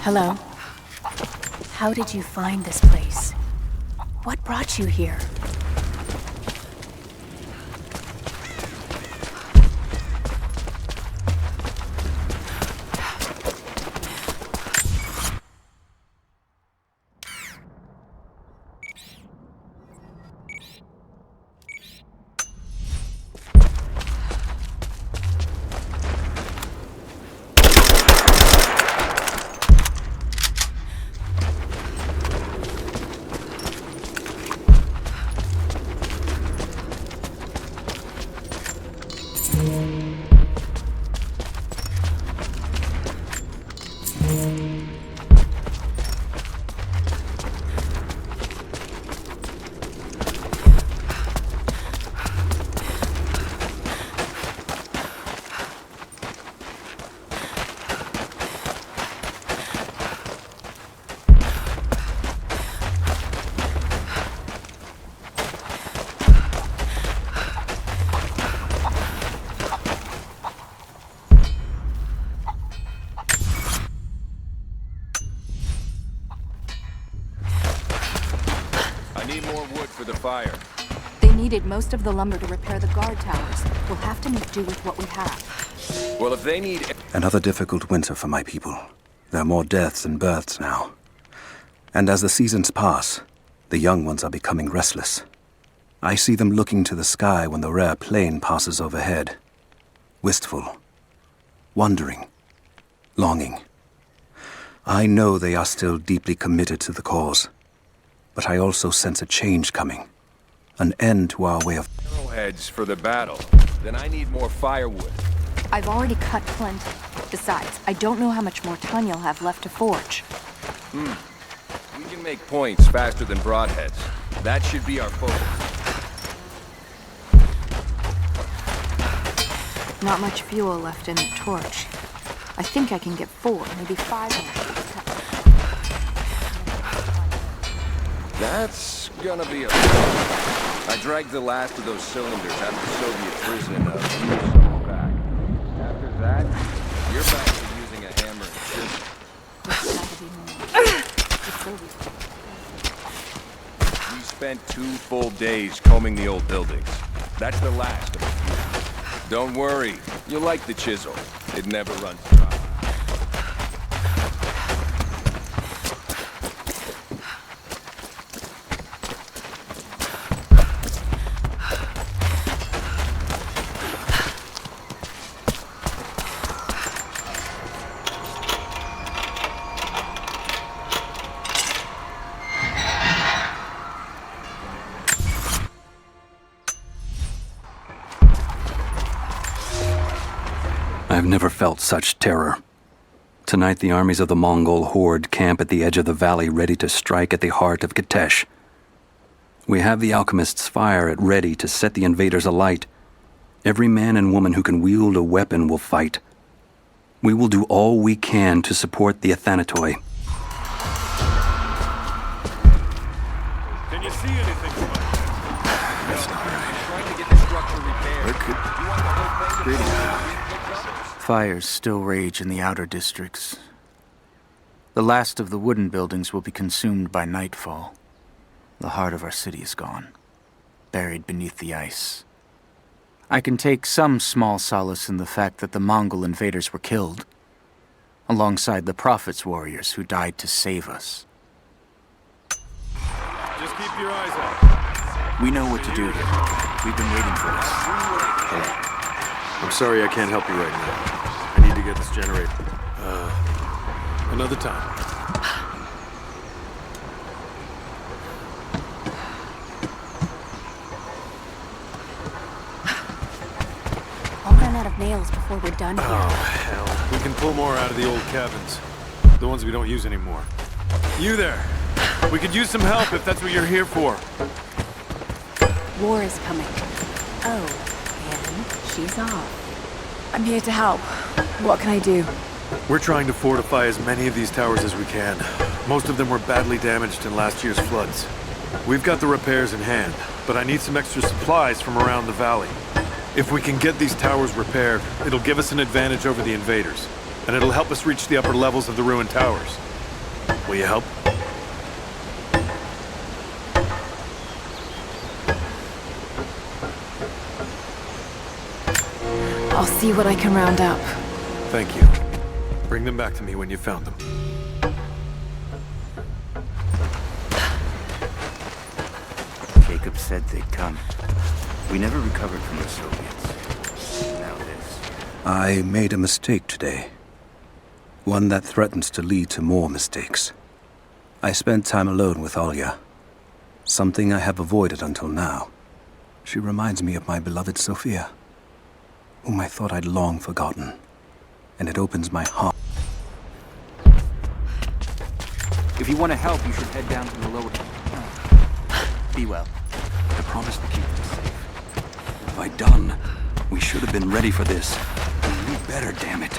Hello. How did you find this place? What brought you here? I need more wood for the fire. They needed most of the lumber to repair the guard towers. We'll have to make do with what we have. Well, if they need... Another difficult winter for my people. There are more deaths than births now. And as the seasons pass, the young ones are becoming restless. I see them looking to the sky when the rare plane passes overhead. Wistful. Wondering. Longing. I know they are still deeply committed to the cause. But I also sense a change coming. An end to our way of... arrowheads for the battle. Then I need more firewood. I've already cut plenty. Besides, I don't know how much more time you'll have left to forge. We can make points faster than broadheads. That should be our focus. Not much fuel left in the torch. I think I can get 4, maybe 5 more. That's gonna be a... I dragged the last of those cylinders out of the Soviet prison a few summers back. After that, you're back to using a hammer and chisel. We spent 2 full days combing the old buildings. That's the last of it. Don't worry, you'll like the chisel. It never runs dry. I've never felt such terror. Tonight, the armies of the Mongol horde camp at the edge of the valley, ready to strike at the heart of Kitezh. We have the alchemist's fire at ready to set the invaders alight. Every man and woman who can wield a weapon will fight. We will do all we can to support the Athanatoi. Can you see anything? That's not right. Trying to get the structure repaired. Where could... You want the whole thing to be... Fires still rage in the outer districts. The last of the wooden buildings will be consumed by nightfall. The heart of our city is gone, buried beneath the ice. I can take some small solace in the fact that the Mongol invaders were killed, alongside the Prophet's warriors who died to save us. Just keep your eyes out. We know what to do here. We've been waiting for this. Hello. I'm sorry I can't help you right now. I need to get this generator. Another time. I'll run out of nails before we're done here. Oh, hell. We can pull more out of the old cabins. The ones we don't use anymore. You there! We could use some help if that's what you're here for. War is coming. Oh, and she's off. I'm here to help. What can I do? We're trying to fortify as many of these towers as we can. Most of them were badly damaged in last year's floods. We've got the repairs in hand, but I need some extra supplies from around the valley. If we can get these towers repaired, it'll give us an advantage over the invaders, and it'll help us reach the upper levels of the ruined towers. Will you help? I'll see what I can round up. Thank you. Bring them back to me when you found them. Jacob said they'd come. We never recovered from the Soviets. Now this. I made a mistake today. One that threatens to lead to more mistakes. I spent time alone with Olya. Something I have avoided until now. She reminds me of my beloved Sophia, whom I thought I'd long forgotten. And it opens my heart. If you want to help, you should head down to the lower... Be well. I promised to keep them safe. By done, we should have been ready for this. We knew better, damn it.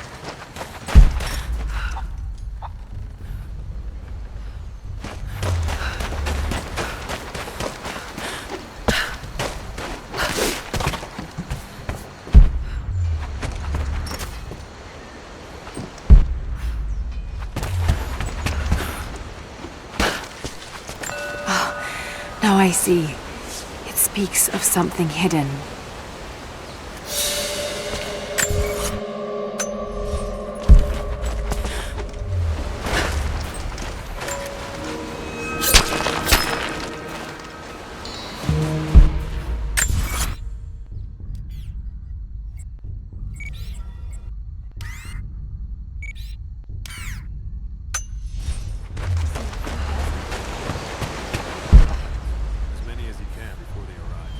Now I see. It speaks of something hidden. As many as you can before they arrive.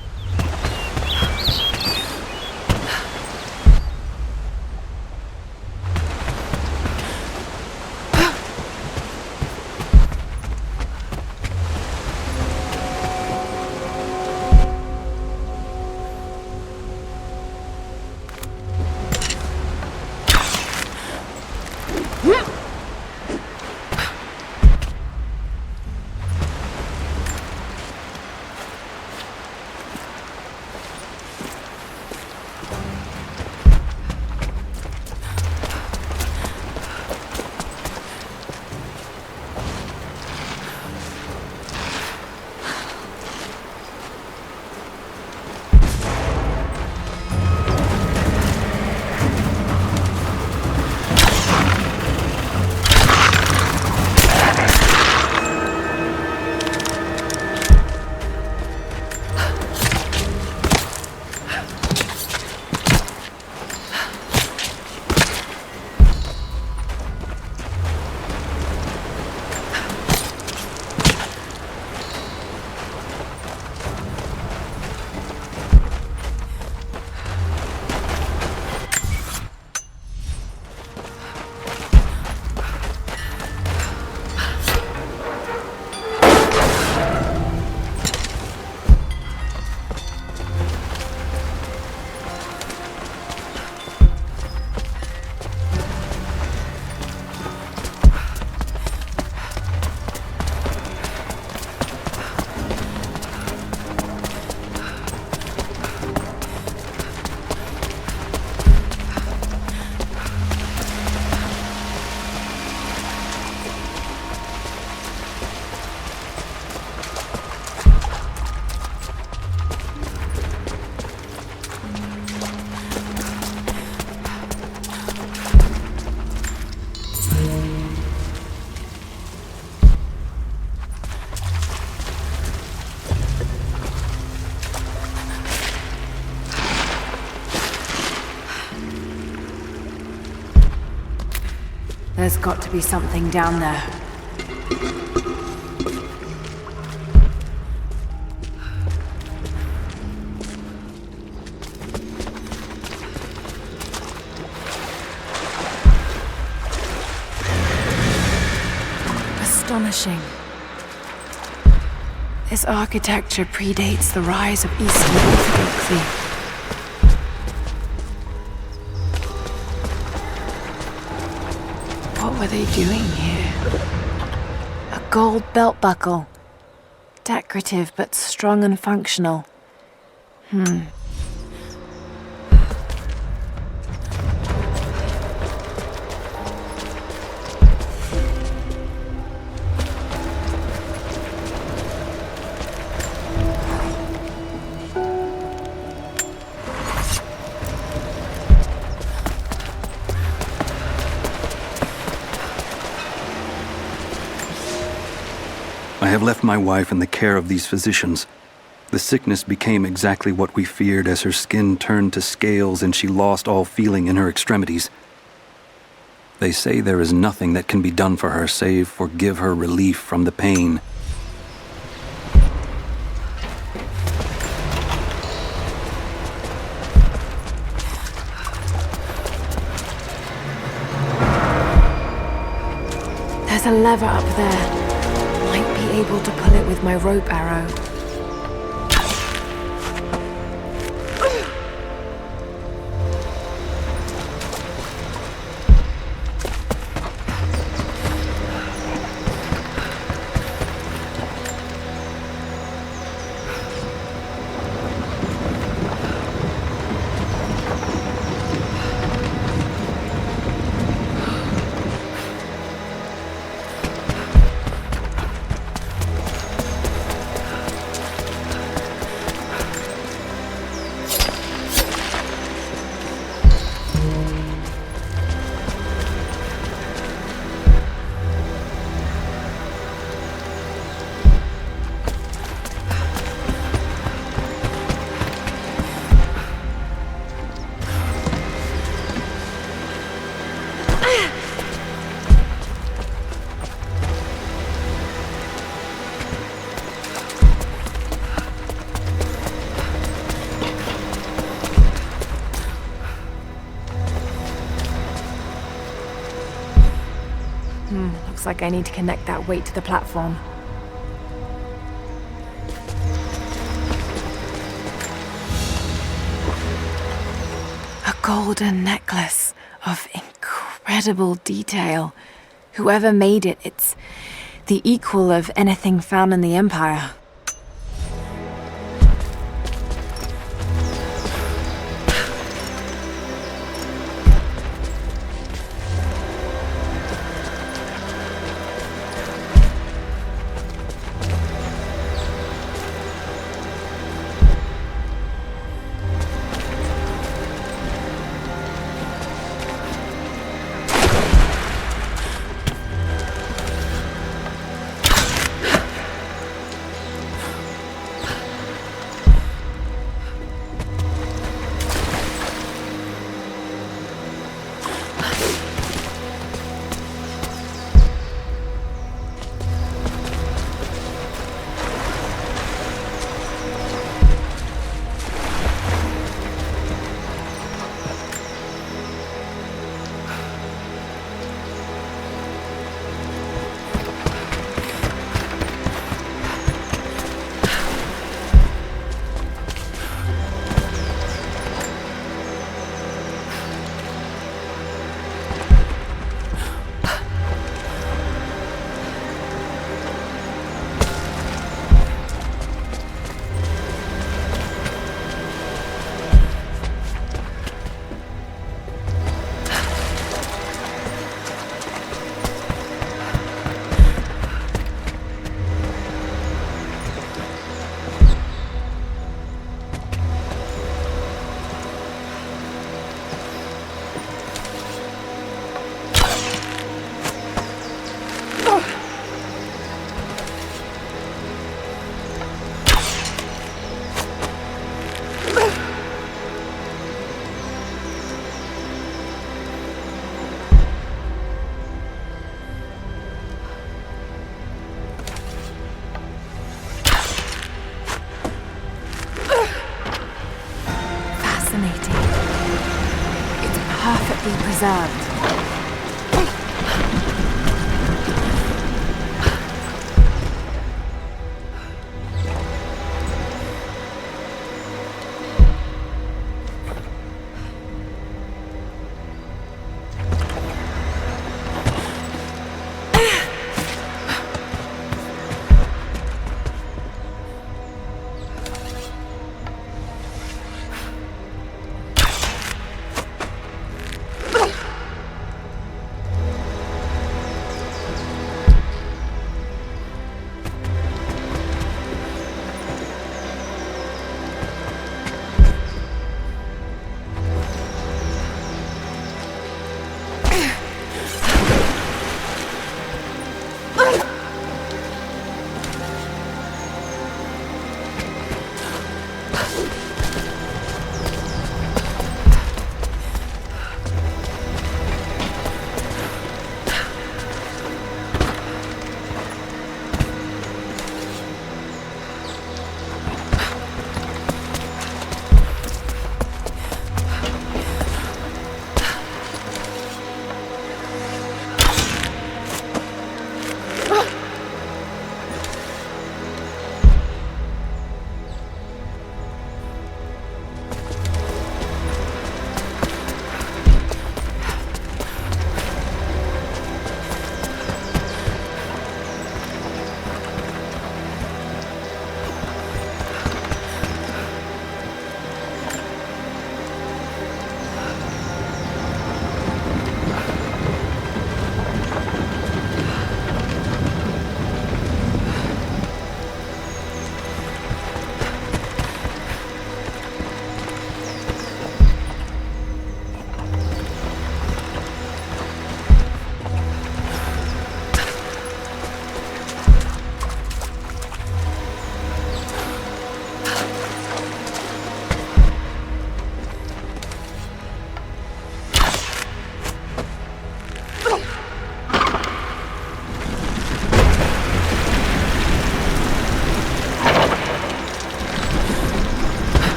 There's got to be something down there. Astonishing. This architecture predates the rise of Eastern Orthodoxy. What were they doing here? A gold belt buckle. Decorative but strong and functional. I have left my wife in the care of these physicians. The sickness became exactly what we feared as her skin turned to scales and she lost all feeling in her extremities. They say there is nothing that can be done for her save for give her relief from the pain. There's a lever up there. Might be able to pull it with my rope arrow. Looks like I need to connect that weight to the platform. A golden necklace of incredible detail. Whoever made it, it's the equal of anything found in the Empire. Perfectly preserved.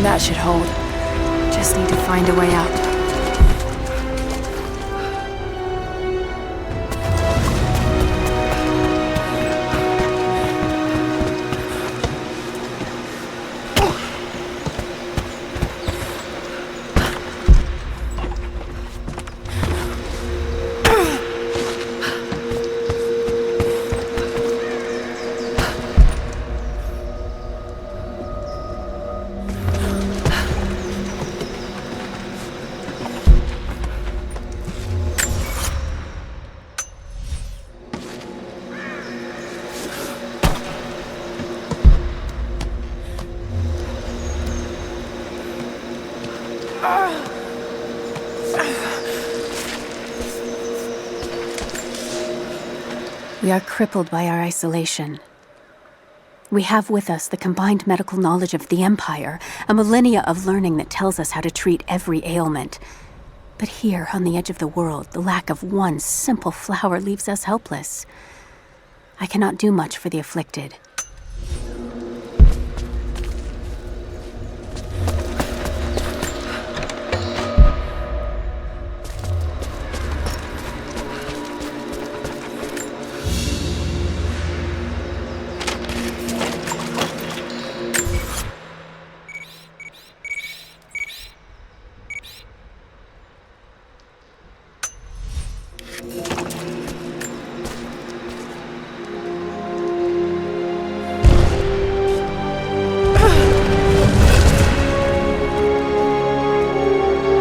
That should hold. Just need to find a way out. We are crippled by our isolation. We have with us the combined medical knowledge of the Empire, a millennia of learning that tells us how to treat every ailment. But here, on the edge of the world, the lack of one simple flower leaves us helpless. I cannot do much for the afflicted.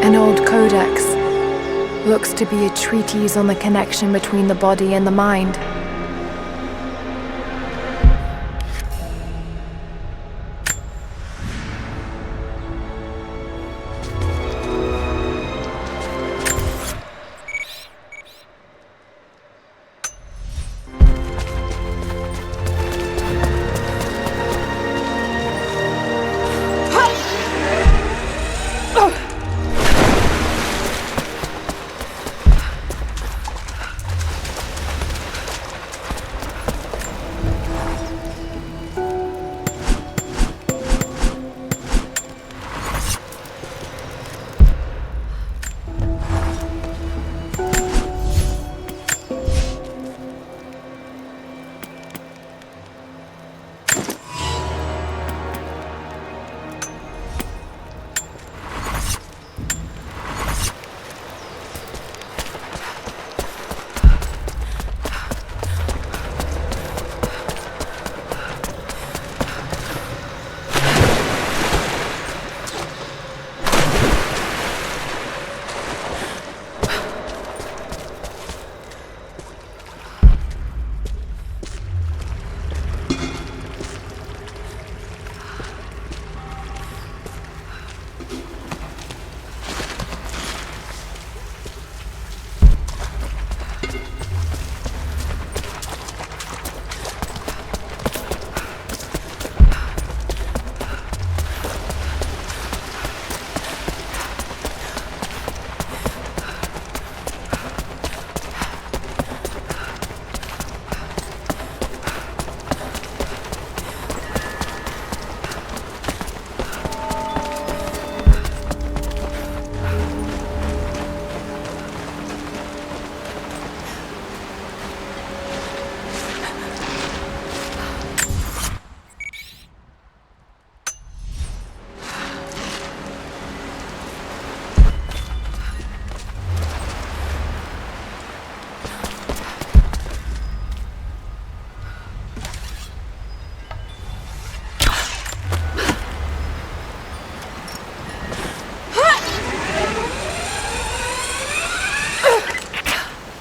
An old codex. Looks to be a treatise on the connection between the body and the mind.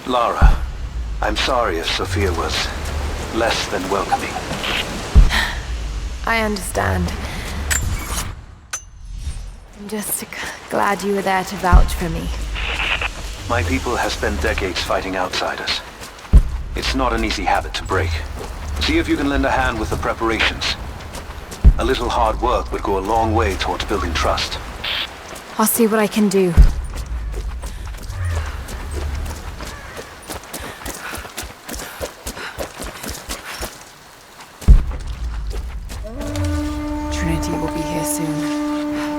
Lara, I'm sorry if Sophia was less than welcoming. I understand. I'm just glad you were there to vouch for me. My people have spent decades fighting outsiders. It's not an easy habit to break. See if you can lend a hand with the preparations. A little hard work would go a long way towards building trust. I'll see what I can do. Trinity will be here soon.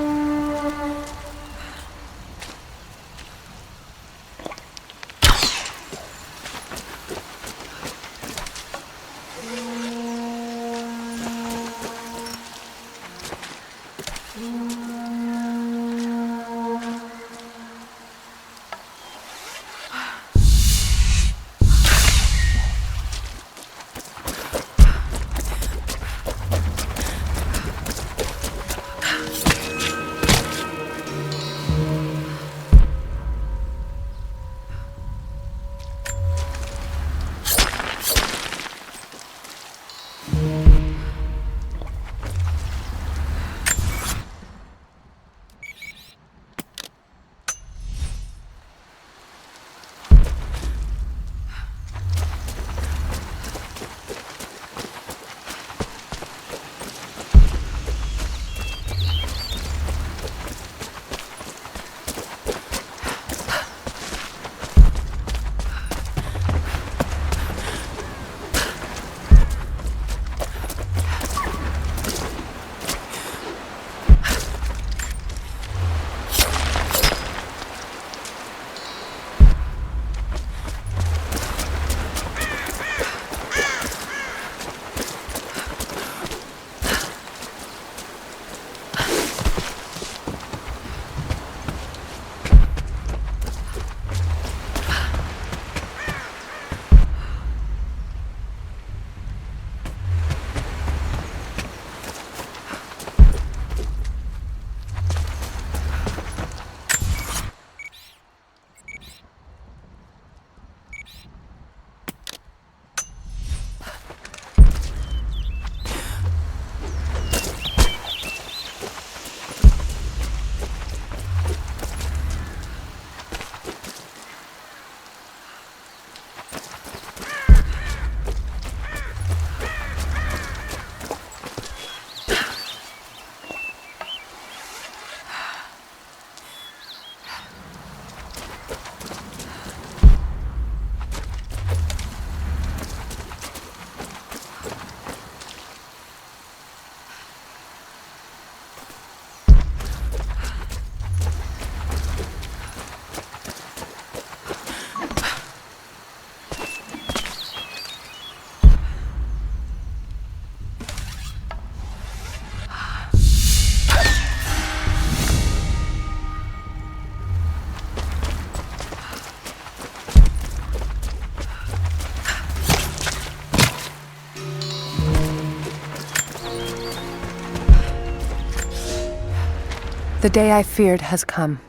The day I feared has come.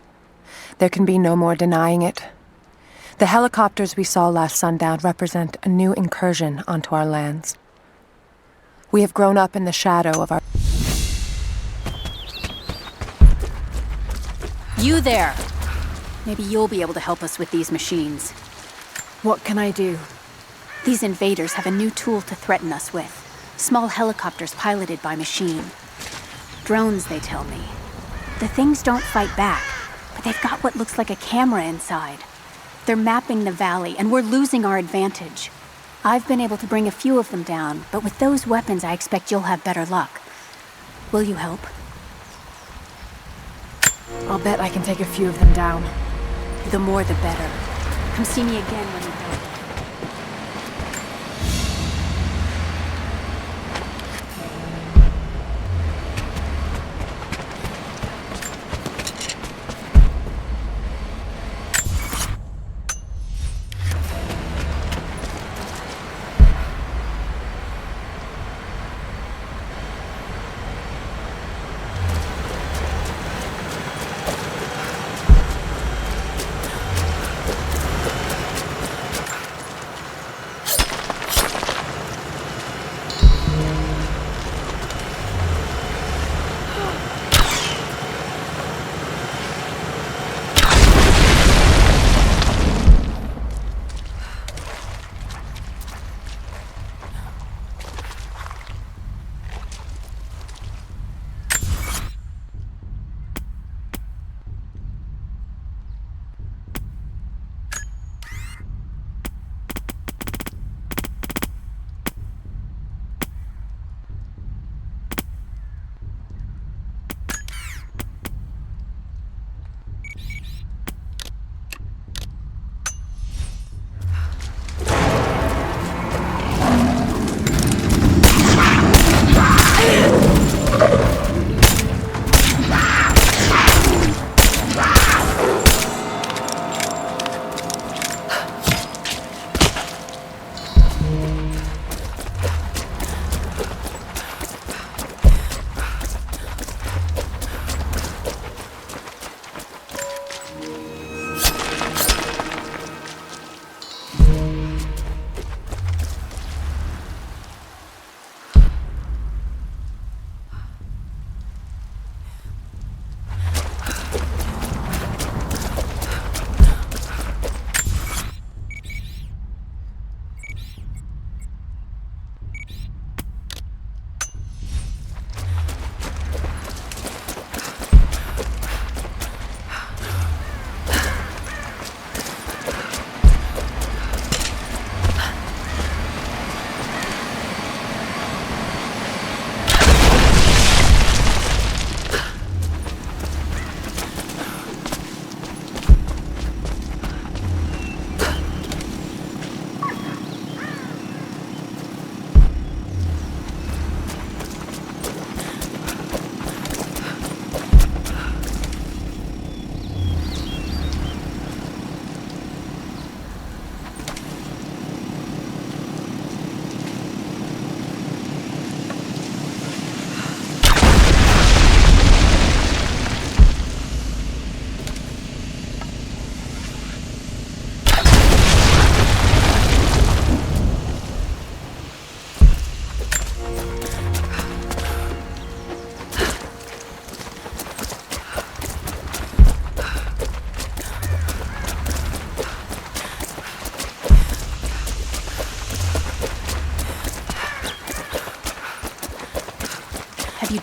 There can be no more denying it. The helicopters we saw last sundown represent a new incursion onto our lands. We have grown up in the shadow of our... You there! Maybe you'll be able to help us with these machines. What can I do? These invaders have a new tool to threaten us with. Small helicopters piloted by machine. Drones, they tell me. The things don't fight back, but they've got what looks like a camera inside. They're mapping the valley, and we're losing our advantage. I've been able to bring a few of them down, but with those weapons, I expect you'll have better luck. Will you help? I'll bet I can take a few of them down. The more the better. Come see me again when you help.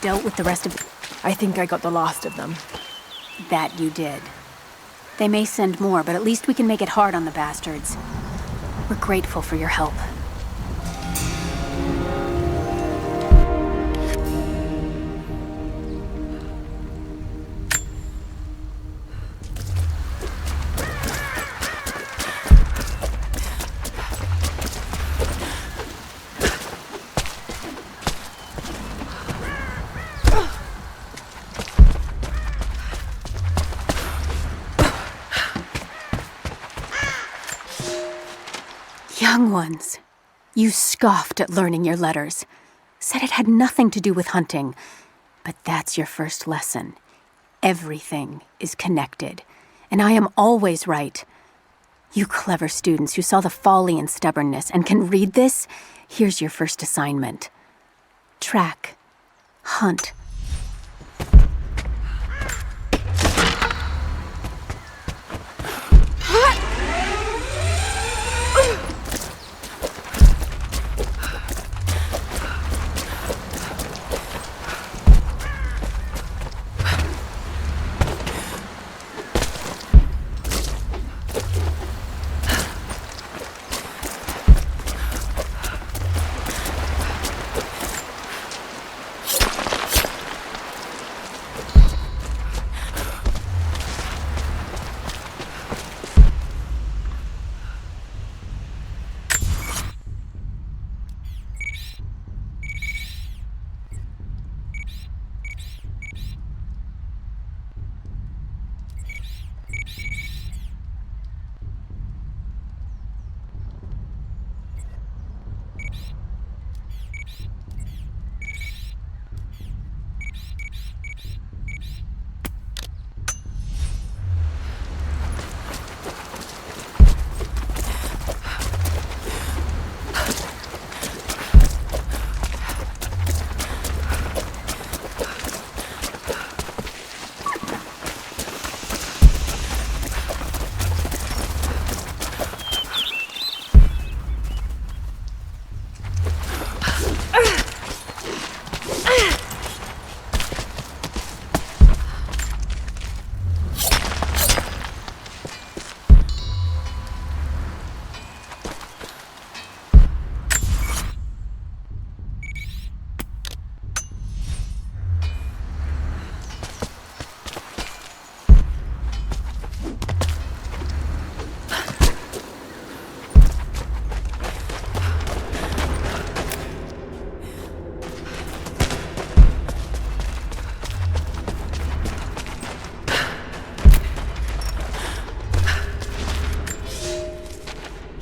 dealt with the rest of... I think I got the last of them. That you did. They may send more, but at least we can make it hard on the bastards. We're grateful for your help. Young ones, you scoffed at learning your letters, said it had nothing to do with hunting. But that's your first lesson. Everything is connected, and I am always right. You clever students who saw the folly and stubbornness and can read this, here's your first assignment. Track. Hunt.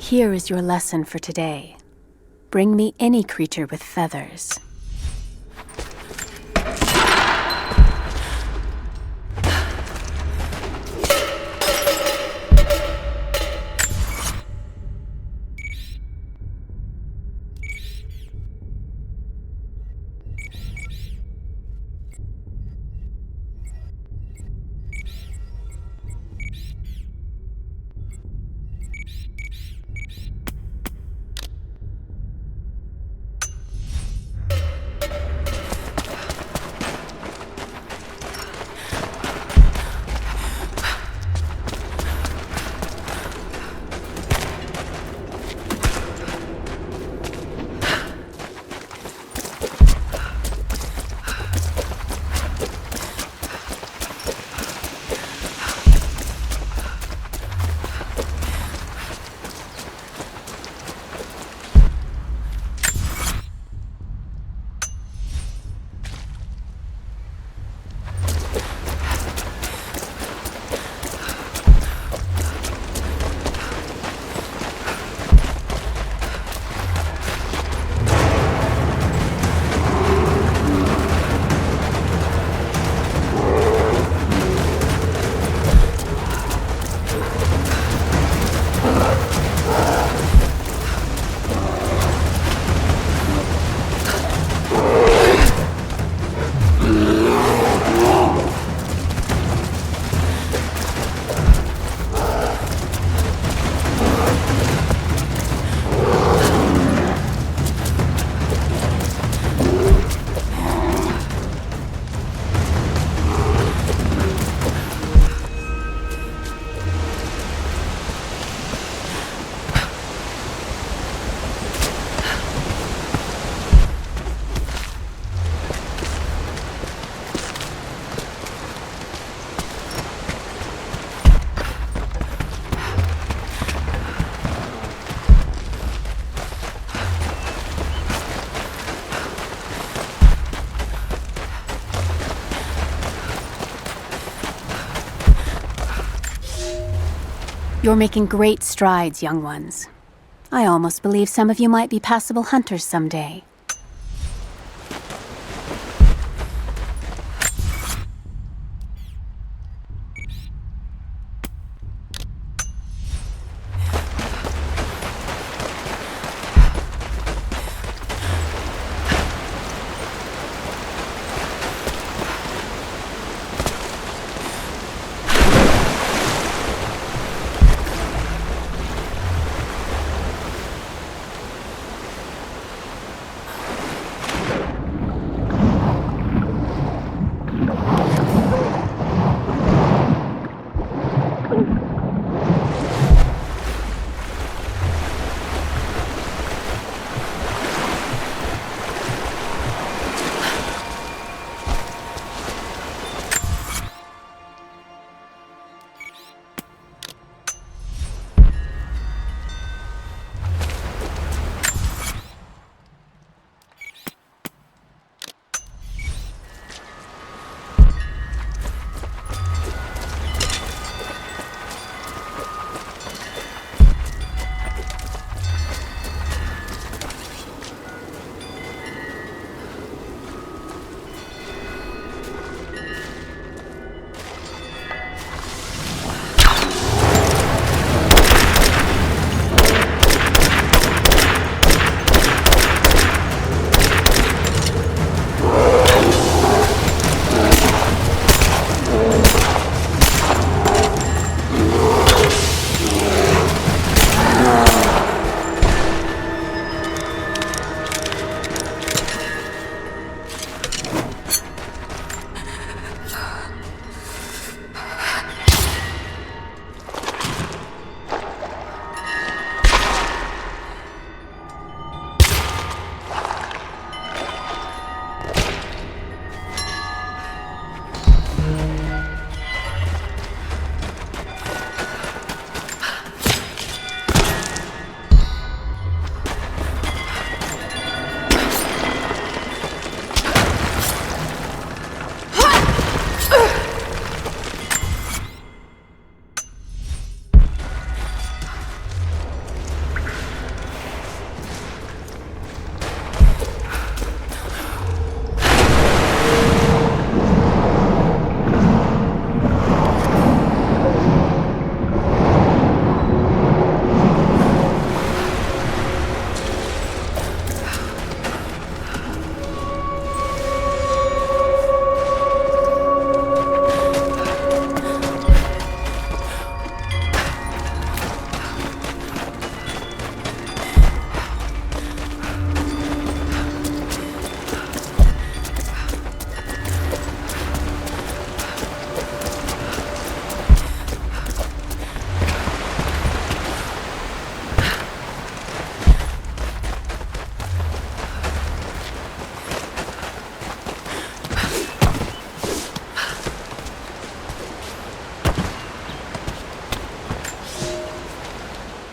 Here is your lesson for today. Bring me any creature with feathers. You're making great strides, young ones. I almost believe some of you might be passable hunters someday.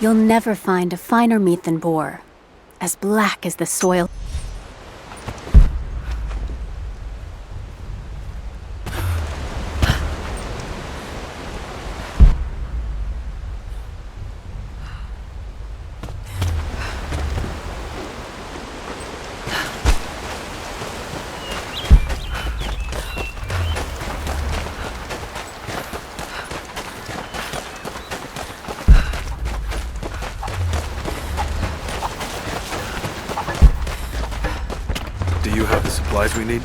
You'll never find a finer meat than boar, as black as the soil. Do you have the supplies we need?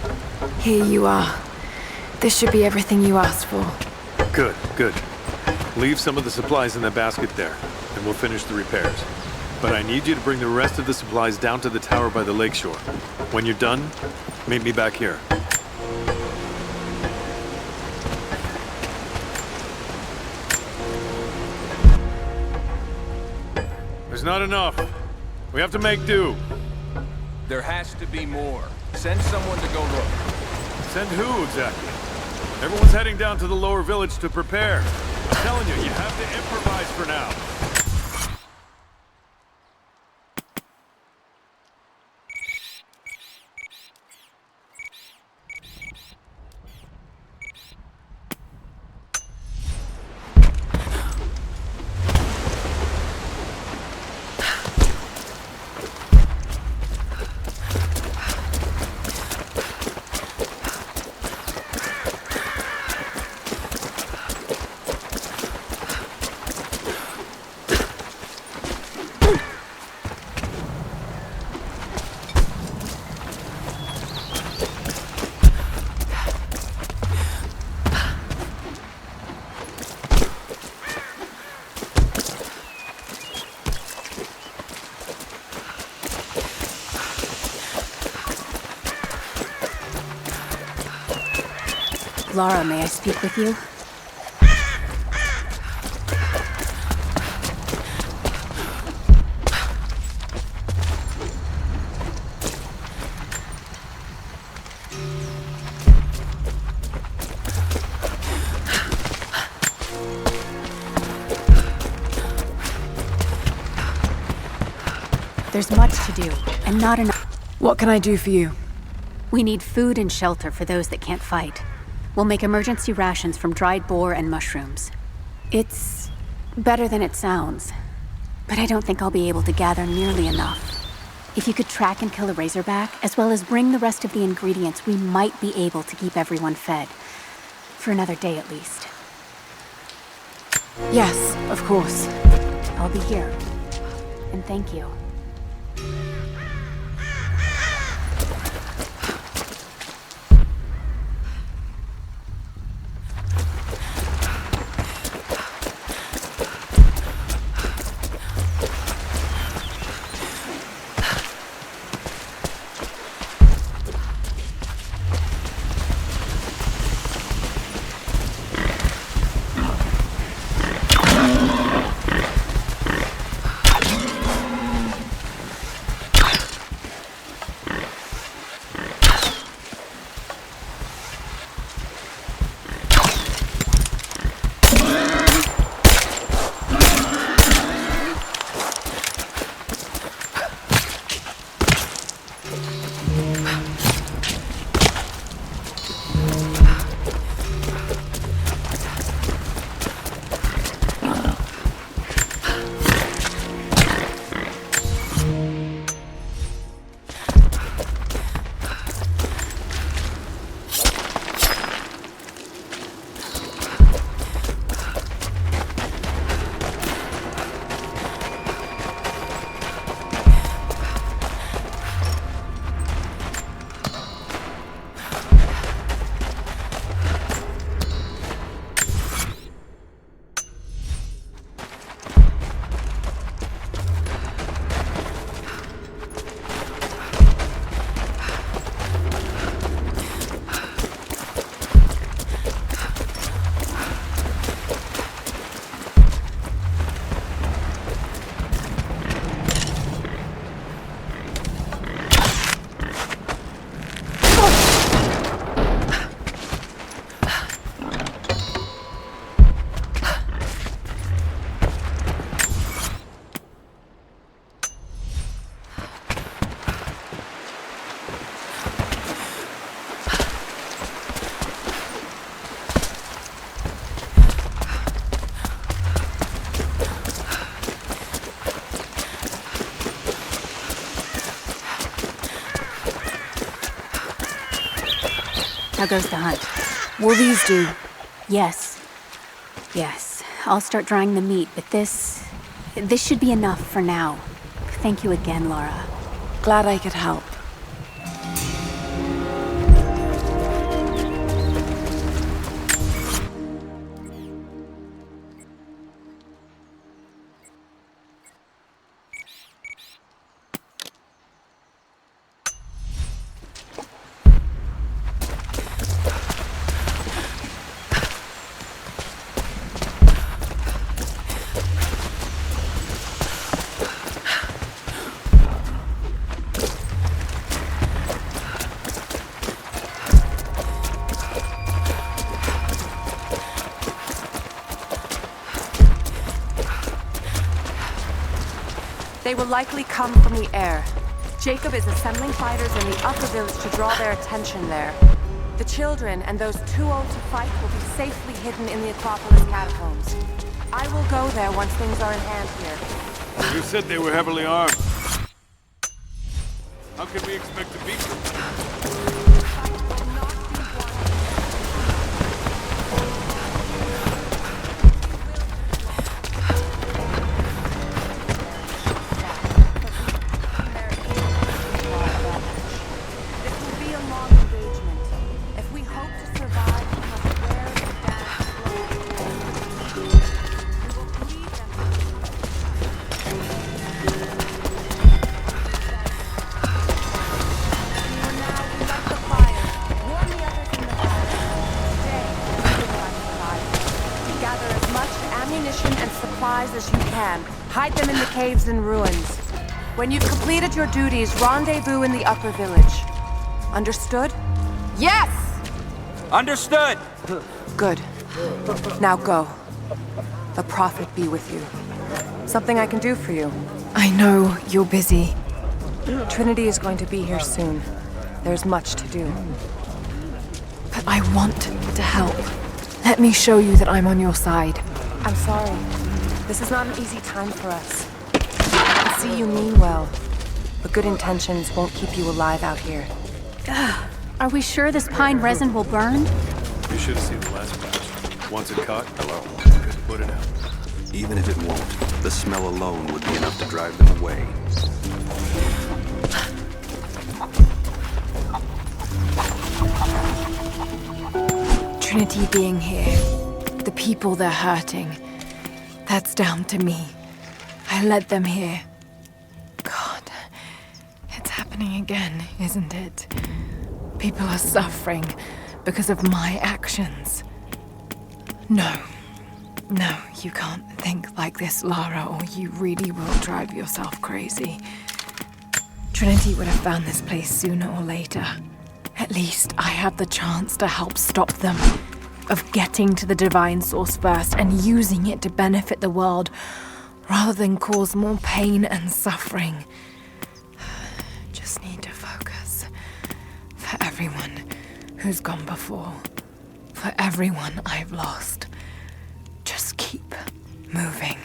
Here you are. This should be everything you asked for. Good, good. Leave some of the supplies in that basket there, and we'll finish the repairs. But I need you to bring the rest of the supplies down to the tower by the lakeshore. When you're done, meet me back here. There's not enough. We have to make do. There has to be more. Send someone to go look. Send who, exactly? Everyone's heading down to the lower village to prepare. I'm telling you, you have to improvise for now. Lara, may I speak with you? There's much to do, and not enough. What can I do for you? We need food and shelter for those that can't fight. We'll make emergency rations from dried boar and mushrooms. It's better than it sounds, but I don't think I'll be able to gather nearly enough. If you could track and kill a razorback, as well as bring the rest of the ingredients, we might be able to keep everyone fed. For another day at least. Yes, of course. I'll be here. And thank you. How goes the hunt? Will these do? Yes. Yes. I'll start drying the meat, but this should be enough for now. Thank you again, Lara. Glad I could help. They will likely come from the air. Jacob is assembling fighters in the upper village to draw their attention there. The children and those too old to fight will be safely hidden in the Acropolis catacombs. I will go there once things are in hand here. You said they were heavily armed. How can we expect to beat them? Fire. ammunition and supplies as you can. Hide them in the caves and ruins. When you've completed your duties, rendezvous in the upper village. Understood? Yes! Understood! Good. Now go. The Prophet be with you. Something I can do for you. I know you're busy. Trinity is going to be here soon. There's much to do. But I want to help. Let me show you that I'm on your side. I'm sorry. This is not an easy time for us. I see you mean well, but good intentions won't keep you alive out here. Are we sure this pine resin will burn? You should have seen the last batch. Once it caught, hello. Put it out. Even if it won't, the smell alone would be enough to drive them away. Trinity being here, the people they're hurting, that's down to me. I led them here. God, it's happening again, isn't it? People are suffering because of my actions. No, you can't think like this, Lara, or you really will drive yourself crazy. Trinity would have found this place sooner or later. At least I have the chance to help stop them. Of getting to the divine source first and using it to benefit the world, rather than cause more pain and suffering. Just need to focus. For everyone who's gone before. For everyone I've lost. Just keep moving.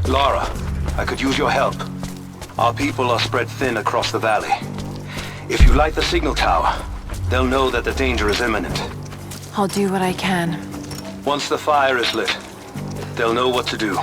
Lara, I could use your help. Our people are spread thin across the valley. If you light the signal tower, they'll know that the danger is imminent. I'll do what I can. Once the fire is lit, they'll know what to do.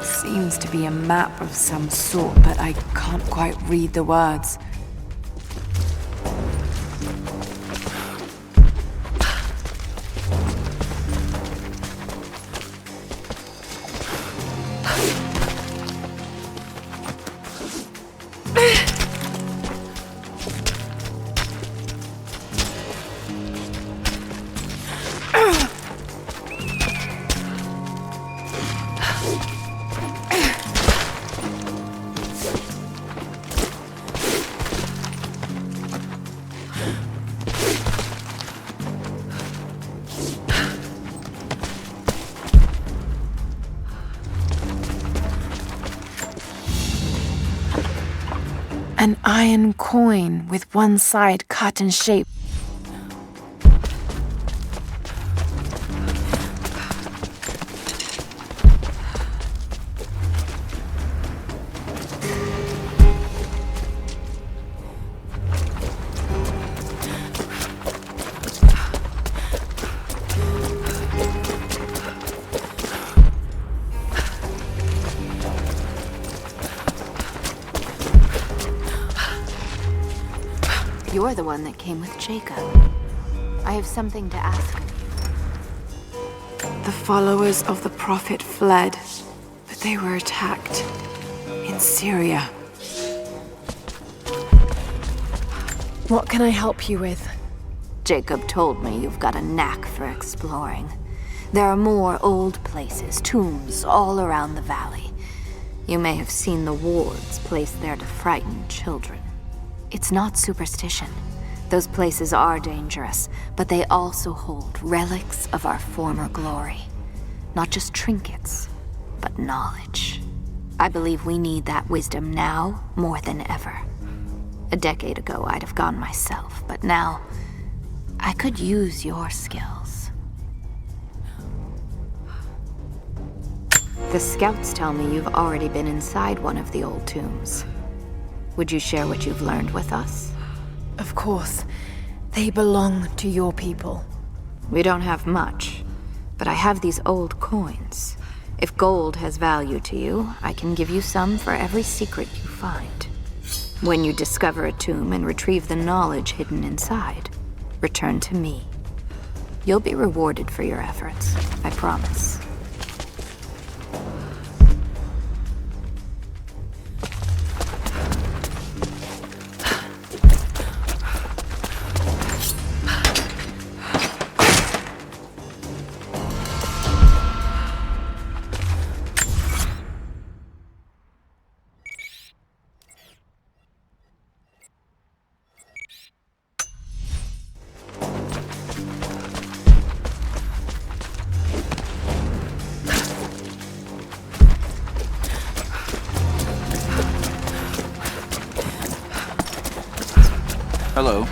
Seems to be a map of some sort, but I can't quite read the words. An iron coin with one side cut and shaped. You're the one that came with Jacob. I have something to ask of you. The followers of the Prophet fled, but they were attacked in Syria. What can I help you with? Jacob told me you've got a knack for exploring. There are more old places, tombs, all around the valley. You may have seen the wards placed there to frighten children. It's not superstition. Those places are dangerous, but they also hold relics of our former glory. Not just trinkets, but knowledge. I believe we need that wisdom now more than ever. A decade ago, I'd have gone myself, but now, I could use your skills. The scouts tell me you've already been inside one of the old tombs. Would you share what you've learned with us? Of course. They belong to your people. We don't have much, but I have these old coins. If gold has value to you, I can give you some for every secret you find. When you discover a tomb and retrieve the knowledge hidden inside, return to me. You'll be rewarded for your efforts, I promise. Hello.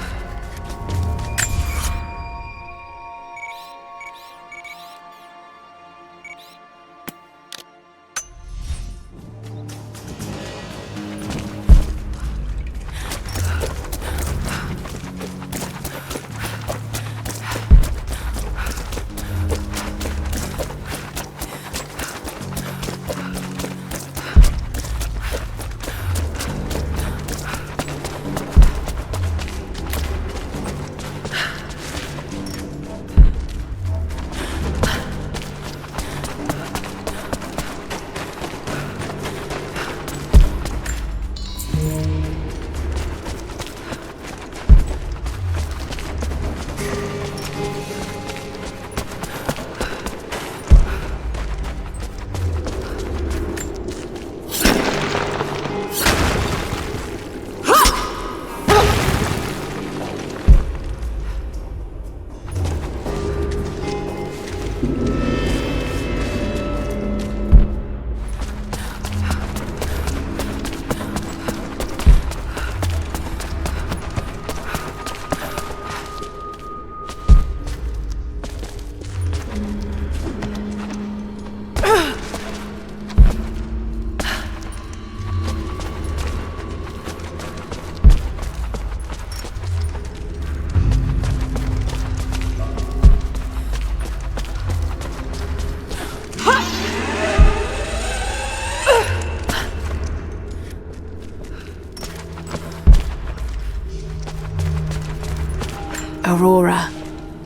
Aurora,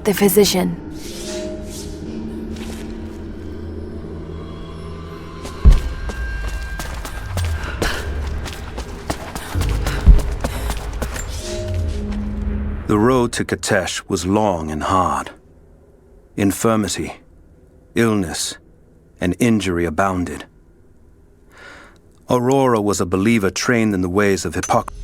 the physician. The road to Katesh was long and hard. Infirmity, illness, and injury abounded. Aurora was a believer trained in the ways of Hippocrates.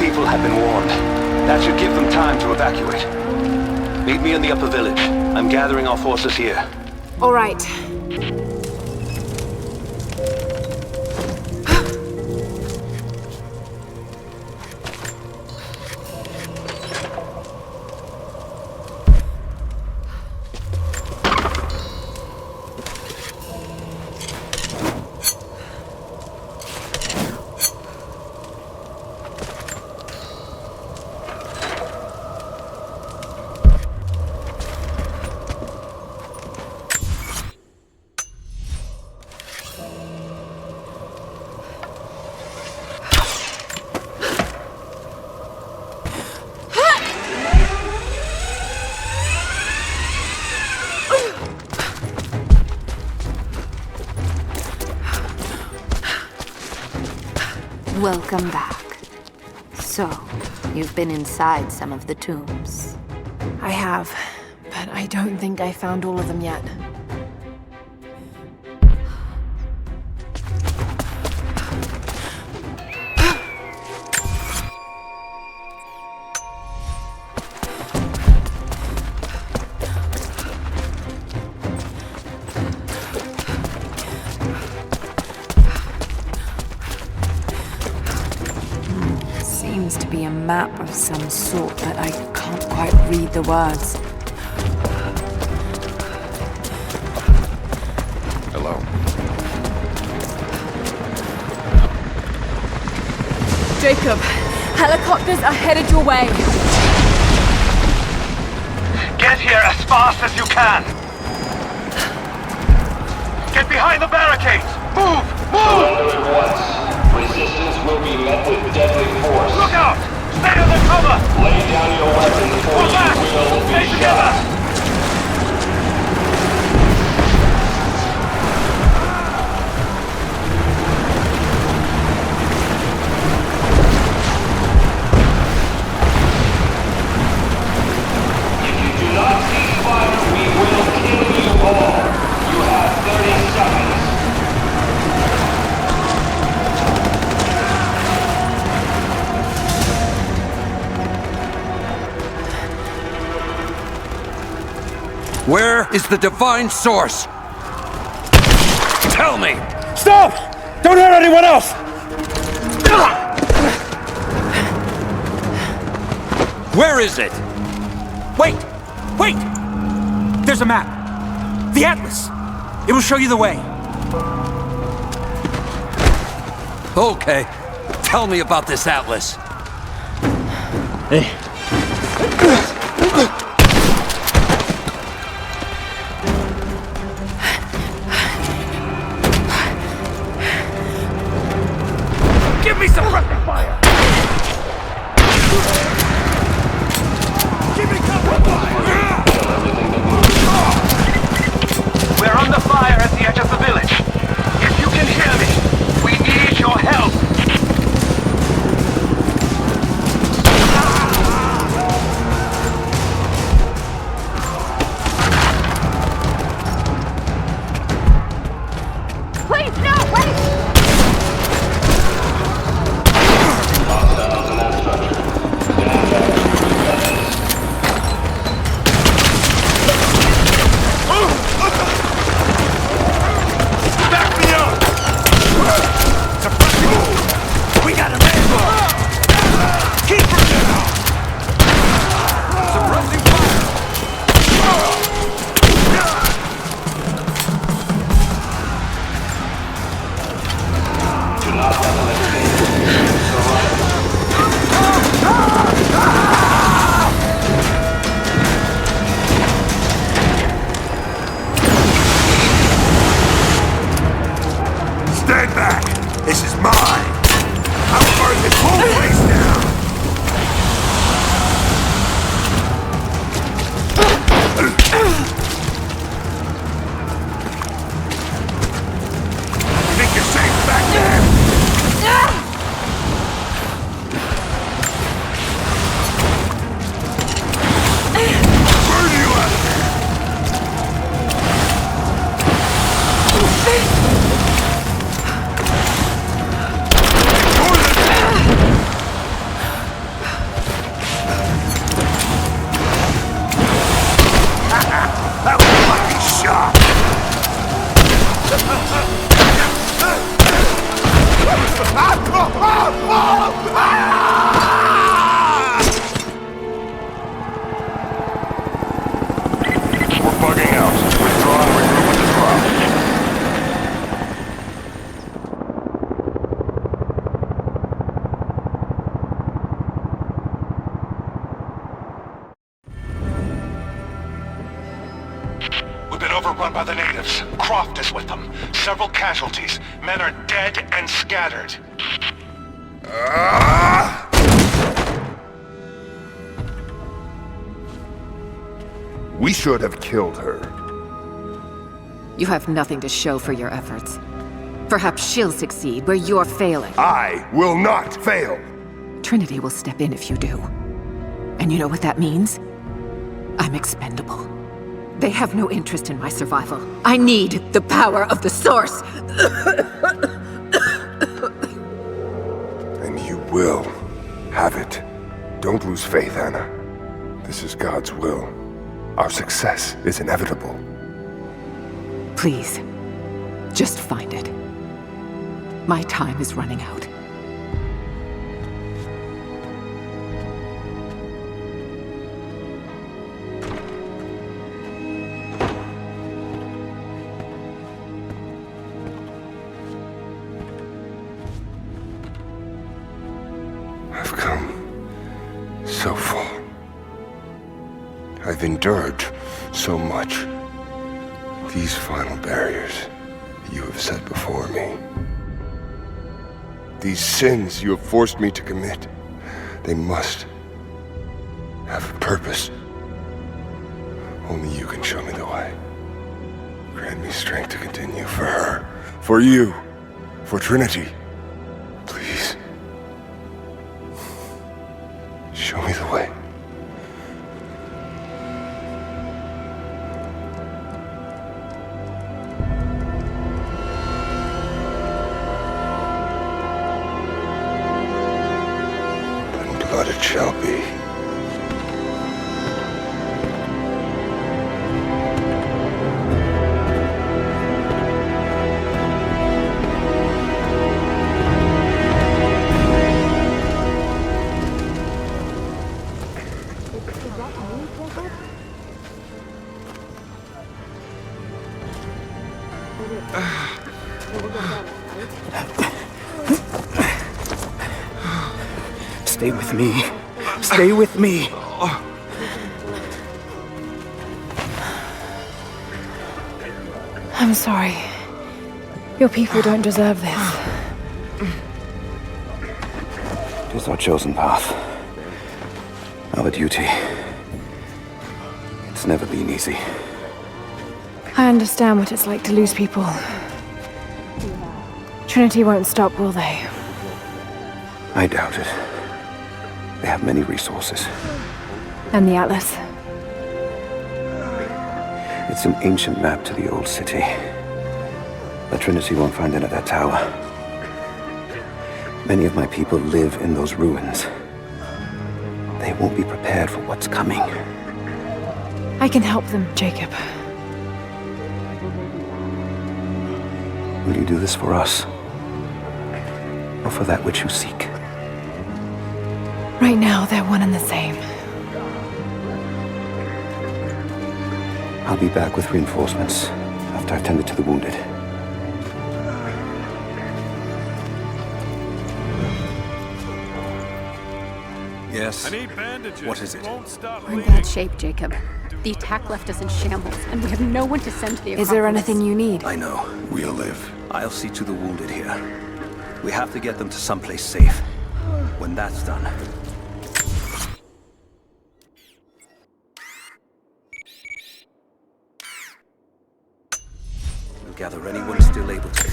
people have been warned. That should give them time to evacuate. Meet me in the upper village. I'm gathering our forces here. All right. Welcome back. So, you've been inside some of the tombs. I have, but I don't think I found all of them yet. Seems to be a map of some sort, but I can't quite read the words. Hello. Jacob, helicopters are headed your way. Get here as fast as you can! Get behind the barricades! Move! Move! Surrender at once. Resistance will be met with deadly force. Look out! Stay under cover! Lay down your weapons or Pull back! you will be Stay together! shot. If you do not cease fire, we will kill you all. You have 30 seconds. Where is the divine source? Tell me! Stop! Don't hurt anyone else! Where is it? Wait! Wait! There's a map. The Atlas. It will show you the way. Okay. Tell me about this Atlas. Give me some rapid fire! Give me cover fire! We're under fire at the edge of the village. If you can hear me, we need your help! Please, no, wait! Hostiles in that structure. Stand back. Back me up! We got a man! Keep her down! Suppressing fire! Do not let them Stand back! This is mine! I'll burn this whole place down! Think you're safe back there? Burn you out of there! We're bugging out. Withdraw and regroup with the drop. We've been overrun by the natives. Croft is with them. Several casualties. Men are dead and scattered. We should have killed her. You have nothing to show for your efforts. Perhaps she'll succeed where you're failing. I will not fail! Trinity will step in if you do. And you know what that means? I'm expendable. They have no interest in my survival. I need the power of the Source! And you will have it. Don't lose faith, Anna. This is God's will. Our success is inevitable. Please, just find it. My time is running out. I've come so far. I've endured so much. These final barriers you have set before me. These sins you have forced me to commit. They must have a purpose. Only you can show me the way. Grant me strength to continue for her, for you, for Trinity. Please. Show me the way. Blood it shall be. Stay with me. Stay with me. I'm sorry. Your people don't deserve this. It is our chosen path. Our duty. It's never been easy. I understand what it's like to lose people. Trinity won't stop, will they? I doubt it. They have many resources. And the Atlas? It's an ancient map to the old city. The Trinity won't find it at that tower. Many of my people live in those ruins. They won't be prepared for what's coming. I can help them, Jacob. Will you do this for us? Or for that which you seek? Right now, they're one and the same. I'll be back with reinforcements after I've tended to the wounded. Yes? I need bandages. What is it? Won't stop We're in bleeding. bad shape, Jacob. The attack left us in shambles, and we have no one to send to the Acropolis. Is there anything you need? I know. We'll live. I'll see to the wounded here. We have to get them to someplace safe. When that's done... we'll gather anyone still able to.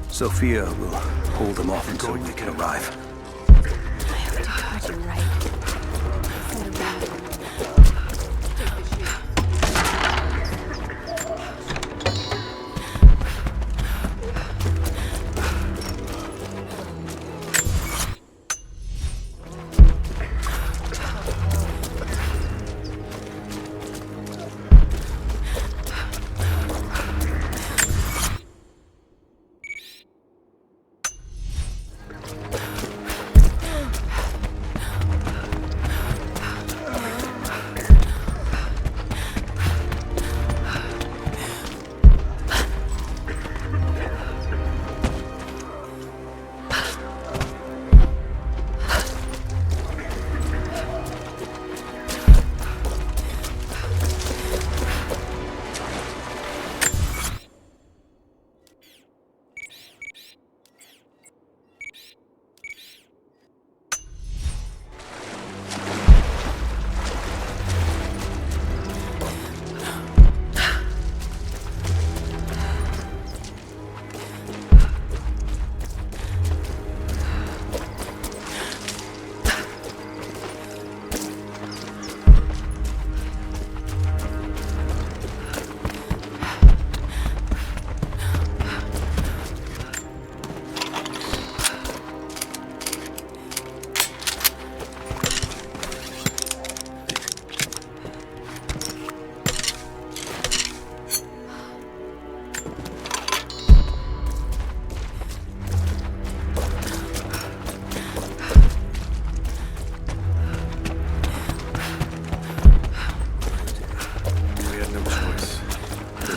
Sophia will hold them off until we can arrive. I hope to God you're right.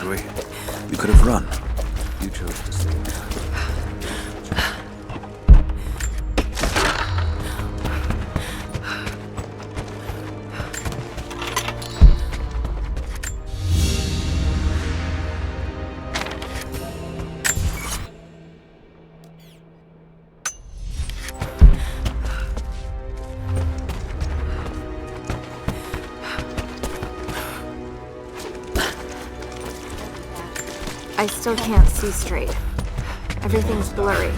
we? We could have run. You chose to stay. I still can't see straight. Everything's blurry.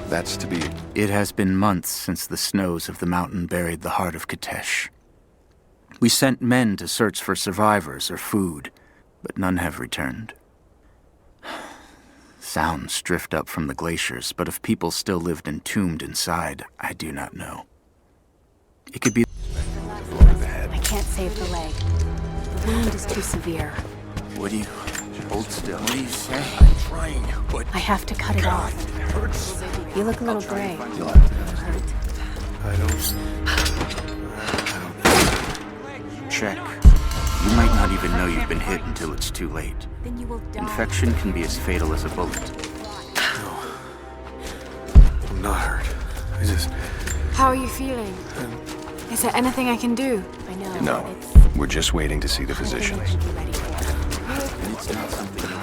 That's to be... It has been months since the snows of the mountain buried the heart of Kitezh. We sent men to search for survivors or food, but none have returned. Sounds drift up from the glaciers, but if people still lived entombed inside, I do not know. It could be... I can't save the leg. The wound is too severe. What do you... Hold still. What do you say? I'm trying, but... I have to cut it off. It hurts. You look a little gray. You'll have to... Hurt. Check. You might not even know you've been hit until it's too late. Then you will die. Infection can be as fatal as a bullet. I'm not hurt. I just... How are you feeling? Is there anything I can do? I know. No, we're just waiting to see the physicians. Be ready for it. It's not something you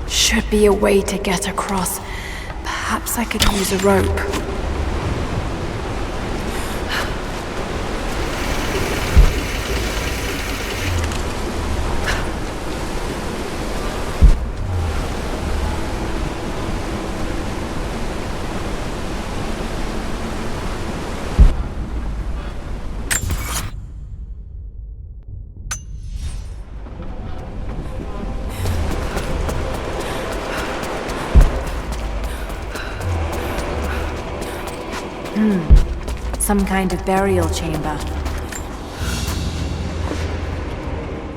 Should be a way to get across. Perhaps I could use a rope. Some kind of burial chamber.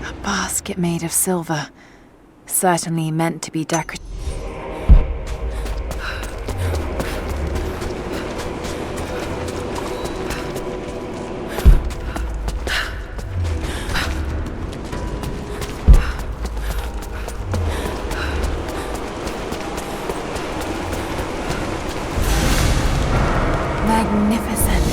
A basket made of silver. Certainly meant to be decorative. Magnificent.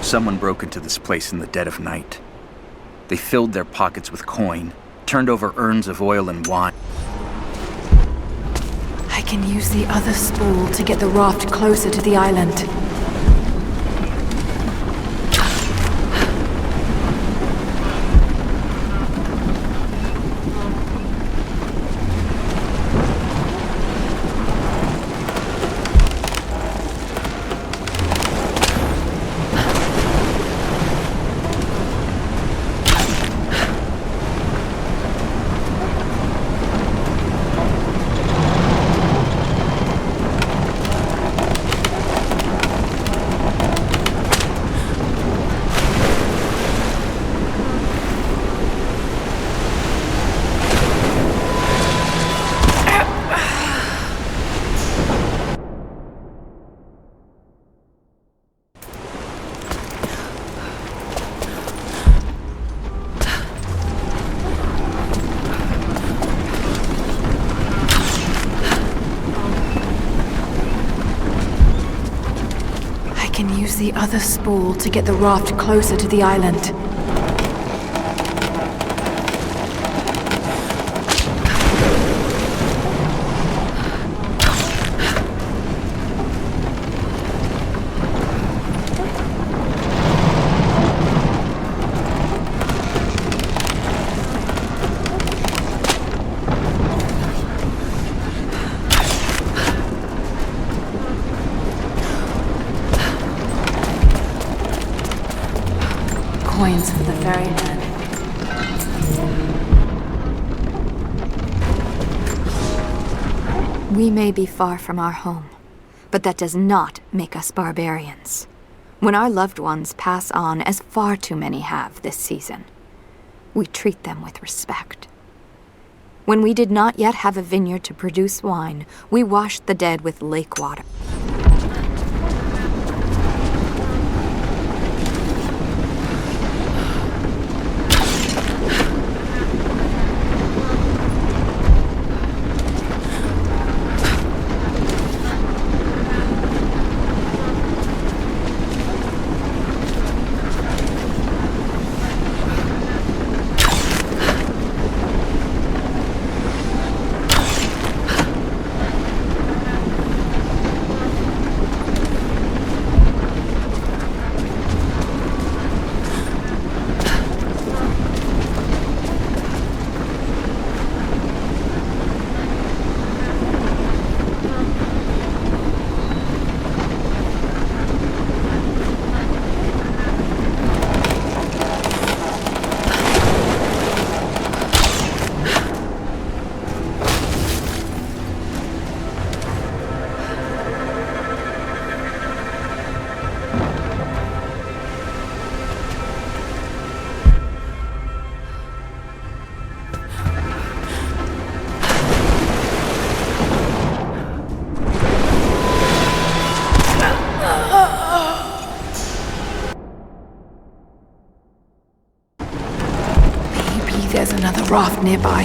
Someone broke into this place in the dead of night. They filled their pockets with coin, turned over urns of oil and wine. I can use the other spool to get the raft closer to the island. Use the other spool to get the raft closer to the island. Coins for the ferryman. We may be far from our home, but that does not make us barbarians. When our loved ones pass on, as far too many have this season, we treat them with respect. When we did not yet have a vineyard to produce wine, we washed the dead with lake water. There's another raft nearby.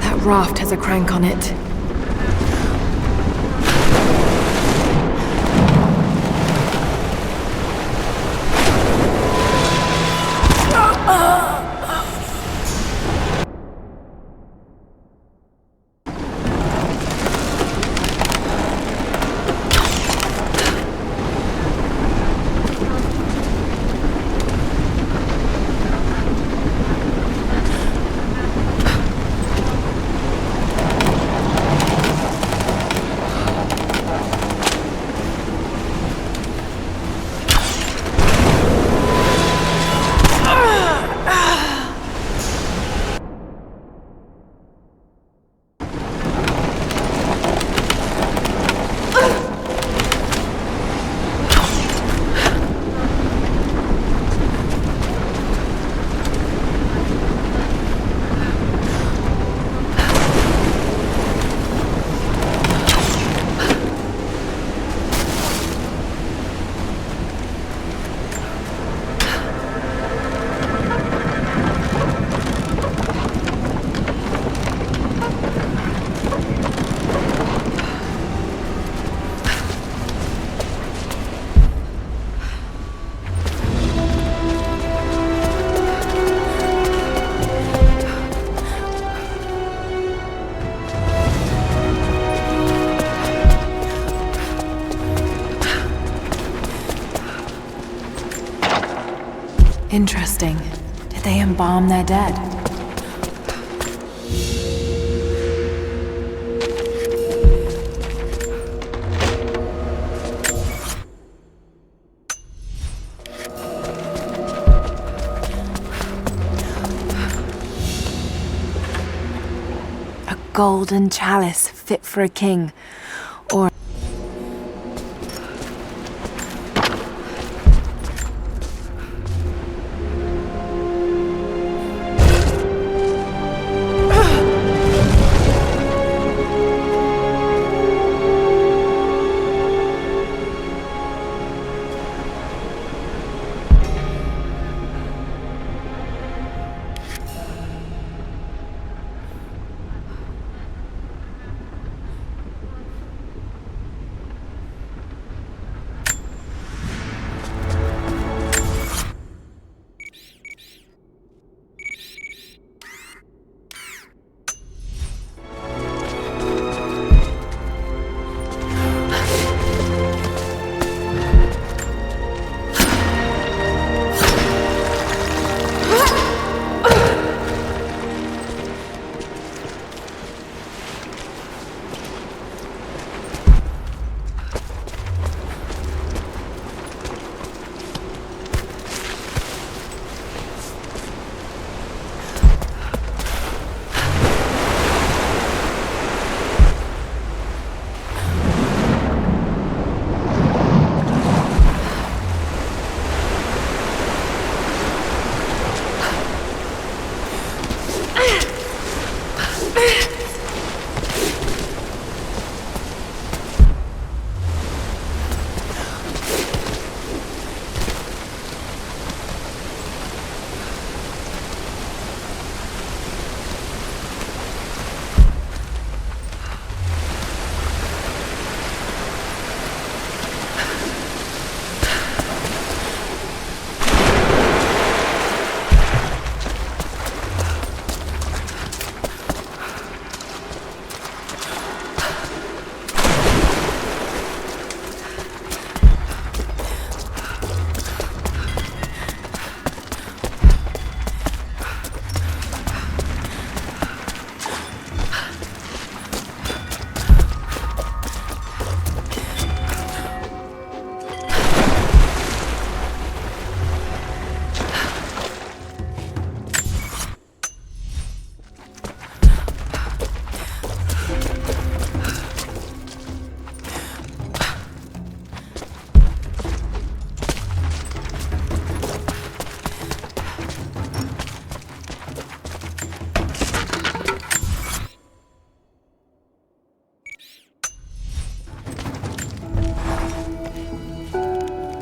That raft has a crank on it. Interesting. Did they embalm their dead? A golden chalice fit for a king, or...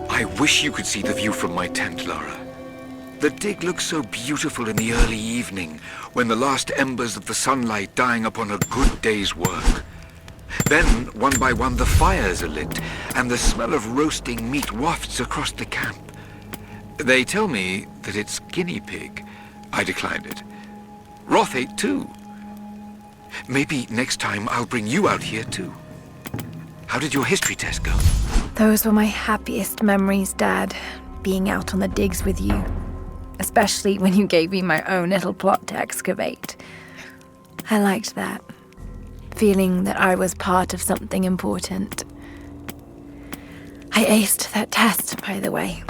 I wish you could see the view from my tent, Lara. The dig looks so beautiful in the early evening, when the last embers of the sunlight dying upon a good day's work. Then, one by one, the fires are lit, and the smell of roasting meat wafts across the camp. They tell me that it's guinea pig. I declined it. Roth ate too. Maybe next time I'll bring you out here too. How did your history test go? Those were my happiest memories, Dad. Being out on the digs with you. Especially when you gave me my own little plot to excavate. I liked that. Feeling that I was part of something important. I aced that test, by the way.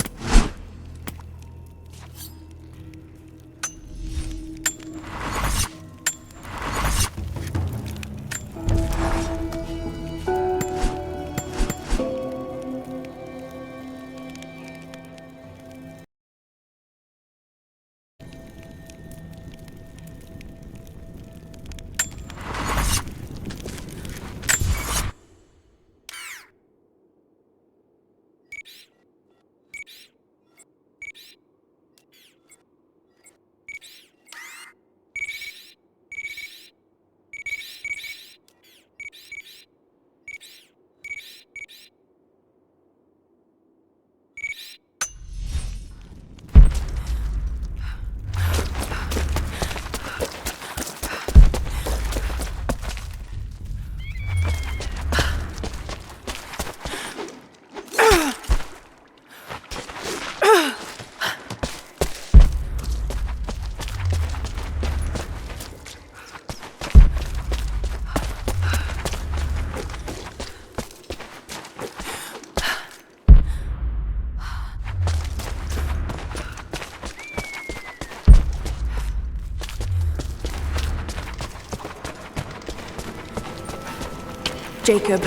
Jacob,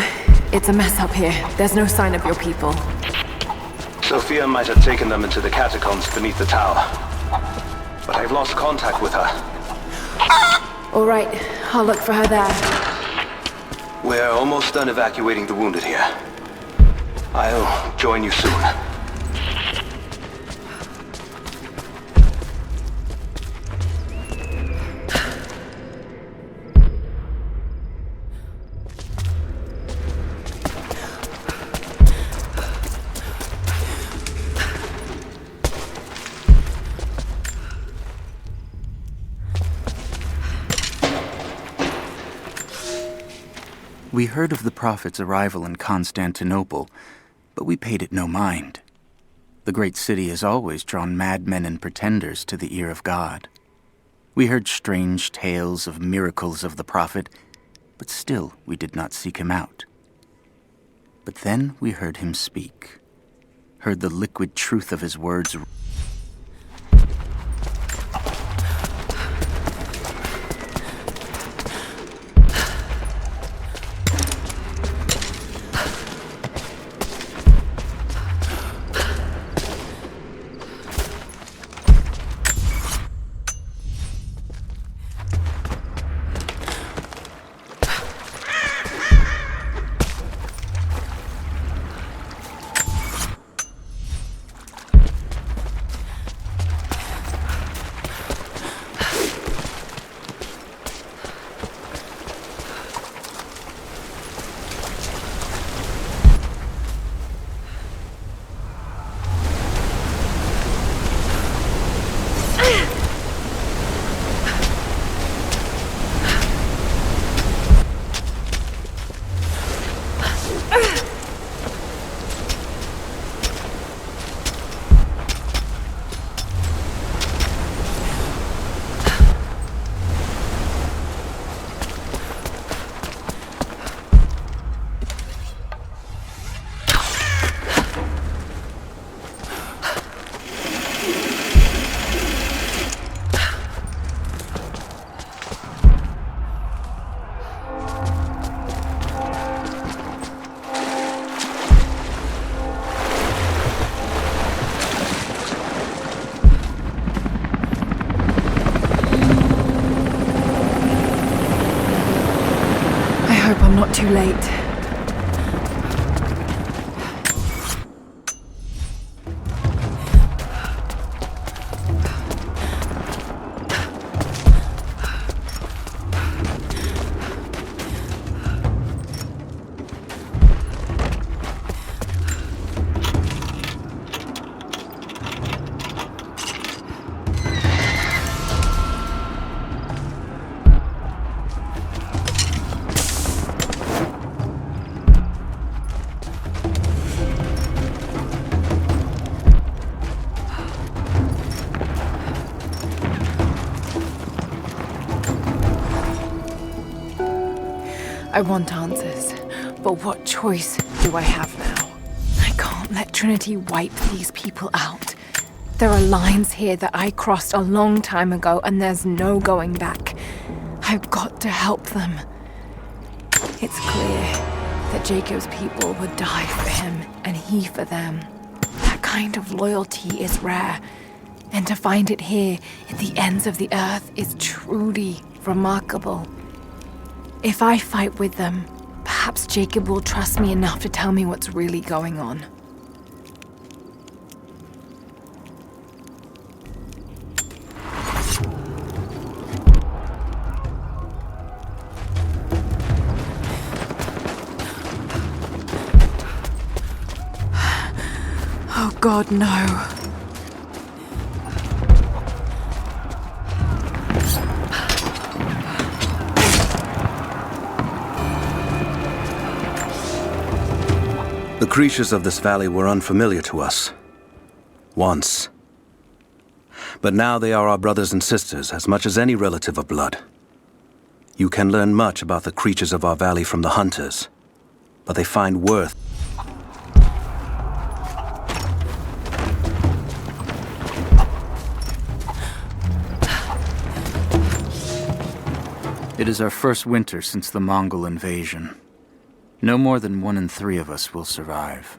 it's a mess up here. There's no sign of your people. Sophia might have taken them into the catacombs beneath the tower. But I've lost contact with her. All right, I'll look for her there. We're almost done evacuating the wounded here. I'll join you soon. We heard of the Prophet's arrival in Constantinople, but we paid it no mind. The great city has always drawn madmen and pretenders to the ear of God. We heard strange tales of miracles of the Prophet, but still we did not seek him out. But then we heard him speak, heard the liquid truth of his words. Not too late. I want answers, but what choice do I have now? I can't let Trinity wipe these people out. There are lines here that I crossed a long time ago, and there's no going back. I've got to help them. It's clear that Jacob's people would die for him, and he for them. That kind of loyalty is rare, and to find it here at the ends of the earth is truly remarkable. If I fight with them, perhaps Jacob will trust me enough to tell me what's really going on. Oh God, no. The creatures of this valley were unfamiliar to us. Once. But now they are our brothers and sisters as much as any relative of blood. You can learn much about the creatures of our valley from the hunters, but they find worth. It is our first winter since the Mongol invasion. No more than 1 in 3 of us will survive.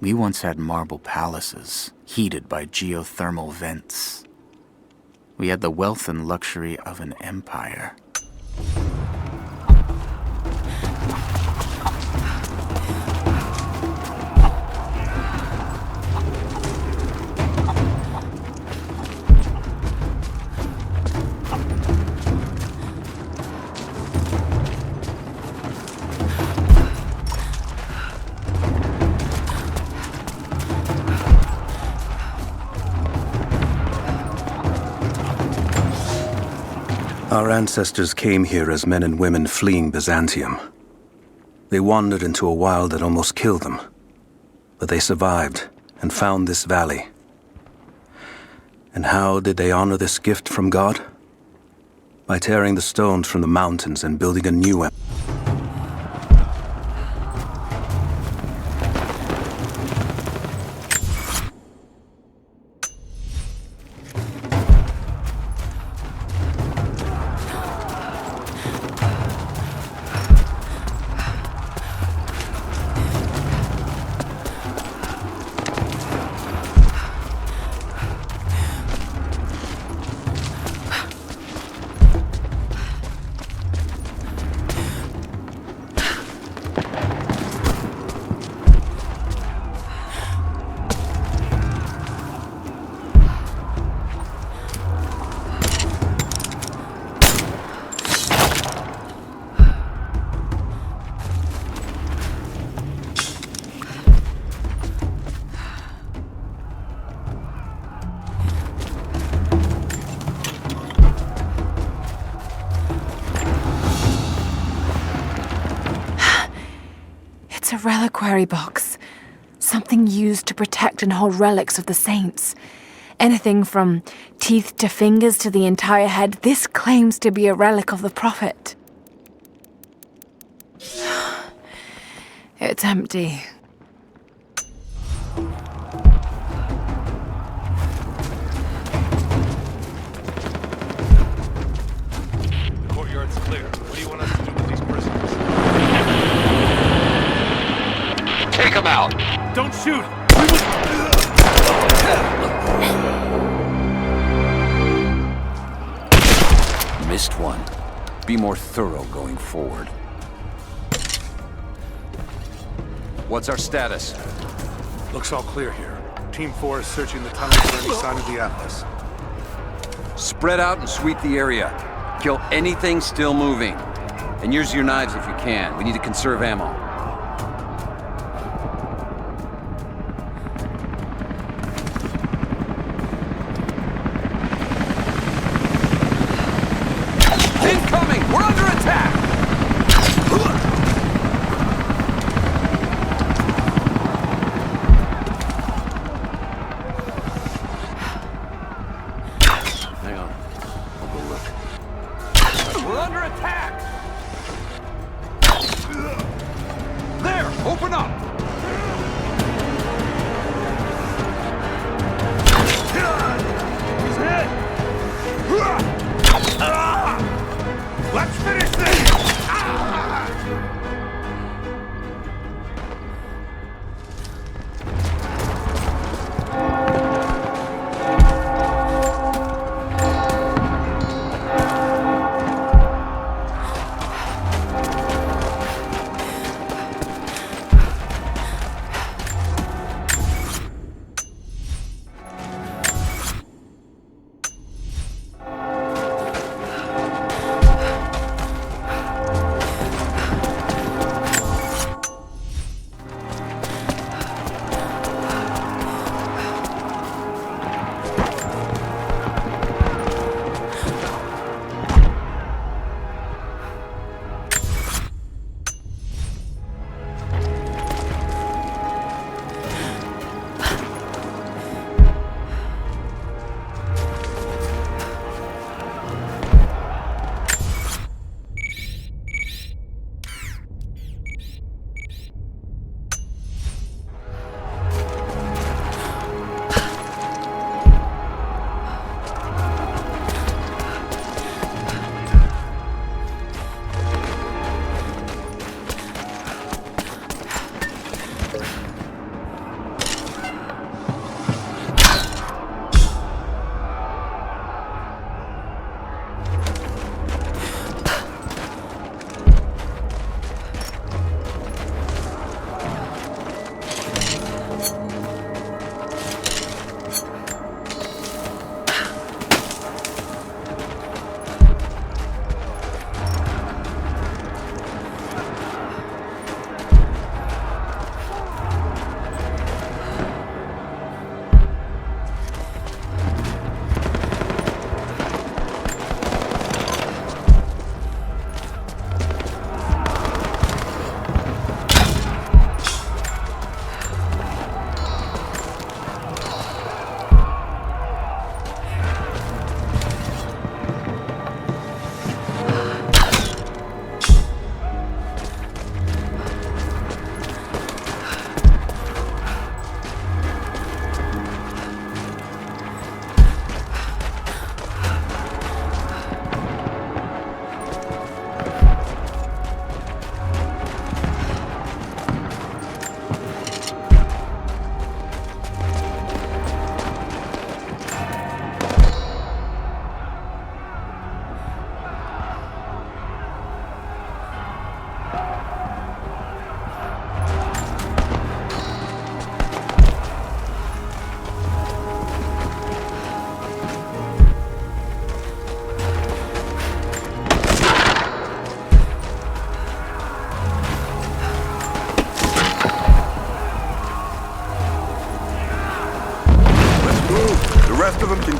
We once had marble palaces, heated by geothermal vents. We had the wealth and luxury of an empire. Our ancestors came here as men and women fleeing Byzantium. They wandered into a wild that almost killed them. But they survived and found this valley. And how did they honor this gift from God? By tearing the stones from the mountains and building a new empire. It's a reliquary box. Something used to protect and hold relics of the saints. Anything from teeth to fingers to the entire head, this claims to be a relic of the Prophet. It's empty. The courtyard's clear. What do you want us to do with these prisoners? Take them out! Don't shoot! Missed one. Be more thorough going forward. What's our status? Looks all clear here. Team 4 is searching the tunnels for any sign of the Atlas. Spread out and sweep the area. Kill anything still moving. And use your knives if you can. We need to conserve ammo. Incoming! We're under attack! Hang on. I'll go look. We're under attack! There! Open up! He's hit! Let's finish this!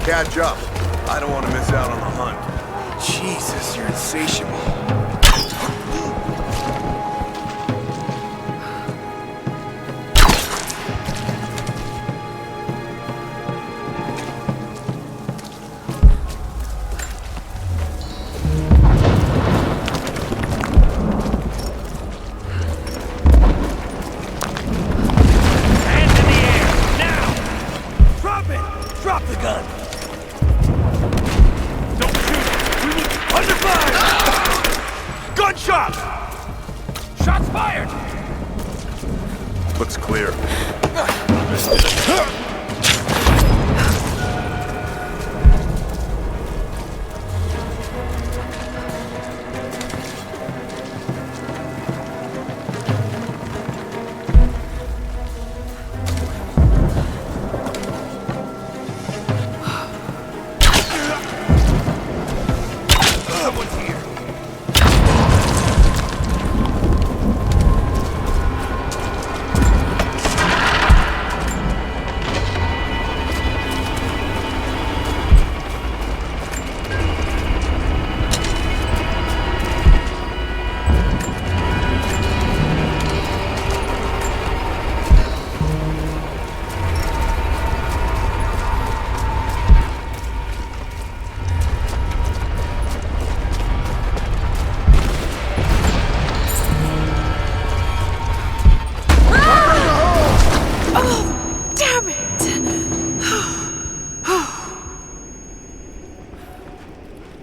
catch up. I don't want to miss out on the hunt. Jesus, you're insatiable. Looks clear.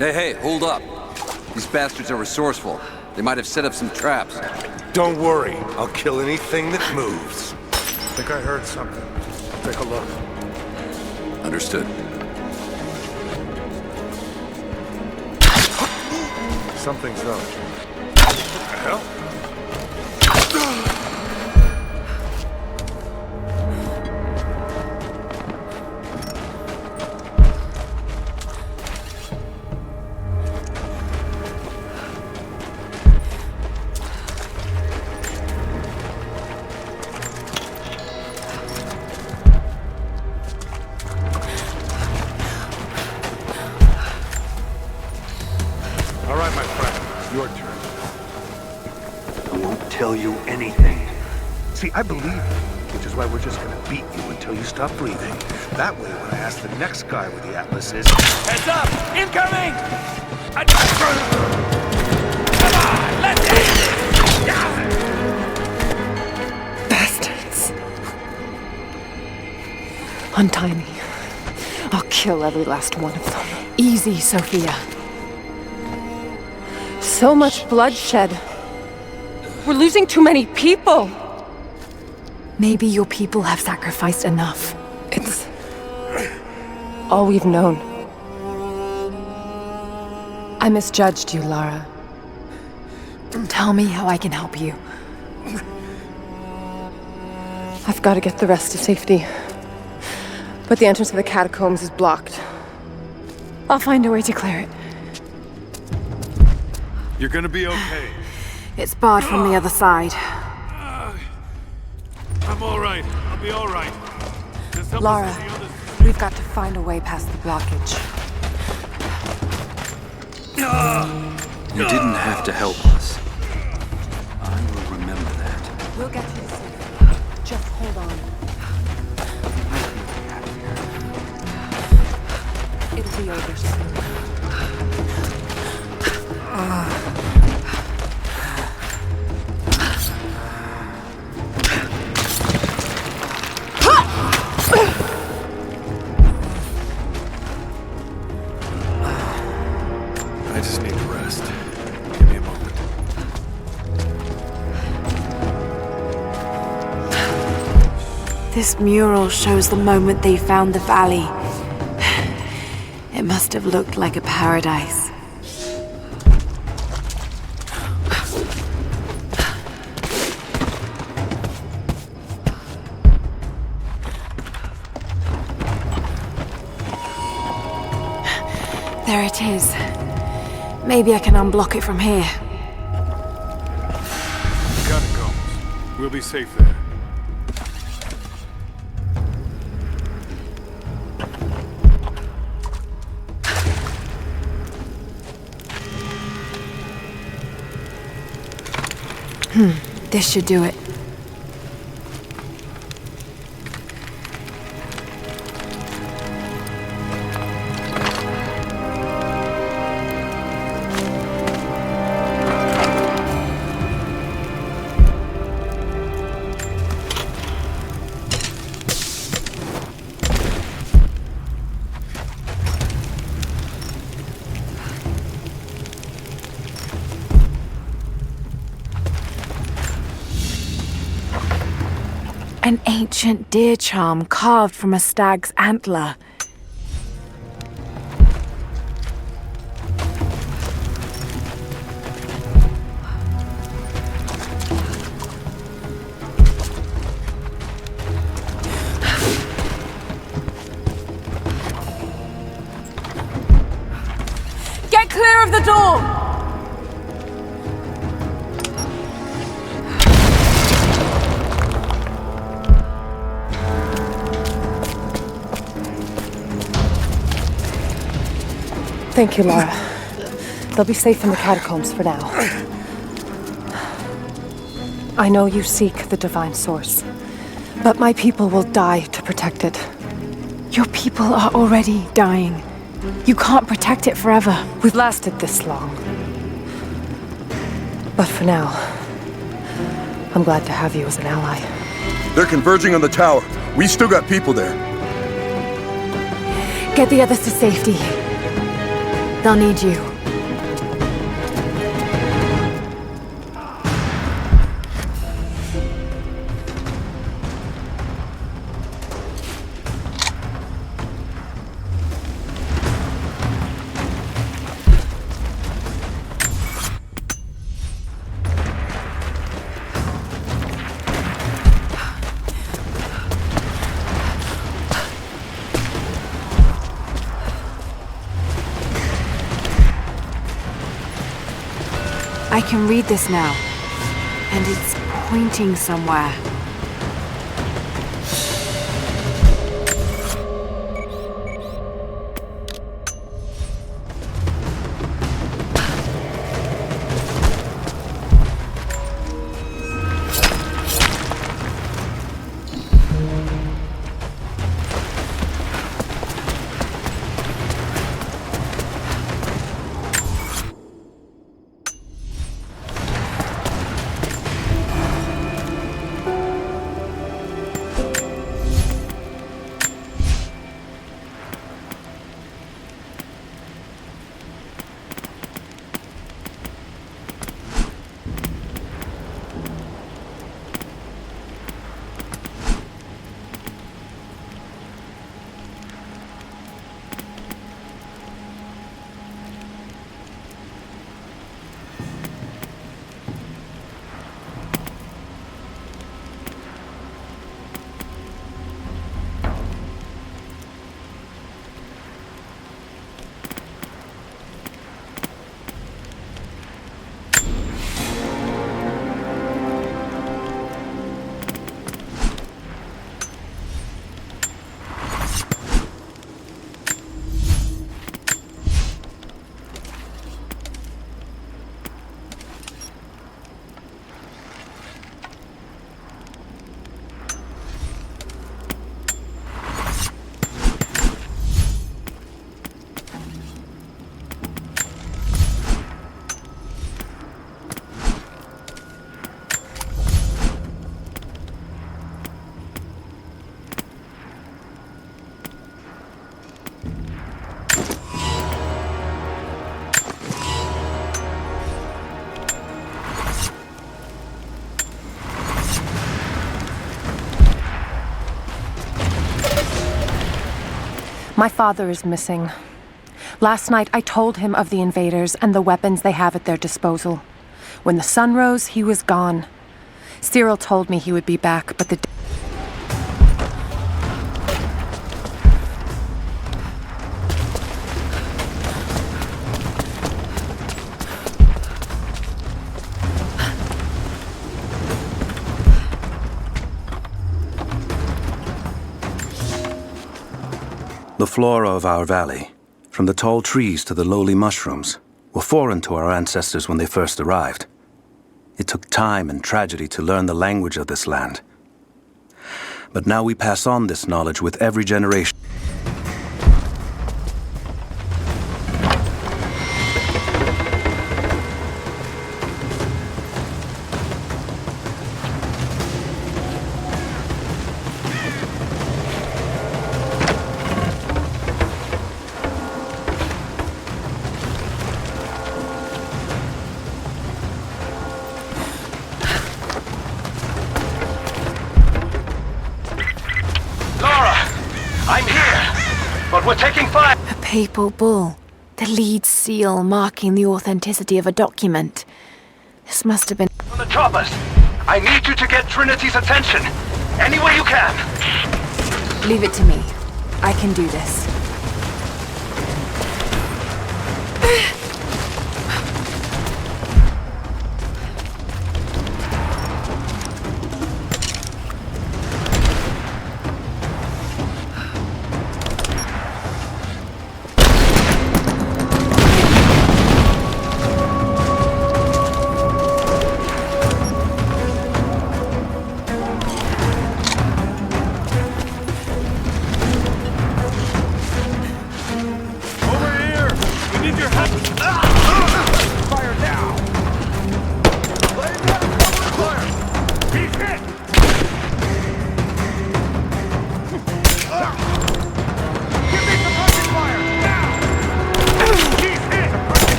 Hey, hold up. These bastards are resourceful. They might have set up some traps. Don't worry. I'll kill anything that moves. I think I heard something. Take a look. Understood. Something's up. What the hell? All right, my friend. Your turn. I won't tell you anything. See, I believe you, which is why we're just gonna beat you until you stop breathing. That way, when I ask the next guy where the Atlas is... Heads up! Incoming! Come on, let's hit! Bastards. Untie me. I'll kill every last one of them. Easy, Sophia. So much bloodshed. We're losing too many people. Maybe your people have sacrificed enough. It's all we've known. I misjudged you, Lara. Tell me how I can help you. I've got to get the rest to safety. But the entrance to the catacombs is blocked. I'll find a way to clear it. You're gonna be okay. It's barred from the other side. I'm all right. I'll be all right. Lara, we've got to find a way past the blockage. You didn't have to help us. I will remember that. We'll get you safe. Just hold on. It'll be over soon. I just need to rest. Give me a moment. This mural shows the moment they found the valley. It must have looked like a paradise. There it is. Maybe I can unblock it from here. Catacombs. We'll be safe there. This should do it. An ancient deer charm carved from a stag's antler. Get clear of the door! Thank you, Lara. They'll be safe in the catacombs for now. I know you seek the divine source, but my people will die to protect it. Your people are already dying. You can't protect it forever. We've lasted this long. But for now, I'm glad to have you as an ally. They're converging on the tower. We still got people there. Get the others to safety. They'll need you. I can read this now, and it's pointing somewhere. My father is missing. Last night, I told him of the invaders and the weapons they have at their disposal. When the sun rose, he was gone. Cyril told me he would be back, but the... The flora of our valley, from the tall trees to the lowly mushrooms, were foreign to our ancestors when they first arrived. It took time and tragedy to learn the language of this land. But now we pass on this knowledge with every generation. We're taking fire! A papal bull. The lead seal marking the authenticity of a document. This must have been... On the choppers! I need you to get Trinity's attention! Any way you can! Leave it to me. I can do this.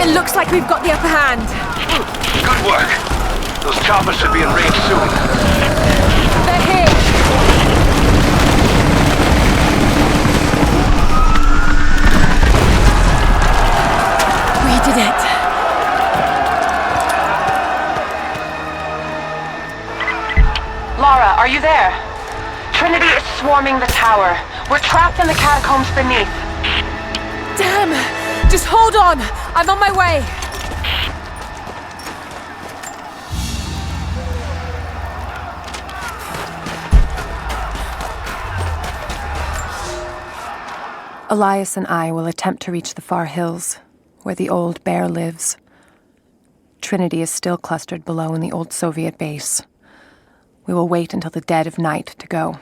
It looks like we've got the upper hand. Good work. Those choppers should be in range soon. They're here. We did it. Lara, are you there? Trinity is swarming the tower. We're trapped in the catacombs beneath. Damn! Just hold on! I'm on my way! Elias and I will attempt to reach the far hills, where the old bear lives. Trinity is still clustered below in the old Soviet base. We will wait until the dead of night to go.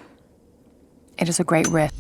It is a great risk.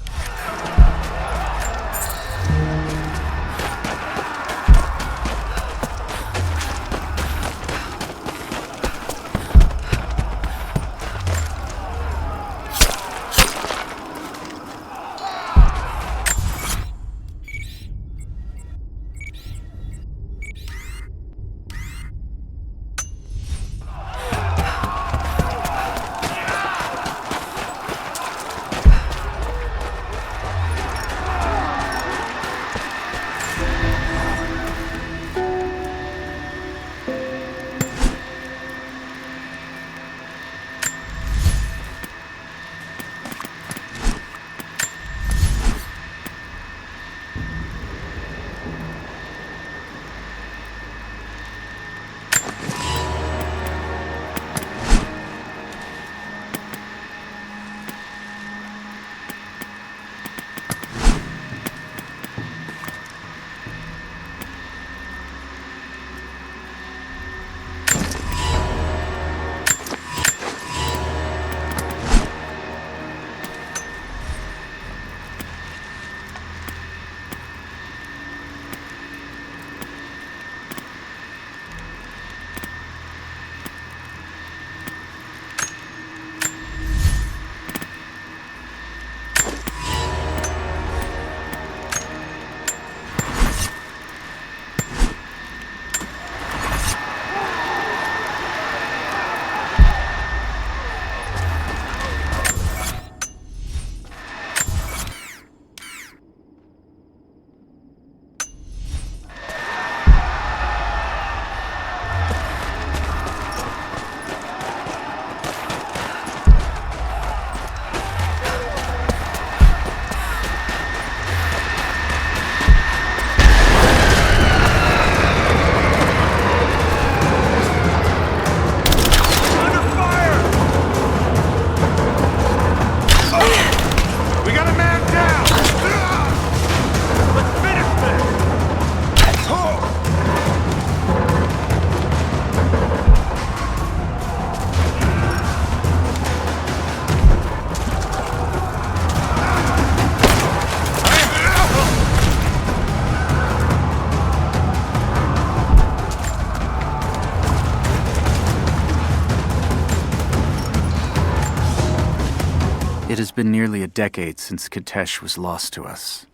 It has been nearly a decade since Kitezh was lost to us.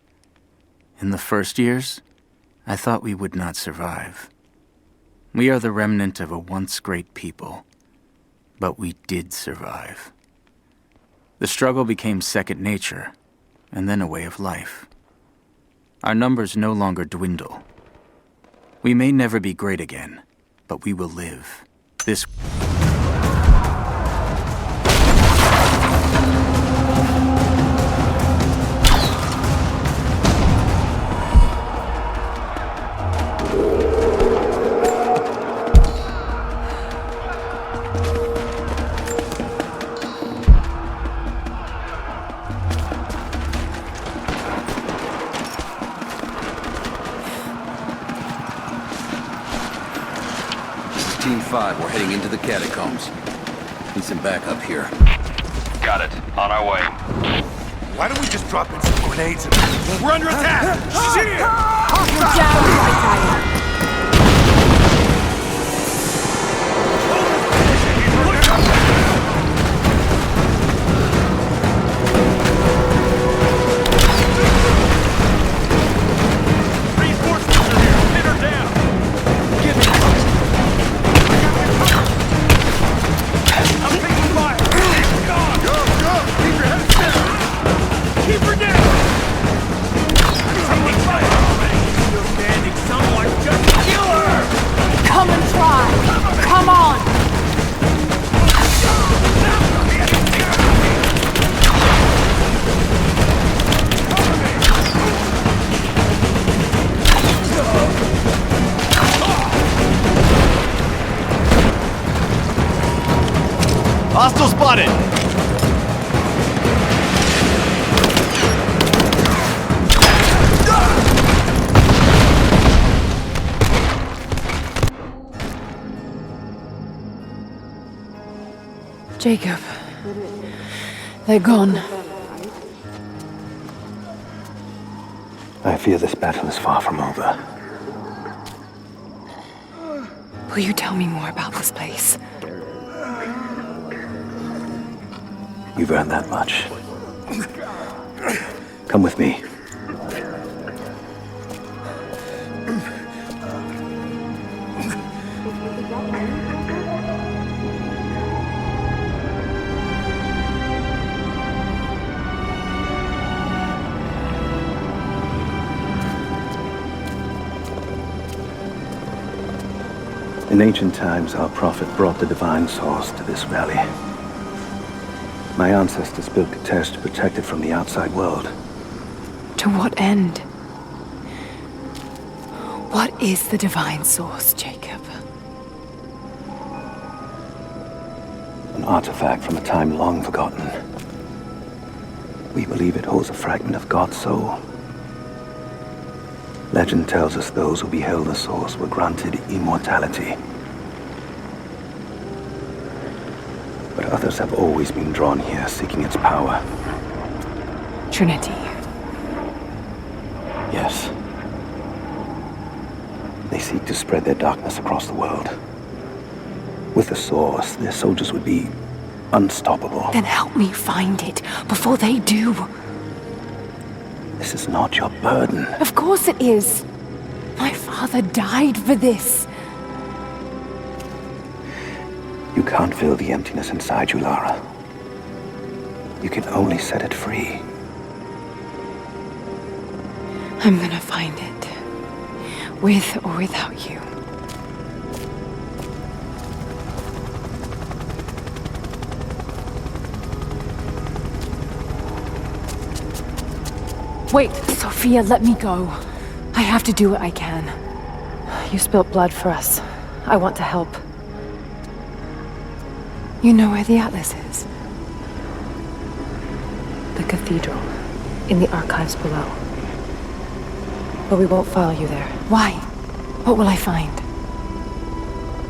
In the first years, I thought we would not survive. We are the remnant of a once great people, but we did survive. The struggle became second nature, and then a way of life. Our numbers no longer dwindle. We may never be great again, but we will live. This... Team 5, we're heading into the catacombs. Need some backup here. Got it. On our way. Why don't we just drop in some grenades and... We're under attack! Shit! You're down, White Reinforcements are here! Hit her down! Hostile spotted! Jacob. They're gone. I fear this battle is far from over. Will you tell me more about this place? You've earned that much. Come with me. In ancient times, our prophet brought the divine source to this valley. My ancestors built Kitezh to protect it from the outside world. To what end? What is the divine source, Jacob? An artifact from a time long forgotten. We believe it holds a fragment of God's soul. Legend tells us those who beheld the source were granted immortality. But others have always been drawn here, seeking its power. Trinity. Yes. They seek to spread their darkness across the world. With the source, their soldiers would be unstoppable. Then help me find it before they do. This is not your burden. Of course it is. My father died for this. You can't fill the emptiness inside you, Lara. You can only set it free. I'm gonna find it. With or without you. Wait, Sophia, let me go. I have to do what I can. You spilt blood for us. I want to help. You know where the Atlas is? The cathedral, in the archives below. But we won't follow you there. Why? What will I find?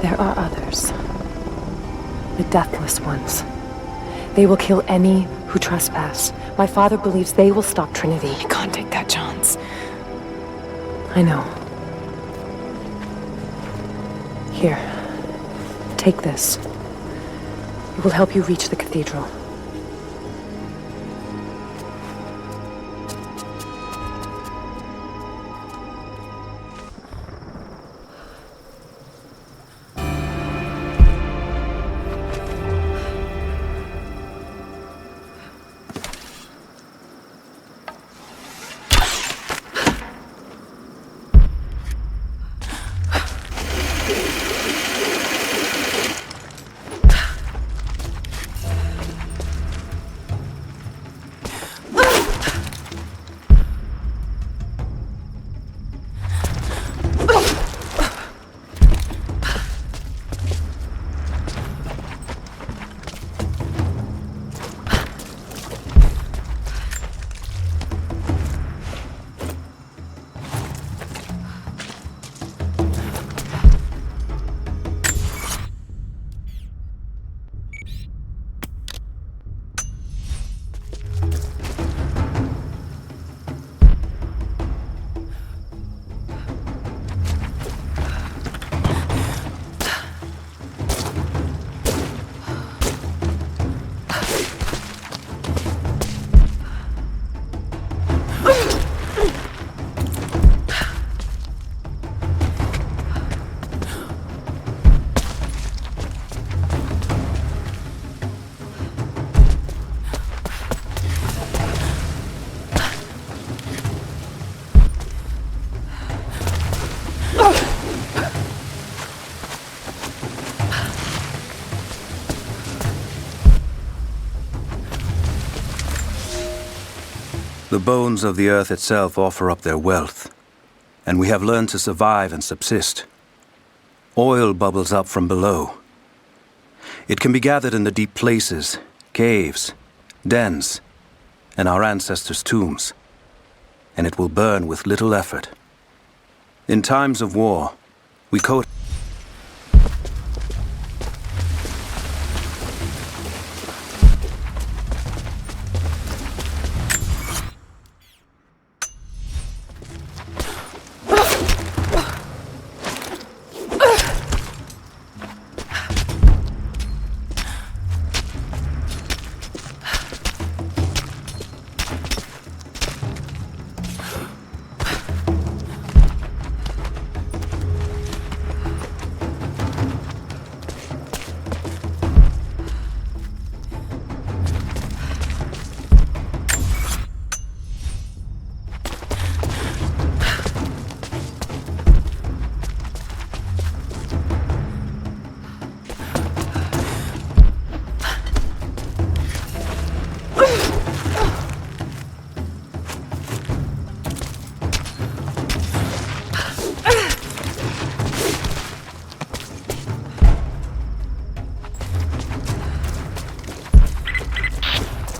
There are others. The Deathless Ones. They will kill any who trespass. My father believes they will stop Trinity. I can't take that chance. I know. Here. Take this. It will help you reach the cathedral. The bones of the earth itself offer up their wealth, and we have learned to survive and subsist. Oil bubbles up from below. It can be gathered in the deep places, caves, dens, and our ancestors' tombs, and it will burn with little effort. In times of war, we coat...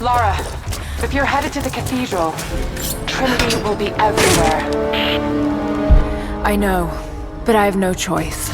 Lara, if you're headed to the cathedral, Trinity will be everywhere. I know, but I have no choice.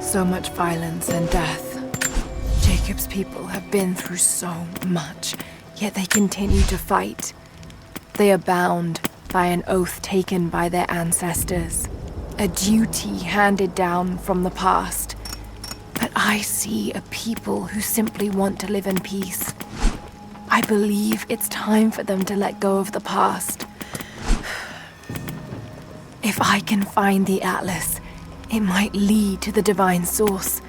So much violence and death. Jacob's people have been through so much, yet they continue to fight. They are bound by an oath taken by their ancestors, a duty handed down from the past. But I see a people who simply want to live in peace. I believe it's time for them to let go of the past. If I can find the Atlas, it might lead to the divine source.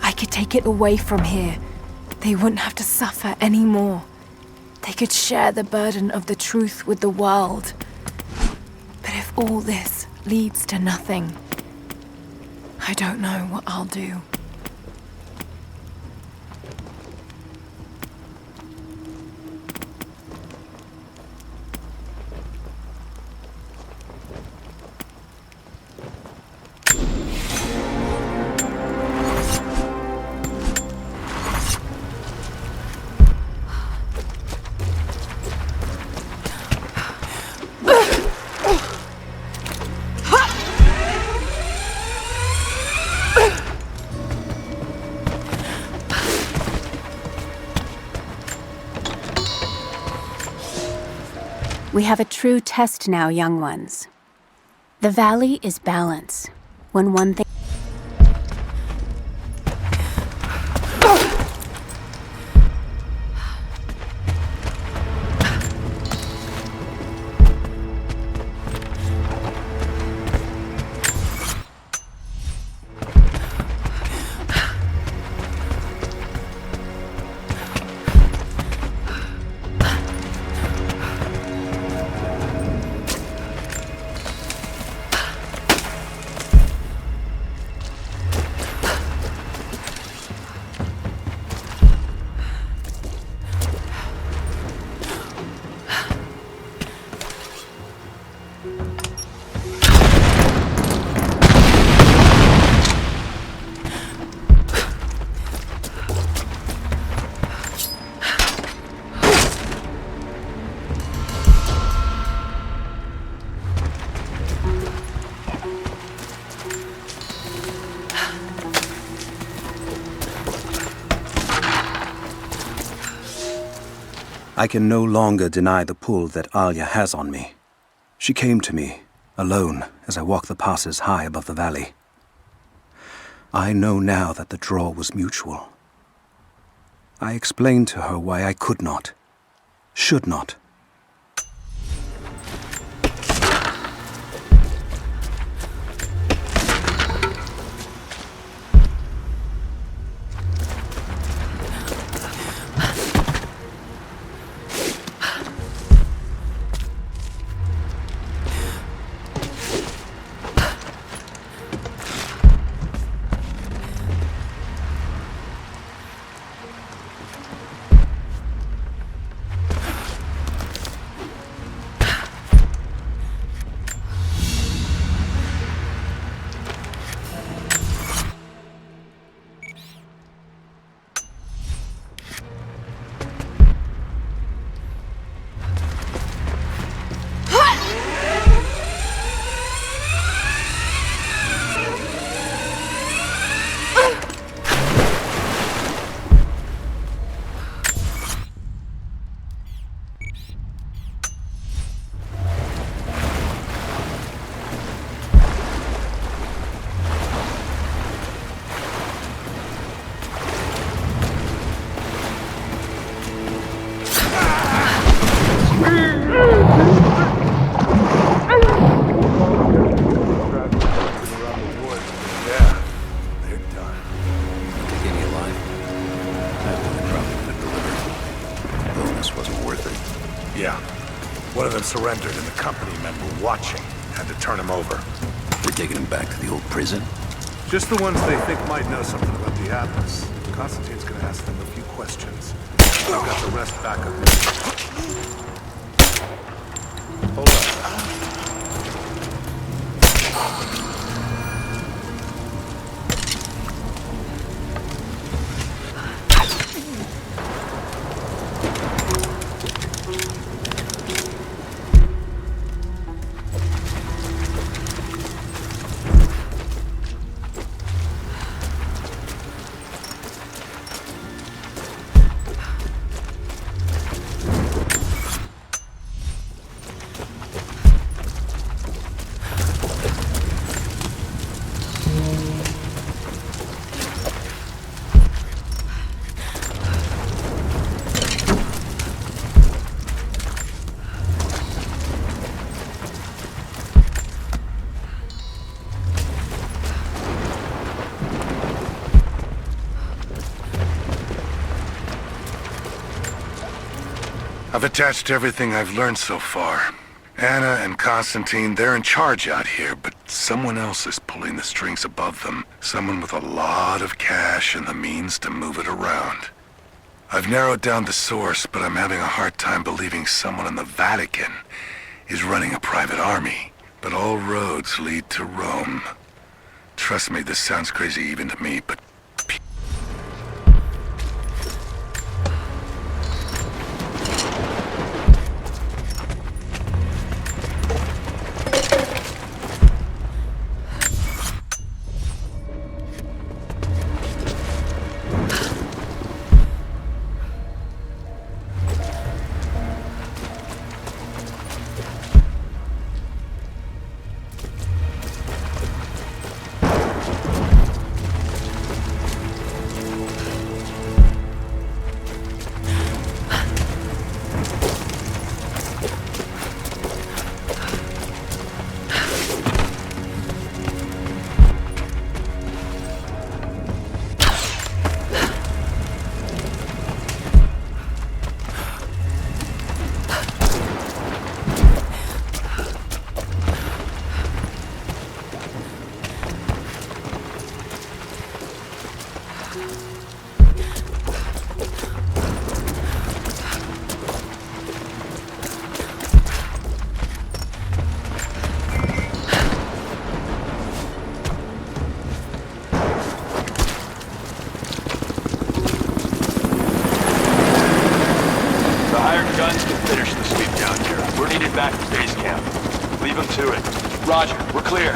I could take it away from here. They wouldn't have to suffer anymore. They could share the burden of the truth with the world. But if all this leads to nothing, I don't know what I'll do. We have a true test now, young ones. The valley is balance. When one thing... I can no longer deny the pull that Alia has on me. She came to me, alone, as I walked the passes high above the valley. I know now that the draw was mutual. I explained to her why I could not, should not. Yeah, they're done. Take any alive? That one had probably been delivered. The illness wasn't worth it. Yeah. One of them surrendered and the company men were watching. Had to turn him over. They're taking him back to the old prison? Just the ones they think might know something about the Atlas. Constantine's gonna ask them a few questions. I've got the rest back up here. Hold on. I've attached everything I've learned so far. Anna and Constantine, they're in charge out here, but someone else is pulling the strings above them. Someone with a lot of cash and the means to move it around. I've narrowed down the source, but I'm having a hard time believing someone in the Vatican is running a private army. But all roads lead to Rome. Trust me, this sounds crazy even to me, but Roger, we're clear.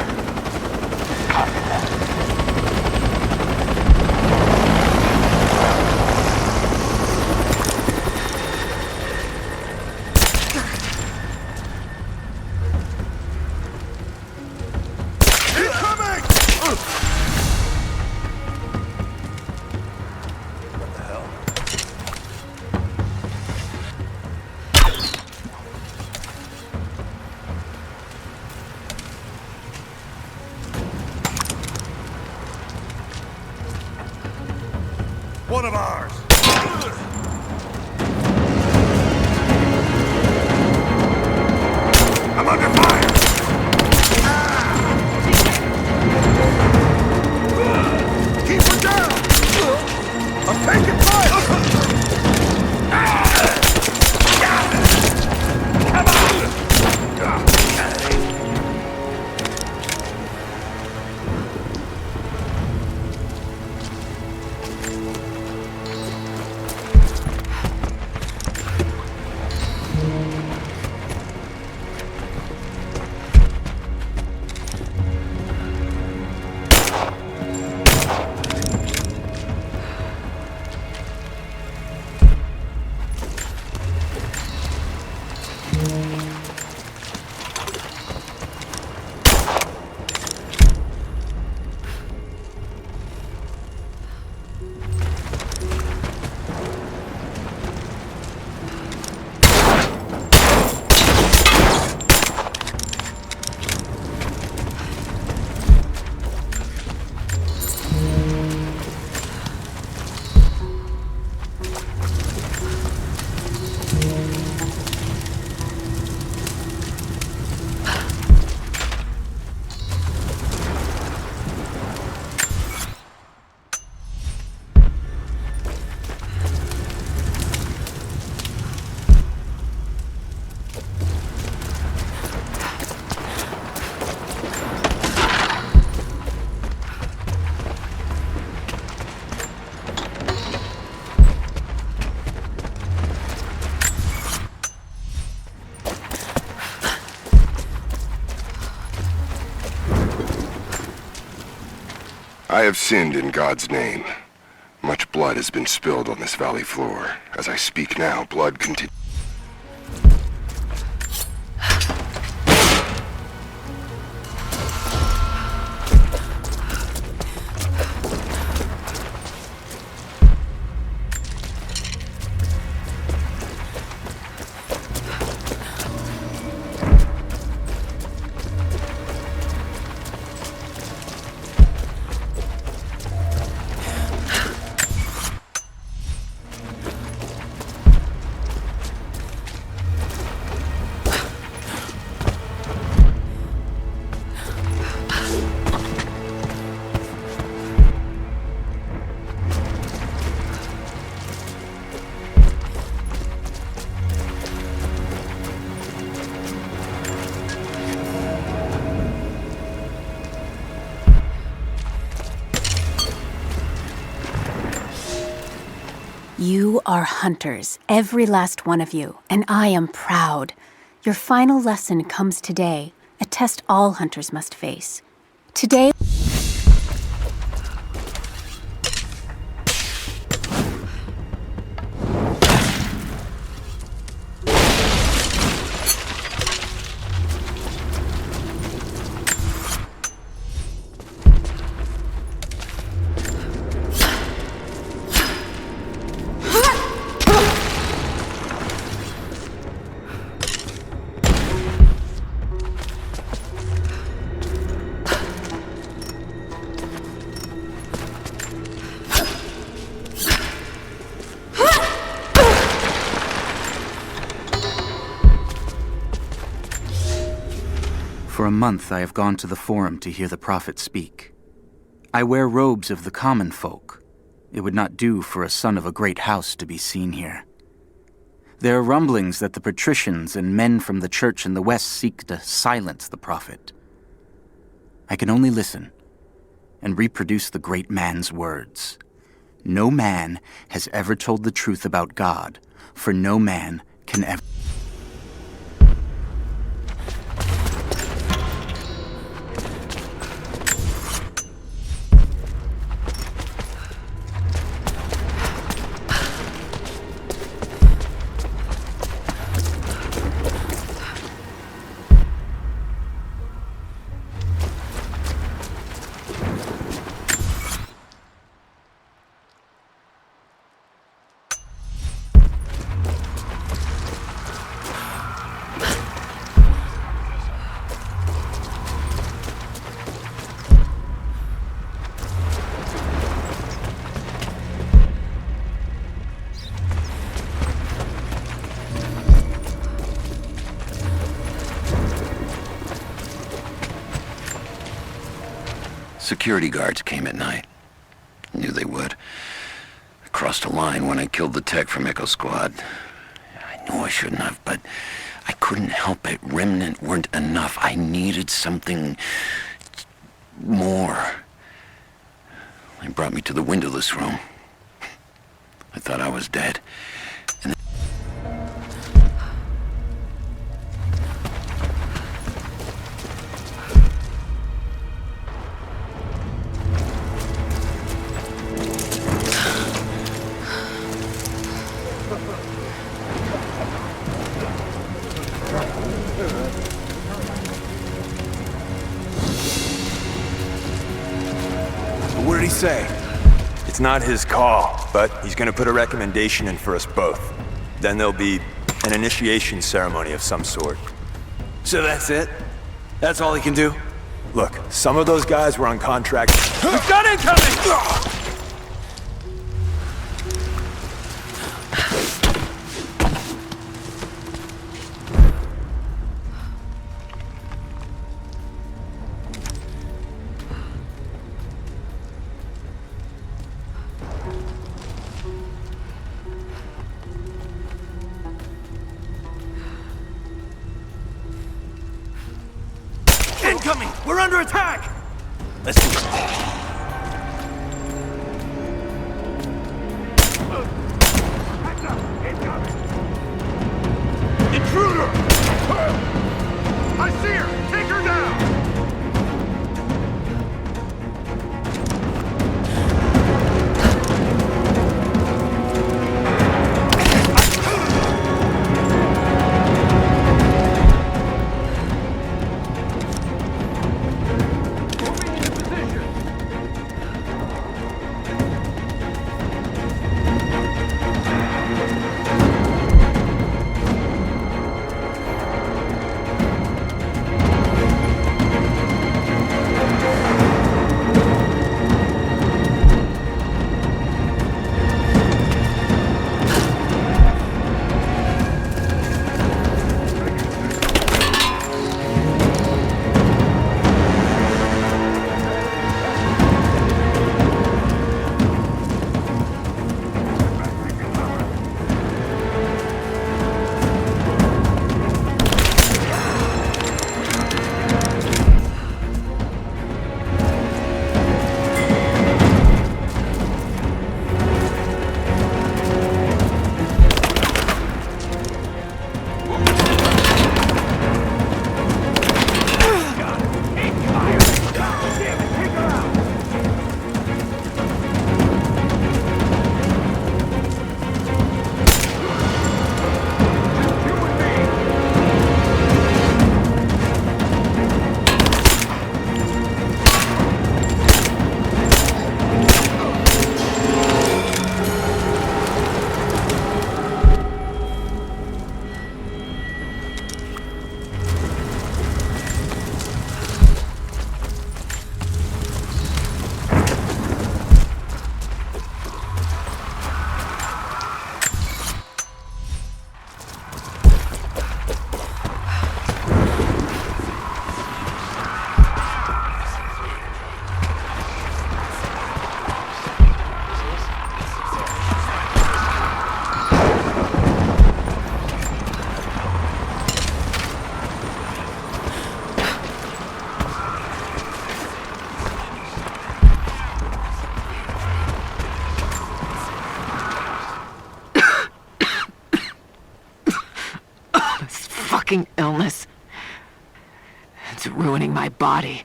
Copy that. One of ours! I'm under fire! Keep her down! I'm taking fire! Come on! I have sinned in God's name. Much blood has been spilled on this valley floor. As I speak now, blood continues. You are hunters, every last one of you, and I am proud. Your final lesson comes today, a test all hunters must face. Today... For a month I have gone to the Forum to hear the Prophet speak. I wear robes of the common folk. It would not do for a son of a great house to be seen here. There are rumblings that the patricians and men from the church in the west seek to silence the Prophet. I can only listen and reproduce the great man's words. No man has ever told the truth about God, for no man can ever... Security guards came at night. Knew they would. I crossed a line when I killed the tech from Echo Squad. I knew I shouldn't have, but I couldn't help it. Remnant weren't enough. I needed something more. They brought me to the windowless room. I thought I was dead. What did he say? It's not his call, but he's gonna put a recommendation in for us both. Then there'll be an initiation ceremony of some sort. So that's it? That's all he can do? Look, some of those guys were on contract. We've got incoming! Incoming! We're under attack! Let's do it. Intruder! I see her! Take her down! It's ruining my body.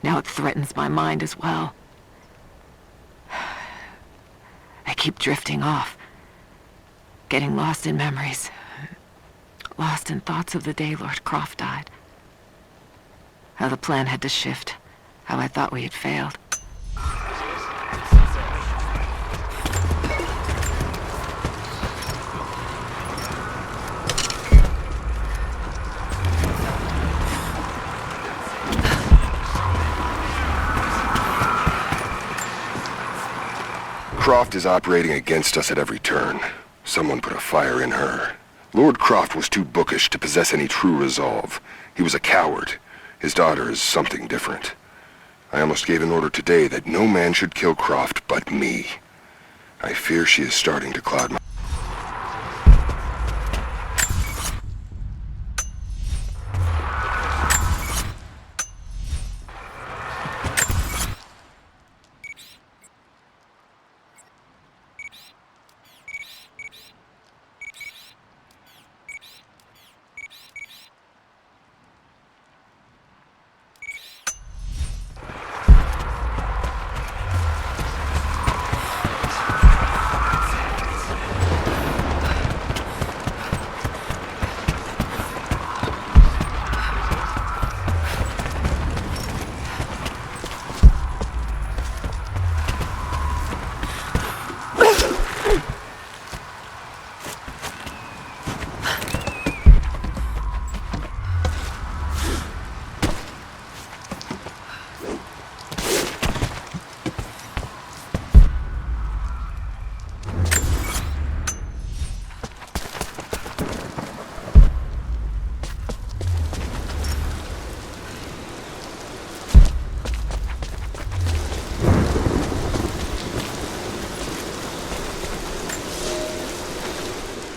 Now it threatens my mind as well. I keep drifting off. Getting lost in memories. Lost in thoughts of the day Lord Croft died. How the plan had to shift. How I thought we had failed. Croft is operating against us at every turn. Someone put a fire in her. Lord Croft was too bookish to possess any true resolve. He was a coward. His daughter is something different. I almost gave an order today that no man should kill Croft but me. I fear she is starting to cloud my...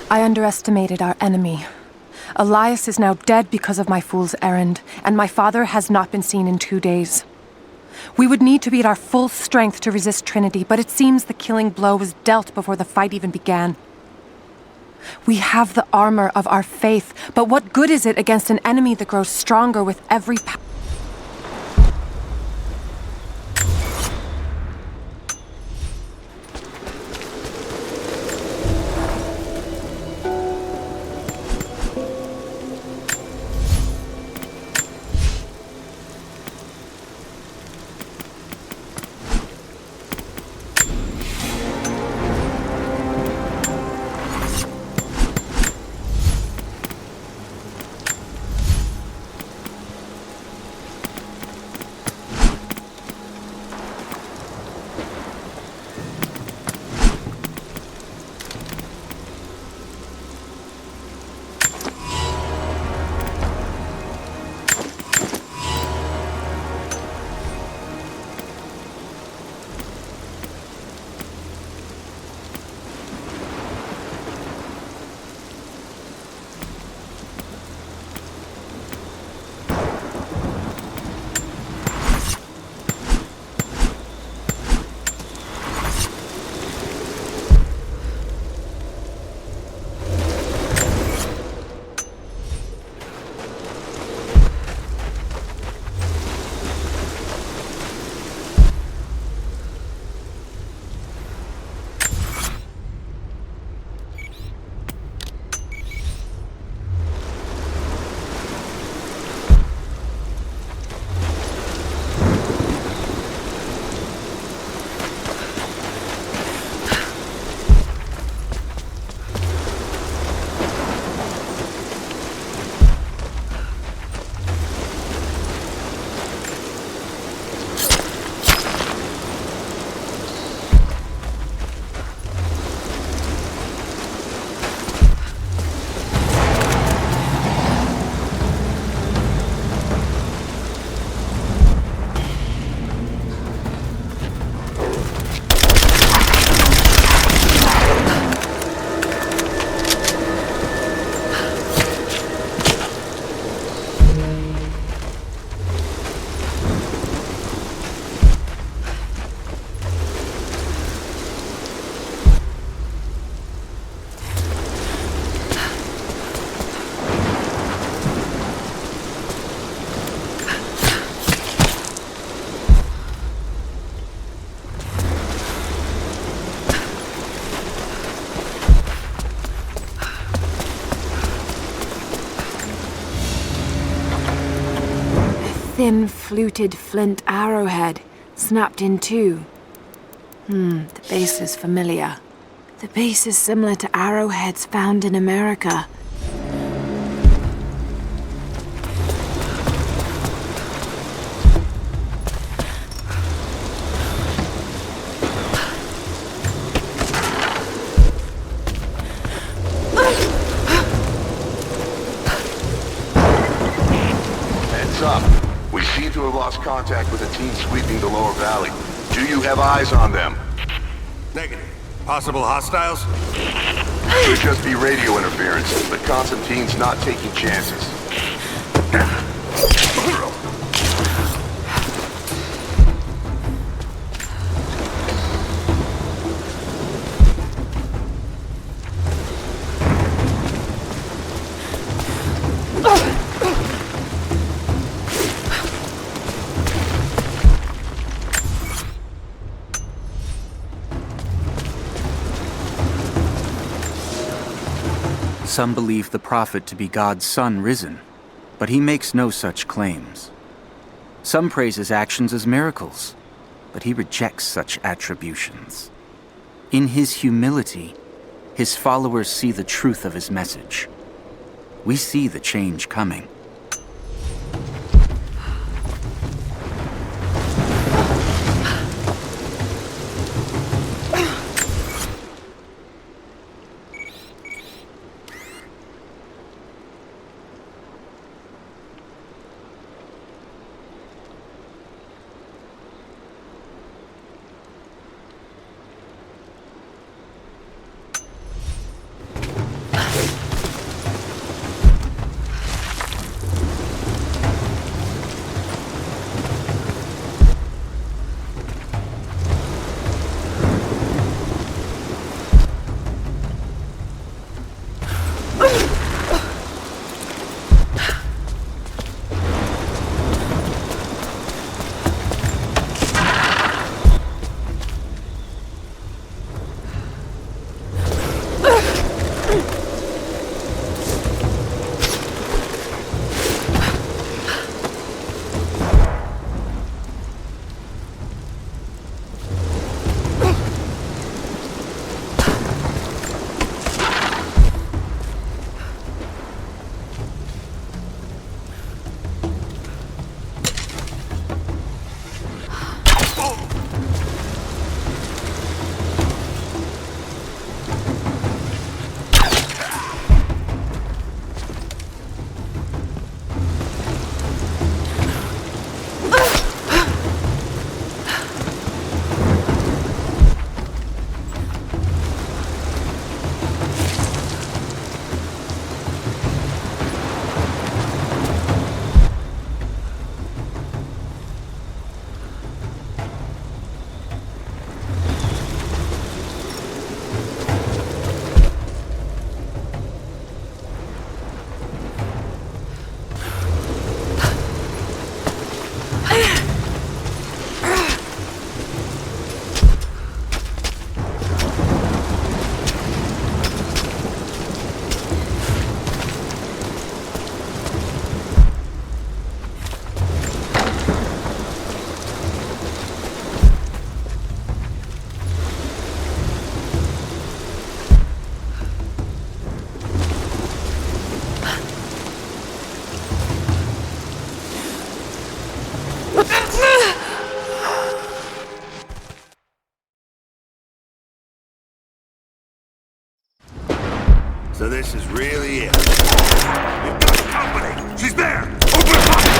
I underestimated our enemy. Elias is now dead because of my fool's errand, and my father has not been seen in 2 days. We would need to be at our full strength to resist Trinity, but it seems the killing blow was dealt before the fight even began. We have the armor of our faith, but what good is it against an enemy that grows stronger with every power? thin, fluted flint arrowhead, snapped in two. The base is familiar. The base is similar to arrowheads found in America. Heads up. We seem to have lost contact with the team sweeping the lower valley. Do you have eyes on them? Negative. Possible hostiles? Could just be radio interference, but Constantine's not taking chances. Some believe the prophet to be God's son risen, but he makes no such claims. Some praise his actions as miracles, but he rejects such attributions. In his humility, his followers see the truth of his message. We see the change coming. So this is really it. We've got company! She's there! Open fire!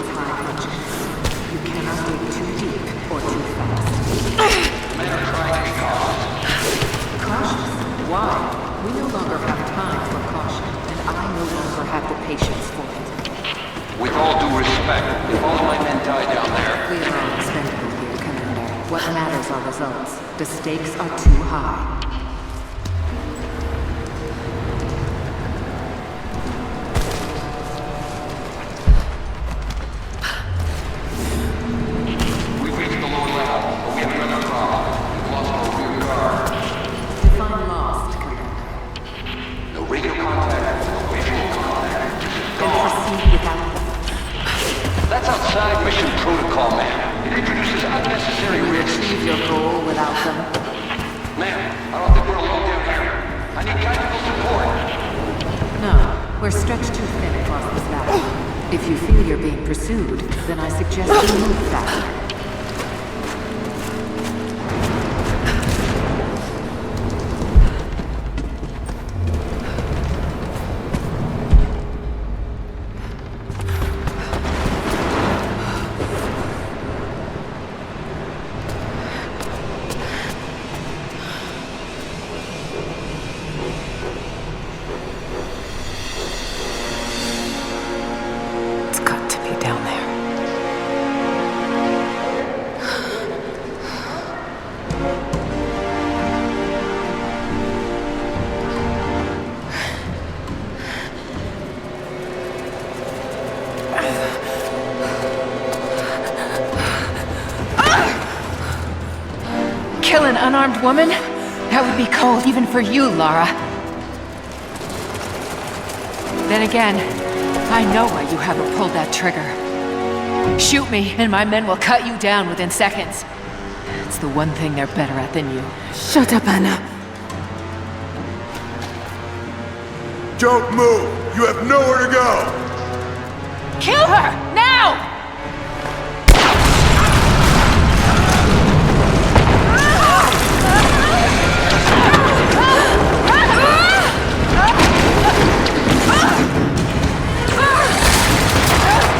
its high punches. You cannot dig too deep or too fast. Men are trying to be cautious. Cautious? Why? We no longer have time for caution, and I no longer have the patience for it. With all due respect, if all of my men die down there... We are all expendable here, Commander. What matters are results. The stakes are too high. We've reached the lower level, but we have another problem. We've lost our rear guard. Define lost, Commander. No radio contact, no visual contact. Then proceed without them. That's outside mission protocol, ma'am. It introduces unnecessary risks. Achieve your goal without them. Ma'am, I don't think we're alone down here. I need technical support. No, we're stretched too thin across this valley. If you feel you're being pursued, then I suggest you move faster. It's got to be down there. Kill an unarmed woman? That would be cold even for you, Lara. Then again, I know why you haven't pulled that trigger. Shoot me, and my men will cut you down within seconds. It's the one thing they're better at than you. Shut up, Anna. Don't move! You have nowhere to go! Kill her! Now!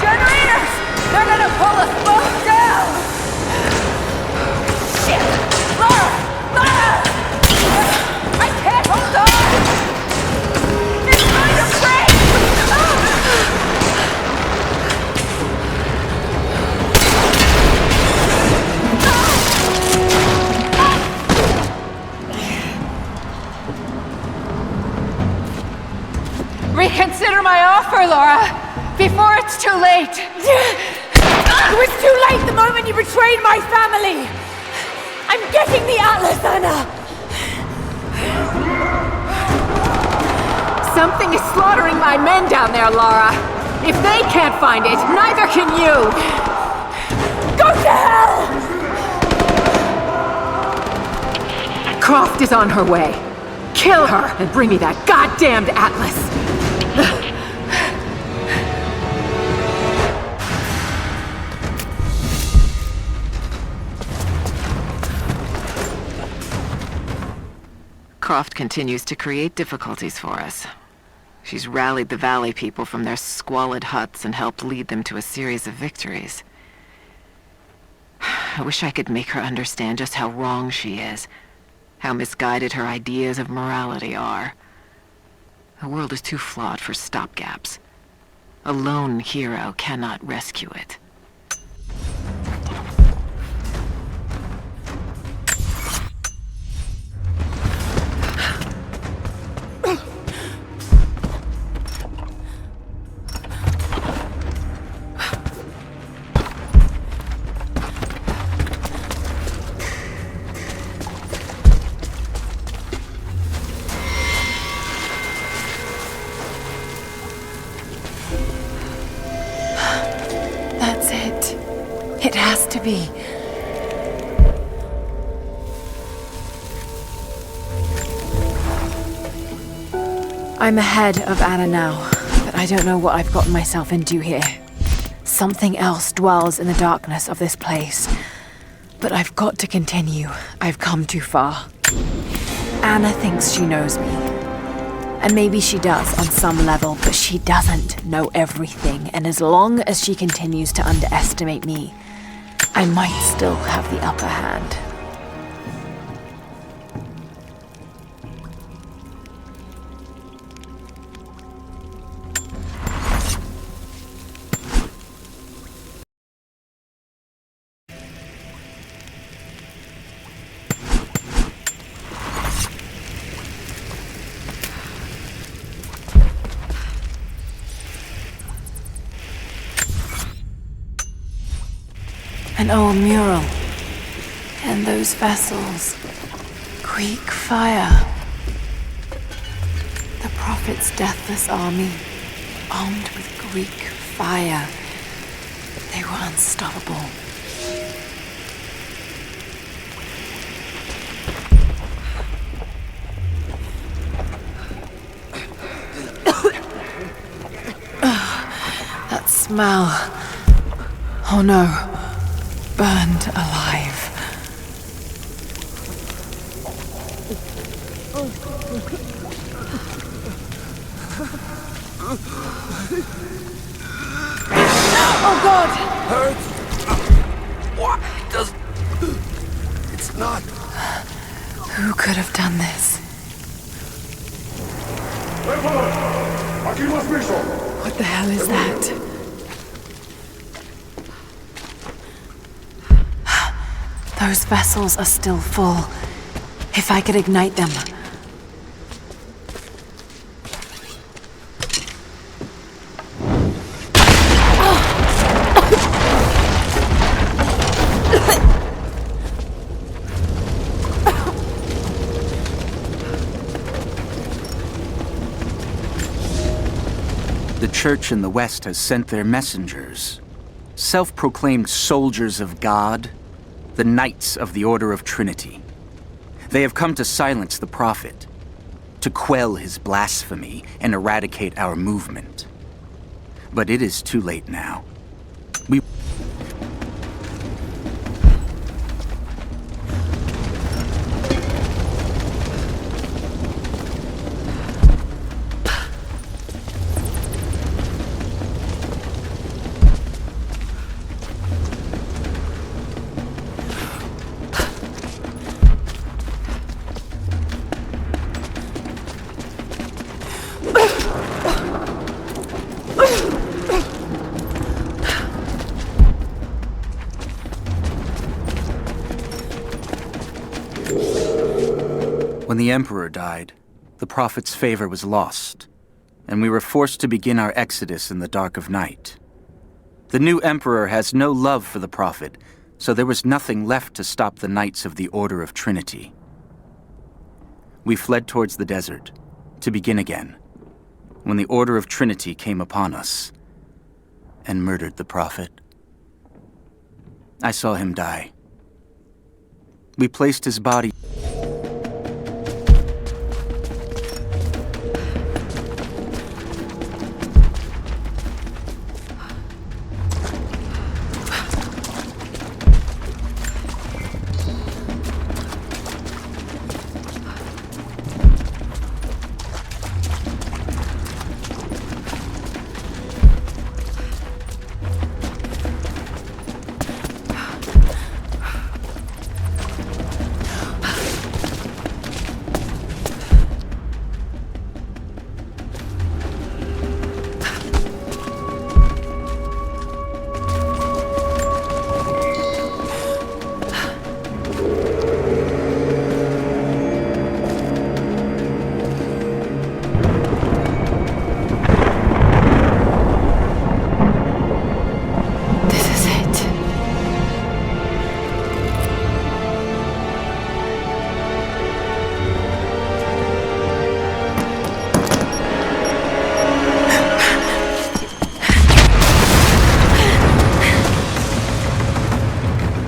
Generators! They're gonna pull us both down! Shit! Lara! Lara! I can't hold on! It's going to break! Reconsider my offer, Laura! Before it's too late! It was too late the moment you betrayed my family! I'm getting the Atlas, Anna! Something is slaughtering my men down there, Lara! If they can't find it, neither can you! Go to hell! Croft is on her way. Kill her and bring me that goddamned Atlas! Croft continues to create difficulties for us. She's rallied the Valley people from their squalid huts and helped lead them to a series of victories. I wish I could make her understand just how wrong she is, how misguided her ideas of morality are. The world is too flawed for stopgaps. A lone hero cannot rescue it. That's it. It has to be. I'm ahead of Anna now, but I don't know what I've gotten myself into here. Something else dwells in the darkness of this place. But I've got to continue. I've come too far. Anna thinks she knows me. And maybe she does on some level, but she doesn't know everything. And as long as she continues to underestimate me, I might still have the upper hand. An old mural. And those vessels. Greek fire. The Prophet's deathless army, armed with Greek fire. They were unstoppable. That smell. Oh no. Burned alive. Oh God! Hurts? What? It doesn't... It's not... Who could have done this? What the hell is that? Those vessels are still full. If I could ignite them. The Church in the West has sent their messengers, self-proclaimed soldiers of God, the Knights of the Order of Trinity. They have come to silence the Prophet, to quell his blasphemy and eradicate our movement. But it is too late now. When the Emperor died, the Prophet's favor was lost, and we were forced to begin our exodus in the dark of night. The new Emperor has no love for the Prophet, so there was nothing left to stop the Knights of the Order of Trinity. We fled towards the desert, to begin again, when the Order of Trinity came upon us and murdered the Prophet. I saw him die. We placed his body...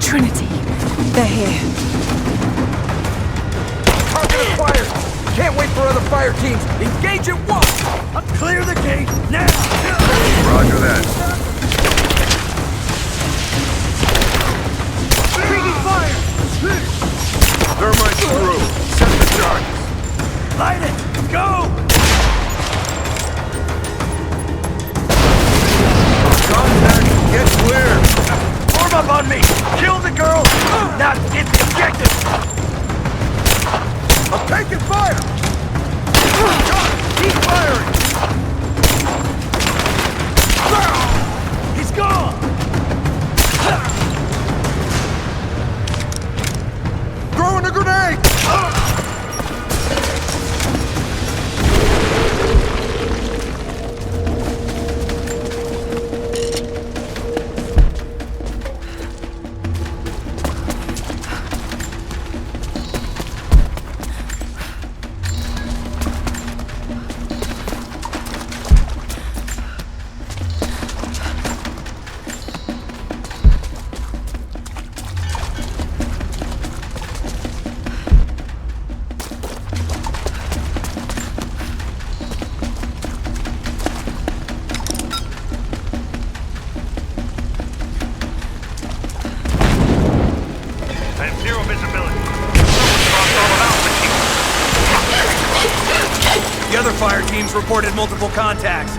Trinity, they're here. Target acquired! Can't wait for other fire teams! Engage at once! Clear the gate, now! Roger that. Taking fire! Thermite through! Set the charges! Light it! Go! gotta get the objective! I'm taking fire! Keep firing! He's gone! Throwing a grenade! I have zero visibility. Someone crossed all of Alpha Team. The other fire teams reported multiple contacts.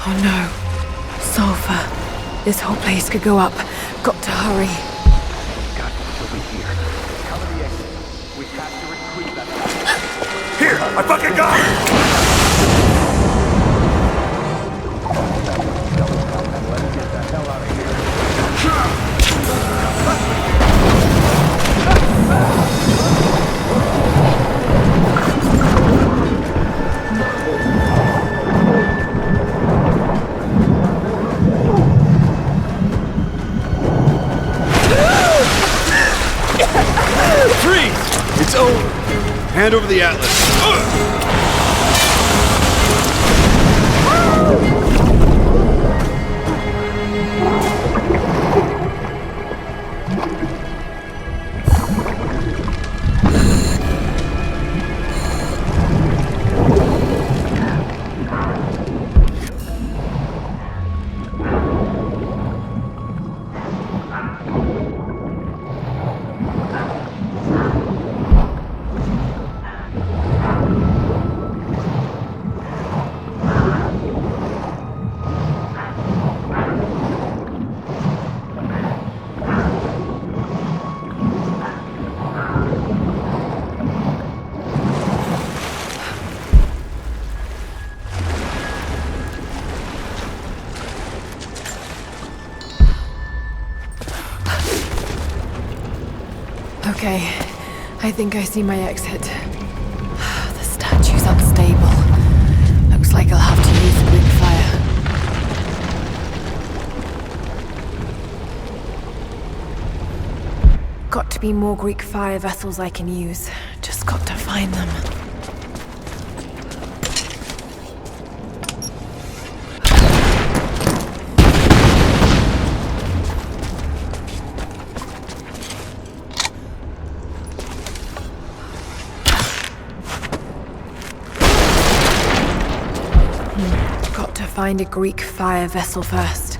Oh no. Sulfur. This whole place could go up. Got to hurry. Got to still be here. Cover the exit. We have to retreat that. Here! I fucking got it! Let's get the hell out of here. Freeze! It's over. Hand over the atlas. Okay, I think I see my exit. The statue's unstable. Looks like I'll have to use the quick fire. to be more Greek fire vessels I can use. Just got to find them. Got to find a Greek fire vessel first.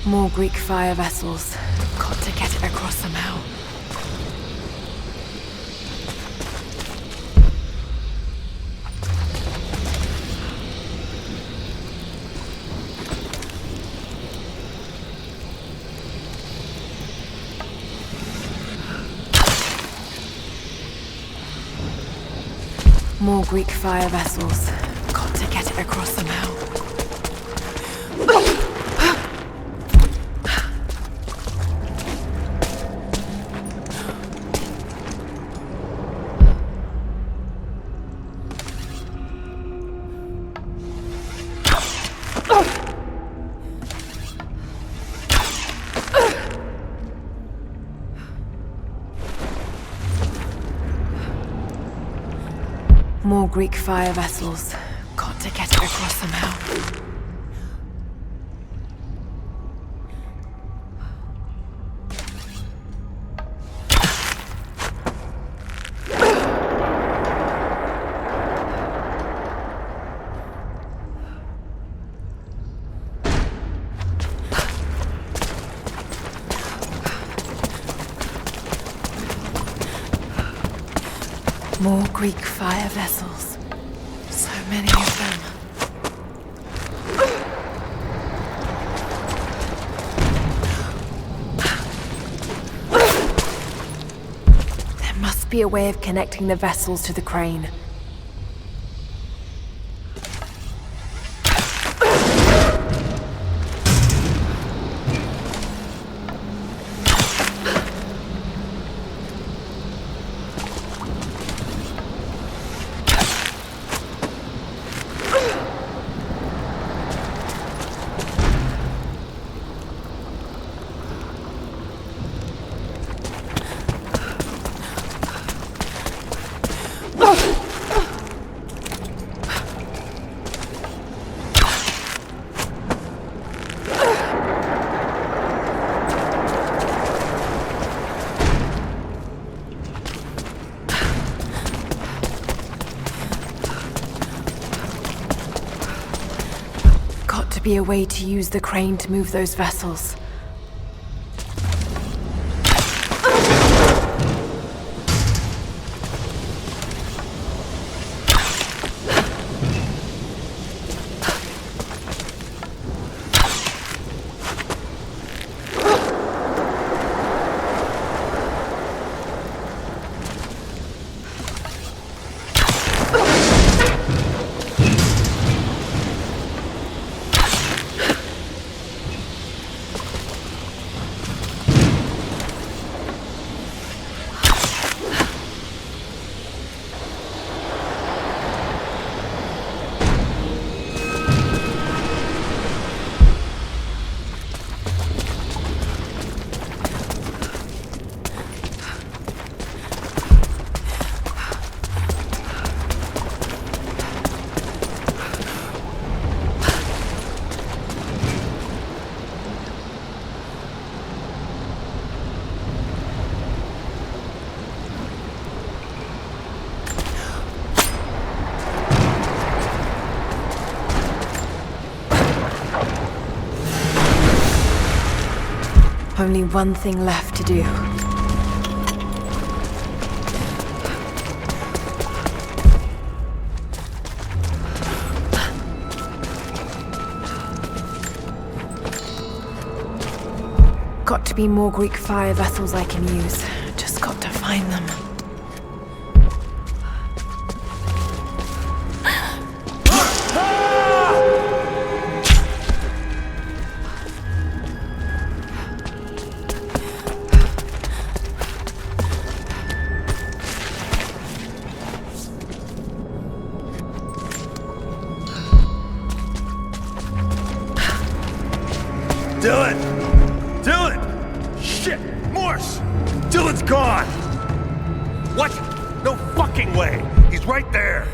More Greek fire vessels. Got to get it across somehow. More Greek fire vessels. Got to get it across somehow. More Greek fire vessels. Got to get it across somehow. More Greek fire vessels. So many of them. There must be a way of connecting the vessels to the crane. Be a way to use the crane to move those vessels. Only one thing left to do. Got to be more Greek fire vessels I can use. Just got to find them. Dylan! Dylan! Shit! Morse! Dylan's gone! What? No fucking way! He's right there!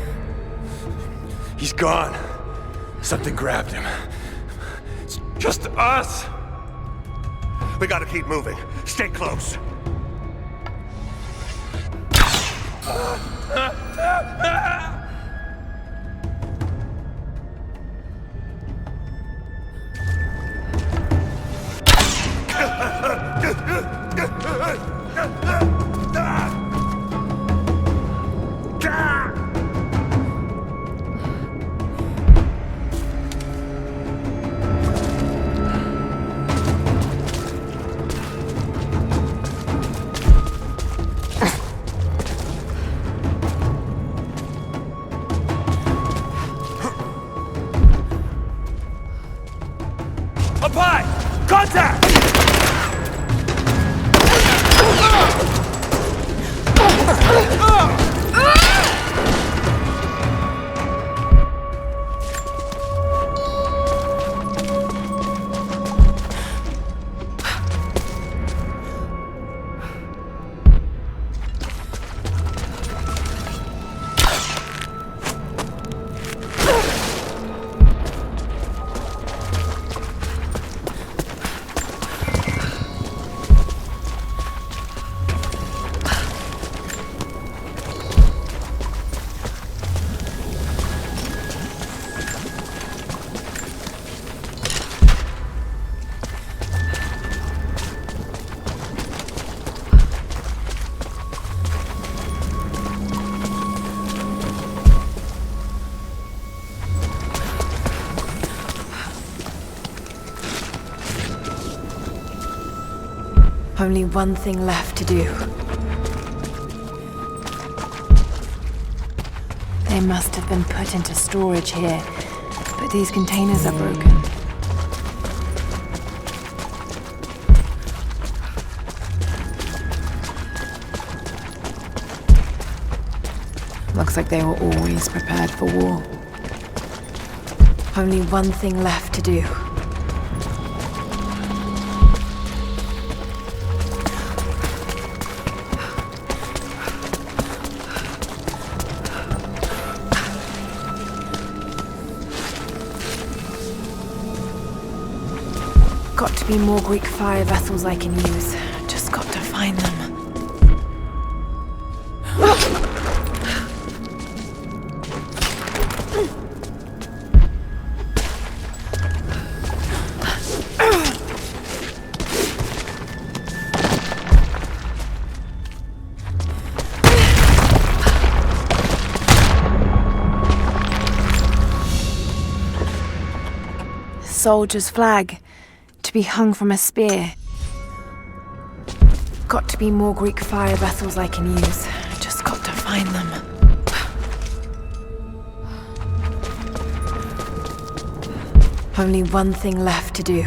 He's gone. Something grabbed him. It's just us! We gotta keep moving. Stay close. Up high! Contact! Only one thing left to do. They must have been put into storage here, but these containers are broken. Looks like they were always prepared for war. Only one thing left to do. Got to be more Greek fire vessels I can use. Just got to find them. Soldier's flag. To be hung from a spear. Got to be more Greek fire vessels I can use. Just got to find them. Only one thing left to do.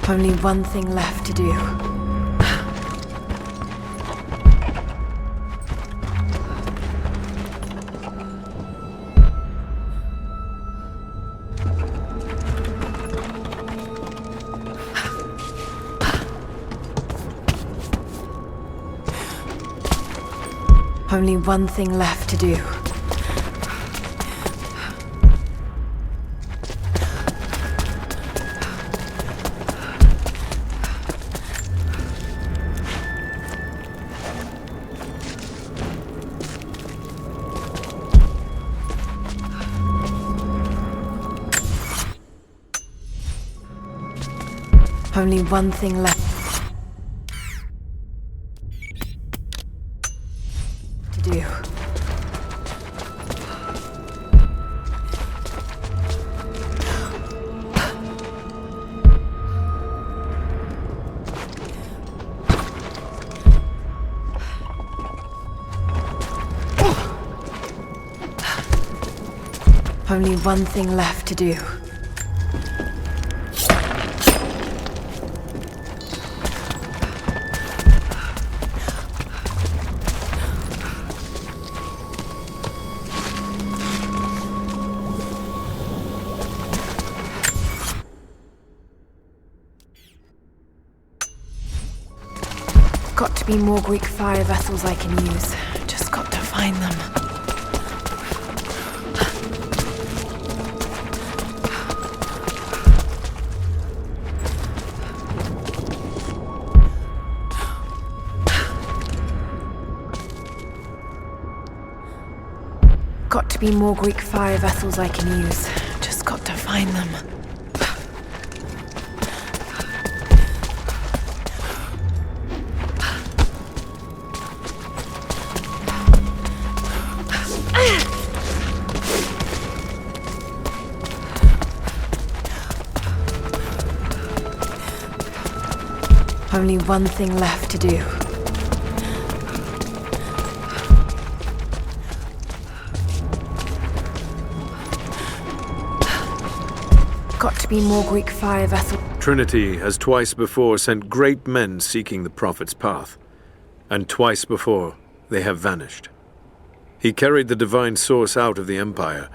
Only one thing left to do. Only one thing left to do. Only one thing left to do. Only one thing left to do. Got to be more Greek fire vessels I can use. Just got to find them. Got to be more Greek fire vessels I can use. Just got to find them. Only one thing left to do. Got to be more Greek fire vessels. Trinity has twice before sent great men seeking the Prophet's path, and twice before they have vanished. He carried the divine source out of the Empire,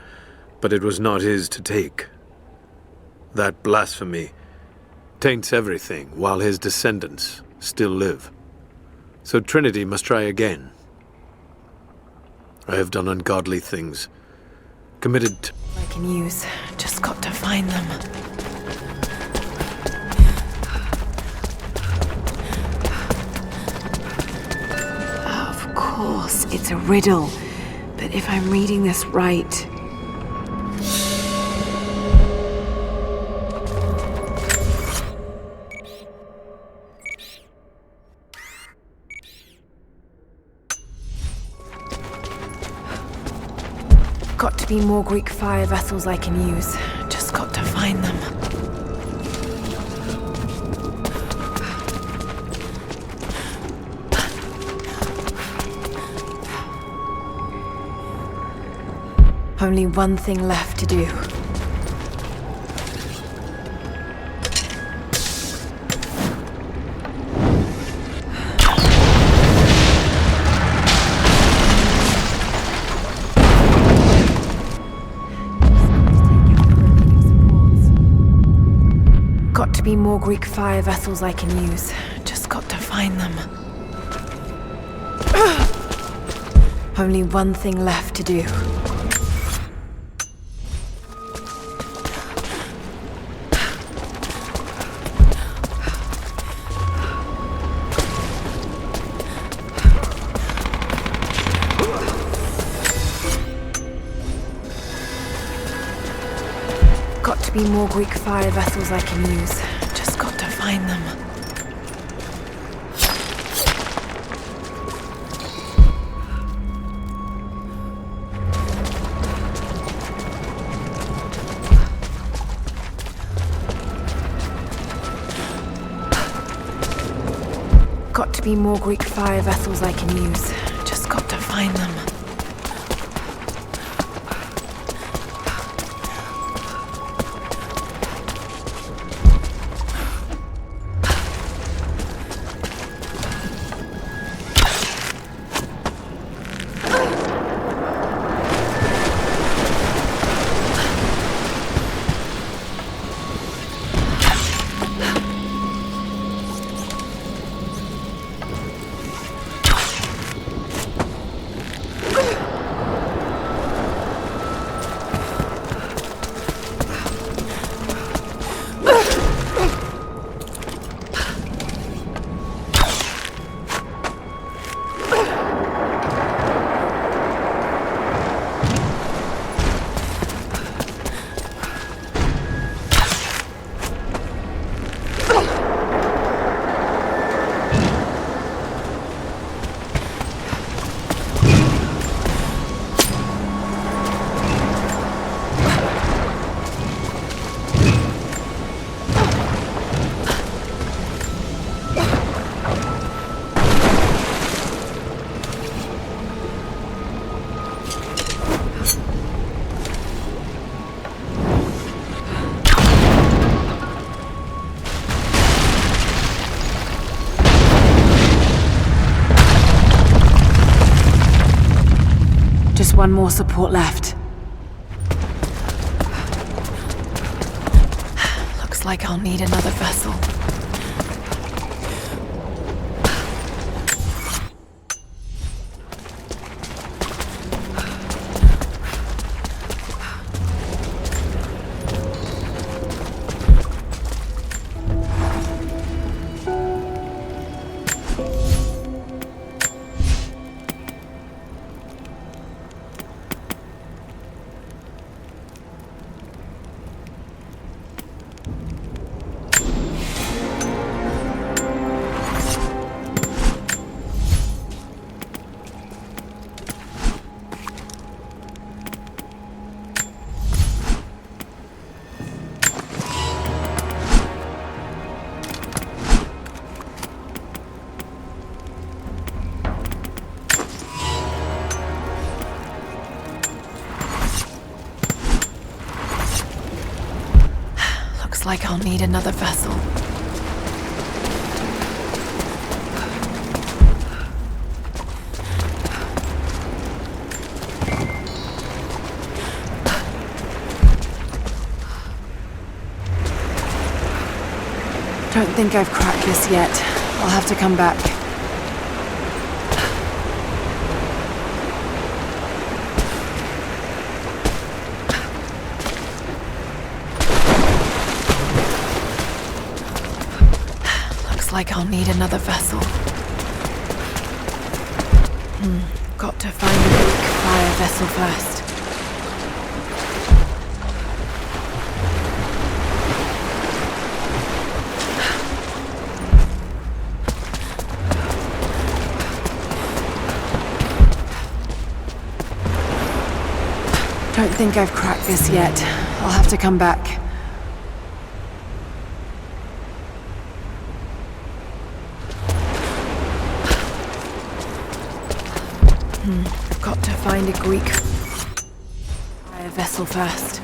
but it was not his to take. That blasphemy taints everything while his descendants still live. So Trinity must try again. I have done ungodly things, committed I can use. Just got to find them. Of course, it's a riddle. But if I'm reading this right... Got to be more Greek fire vessels I can use. Just got to find them. Only one thing left to do. Got to be more Greek fire vessels I can use. Just got to find them. Only one thing left to do. Got to be more Greek fire vessels I can use. Just got to find them. Got to be more Greek fire vessels I can use. Just got to find them. one more support left. Looks like I'll need another vessel. Looks like I'll need another vessel. Don't think I've cracked this yet. I'll have to come back. Looks like I'll need another vessel. Got to find a weak fire vessel first. Don't think I've cracked this yet. I'll have to come back. Got to find a Greek fire vessel first.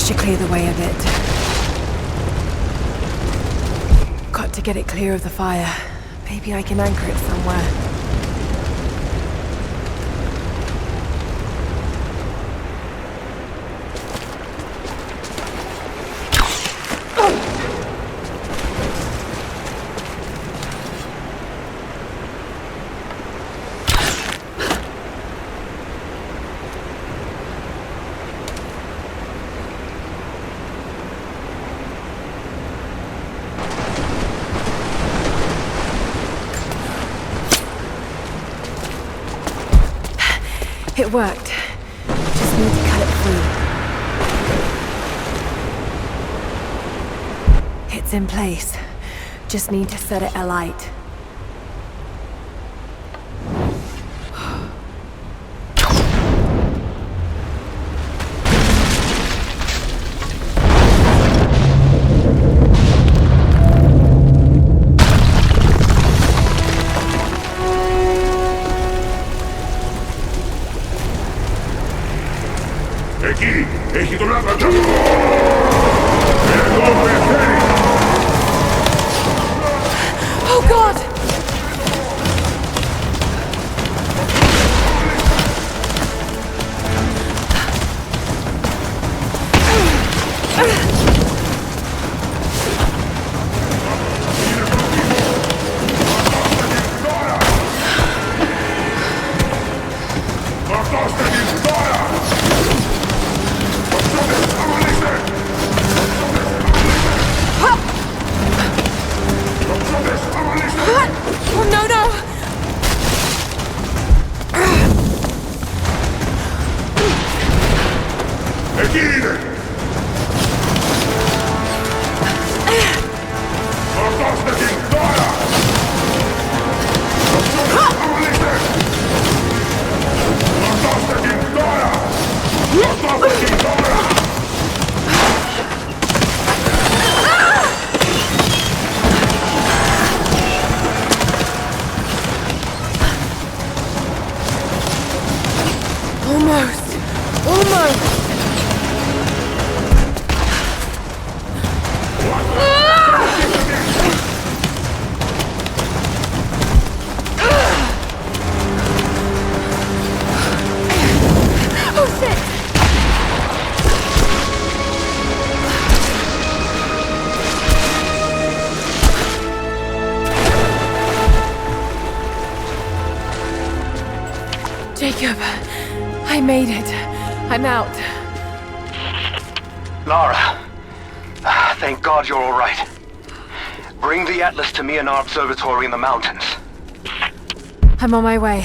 To clear the way a bit. Got to get it clear of the fire. Maybe I can anchor it somewhere. It worked. Just need to cut it free. It's in place. Just need to set it alight. Έχει τον άπαντο! Εδώ πεθαίνει! Oh God! Jacob, I made it. I'm out. Lara, thank God you're all right. Bring the Atlas to me in our observatory in the mountains. I'm on my way.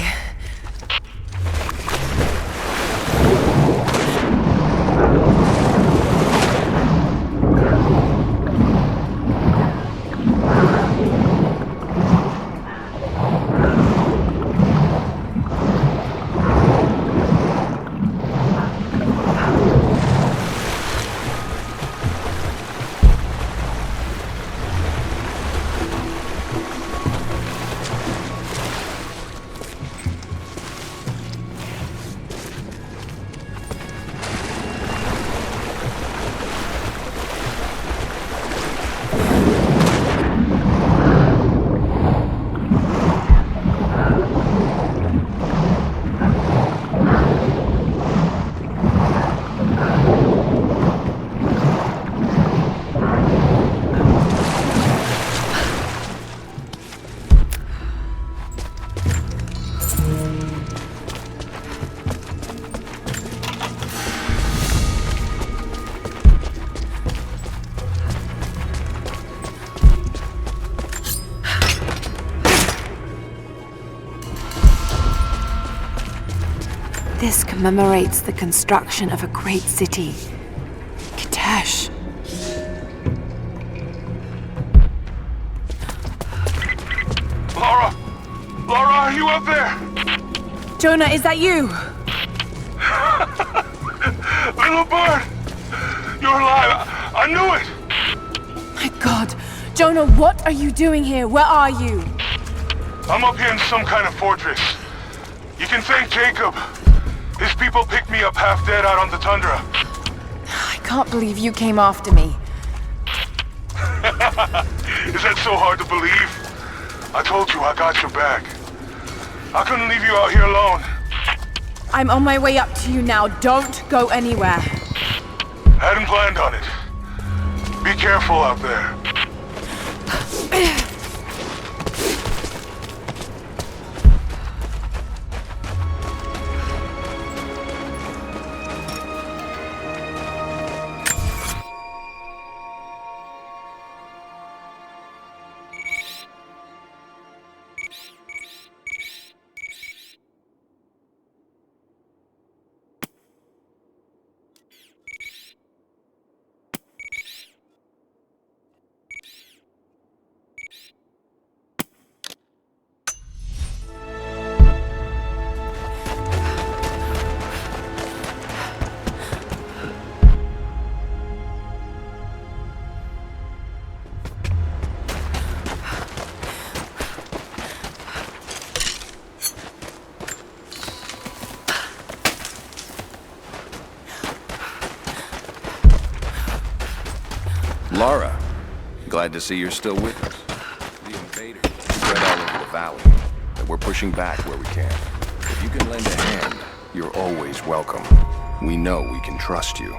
This commemorates the construction of a great city, Kitezh. Lara! Lara, are you up there? Jonah, is that you? Little bird! You're alive! I knew it! My God. Jonah, what are you doing here? Where are you? I'm up here in some kind of fortress. You can thank Jacob. His people picked me up half dead out on the tundra. I can't believe you came after me. Is that so hard to believe? I told you I got your back. I couldn't leave you out here alone. I'm on my way up to you now. Don't go anywhere. Hadn't planned on it. Be careful out there. Lara, glad to see you're still with us. The invaders spread all over the valley, and we're pushing back where we can. If you can lend a hand, you're always welcome. We know we can trust you.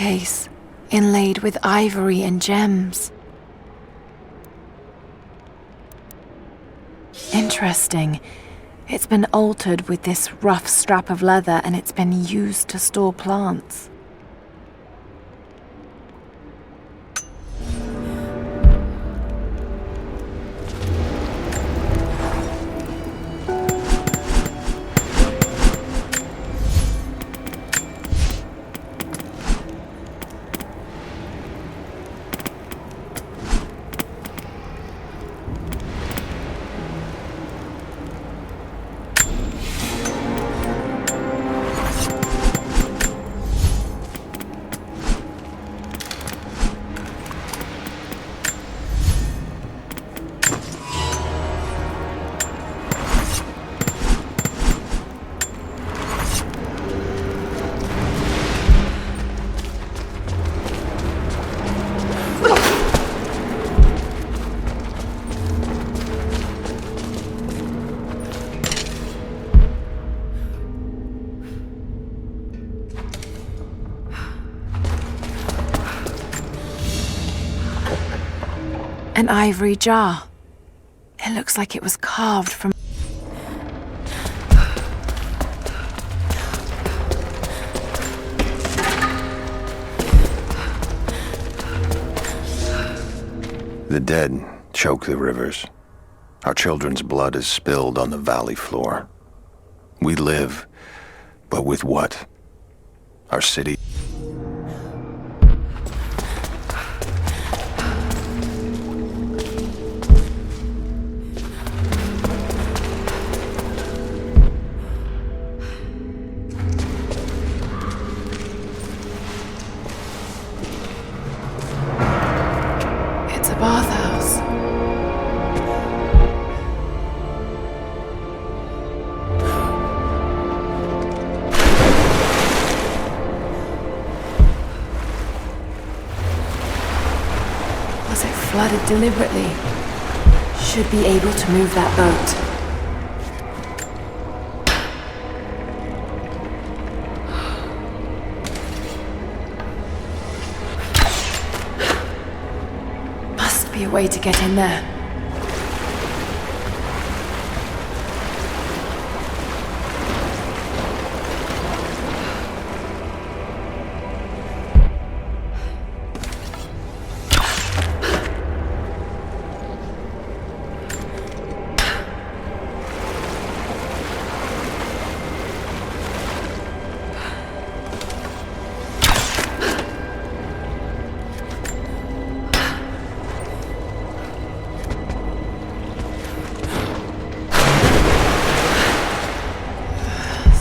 case, inlaid with ivory and gems. Interesting. It's been altered with this rough strap of leather, and it's been used to store plants. An ivory jar. It looks like it was carved from... The dead choke the rivers. Our children's blood is spilled on the valley floor. We live, but with what? Our city. It's a bathhouse. Was it flooded deliberately? Should be able to move that boat. Must be a way to get in there.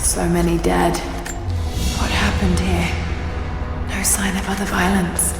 So many dead. What happened here? No sign of other violence.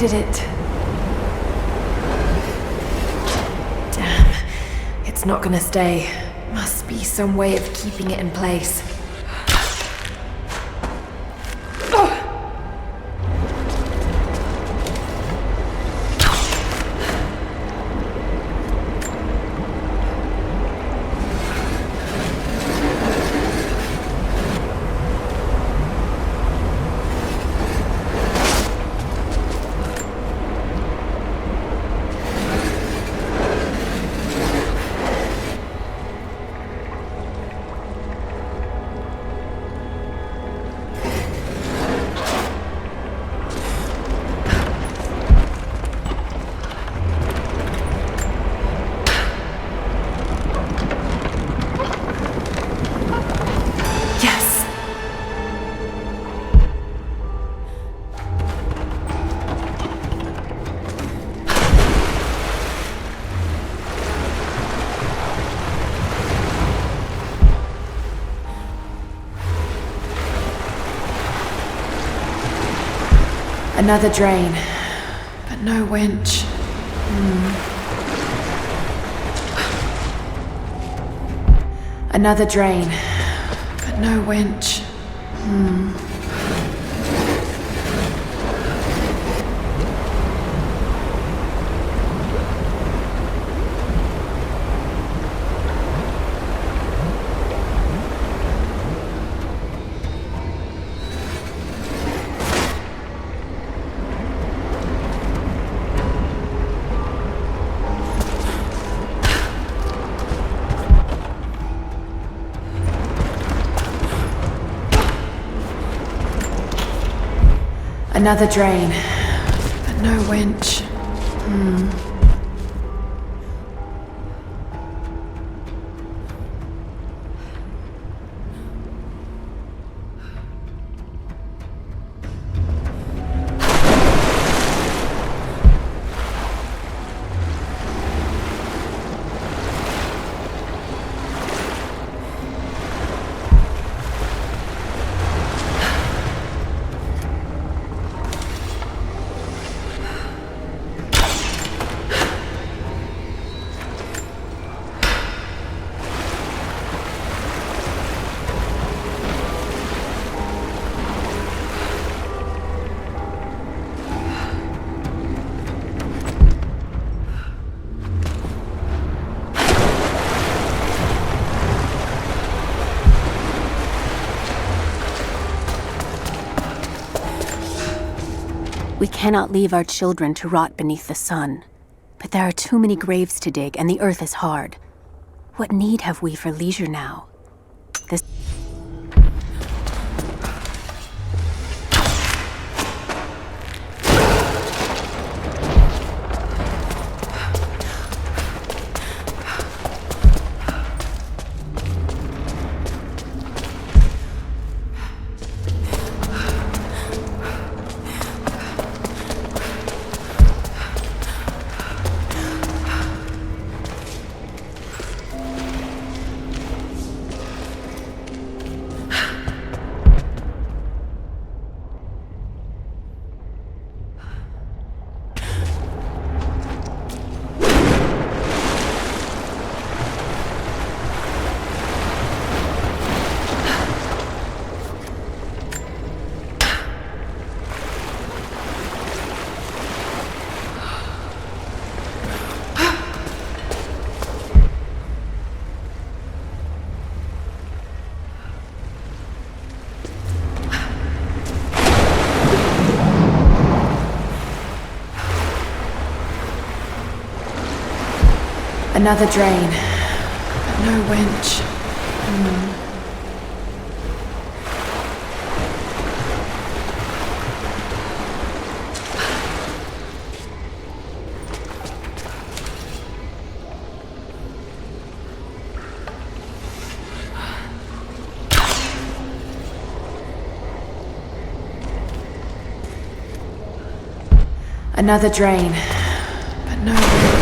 Did it? Damn. It's not gonna stay. Must be some way of keeping it in place. Another drain, but no winch. Another drain, but no winch. Another drain, but no winch. We cannot leave our children to rot beneath the sun. But there are too many graves to dig, and the earth is hard. What need have we for leisure now? This... Another drain, but no winch. Another drain, but no winch.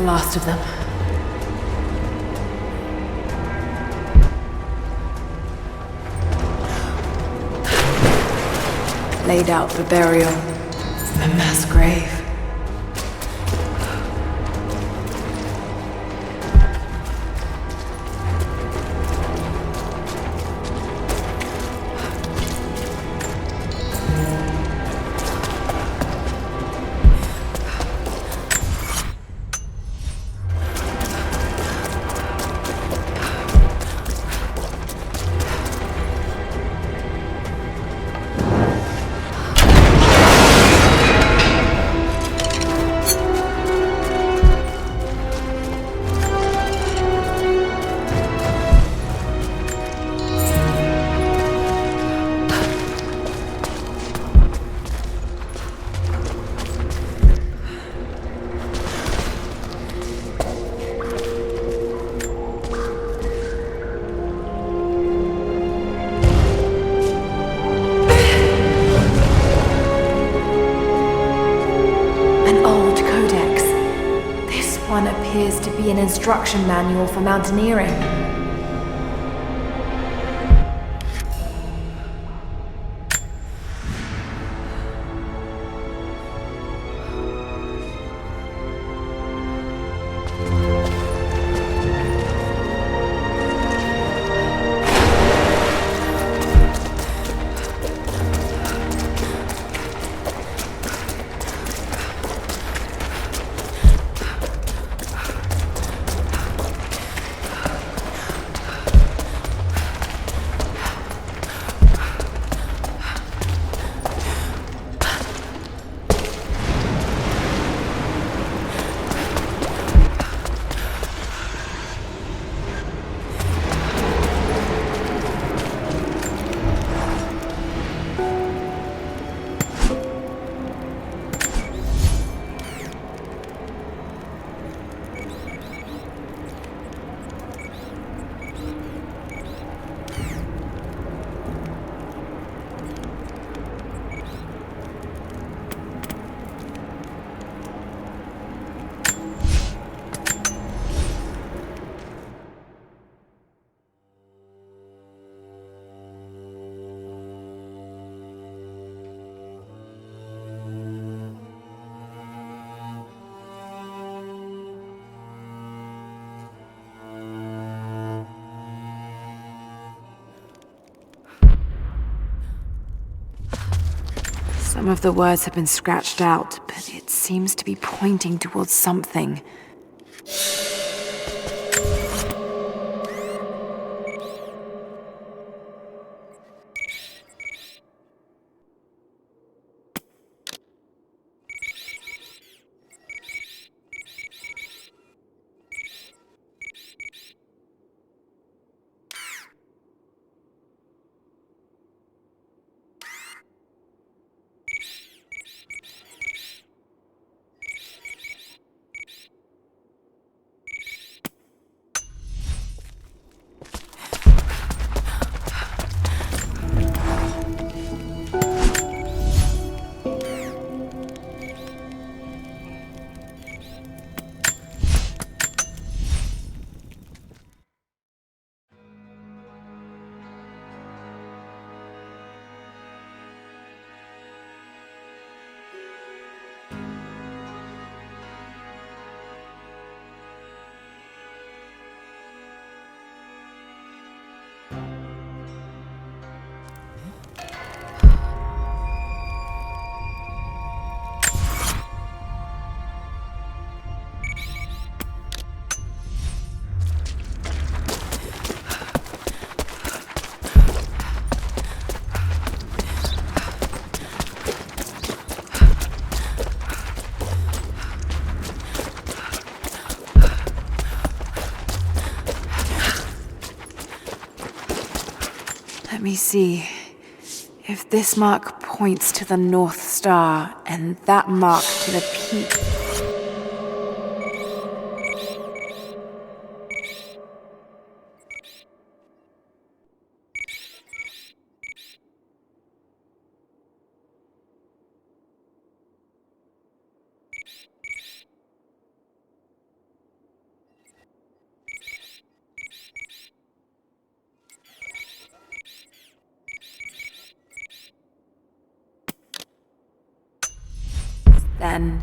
last of them. Laid out for burial. A mass grave. An instruction manual for mountaineering. Some of the words have been scratched out, but it seems to be pointing towards something. Let me see. If this mark points to the North Star, and that mark to the peak... then...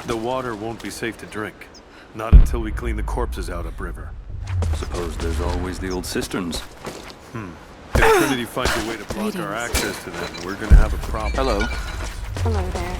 The water won't be safe to drink. Not until we clean the corpses out upriver. Suppose there's always the old cisterns. If Trinity finds a way to block our access to them, we're gonna have a problem. Hello. Hello there.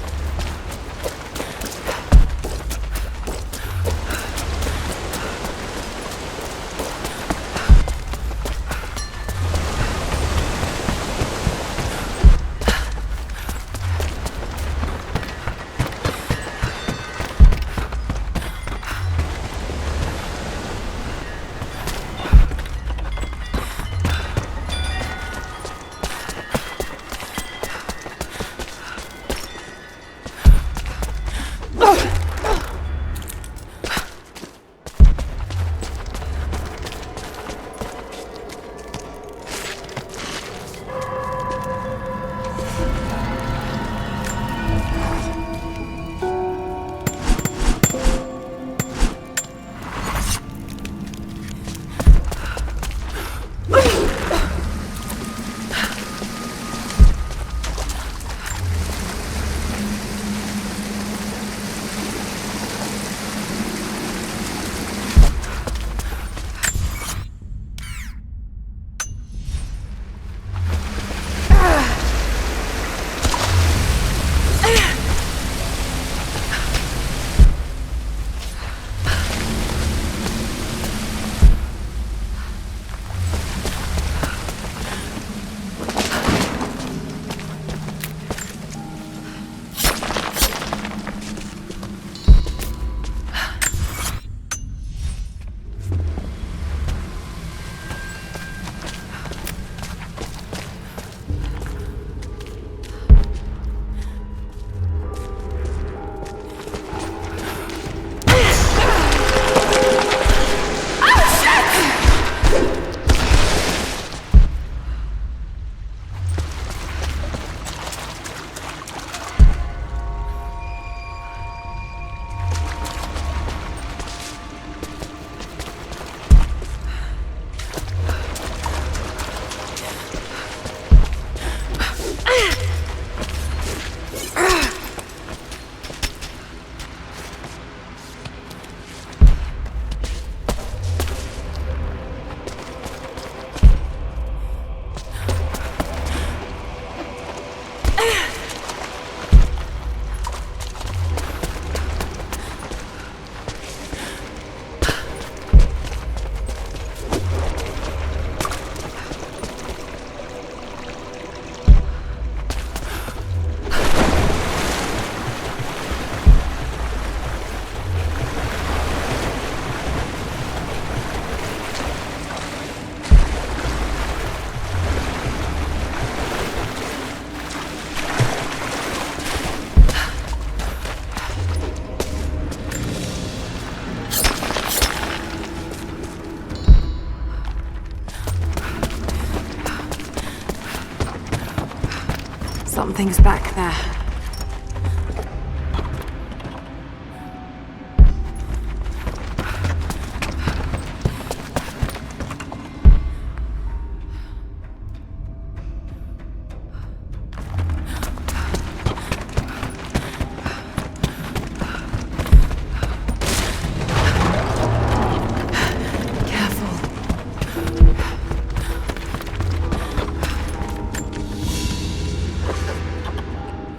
Something's back there.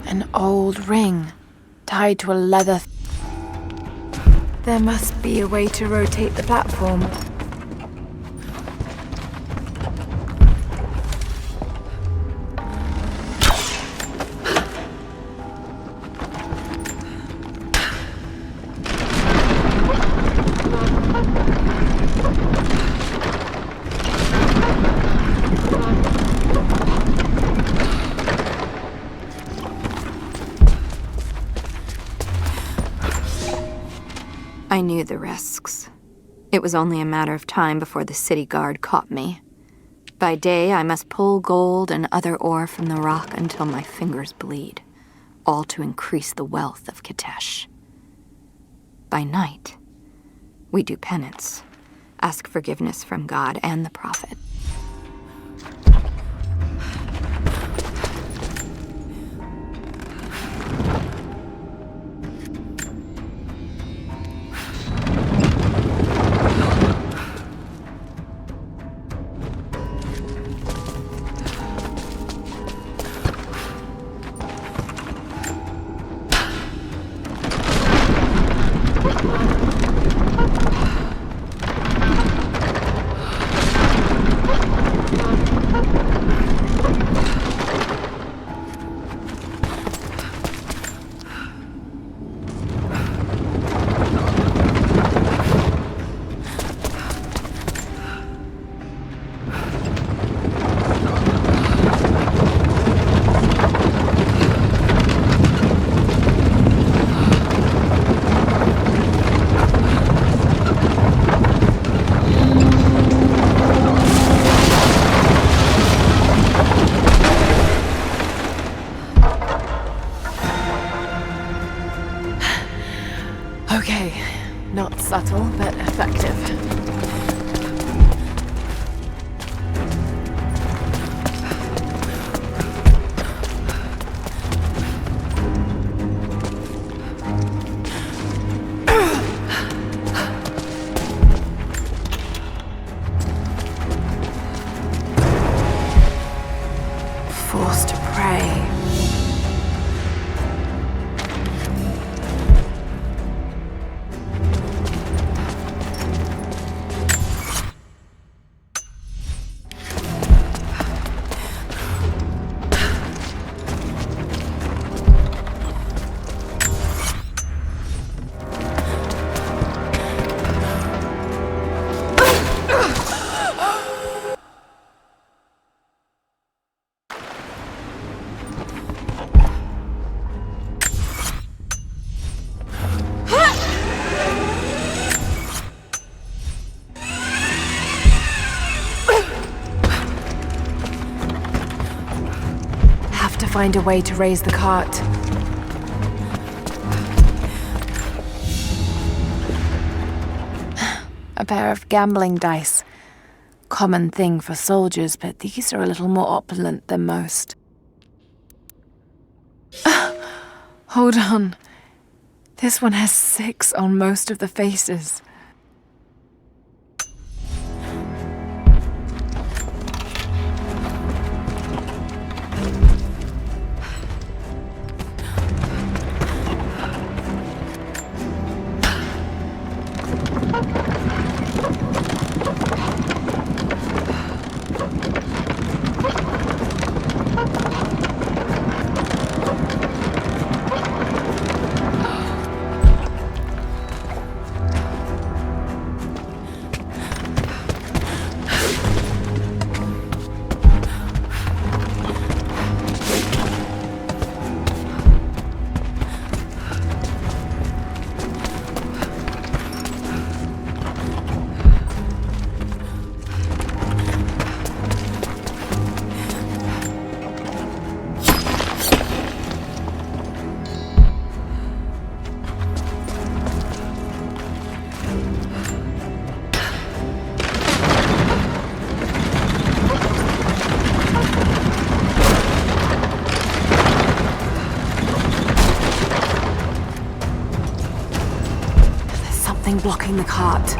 An old ring, tied to a leather... There must be a way to rotate the platform. I knew the risks. It was only a matter of time before the city guard caught me. By day, I must pull gold and other ore from the rock until my fingers bleed, all to increase the wealth of Kitezh. By night, we do penance, ask forgiveness from God and the Prophet. Okay, not subtle, but effective. Forced to pray. Have to find a way to raise the cart. A pair of gambling dice. Common thing for soldiers, but these are a little more opulent than most. Hold on. This one has 6 on most of the faces. Blocking the cart.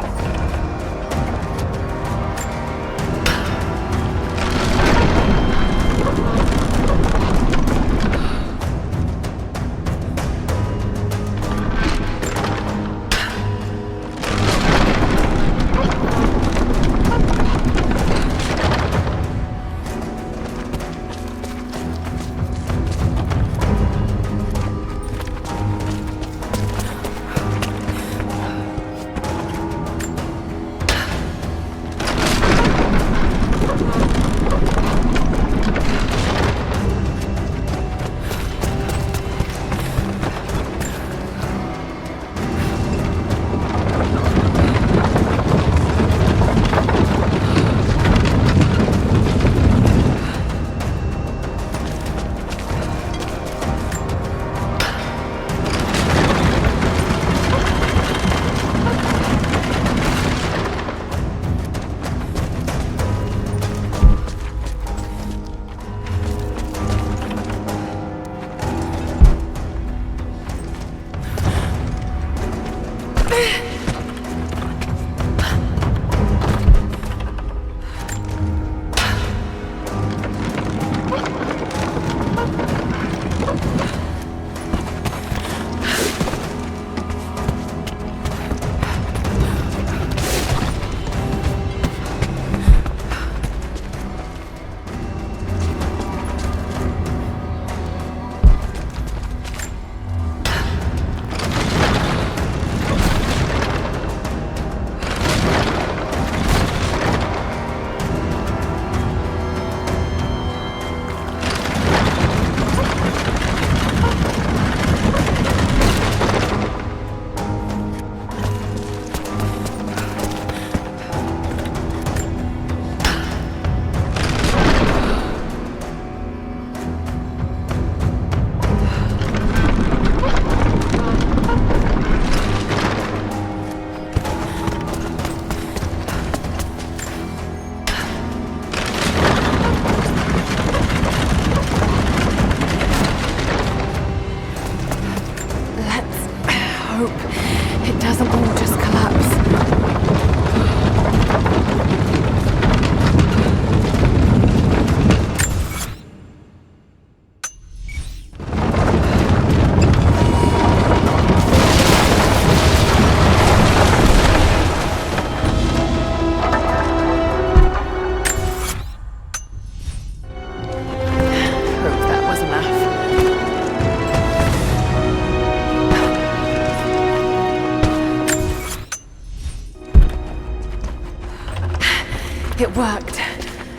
worked.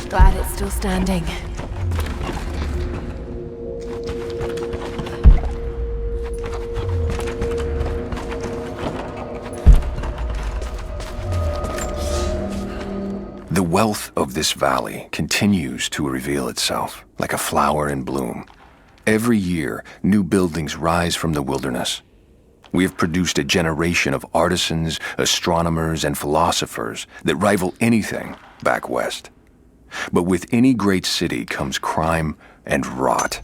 Glad it's still standing. The wealth of this valley continues to reveal itself like a flower in bloom. Every year, new buildings rise from the wilderness. We have produced a generation of artisans, astronomers, and philosophers that rival anything back west. But with any great city comes crime and rot.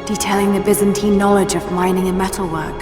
Detailing the Byzantine knowledge of mining and metalwork.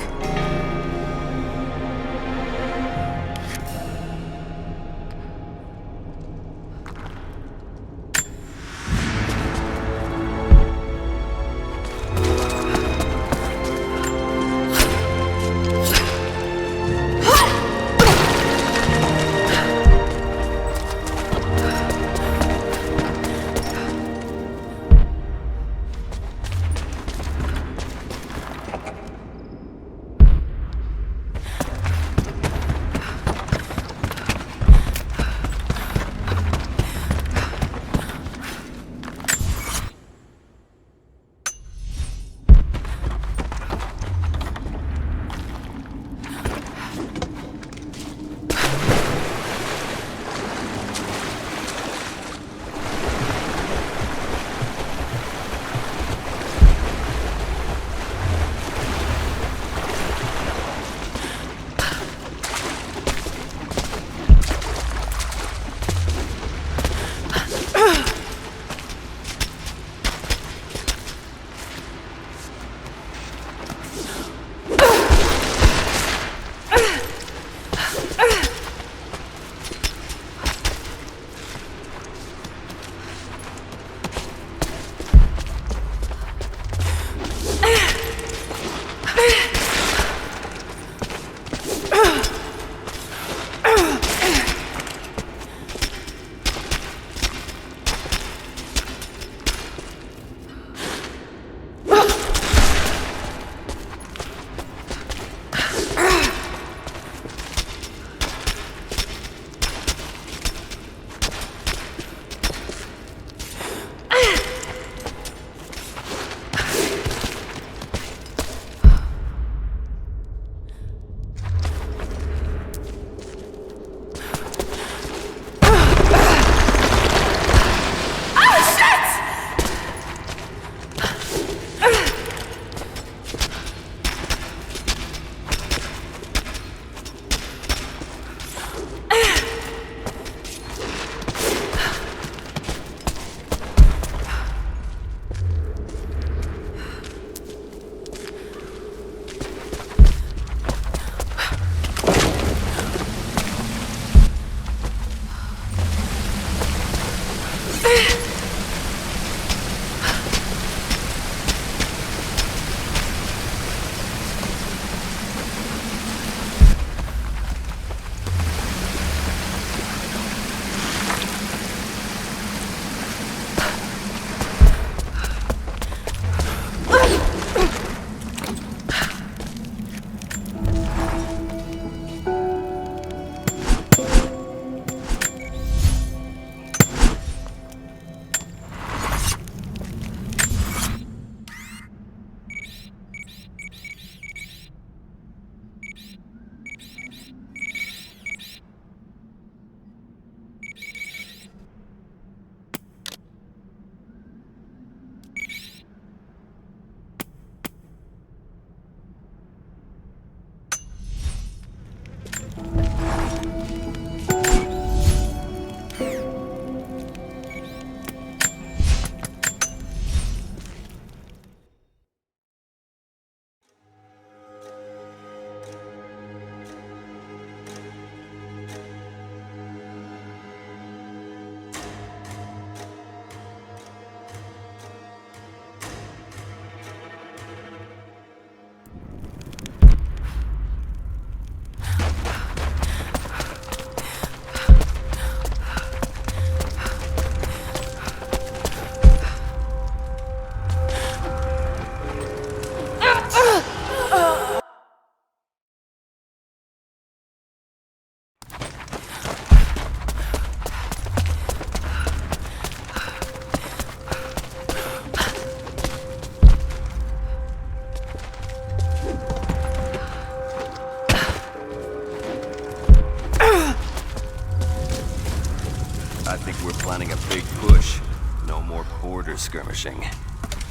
I think we're planning a big push. No more border skirmishing.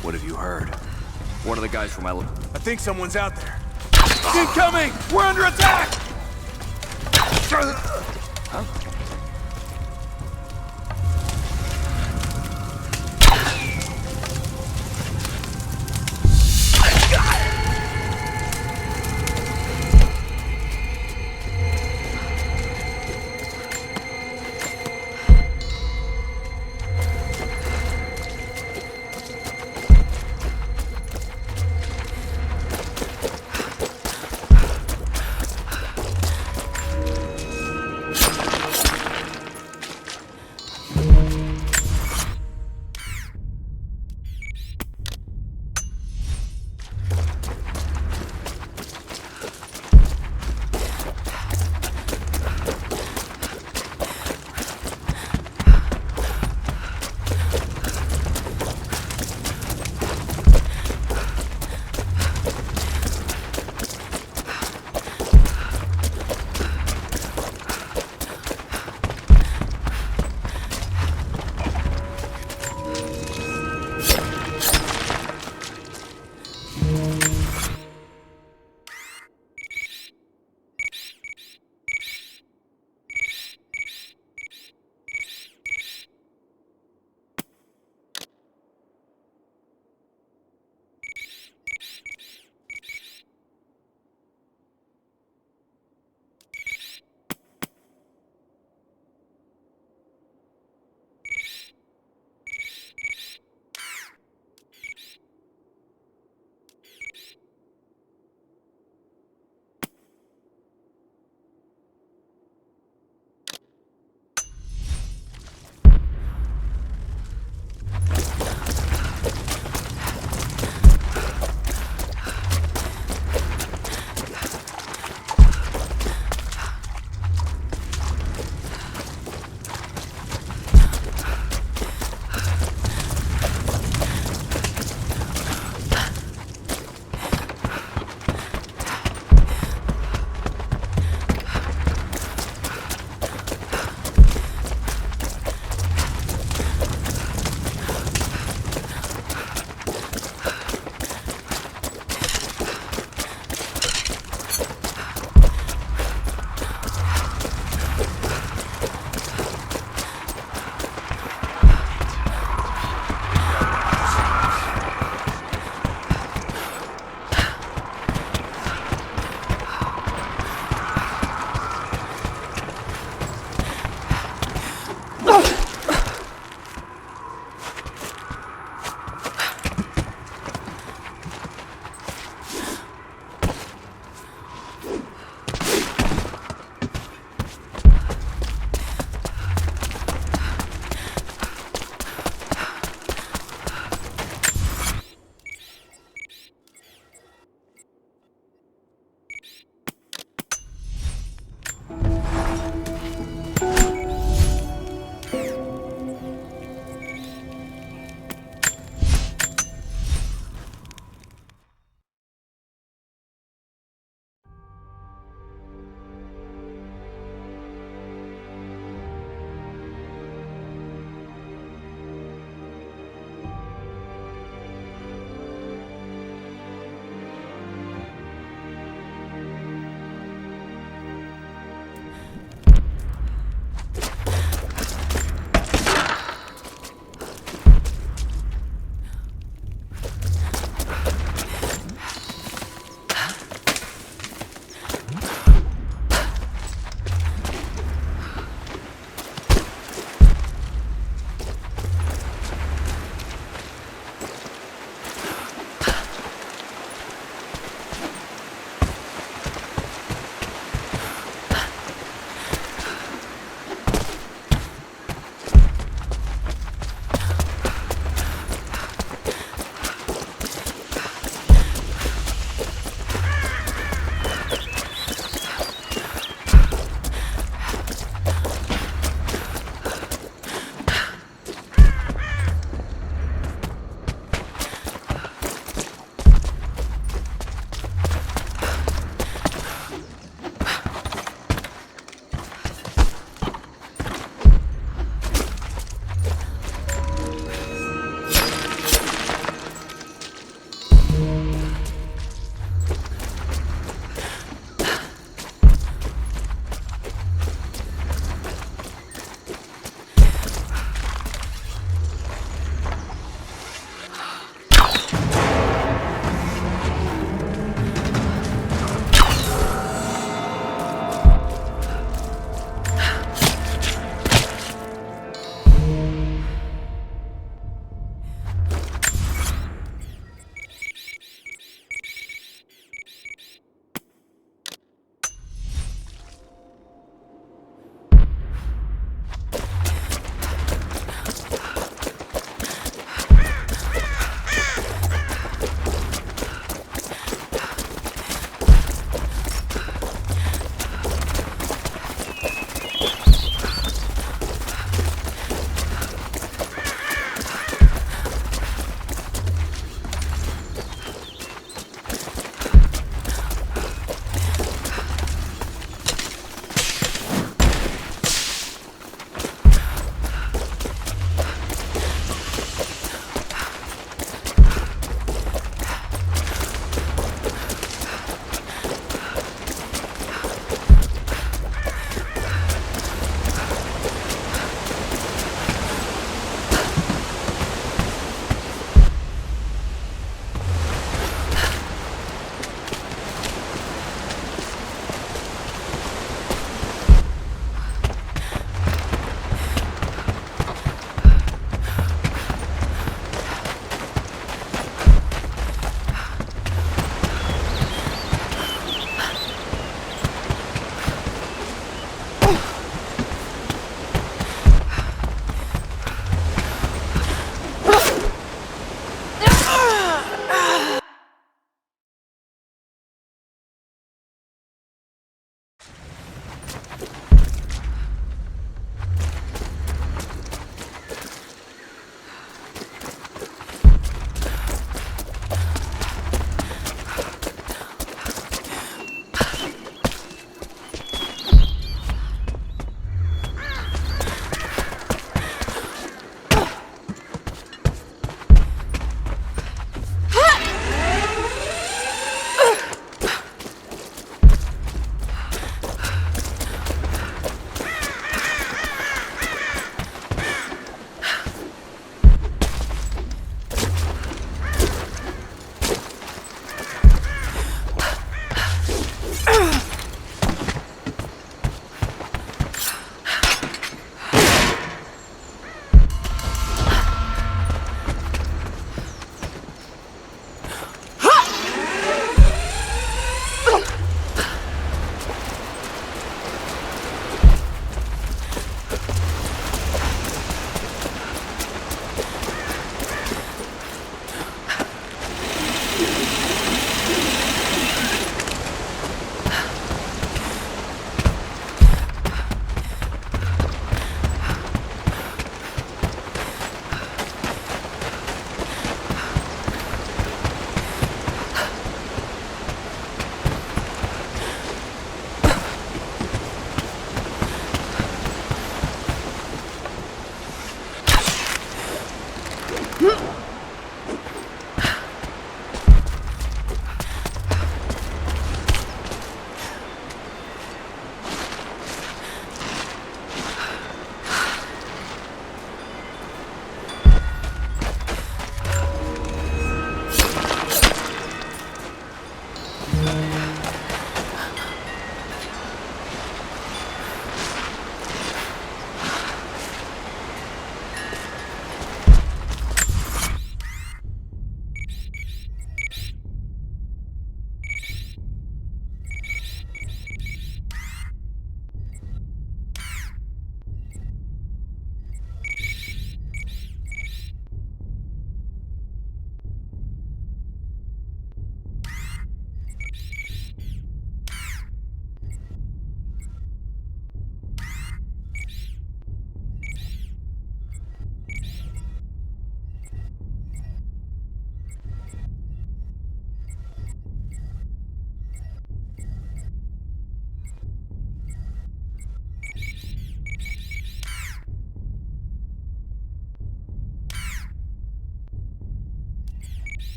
What have you heard? One of the guys from my... I think someone's out there. Incoming! We're under attack! Huh?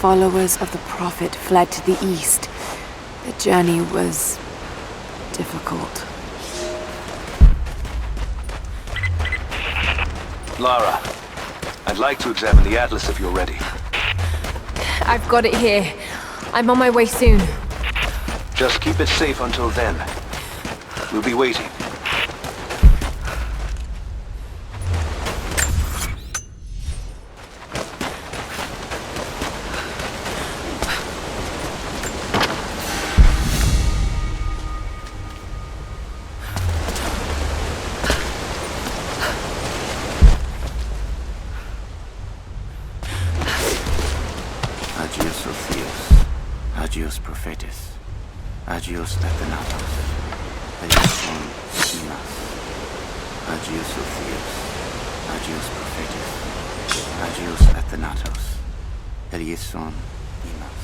followers of the Prophet fled to the east. The journey was difficult. Lara, I'd like to examine the Atlas if you're ready. I've got it here. I'm on my way soon. Just keep it safe until then. We'll be waiting. Agios Orpheus, Agios Prophetis, Agios Athenatos, Eleison Imas, Agios Orpheus, Agios Prophetis, Agios Athenatos, Eleison Imas.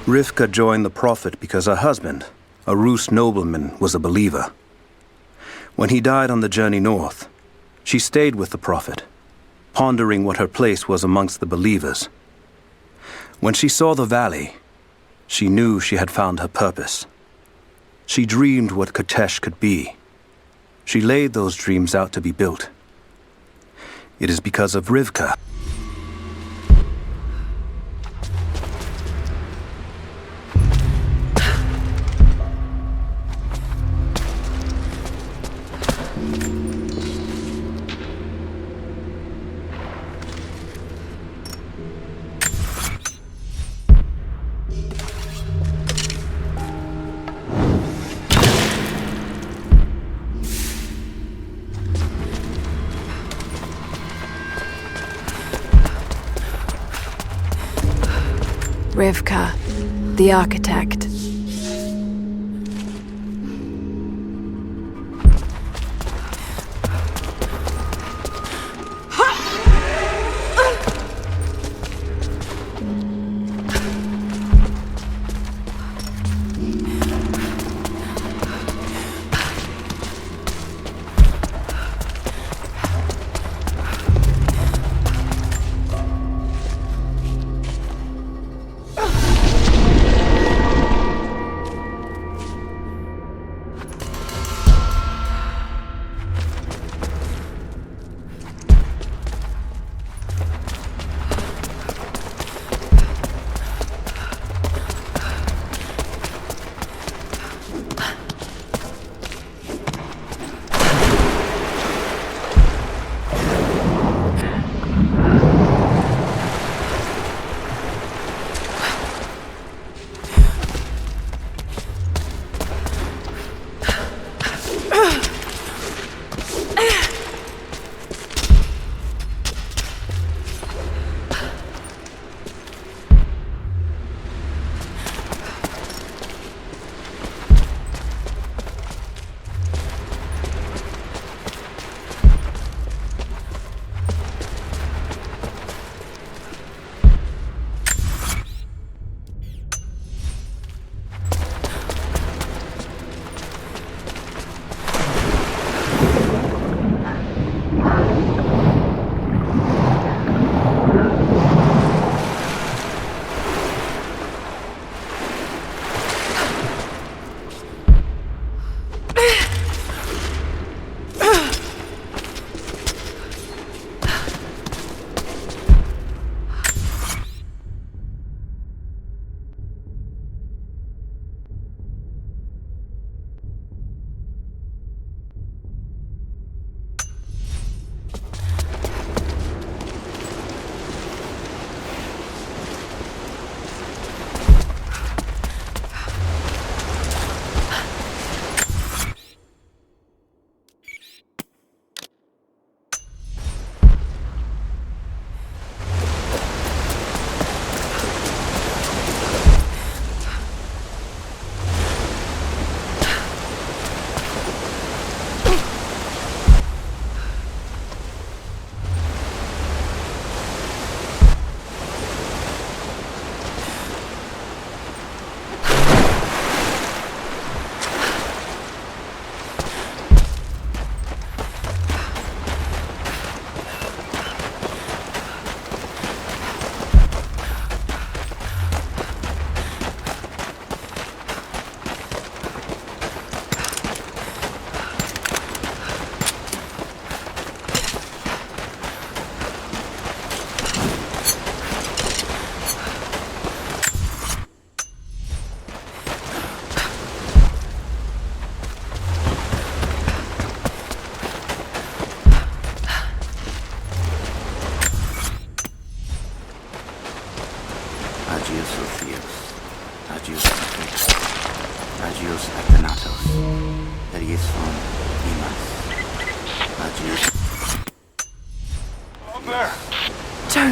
Rivka joined the Prophet because her husband, a Rus nobleman, was a believer. When he died on the journey north, she stayed with the Prophet, pondering what her place was amongst the believers. When she saw the valley, she knew she had found her purpose. She dreamed what Kitezh could be. She laid those dreams out to be built. It is because of Rivka. Rivka, the architect.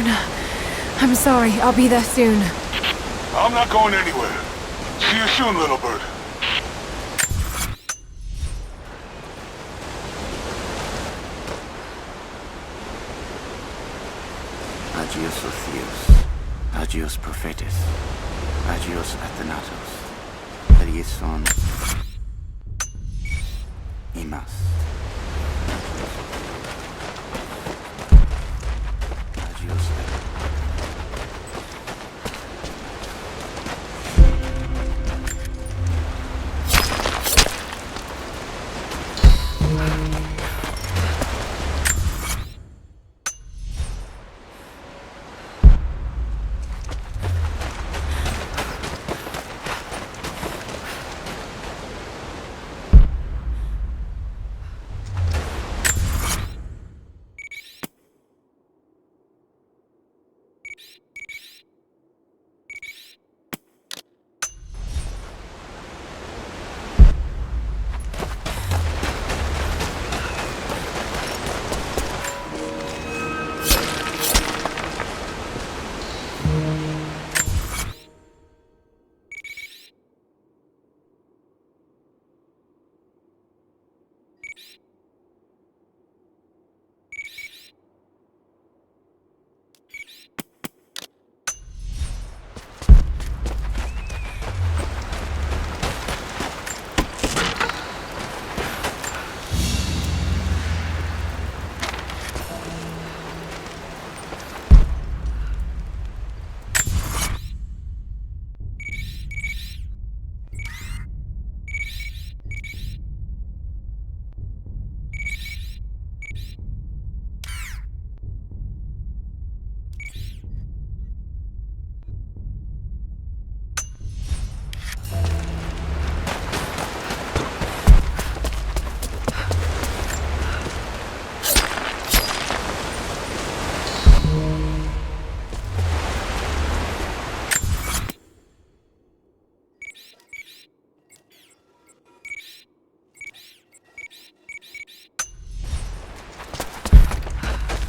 Jonah, I'm sorry. I'll be there soon. I'm not going anywhere. See you soon, little bird. Agios Otheos, Agios Prophetis, Agios Athanatos, Perieson Imas. Agios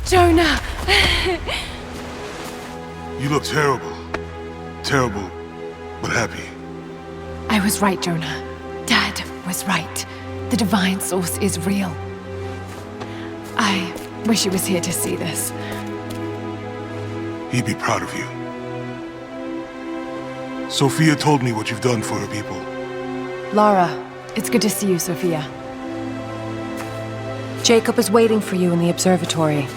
Jonah! You look terrible. Terrible, but happy. I was right, Jonah. Dad was right. The Divine Source is real. I wish he was here to see this. He'd be proud of you. Sophia told me what you've done for her people. Lara, it's good to see you, Sophia. Jacob is waiting for you in the observatory.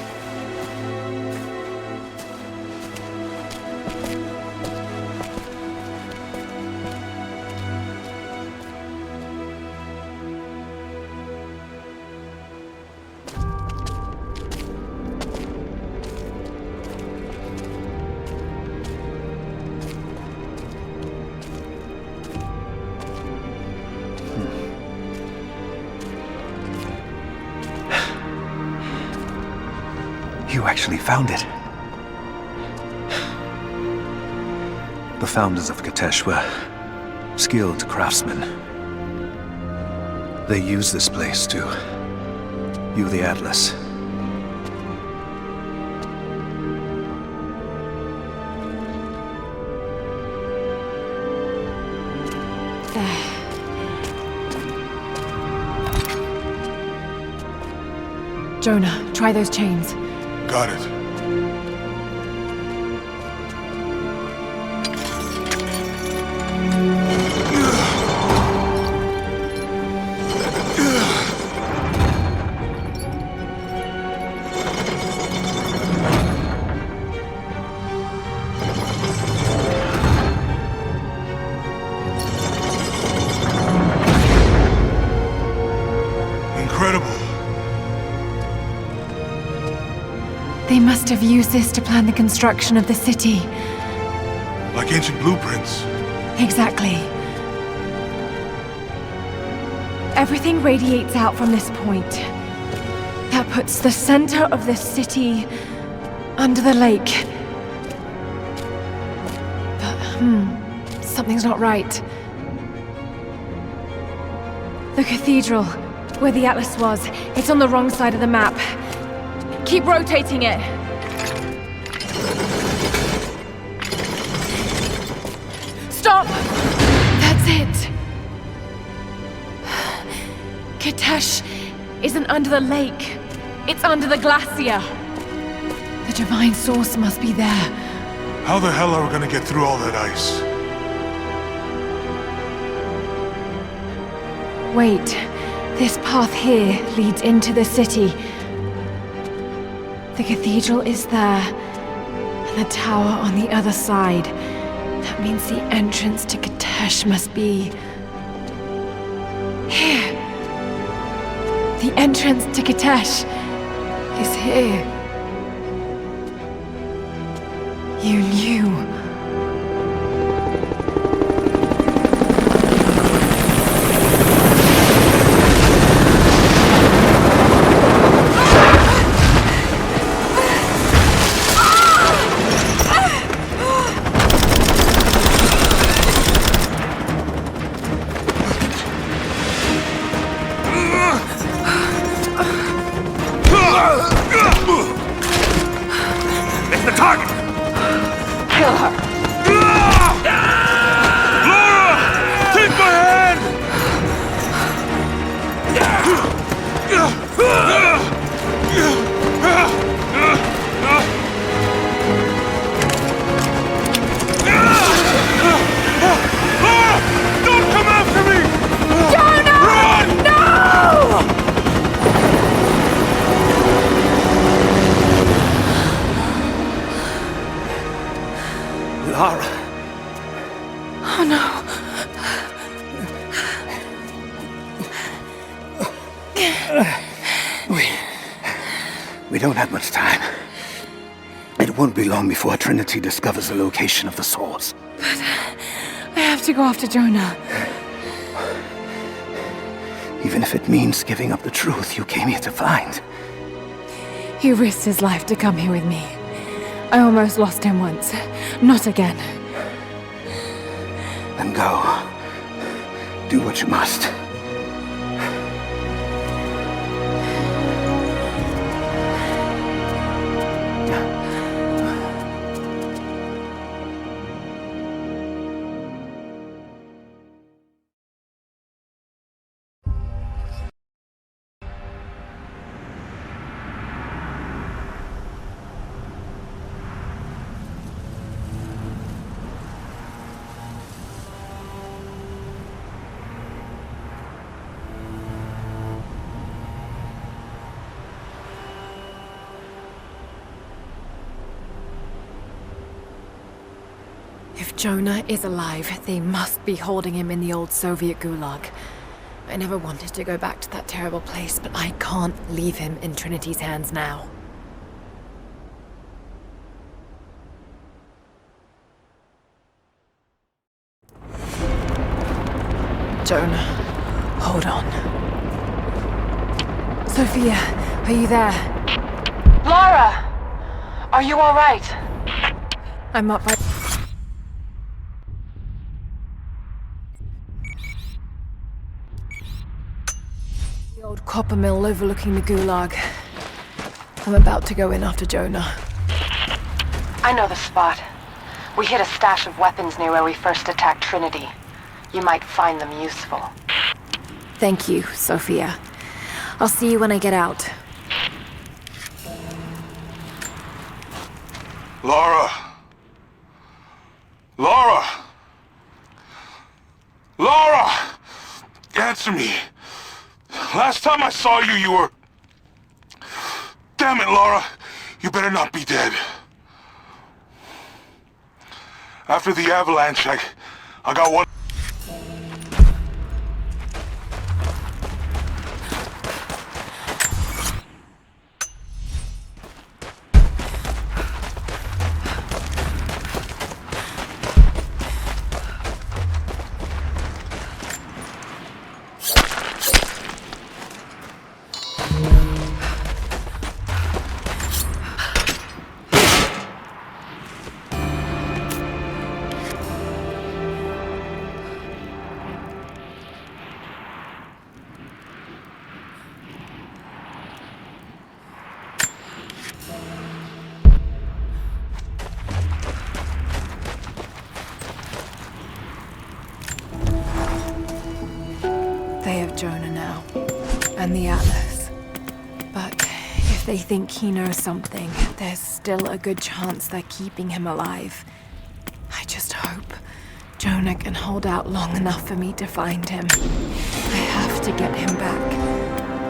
You actually found it. The founders of Kitezh were skilled craftsmen. They used this place to view the Atlas. Jonah, try those chains. Got it. Incredible. They must have used this to plan the construction of the city. Like ancient blueprints. Exactly. Everything radiates out from this point. That puts the center of the city under the lake. But, something's not right. The cathedral, where the Atlas was, it's on the wrong side of the map. Keep rotating it. Kitesh isn't under the lake. It's under the glacier. The divine source must be there. How the hell are we gonna get through all that ice? Wait, this path here leads into the city. The cathedral is there, and the tower on the other side. That means the entrance to Kitesh must be... here. The entrance to Kitesh is here. You knew. It's the target! Kill her. Laura! Take my hand! Laura! Don't come after me! Jonah! Run! No! Lara! Oh no. We don't have much time. It won't be long before Trinity discovers the location of the source. But I have to go after Jonah. Even if it means giving up the truth you came here to find. He risked his life to come here with me. I almost lost him once. Not again. Then go. Do what you must. If Jonah is alive, they must be holding him in the old Soviet gulag. I never wanted to go back to that terrible place, but I can't leave him in Trinity's hands now. Jonah, hold on. Sophia, are you there? Lara! Are you alright? I'm up by... the old copper mill overlooking the gulag. I'm about to go in after Jonah. I know the spot. We hid a stash of weapons near where we first attacked Trinity. You might find them useful. Thank you, Sophia. I'll see you when I get out. Lara! Lara! Lara! Answer me! Last time I saw you, you were... Damn it, Lara! You better not be dead. After the avalanche, I got one... and the Atlas. But if they think he knows something, there's still a good chance they're keeping him alive. I just hope Jonah can hold out long enough for me to find him. I have to get him back.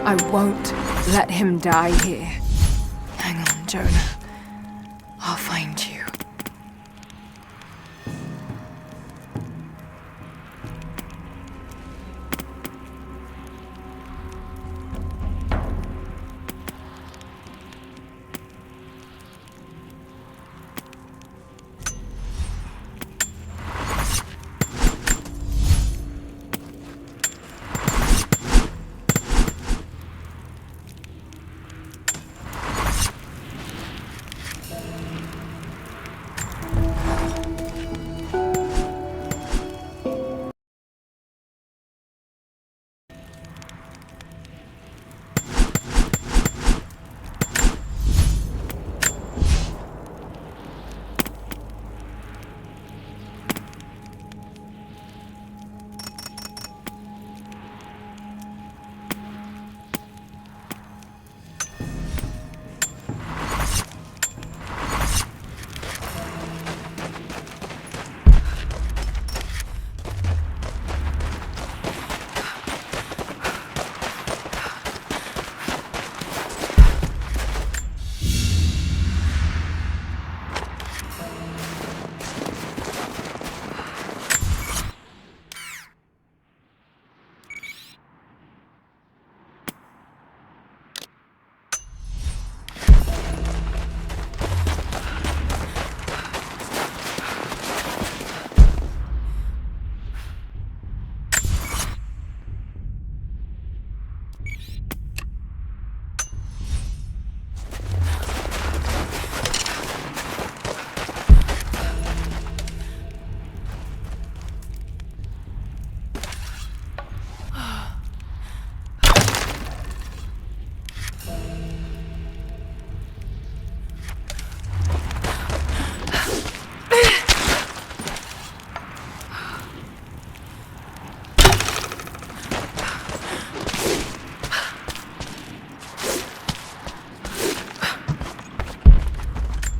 I won't let him die here. Hang on, Jonah. I'll find you.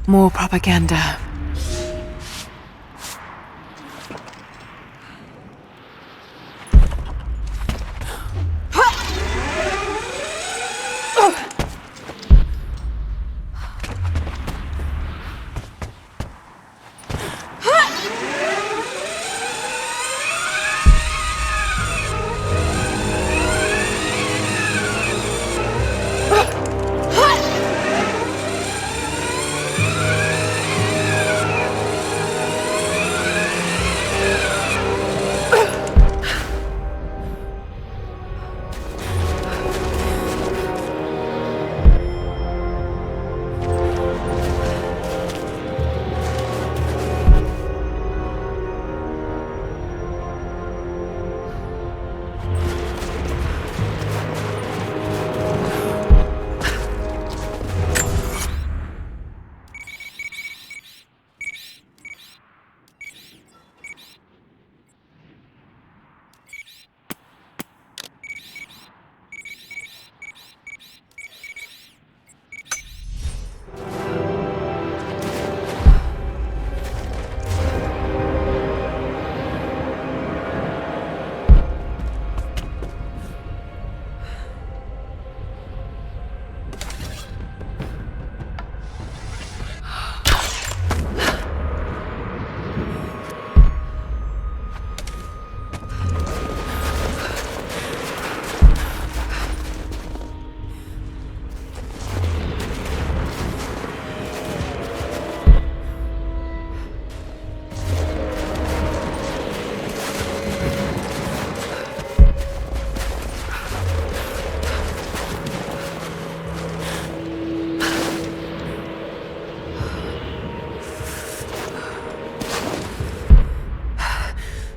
More propaganda.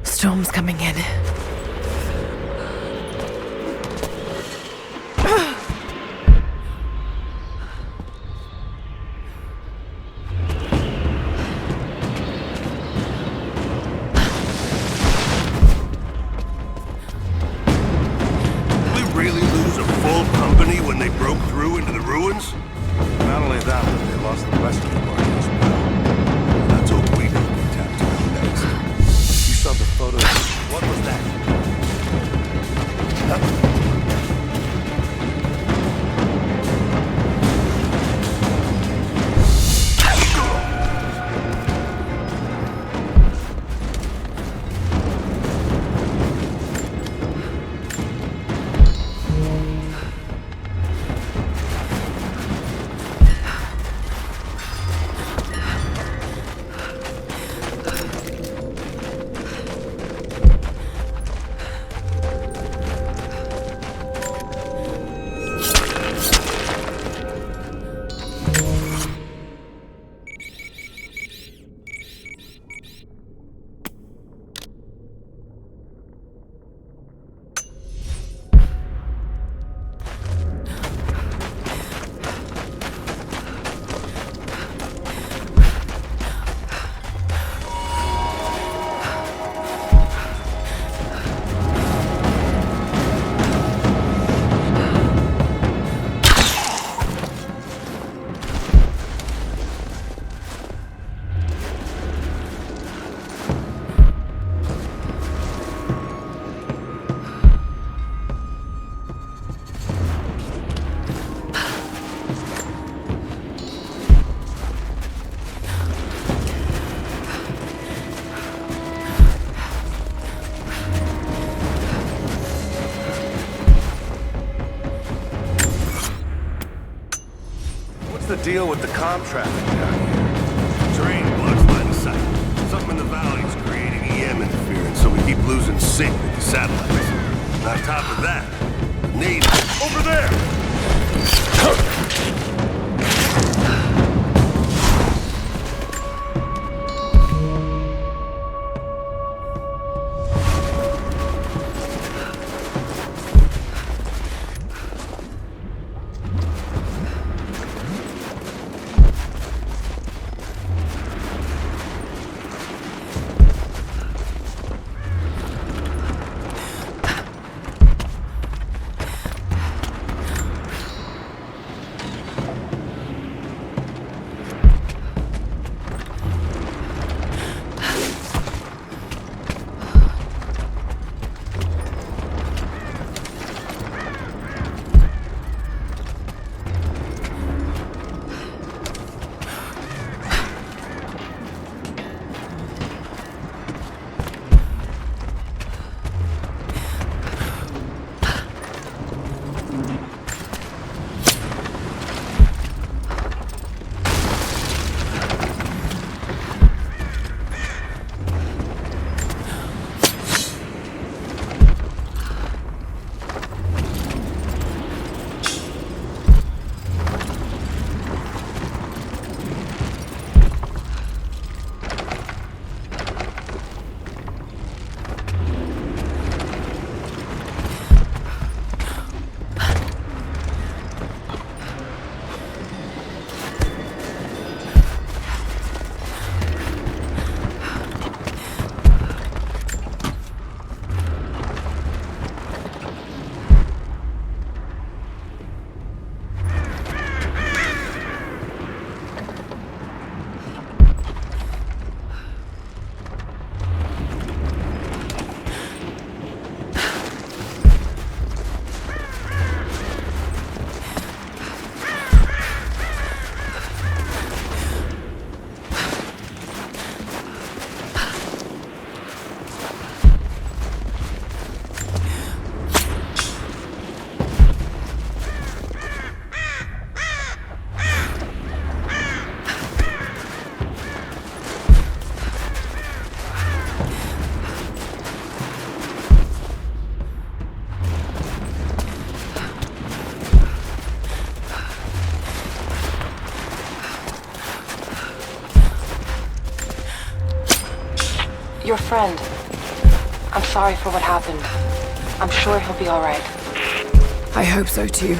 Storm's coming in. We really lose a full all company when they broke through into the ruins? Not only that, but they lost the rest of the party as well. Let's hope we don't get tapped out next. You saw the photos. What was that? What's the deal with the comm traffic down here? Terrain blocks line of sight. Something in the valley's creating EM interference, so we keep losing sync with the satellites. And on top of that, natives over there! Your friend. I'm sorry for what happened. I'm sure he'll be all right. I hope so too.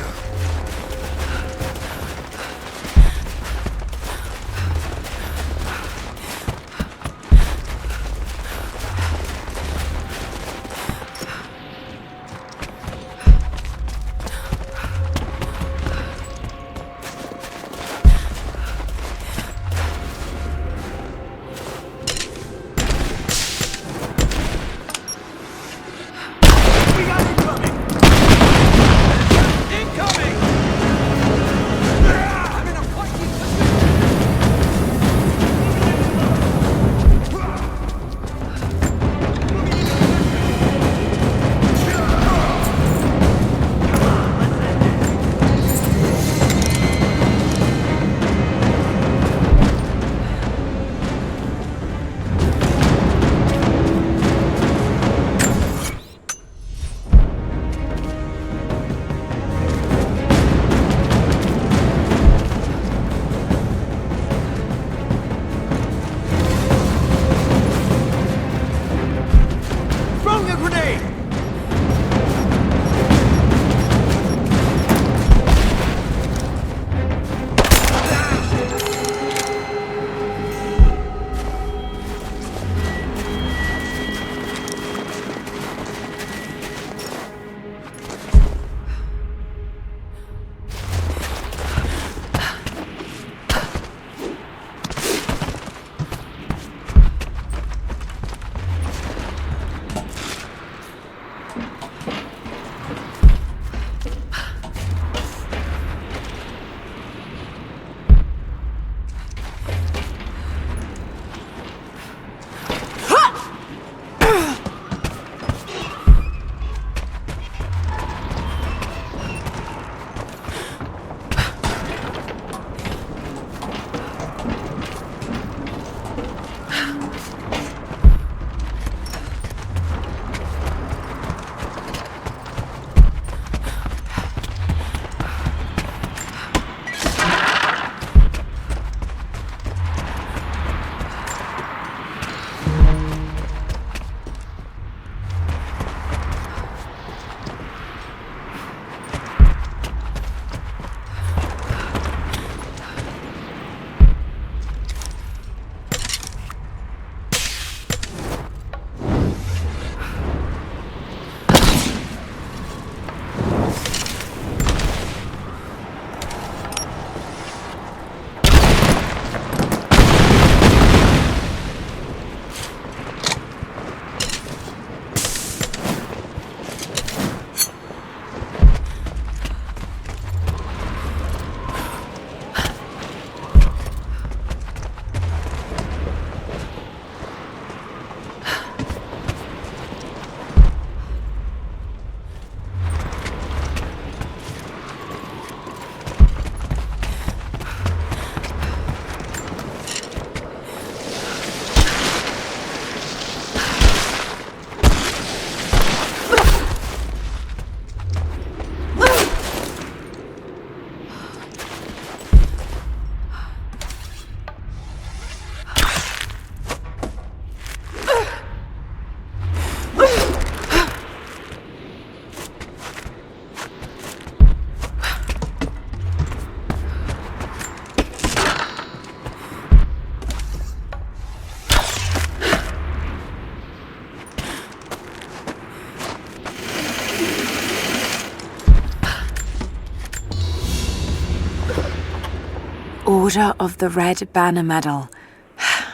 Order of the Red Banner Medal.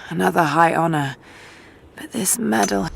Another high honor. But this medal...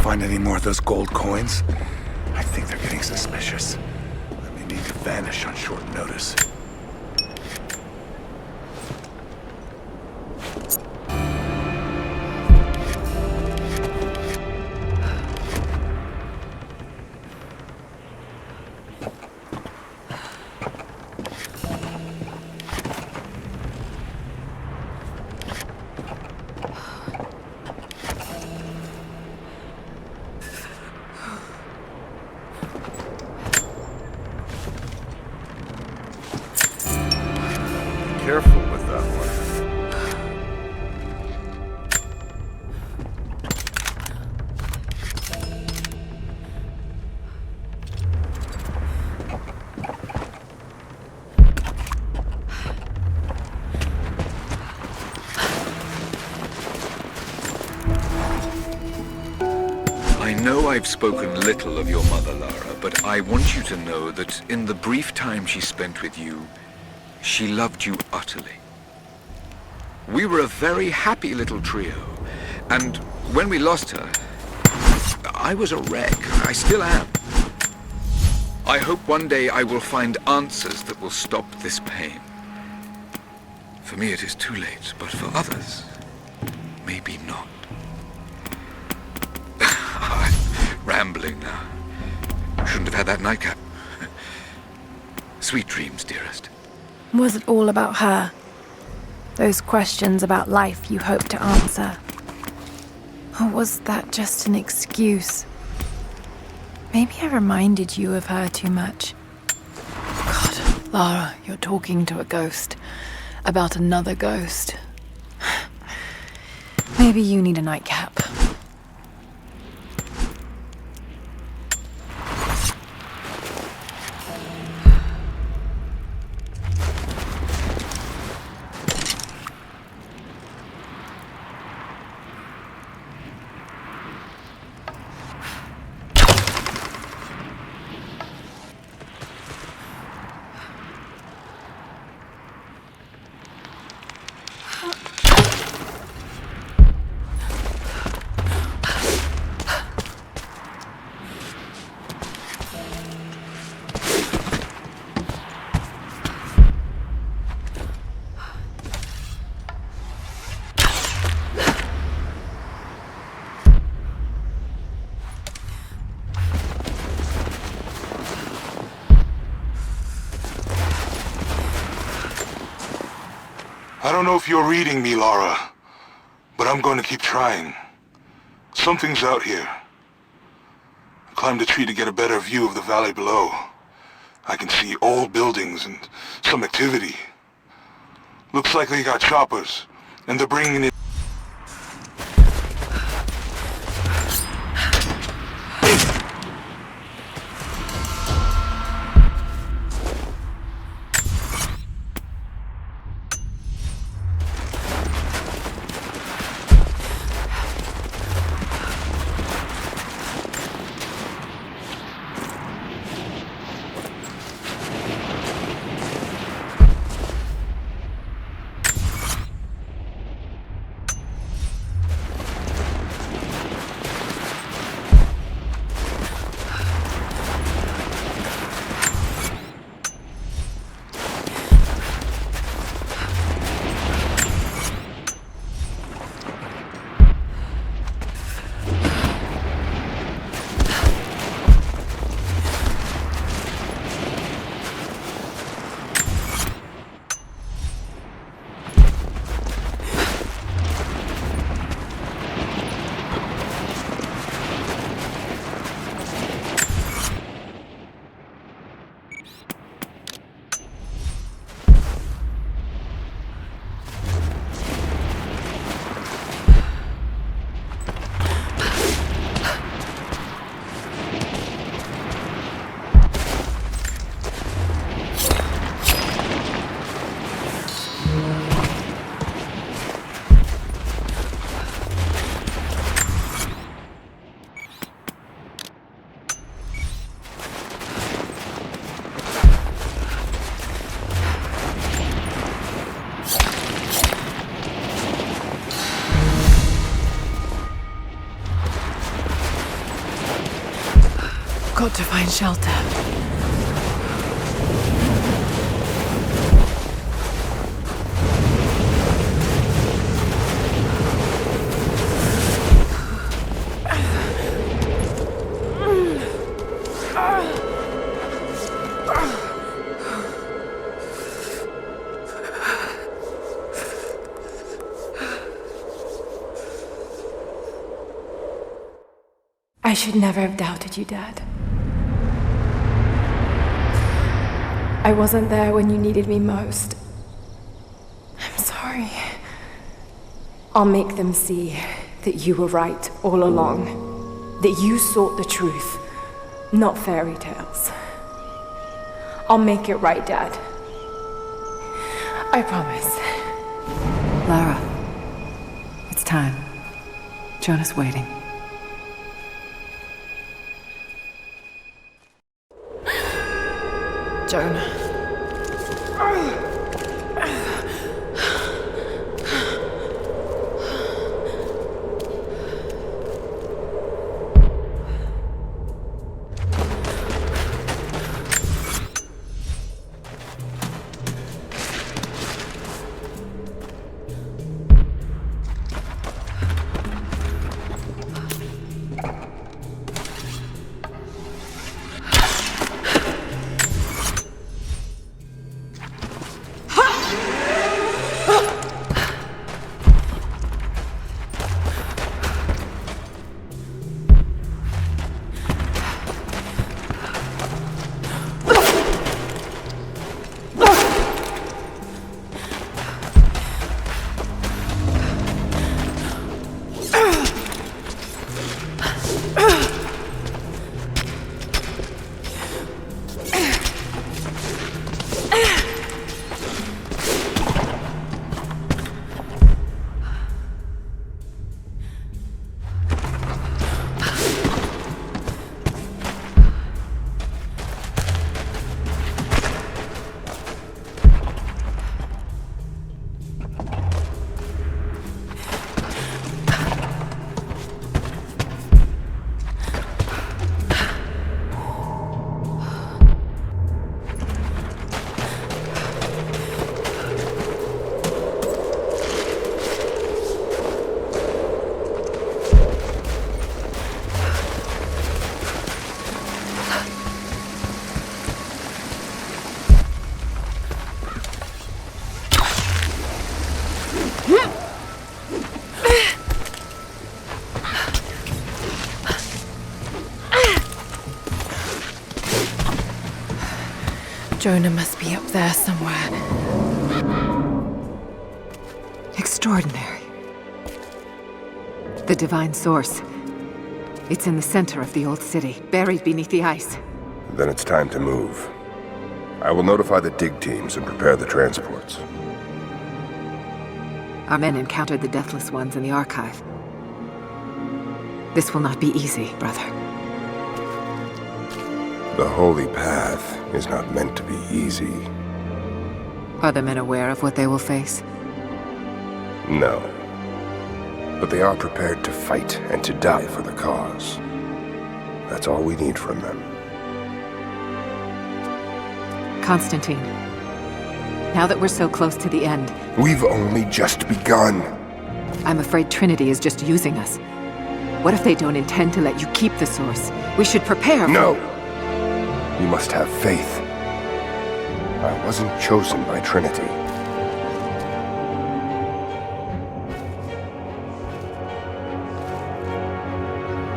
Find any more of those gold coins? I think they're getting suspicious. I may need to vanish on short notice. I know I've spoken little of your mother, Lara, but I want you to know that in the brief time she spent with you, she loved you utterly. We were a very happy little trio, and when we lost her, I was a wreck. I still am. I hope one day I will find answers that will stop this pain. For me it is too late, but for others, maybe not. Rambling now. Shouldn't have had that nightcap. Sweet dreams, dearest. Was it all about her? Those questions about life you hoped to answer? Or was that just an excuse? Maybe I reminded you of her too much. God, Lara, you're talking to a ghost. About another ghost. Maybe you need a nightcap. I don't know if you're reading me, Lara, but I'm going to keep trying. Something's out here. I climbed a tree to get a better view of the valley below. I can see old buildings and some activity. Looks like they got choppers, and they're bringing in... Got to find shelter. I should never have doubted you, Dad. I wasn't there when you needed me most. I'm sorry. I'll make them see that you were right all along. That you sought the truth, not fairy tales. I'll make it right, Dad. I promise. Lara, it's time. Jonah's waiting. Jonah. Jonah must be up there somewhere. Extraordinary. The Divine Source. It's in the center of the old city, buried beneath the ice. Then it's time to move. I will notify the dig teams and prepare the transports. Our men encountered the Deathless Ones in the Archive. This will not be easy, brother. The Holy Path is not meant to be easy. Are the men aware of what they will face? No. But they are prepared to fight and to die for the cause. That's all we need from them. Constantine, now that we're so close to the end... We've only just begun. I'm afraid Trinity is just using us. What if they don't intend to let you keep the Source? We should prepare for... No! You must have faith. I wasn't chosen by Trinity.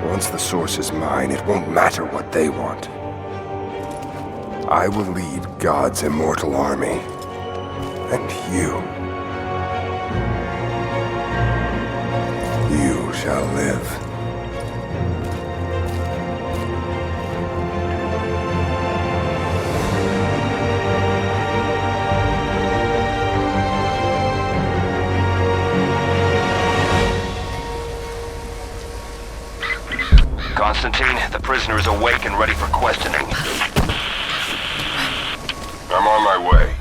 Once the Source is mine, it won't matter what they want. I will lead God's immortal army. And you shall live. Constantine, the prisoner is awake and ready for questioning. I'm on my way.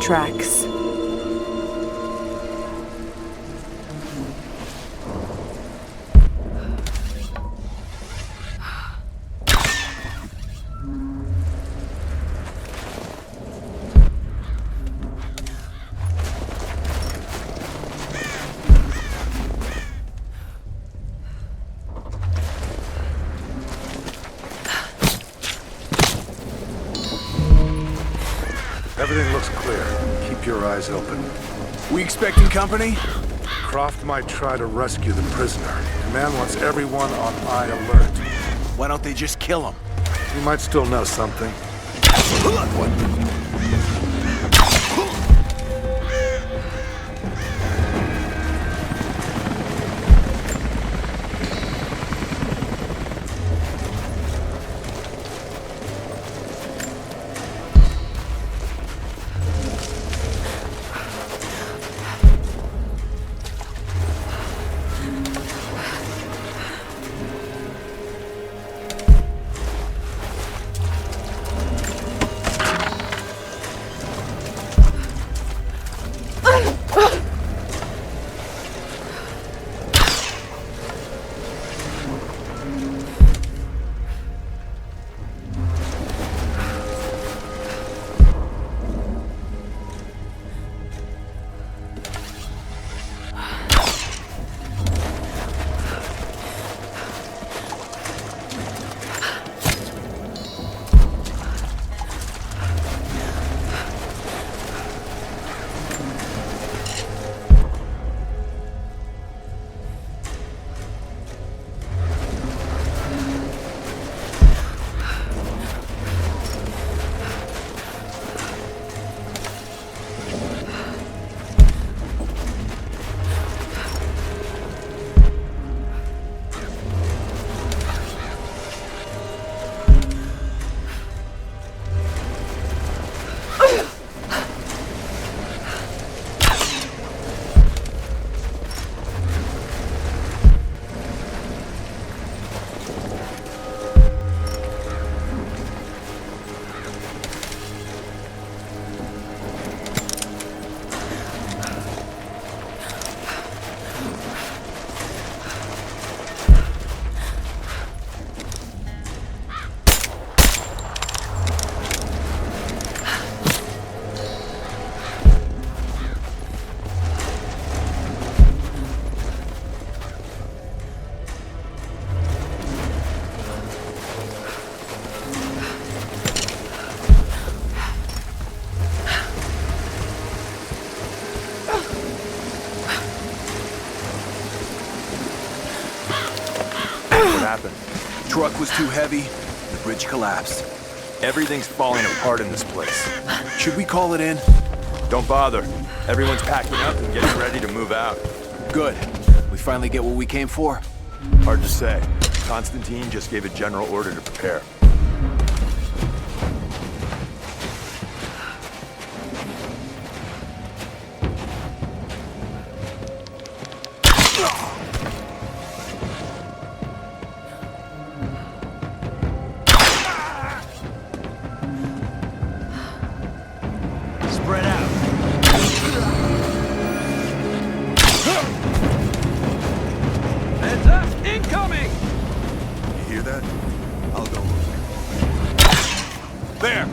Tracks. Everything looks clear. Keep your eyes open. We expecting company? Croft might try to rescue the prisoner. Command wants everyone on high alert. Why don't they just kill him? You might still know something. Truck was too heavy, the bridge collapsed. Everything's falling apart in this place. Should we call it in? Don't bother. Everyone's packing up and getting ready to move out. Good. We finally get what we came for? Hard to say. Constantine just gave a general order to prepare.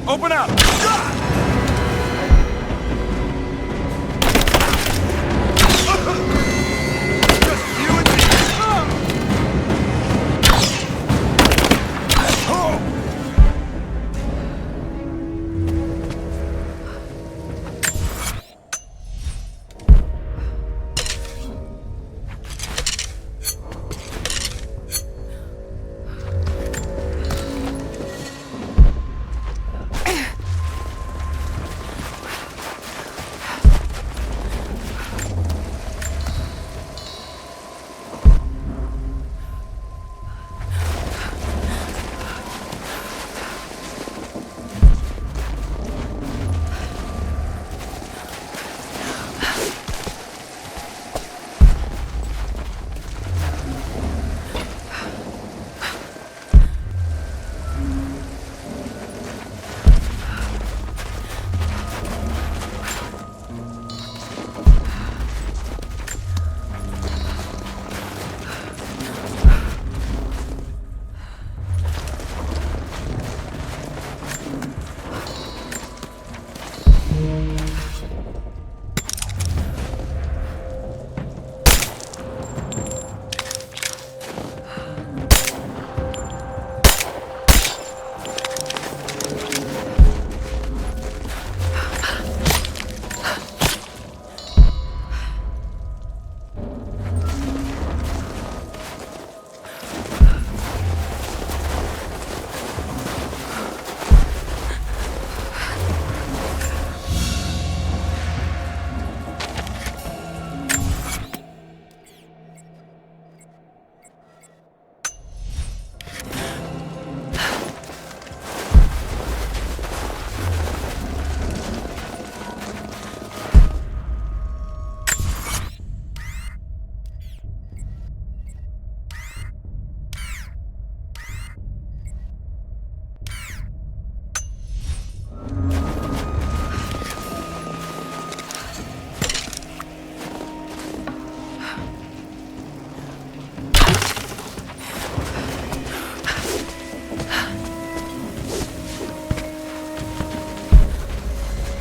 Open up!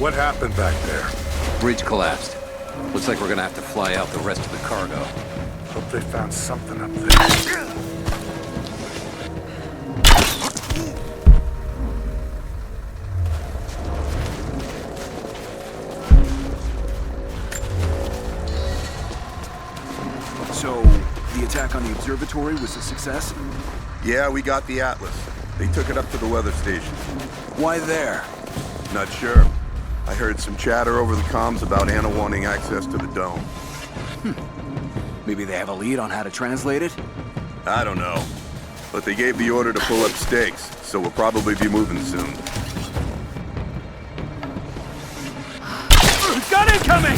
What happened back there? Bridge collapsed. Looks like we're gonna have to fly out the rest of the cargo. Hope they found something up there. So, the attack on the observatory was a success? Yeah, we got the Atlas. They took it up to the weather station. Why there? Not sure. I heard some chatter over the comms about Anna wanting access to the dome. Maybe they have a lead on how to translate it? I don't know. But they gave the order to pull up stakes, so we'll probably be moving soon. Gun incoming!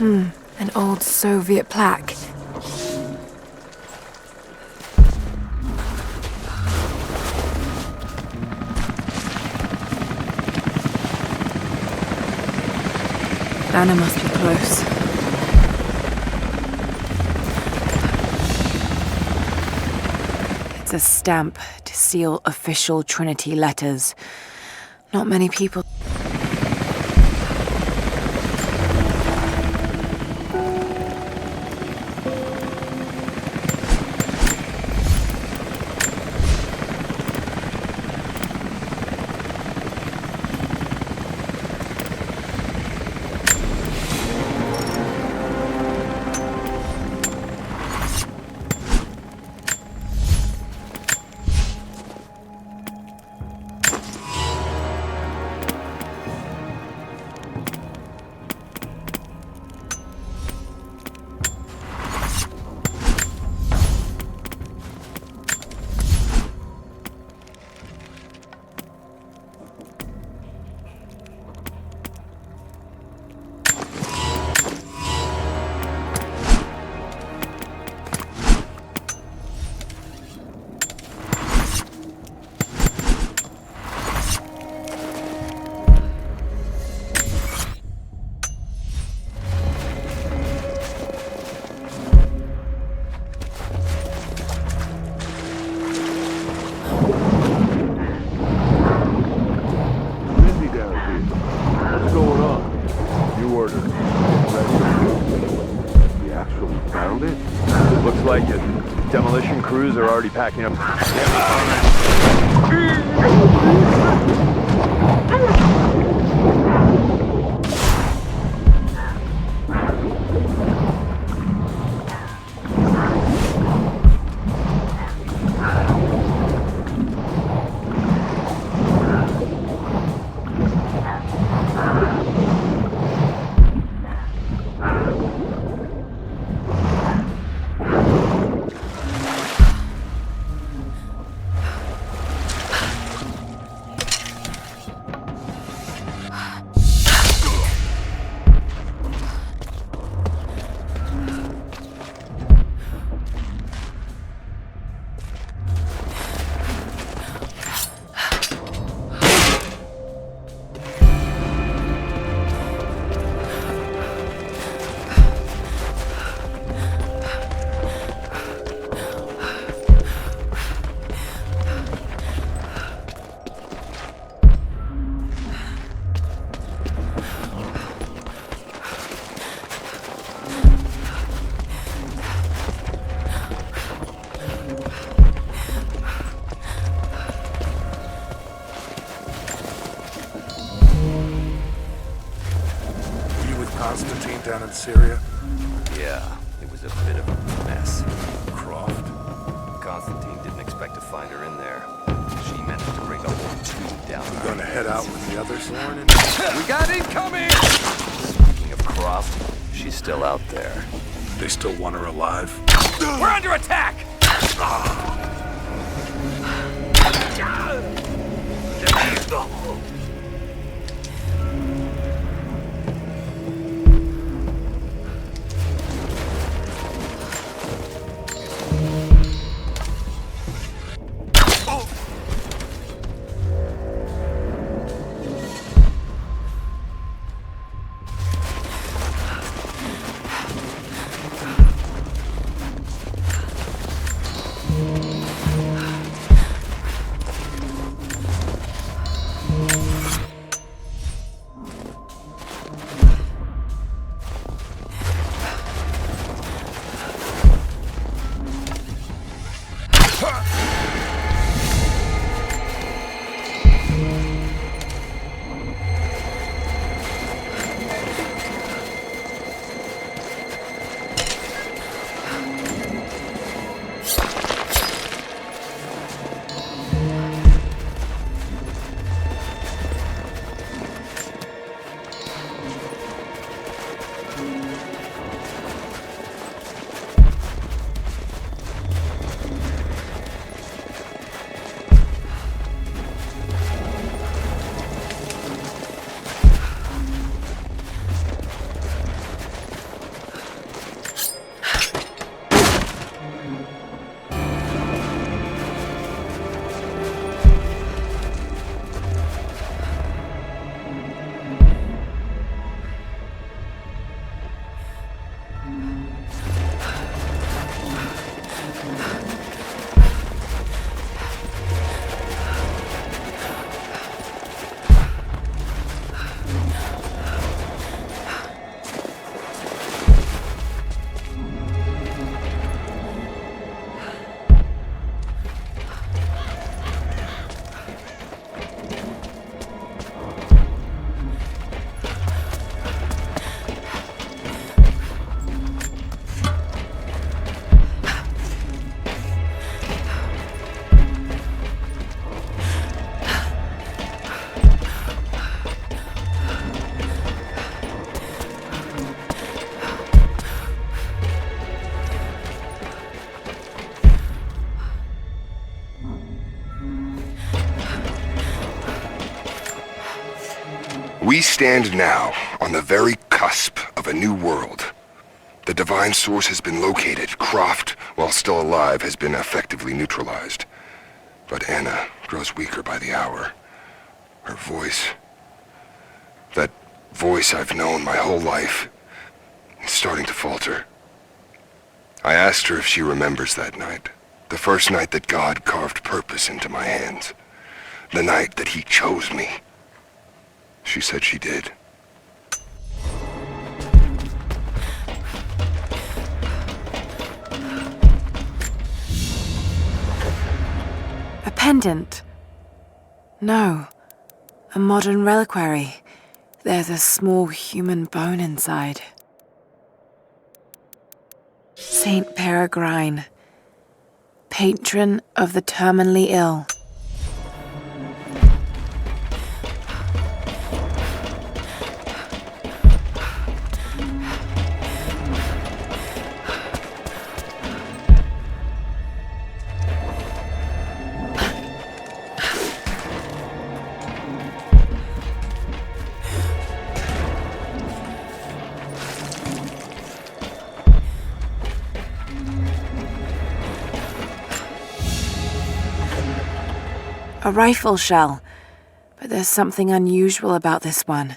An old Soviet plaque. Anna must be close. It's a stamp to seal official Trinity letters. Not many people. Crews are already packing up. went down in Syria? Yeah, it was a bit of a mess. Croft. Constantine didn't expect to find her in there. She managed to bring the whole tube down. You gonna head out with the others? We got incoming! Speaking of Croft, she's still out there. They still want her alive? We're under attack! We stand now on the very cusp of a new world. The Divine Source has been located. Croft, while still alive, has been effectively neutralized. But Anna grows weaker by the hour. Her voice, that voice I've known my whole life, is starting to falter. I asked her if she remembers that night. The first night that God carved purpose into my hands. The night that he chose me. She said she did. A pendant? No. A modern reliquary. There's a small human bone inside. Saint Peregrine, patron of the terminally ill. A rifle shell, but there's something unusual about this one.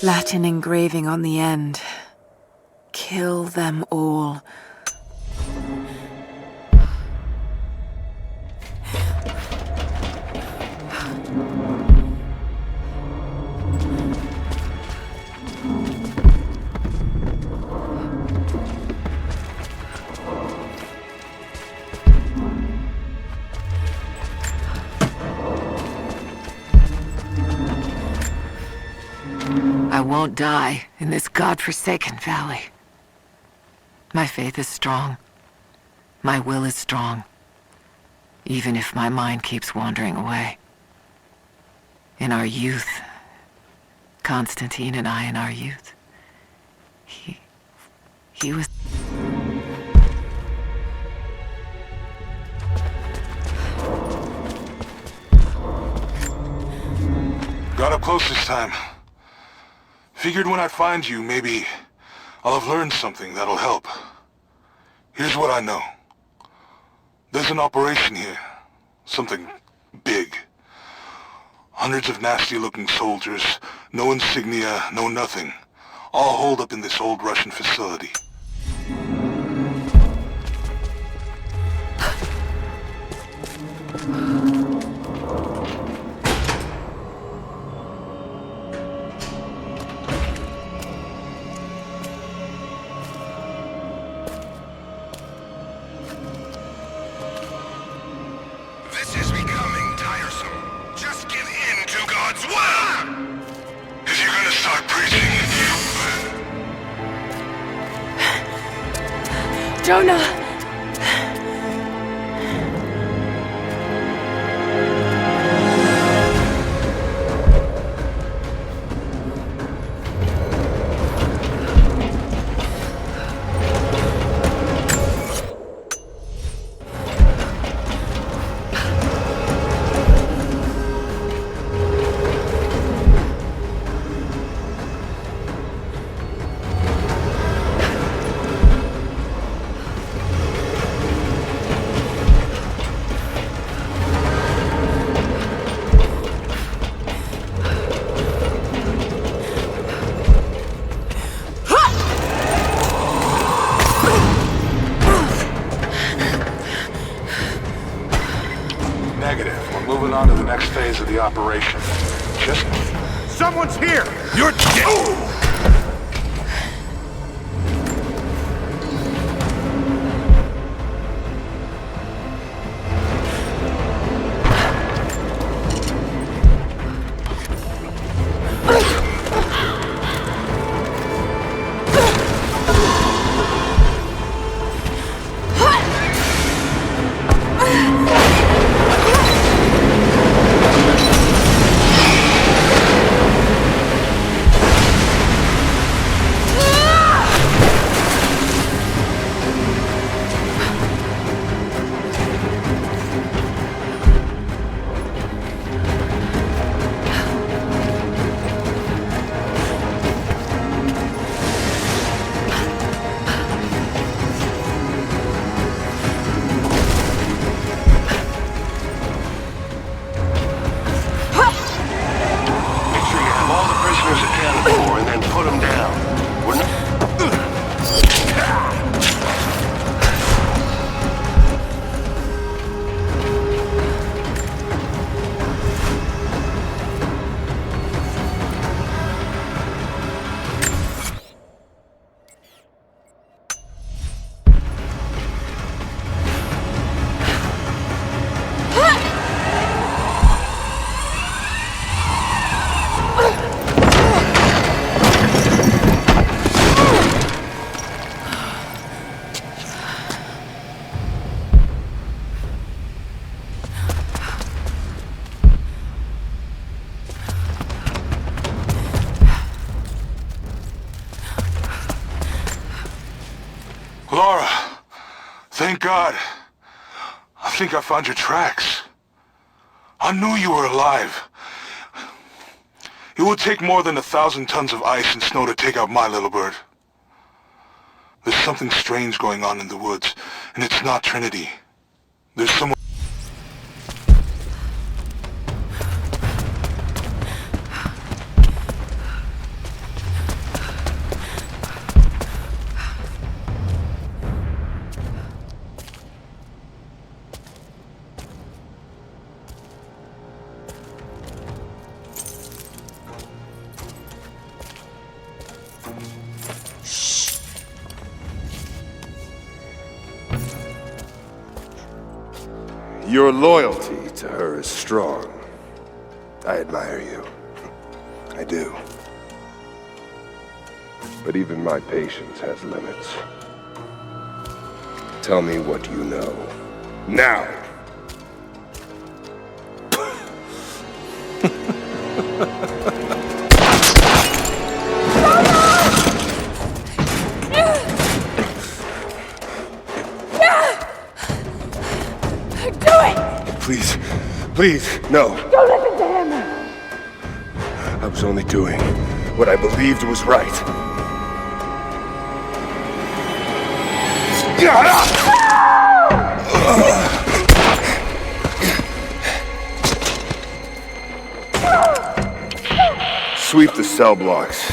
Latin engraving on the end. Kill them all. won't die in this godforsaken valley. My faith is strong. My will is strong. Even if my mind keeps wandering away. In our youth, Constantine and I in our youth, he was... Got up close this time. Figured when I'd find you, maybe I'll have learned something that'll help. Here's what I know. There's an operation here. Something big. Hundreds of nasty-looking soldiers, no insignia, no nothing. All holed up in this old Russian facility. This is becoming tiresome. Just give in to God's will! If you're gonna start preaching, Jonah! Negative. We're moving on to the next phase of the operation. Just... someone's here! You're dead! Lara, thank God. I think I found your tracks. I knew you were alive. It would take more than 1,000 tons of ice and snow to take out my little bird. There's something strange going on in the woods, and it's not Trinity. There's someone... Your loyalty to her is strong. I admire you. I do. But even my patience has limits. Tell me what you know. Now! Do it! Please, please, no. Don't listen to him! I was only doing what I believed was right. Sweep the cell blocks.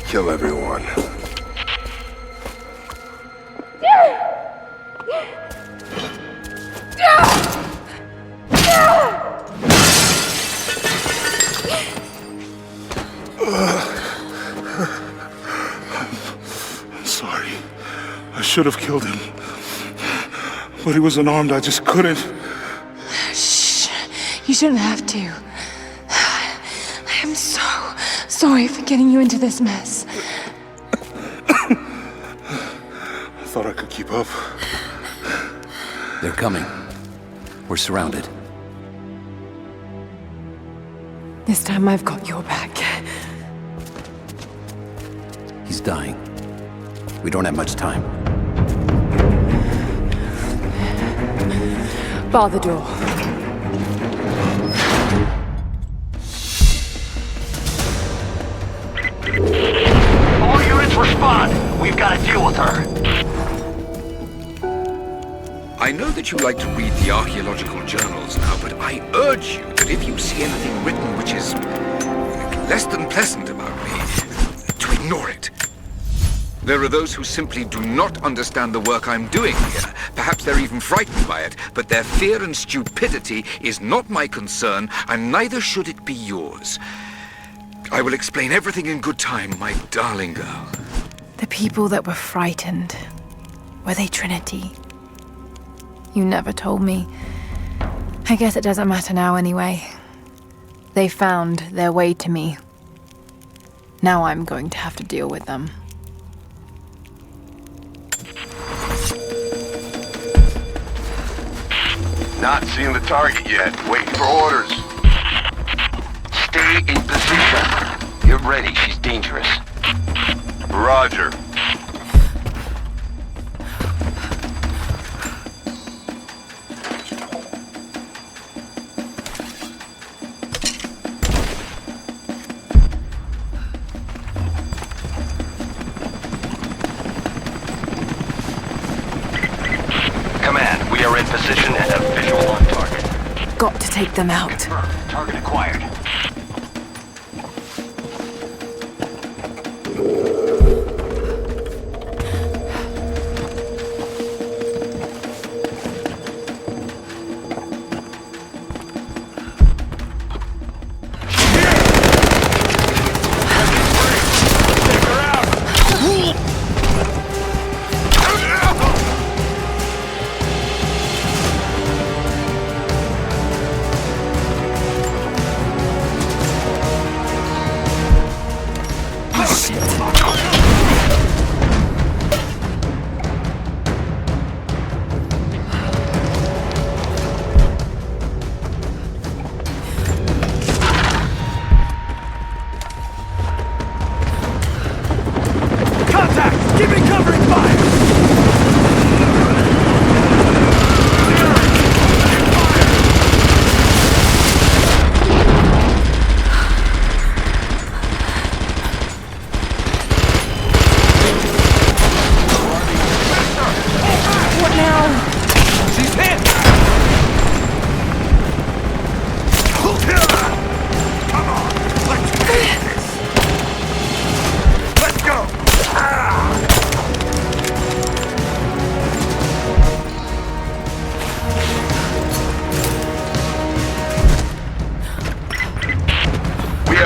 Kill everyone. Sorry. I should have killed him. But he was unarmed, I just couldn't. Shh. You shouldn't have to. I am so sorry for getting you into this mess. I thought I could keep up. They're coming. We're surrounded. This time I've got your back. He's dying. We don't have much time. Bar the door. All units respond. We've got to deal with her. I know that you like to read the archaeological journals now, but I urge you that if you see anything written which is less than pleasant about me, to ignore it. There are those who simply do not understand the work I'm doing here. Perhaps they're even frightened by it, but their fear and stupidity is not my concern, and neither should it be yours. I will explain everything in good time, my darling girl. The people that were frightened, were they Trinity? You never told me. I guess it doesn't matter now anyway. They found their way to me. Now I'm going to have to deal with them. Not seeing the target yet. Waiting for orders. Stay in position. Get ready. She's dangerous. Roger. Command, we are in position and have visual on target. Got to take them out. Confirmed. Target acquired.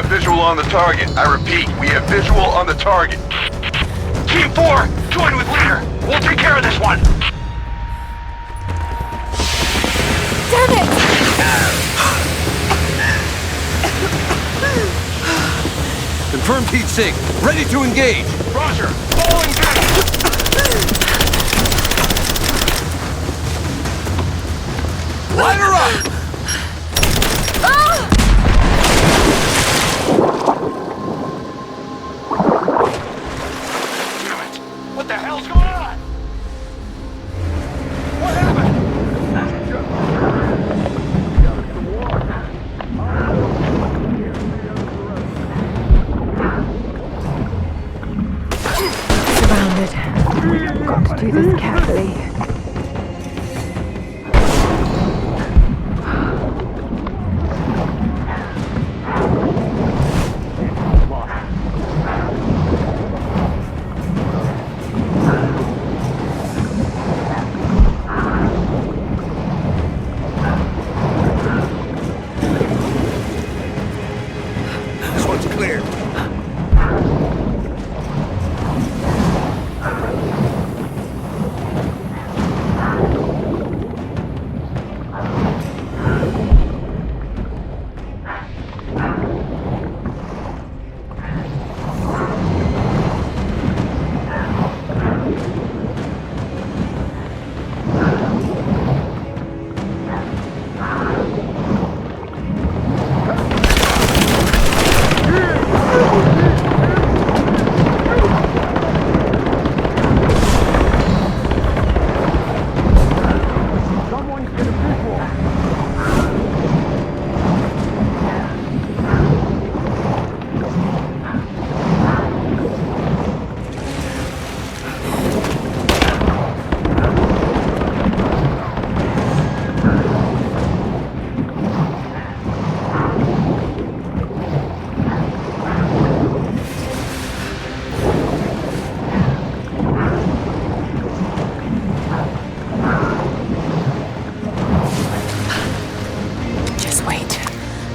Visual on the target. I repeat, we have visual on the target. Team 4, join with leader. We'll take care of this one. Damn it! Confirmed heat sink. Ready to engage. Roger. All engaged. Light her up! Damn it. What the hell's going on? What happened? Surrounded. Got to do this carefully. This one's clear. Just wait.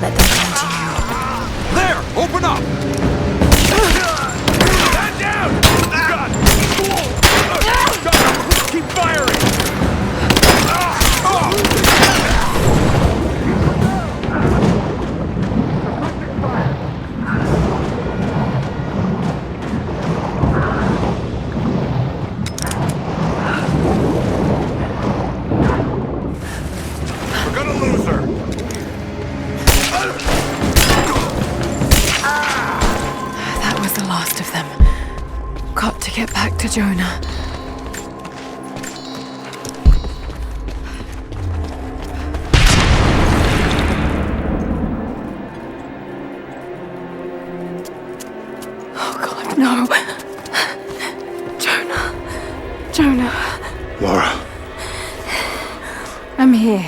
Let them come to you. There! Open up! Stand down! God! God! Keep firing! We're gonna lose her. That was the last of them. Got to get back to Jonah. Oh God, no. Jonah. Laura. I'm here.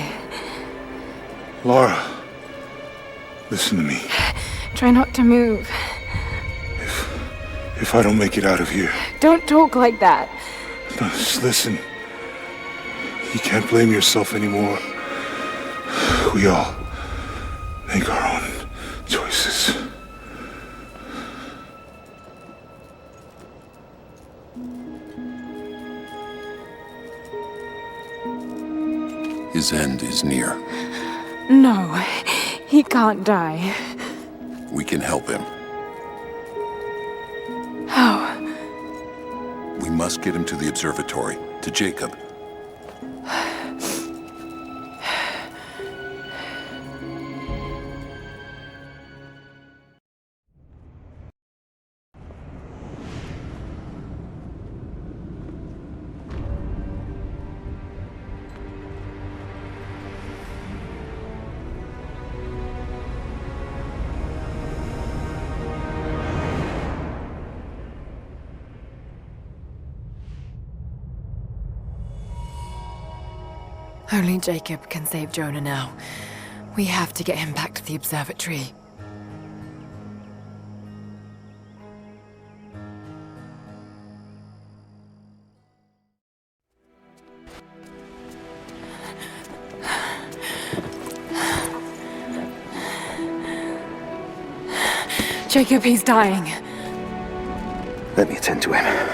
Laura. Listen to me. Try not to move. If I don't make it out of here, Don't talk like that. no, just listen. You can't blame yourself anymore. We all make our own choices. His end is near. No, he can't die. We can help him. How? We must get him to the observatory, to Jacob. Only Jacob can save Jonah now. We have to get him back to the observatory. Jacob, he's dying. Let me attend to him.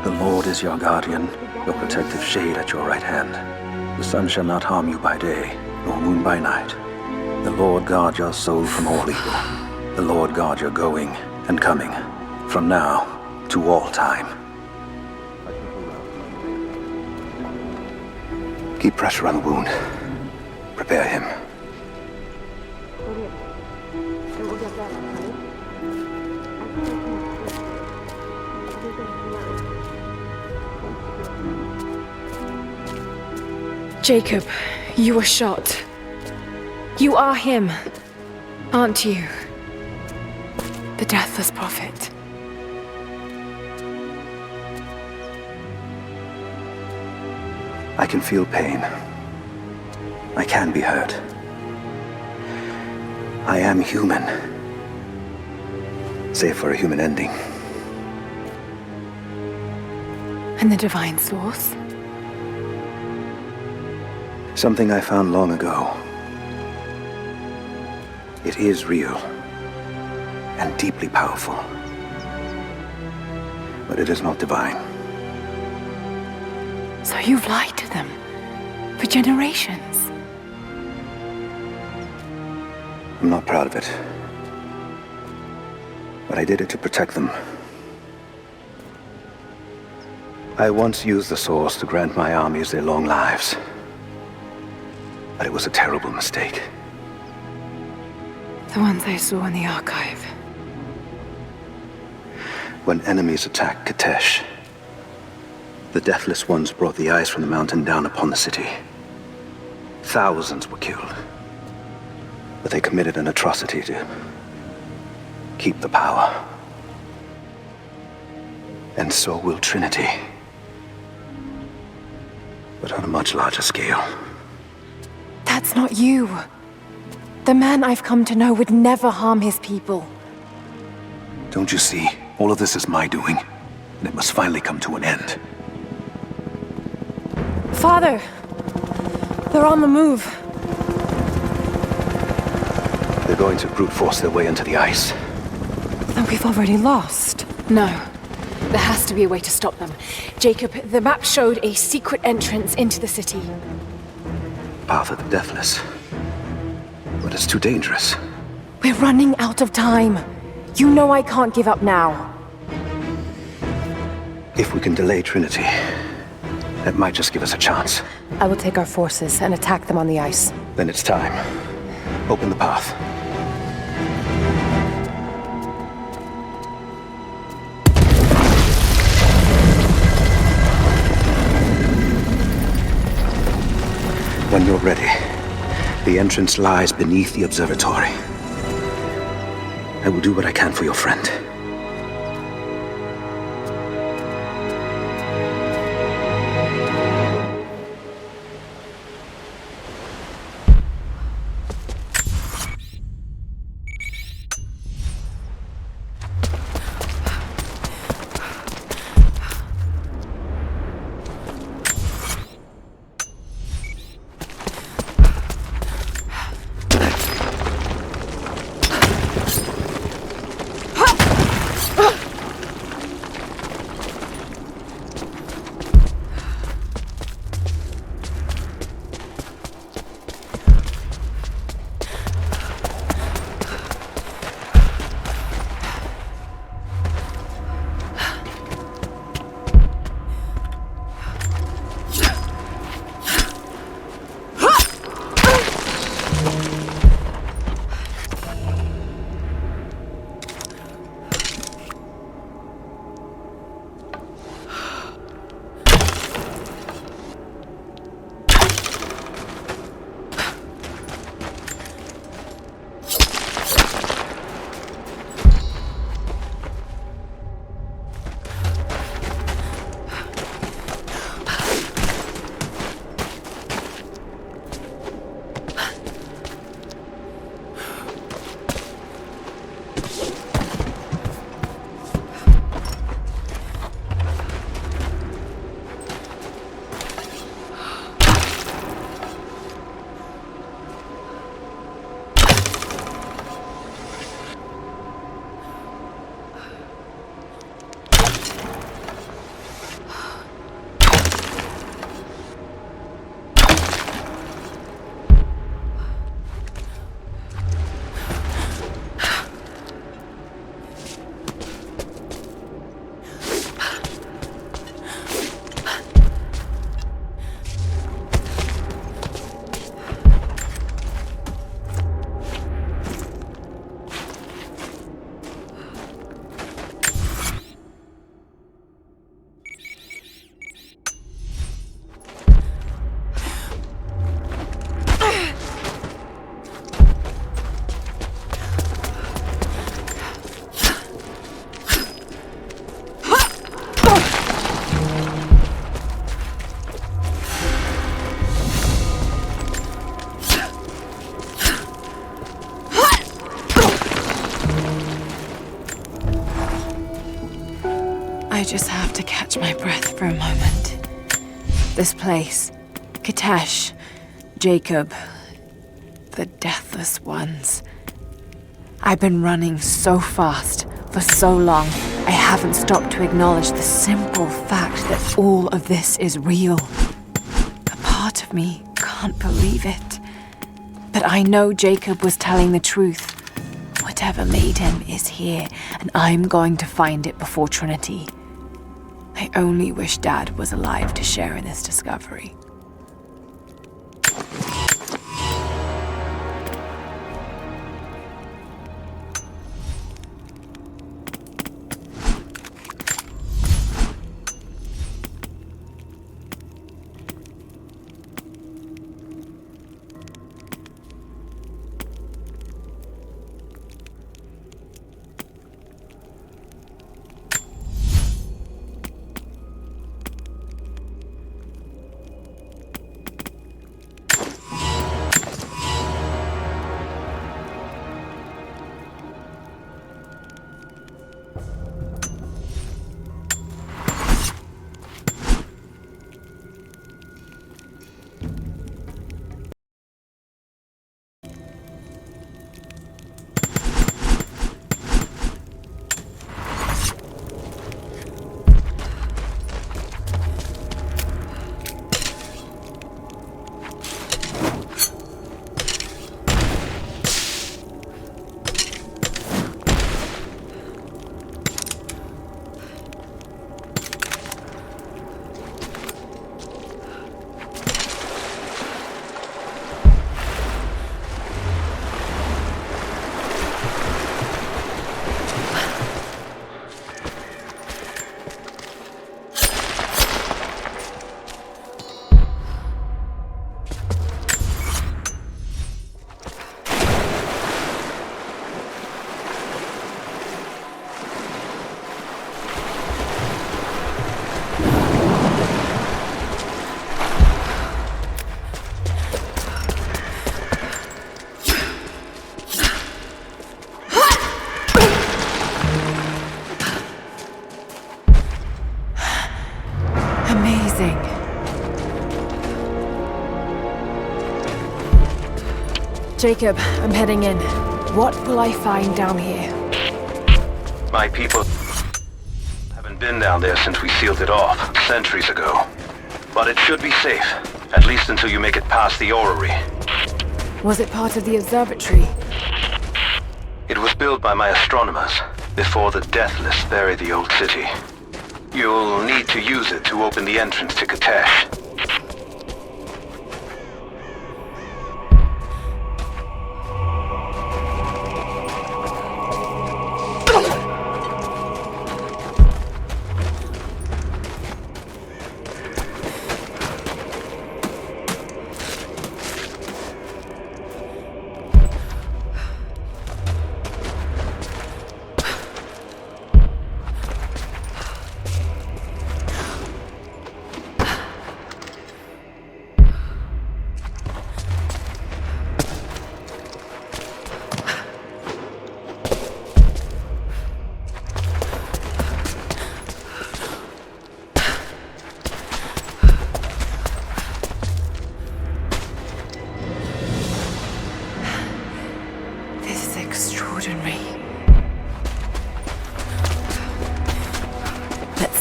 The Lord is your guardian. your protective shade at your right hand. The sun shall not harm you by day, nor moon by night. The Lord guard your soul from all evil. The Lord guard your going and coming, from now to all time. Keep pressure on the wound. Prepare him. Jacob, you were shot. You are him, aren't you? The Deathless Prophet. I can feel pain. I can be hurt. I am human. Save for a human ending. And the Divine Source? Something I found long ago. It is real and deeply powerful. But it is not divine. So you've lied to them for generations. I'm not proud of it. But I did it to protect them. I once used the Source to grant my armies their long lives. But it was a terrible mistake. The ones I saw in the archive. When enemies attacked Katesh, the Deathless Ones brought the ice from the mountain down upon the city. Thousands were killed. But they committed an atrocity to keep the power. And so will Trinity. But on a much larger scale. That's not you. The man I've come to know would never harm his people. Don't you see? All of this is my doing. And it must finally come to an end. Father! They're on the move. They're going to brute force their way into the ice. Then we've already lost. No. There has to be a way to stop them. Jacob, the map showed a secret entrance into the city. Path of the Deathless. But it's too dangerous. We're running out of time. You know I can't give up now. If we can delay Trinity, that might just give us a chance. I will take our forces and attack them on the ice. Then it's time. Open the path. When you're ready, the entrance lies beneath the observatory. I will do what I can for your friend. just have to catch my breath for a moment. This place, Kitesh, Jacob, the Deathless Ones. I've been running so fast for so long, I haven't stopped to acknowledge the simple fact that all of this is real. A part of me can't believe it. But I know Jacob was telling the truth. Whatever made him is here, and I'm going to find it before Trinity. I only wish Dad was alive to share in this discovery. Jacob, I'm heading in. What will I find down here? My people haven't been down there since we sealed it off, centuries ago. But it should be safe, at least until you make it past the orrery. Was it part of the observatory? It was built by my astronomers, before the Deathless buried the old city. You'll need to use it to open the entrance to Kitesh.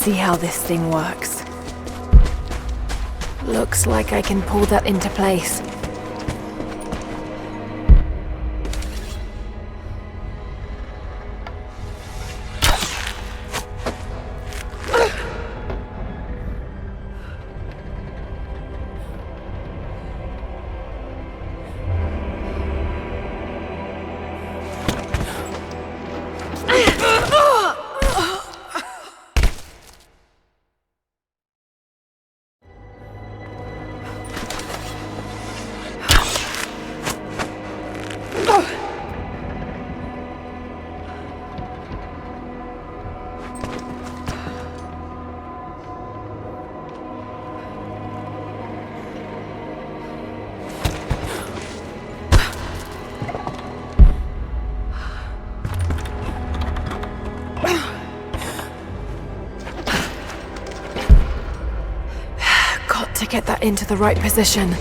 See how this thing works. Looks like I can pull that into place. get that into the right position.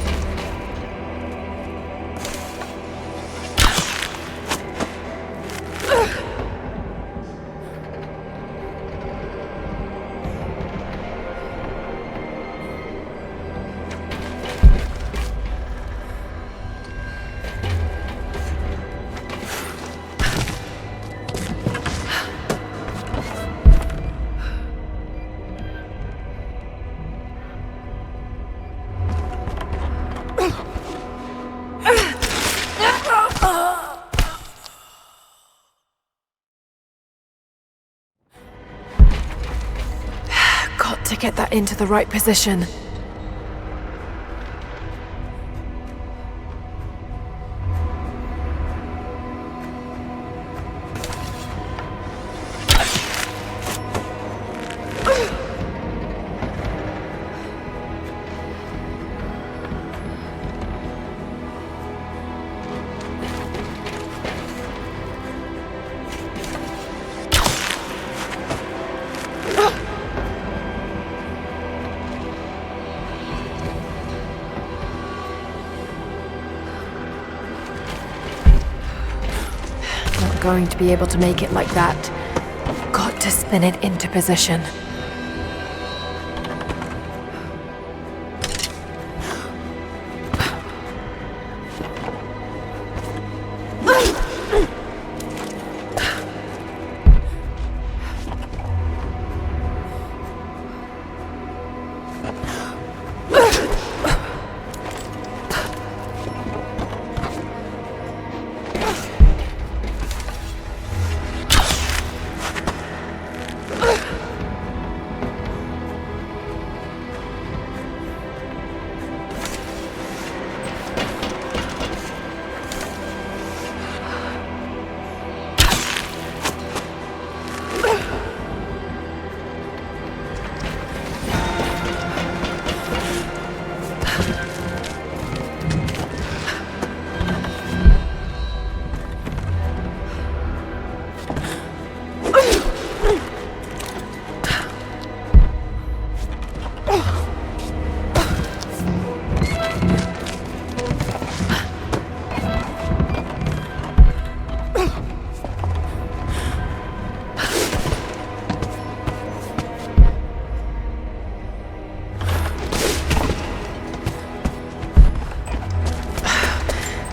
Got to get that into the right position. Going to be able to make it like that. Got to spin it into position.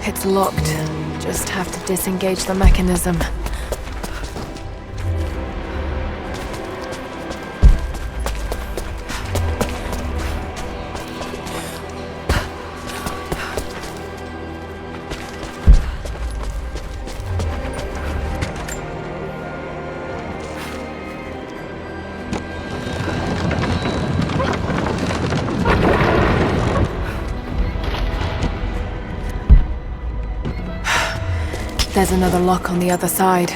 It's locked. Just have to disengage the mechanism. There's another lock on the other side.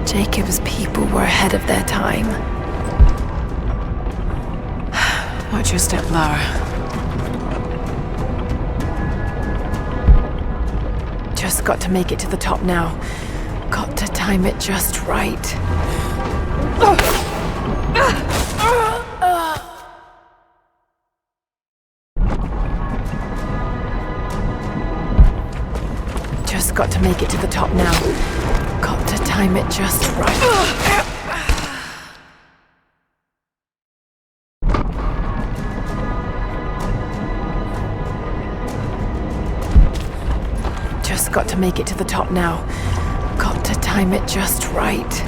Jacob's people were ahead of their time. Watch your step, Lara. Just got to make it to the top now. Got to time it just right. Just got to make it to the top now. Got to time it just right. Just got to make it to the top now. Got to time it just right.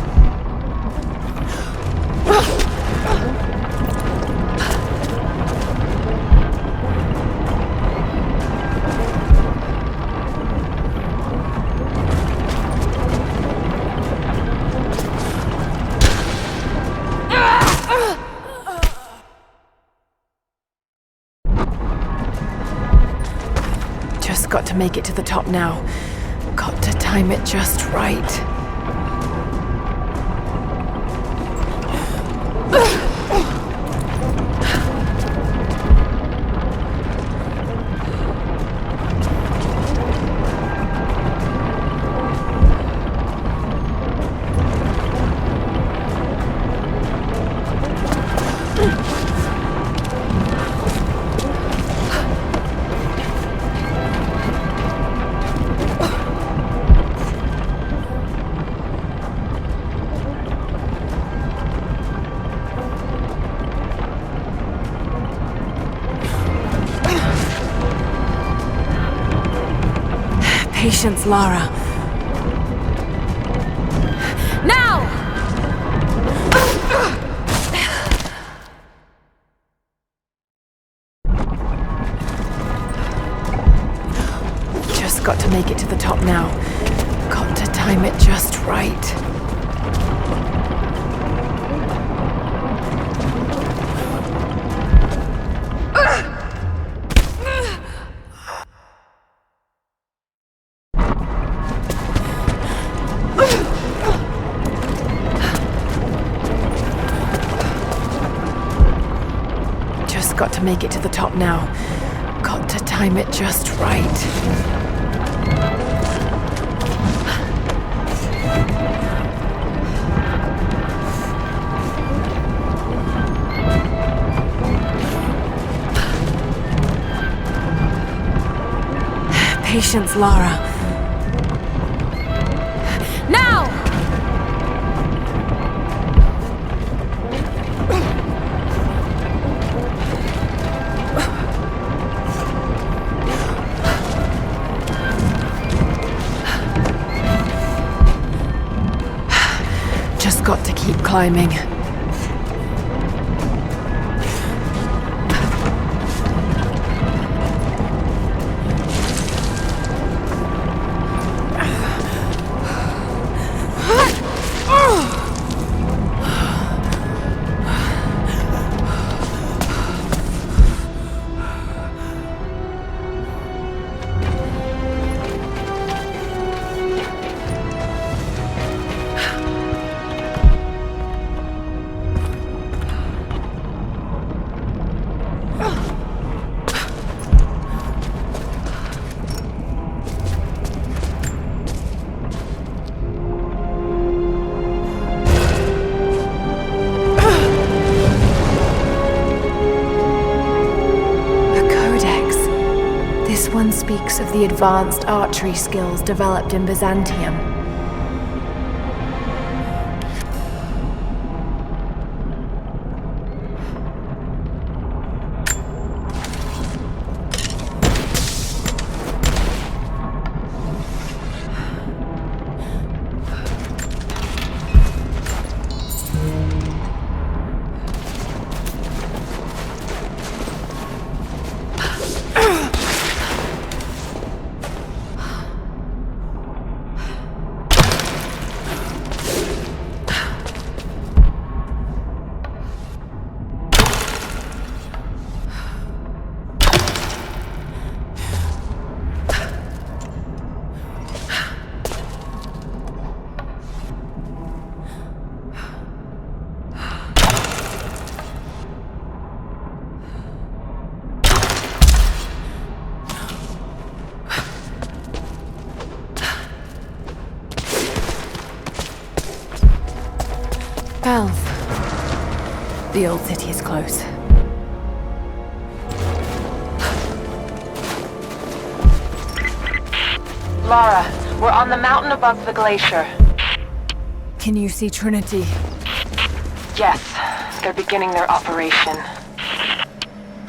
Just got to make it to the top now. Got to time it just right. Patience, Lara. Now! Just got to make it to the top now. Got to time it just right. Got to make it to the top now. Got to time it just right. Patience, Lara. Now! Got to keep climbing. One speaks of the advanced archery skills developed in Byzantium. Bells. The old city is close. Lara, we're on the mountain above the glacier. Can you see Trinity? Yes, they're beginning their operation.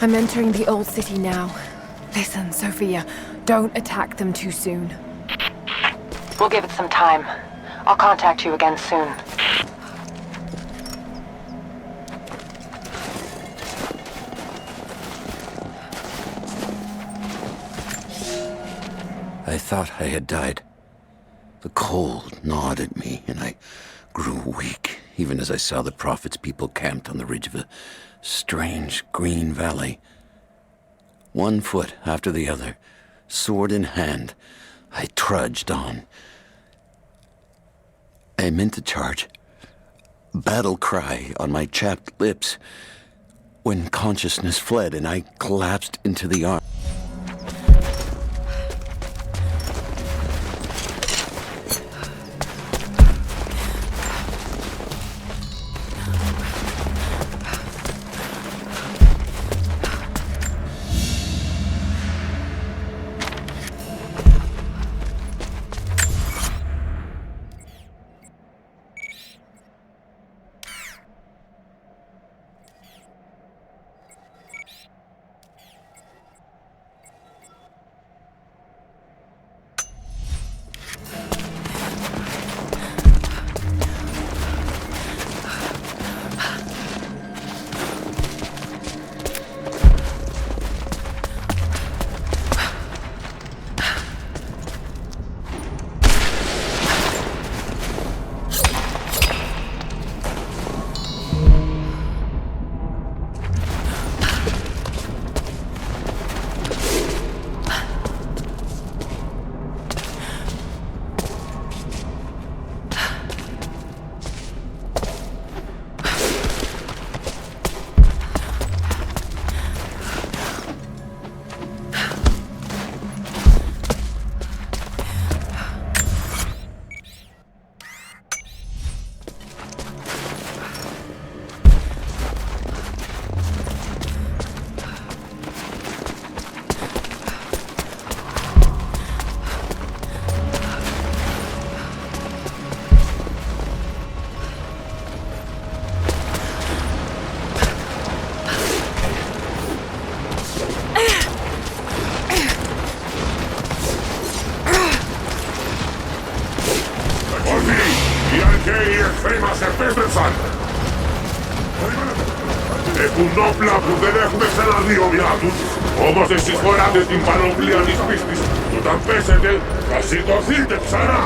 I'm entering the old city now. Listen, Sophia, don't attack them too soon. We'll give it some time. I'll contact you again soon. I thought I had died. The cold gnawed at me, and I grew weak, even as I saw the Prophet's people camped on the ridge of a strange green valley. One foot after the other, Sword in hand, I trudged on. I meant to charge. Battle cry on my chapped lips. When consciousness fled and I collapsed into the arm. Έχουν όπλα που δεν έχουμε ξαναδεί ομοιά τους. Όμως εσείς φοράτε την πανοπλία της πίστης. Όταν πέσετε, θα σηκωθείτε ξανά.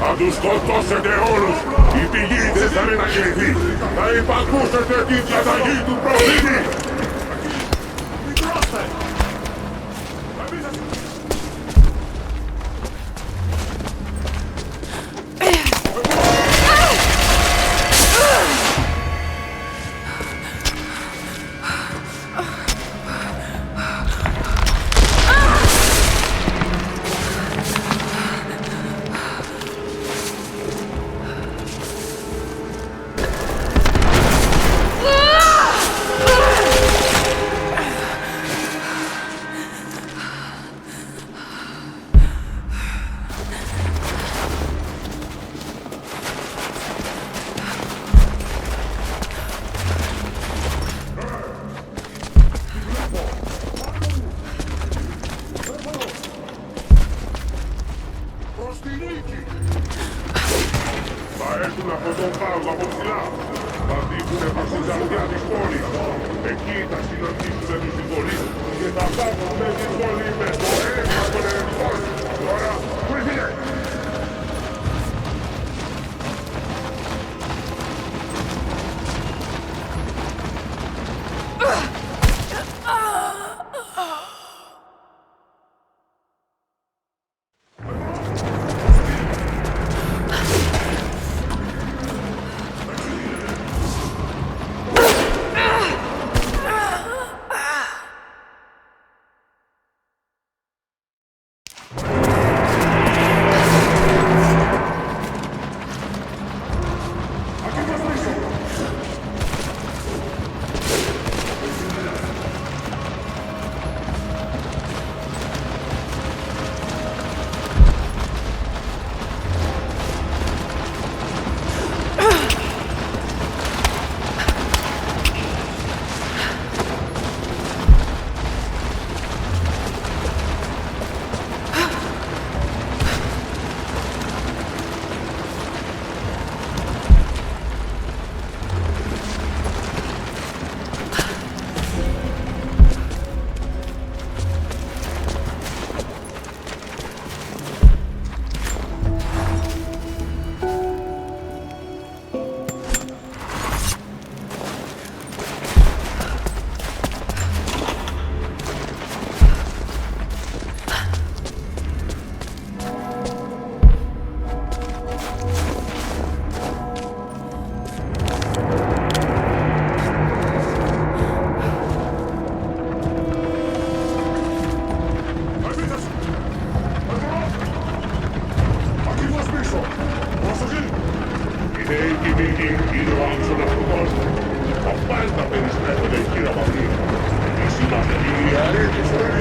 Θα τους σκοτώσετε όλους. Η πηγή δεν θα μετακινηθεί. Θα υπακούσετε τη διαταγή του προφήτη.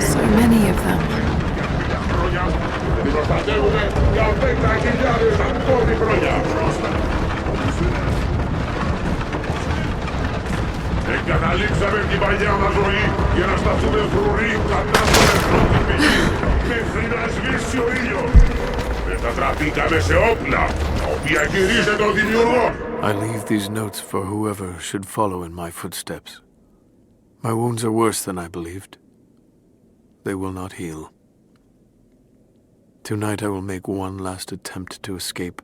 So many of them. Καταλήξαμε την παλιά μας ζωή για να σταθούμε φρουροί κατάσταση πρώτη πηγή μέχρι να σβήσει ο ήλιος. Μετατραπήκαμε σε όπλα, τα οποία γυρίζεται ο δημιουργός. I leave these notes for whoever should follow in my footsteps. My wounds are worse than I believed. They will not heal. Tonight I will make one last attempt to escape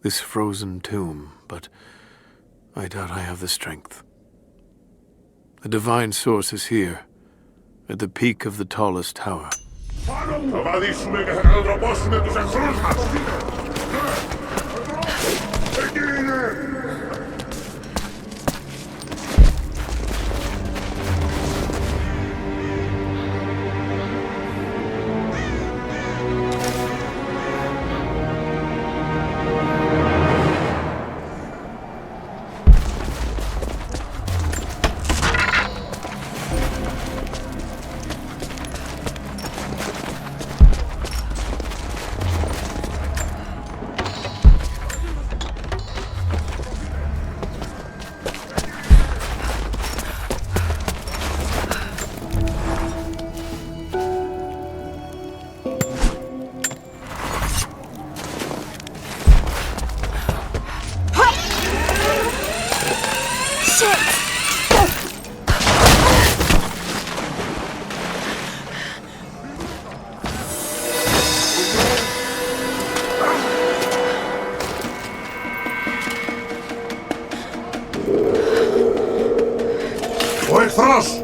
this frozen tomb, but I doubt I have the strength. The divine source is here, at the peak of the tallest tower. Θα βαδίσουμε και θα κατατροπώσουμε τους εχθρούς μας. Εκεί είναι! Ο εχθρός!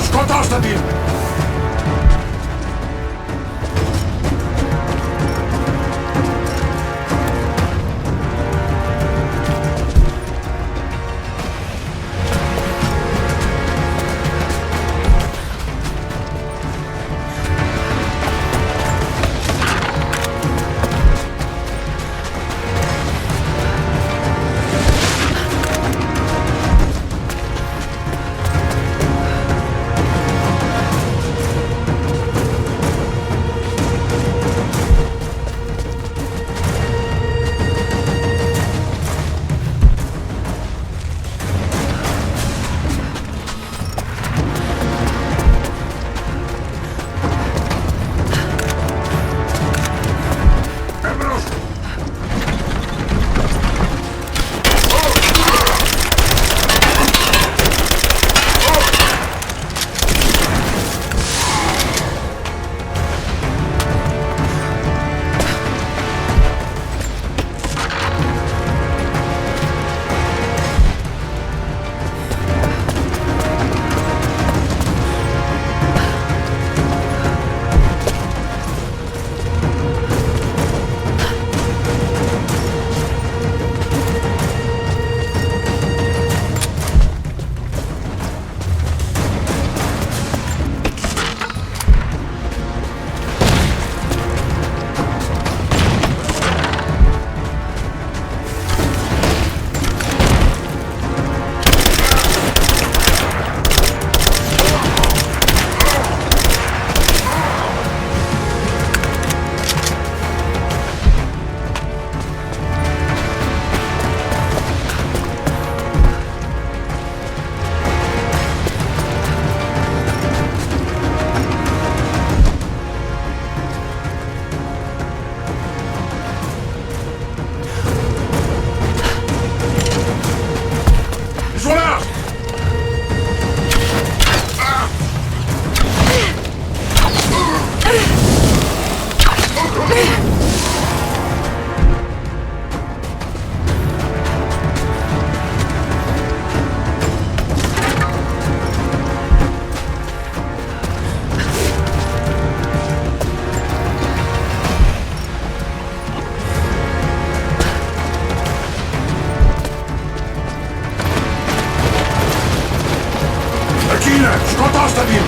Σκοτώστε την! Basta bien!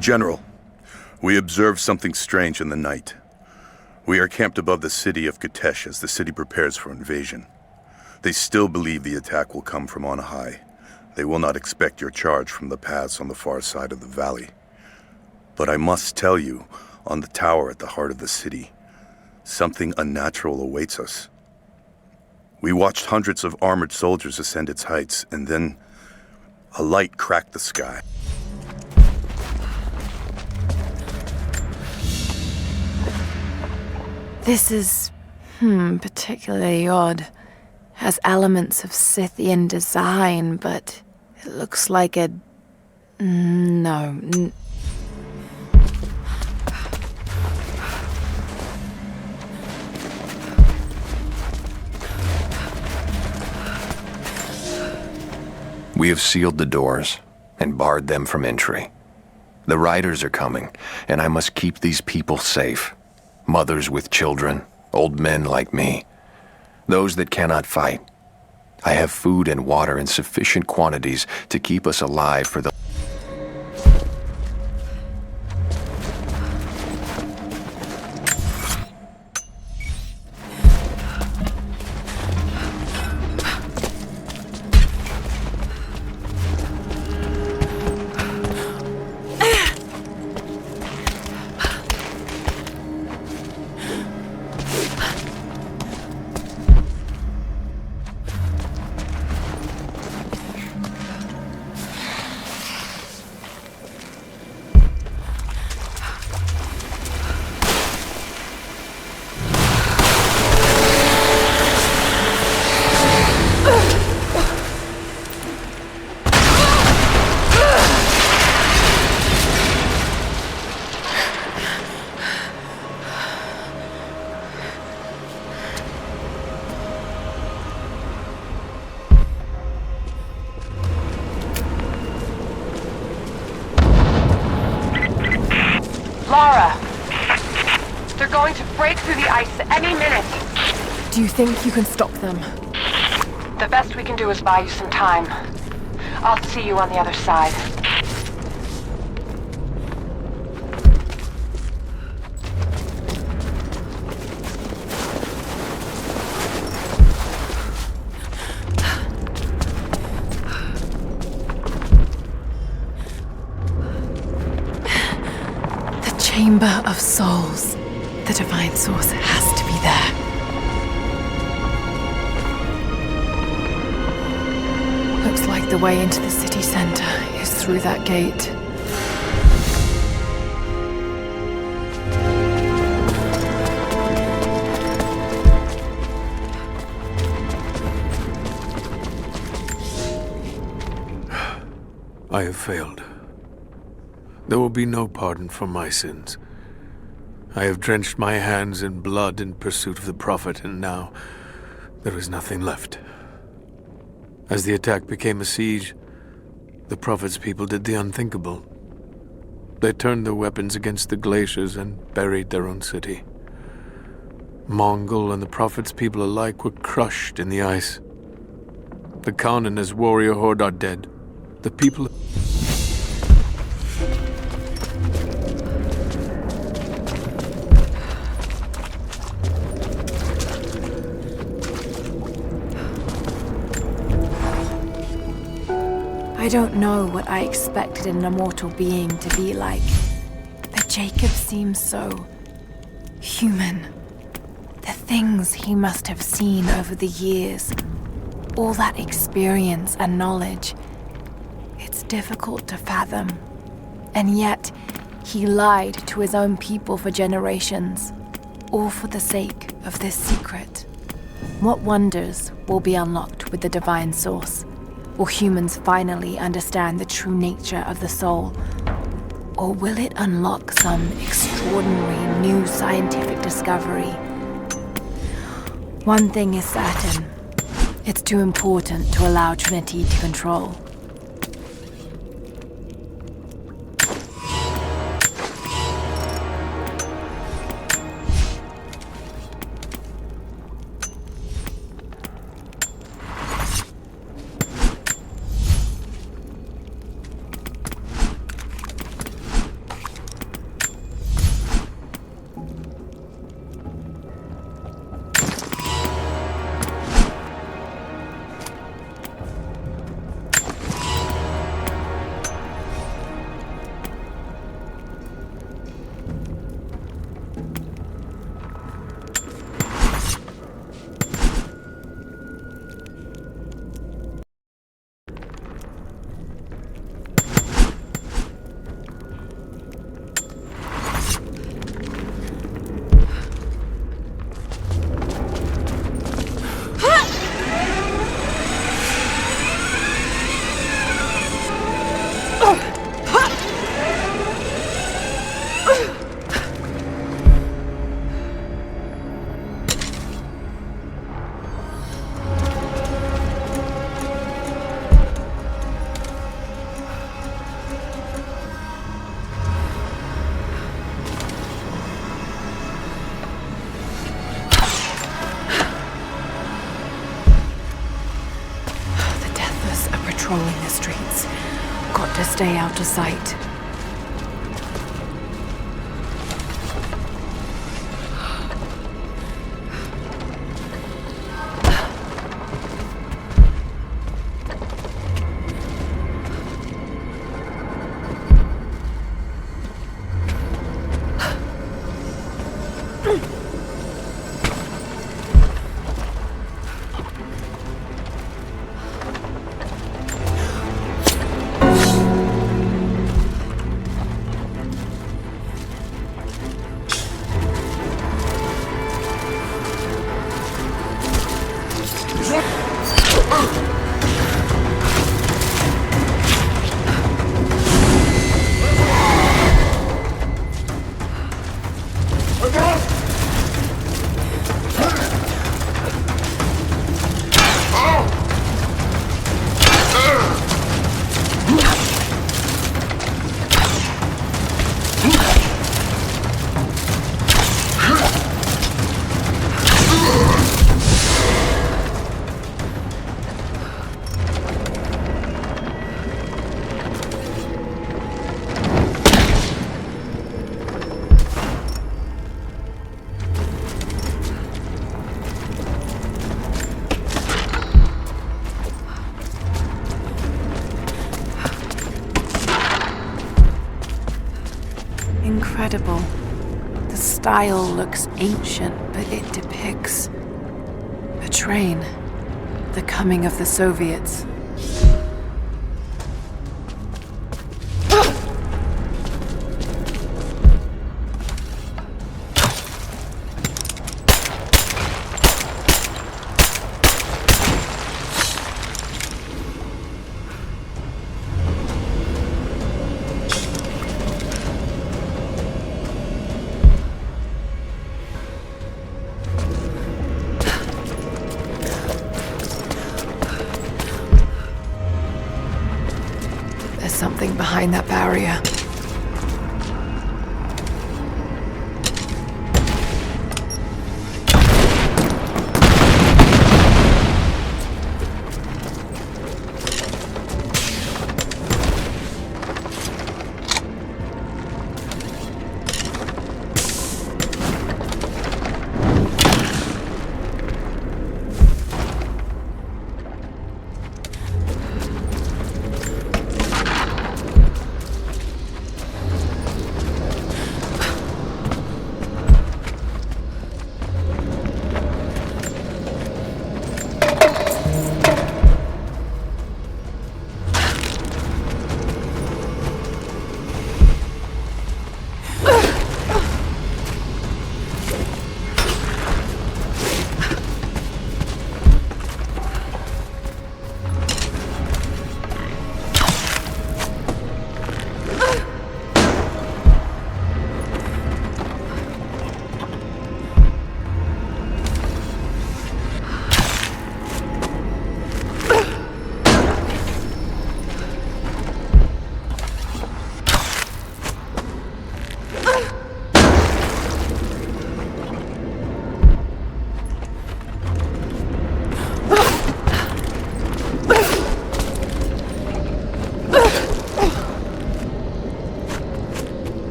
General, we observed something strange in the night. We are camped above the city of Kitezh as the city prepares for invasion. They still believe the attack will come from on high. They will not expect your charge from the paths on the far side of the valley. But I must tell you, on the tower at the heart of the city, something unnatural awaits us. We watched hundreds of armored soldiers ascend its heights, and then a light cracked the sky. This is, particularly odd. Has elements of Scythian design, but it looks like a... no. We have sealed the doors and barred them from entry. The riders are coming, and I must keep these people safe. Mothers with children, old men like me. Those that cannot fight. I have food and water in sufficient quantities to keep us alive for the... Lara! They're going to break through the ice any minute. Do you think you can stop them? The best we can do is buy you some time. I'll see you on the other side. Chamber of Souls. The Divine Source has to be there. Looks like the way into the city center is through that gate. I have failed. There will be no pardon for my sins. I have drenched my hands in blood in pursuit of the Prophet, and now there is nothing left. As the attack became a siege, The Prophet's people did the unthinkable. They turned their weapons against the glaciers and buried their own city. Mongol and the Prophet's people alike were crushed in the ice. The Khan and his warrior horde are dead. The people... I don't know what I expected an immortal being to be like, but Jacob seems so human. The things he must have seen over the years, all that experience and knowledge, it's difficult to fathom. And yet, he lied to his own people for generations, all for the sake of this secret. What wonders will be unlocked with the divine source? Will humans finally understand the true nature of the soul? Or will it unlock some extraordinary new scientific discovery? One thing is certain. It's too important to allow Trinity to control. Patrolling the streets. Got to stay out of sight. Incredible. The style looks ancient, but it depicts a train. The coming of the Soviets. behind that barrier.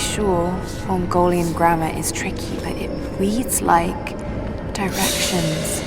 Sure, Mongolian grammar is tricky, but it reads like directions.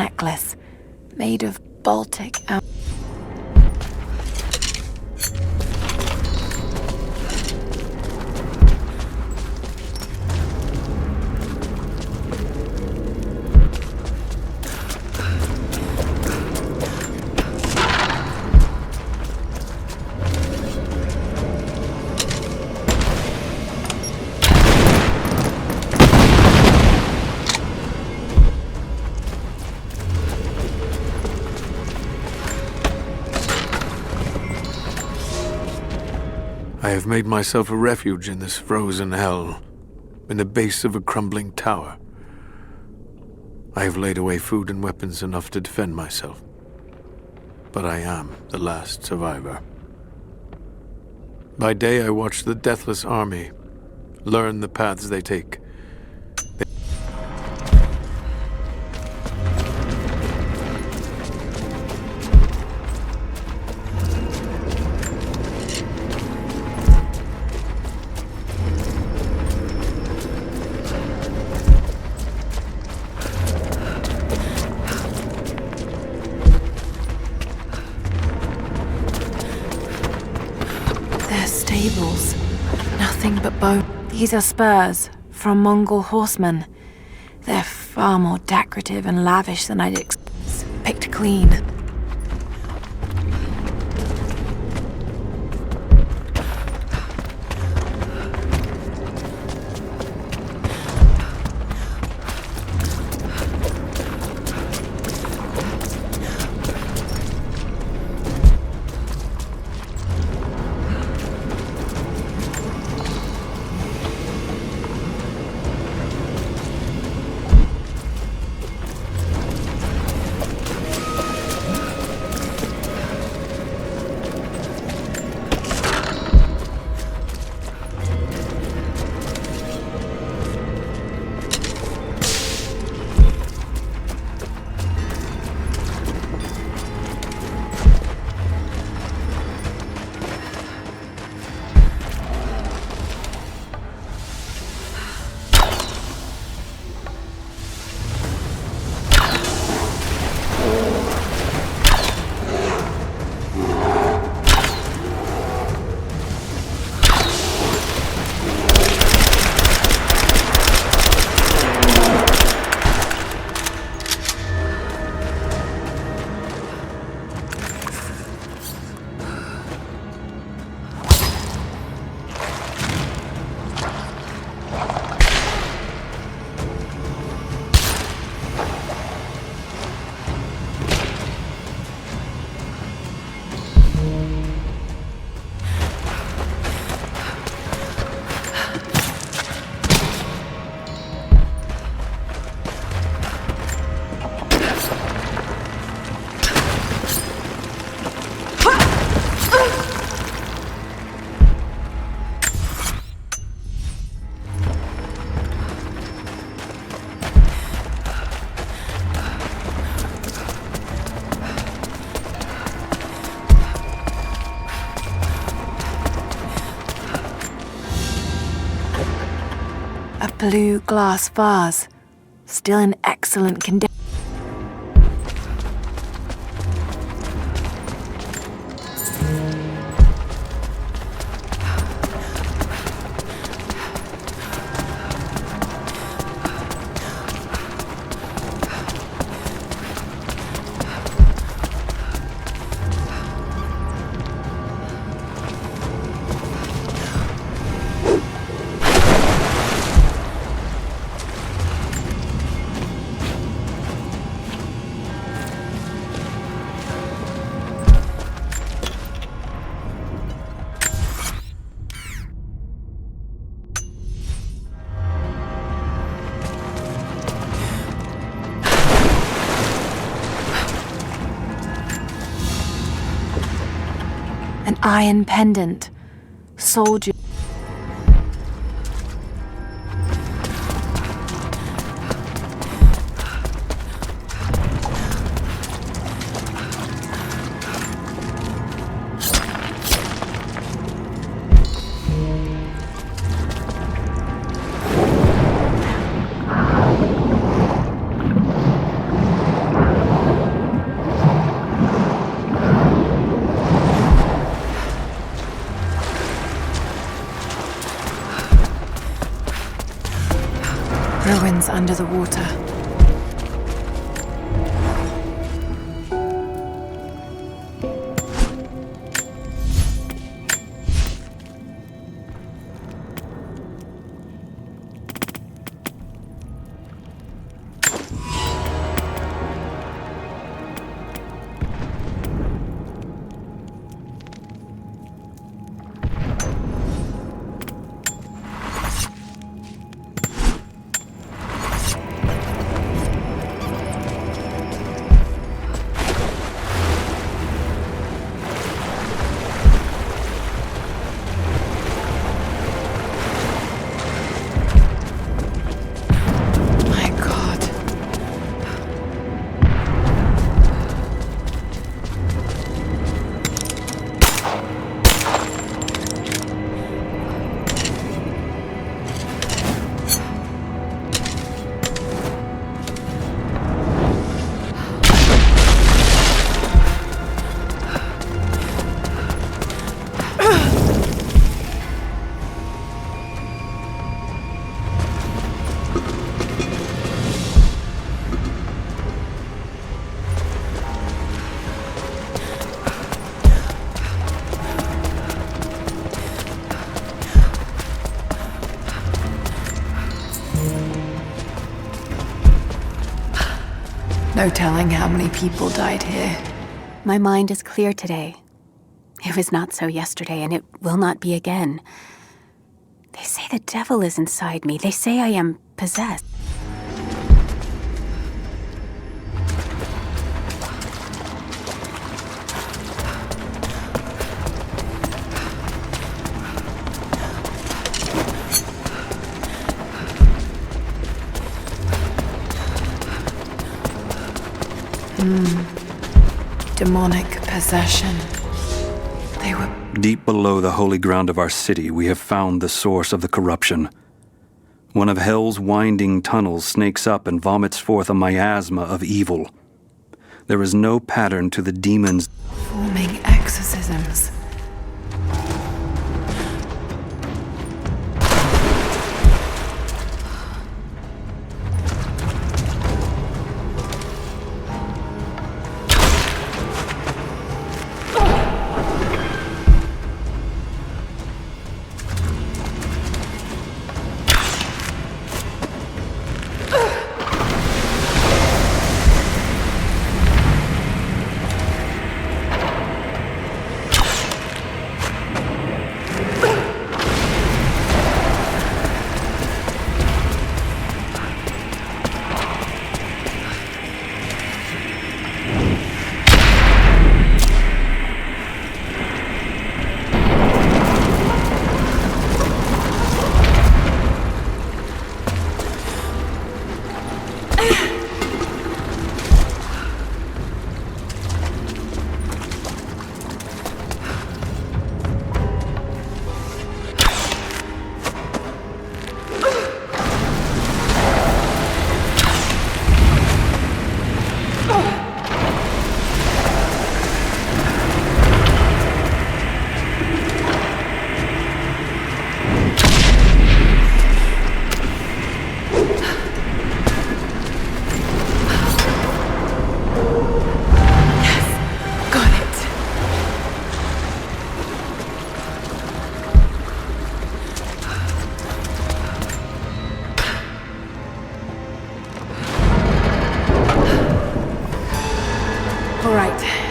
necklace, made of Baltic amber. I have made myself a refuge in this frozen hell, in the base of a crumbling tower. I have laid away food and weapons enough to defend myself. But I am the last survivor. By day I watch the deathless army, learn the paths they take. Stables. Nothing but bone. These are spurs from Mongol horsemen. They're far more decorative and lavish than I'd expect. Picked clean. Blue glass vase, still in excellent condition. An iron pendant. Soldier. ruins under the water. No telling how many people died here. My mind is clear today. It was not so yesterday, and it will not be again. They say the devil is inside me. They say I am possessed. Demonic possession. They were... Deep below the holy ground of our city, we have found the source of the corruption. One of hell's winding tunnels snakes up and vomits forth a miasma of evil. There is no pattern to the demons forming exorcisms.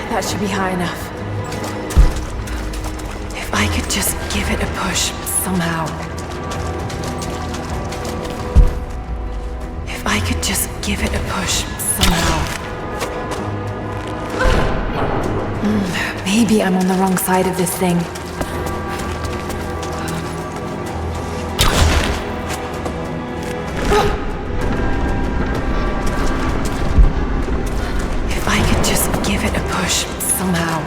That should be high enough. If I could just give it a push, somehow. If I could just give it a push, somehow. Maybe I'm on the wrong side of this thing. If I could just give it a push, somehow.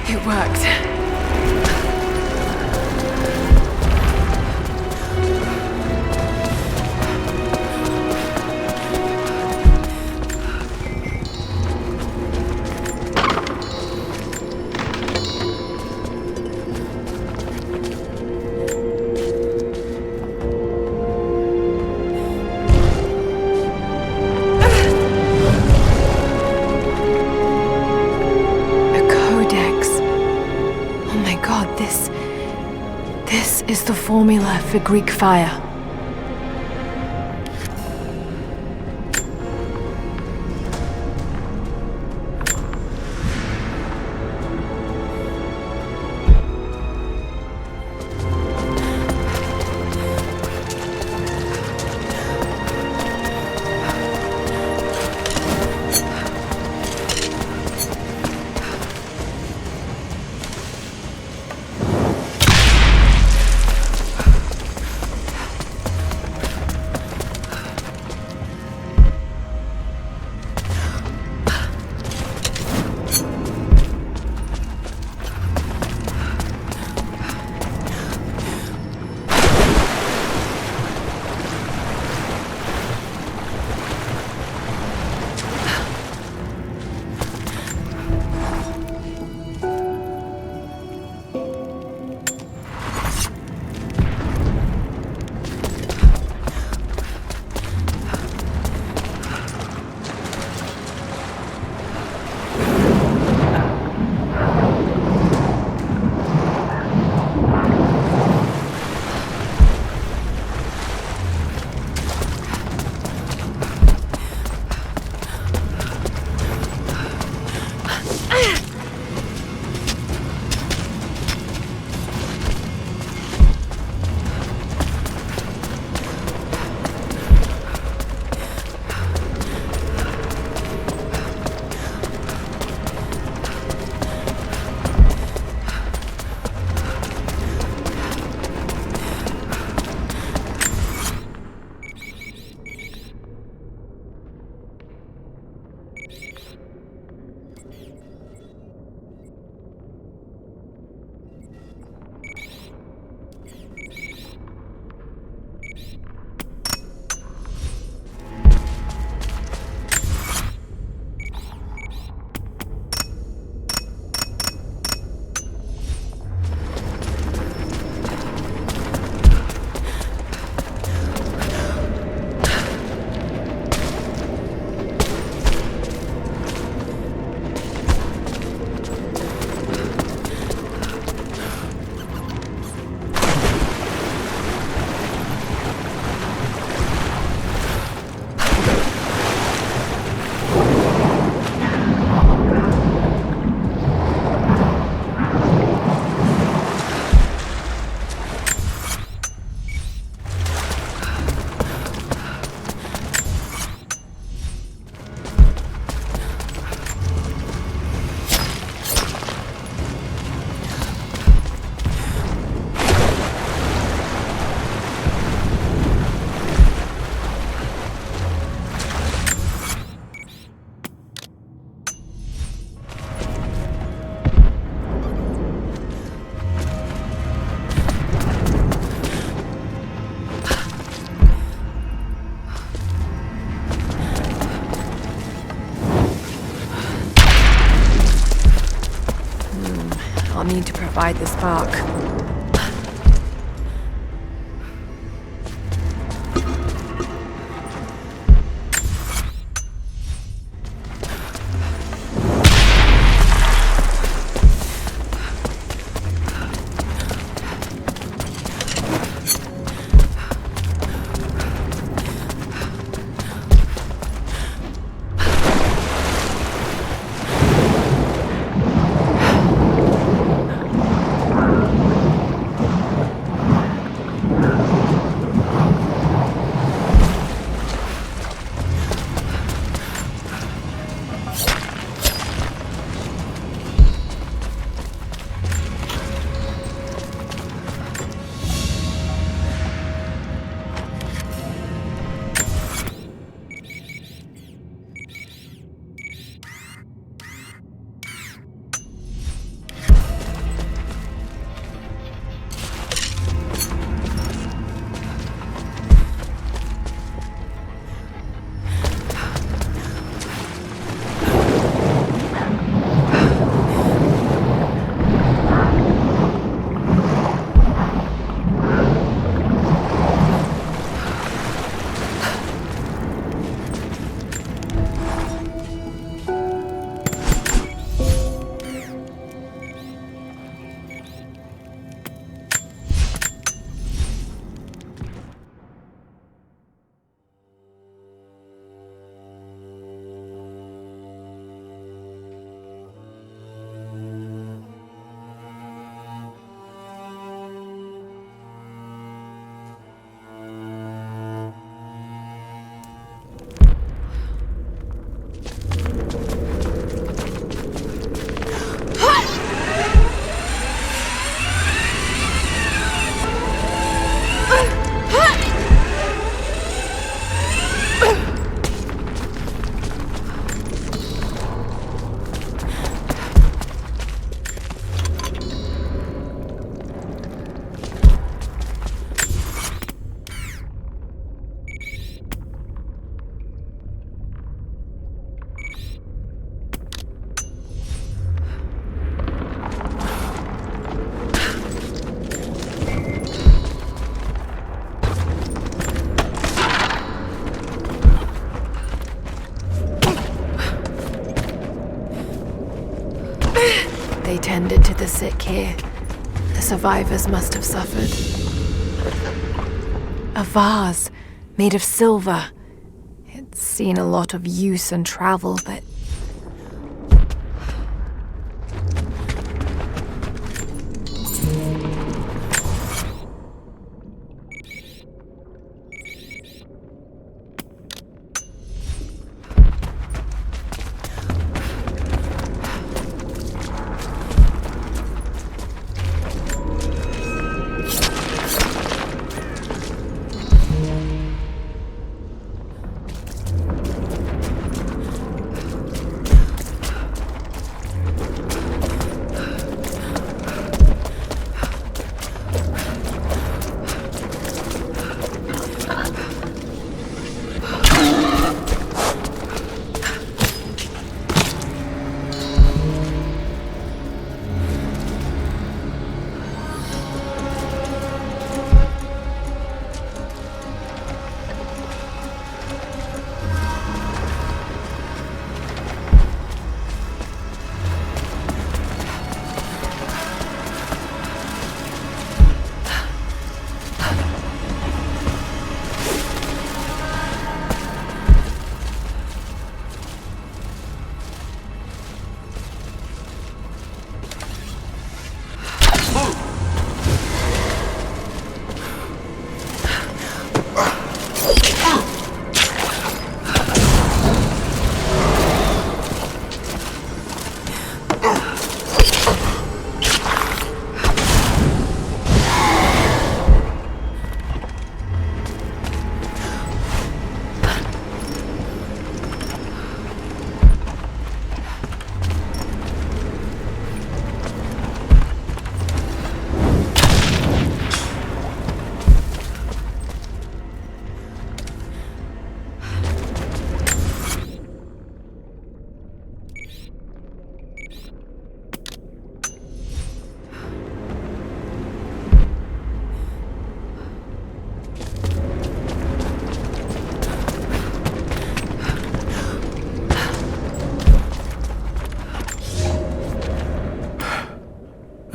It worked. formula for Greek fire. I'll need to provide the spark. They tended to the sick here. The survivors must have suffered. A vase made of silver. It's seen a lot of use and travel, but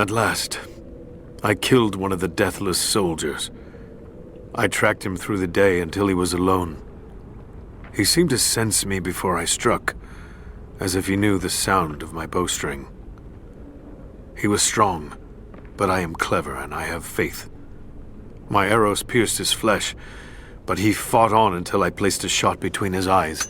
At last, I killed one of the deathless soldiers. I tracked him through the day until he was alone. He seemed to sense me before I struck, as if he knew the sound of my bowstring. He was strong, but I am clever and I have faith. My arrows pierced his flesh, but he fought on until I placed a shot between his eyes.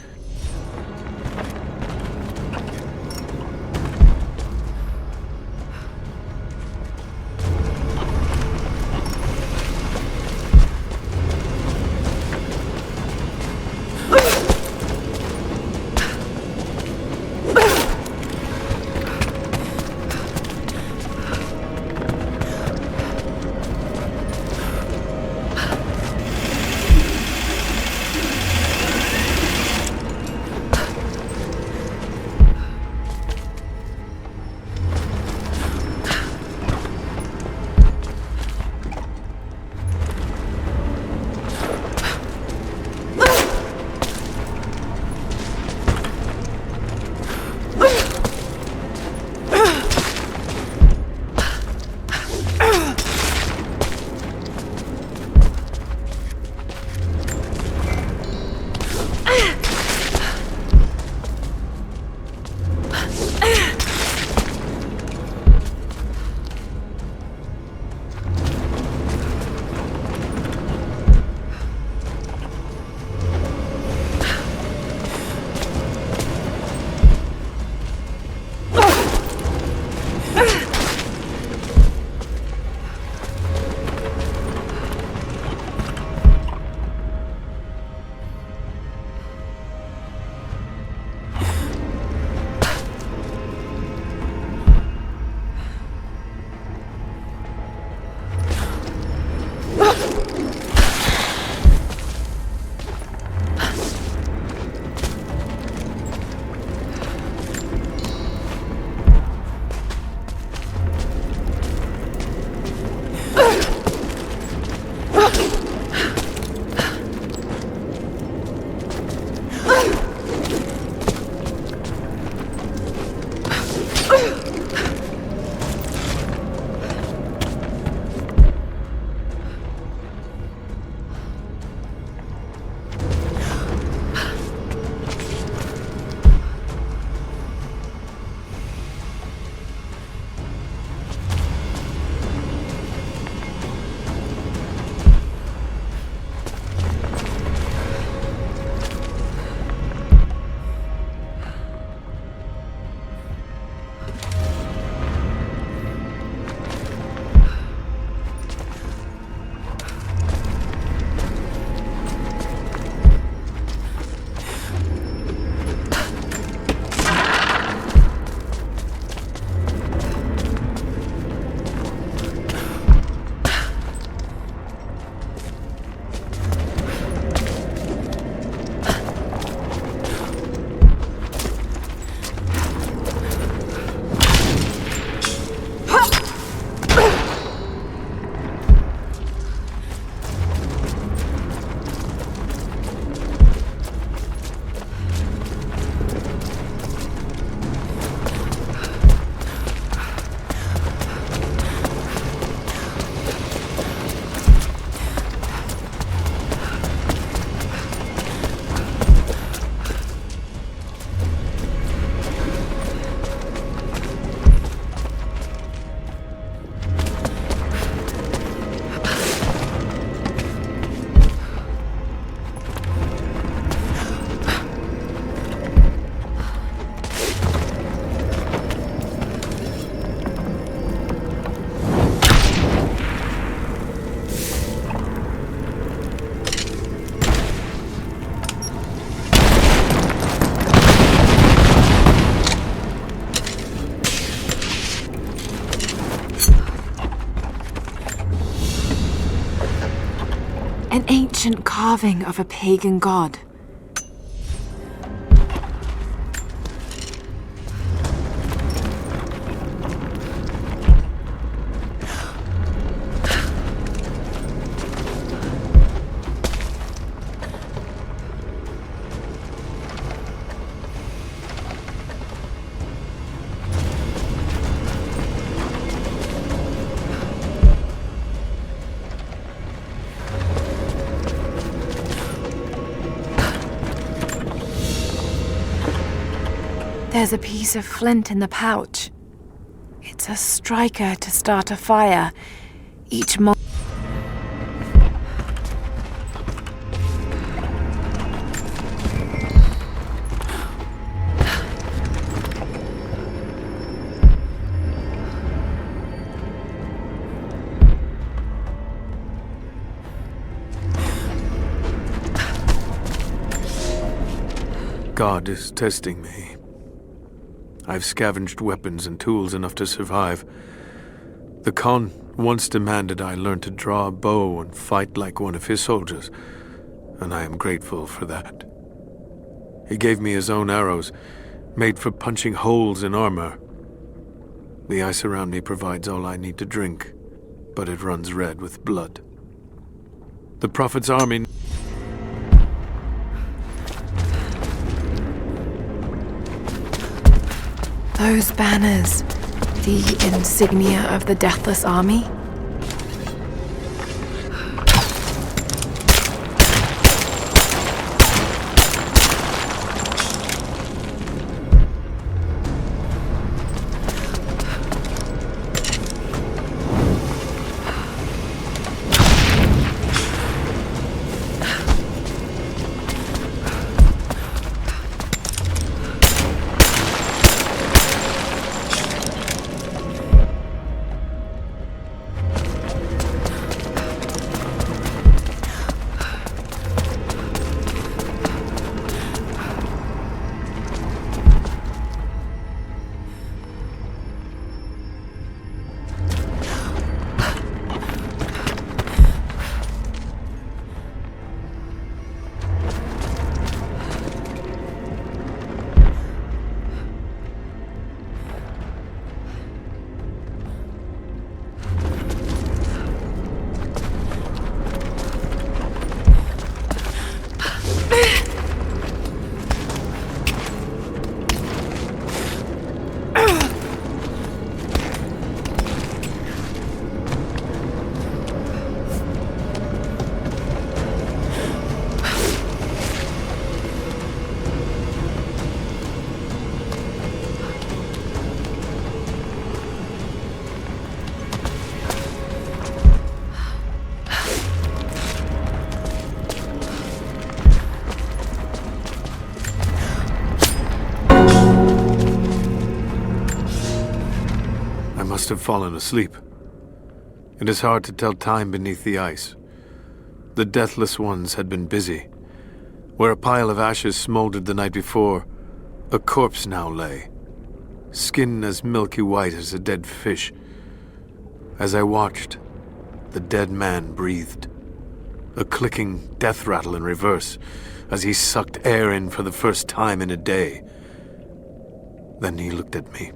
An ancient carving of a pagan god. There's a piece of flint in the pouch. It's a striker to start a fire. Each God is testing me. I've scavenged weapons and tools enough to survive. The Khan once demanded I learn to draw a bow and fight like one of his soldiers, and I am grateful for that. He gave me his own arrows, made for punching holes in armor. The ice around me provides all I need to drink, but it runs red with blood. The Prophet's army... Those banners, the insignia of the Deathless Army? Must have fallen asleep. It is hard to tell time beneath the ice. The Deathless Ones had been busy. Where a pile of ashes smoldered the night before, a corpse now lay, skin as milky white as a dead fish. As I watched, the dead man breathed, a clicking death rattle in reverse as he sucked air in for the first time in a day. Then he looked at me.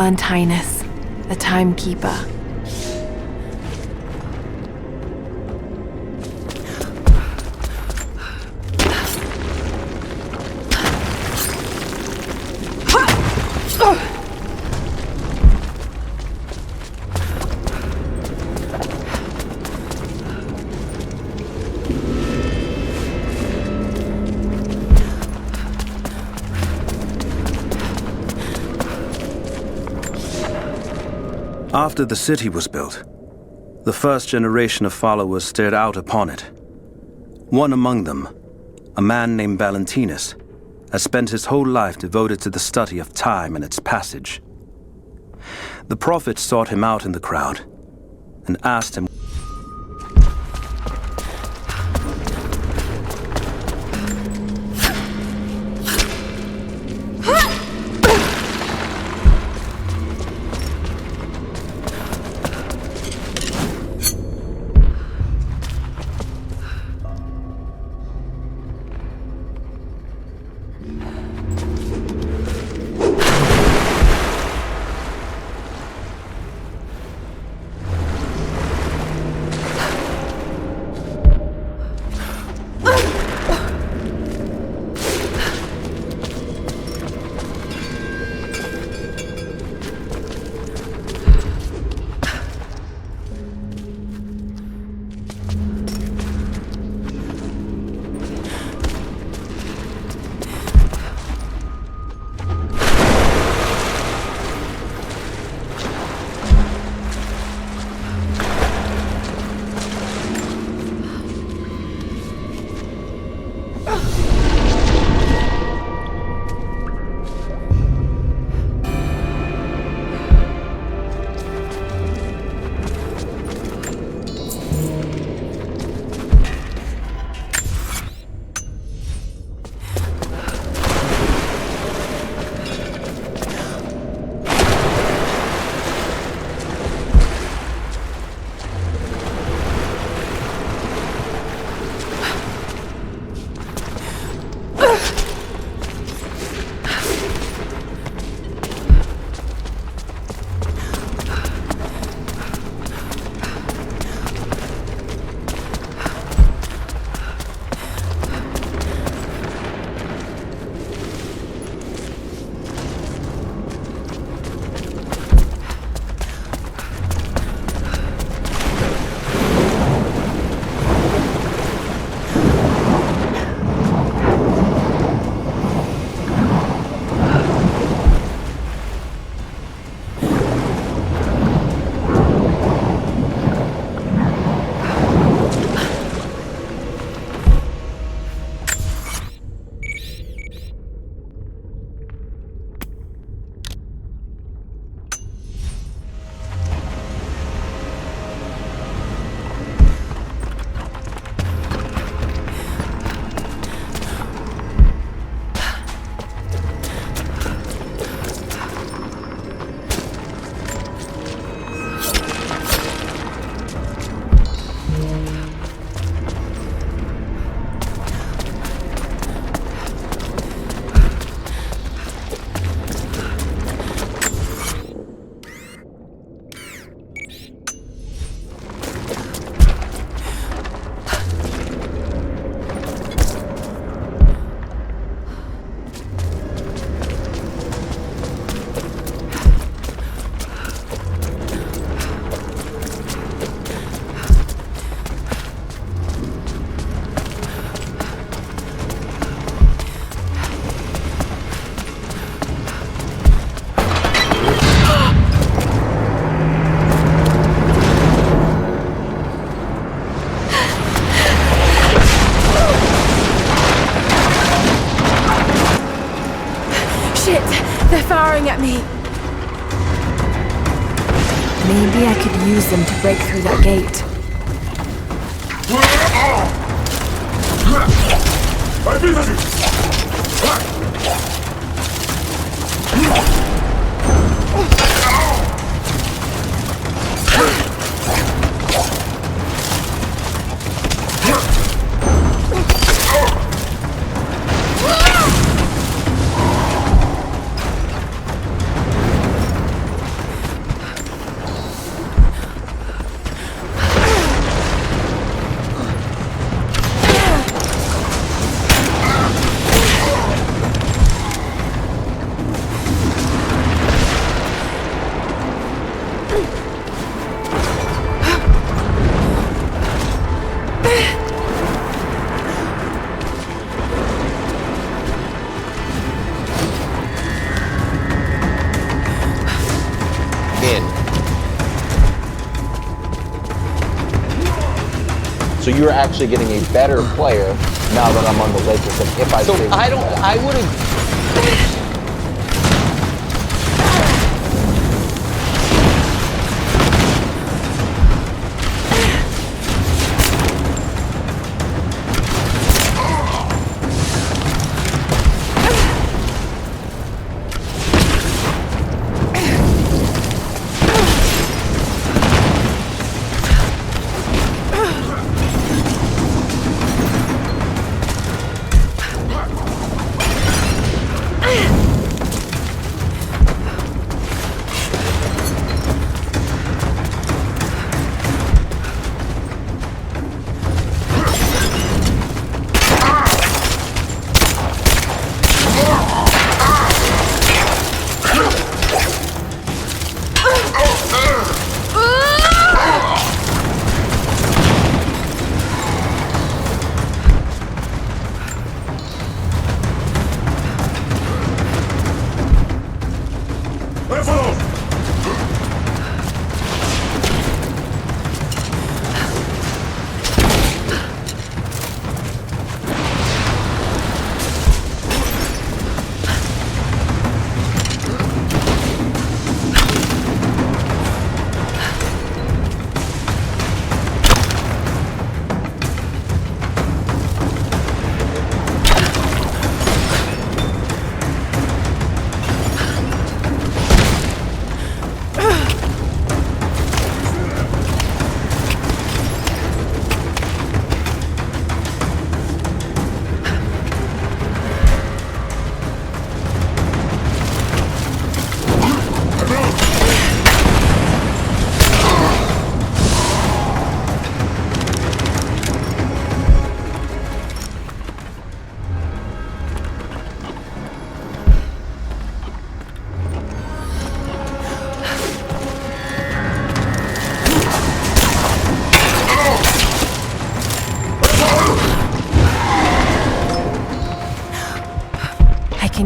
Valentinus, the timekeeper. After the city was built, the first generation of followers stared out upon it. One among them, a man named Valentinus, has spent his whole life devoted to the study of time and its passage. The prophet sought him out in the crowd and asked him At me. Maybe I could use them to break through that gate. in. So you're actually getting a better player now that I'm on the Lakers than if I stayed. I wouldn't.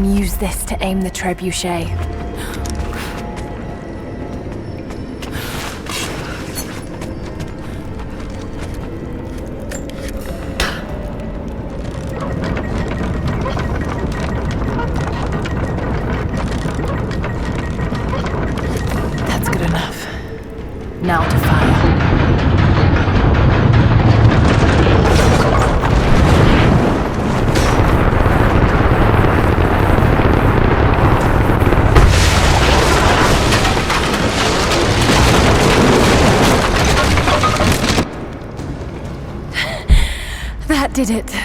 Use this to aim the trebuchet. That's good enough. Now to fire. That did it.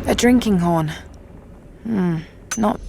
A drinking horn. Not...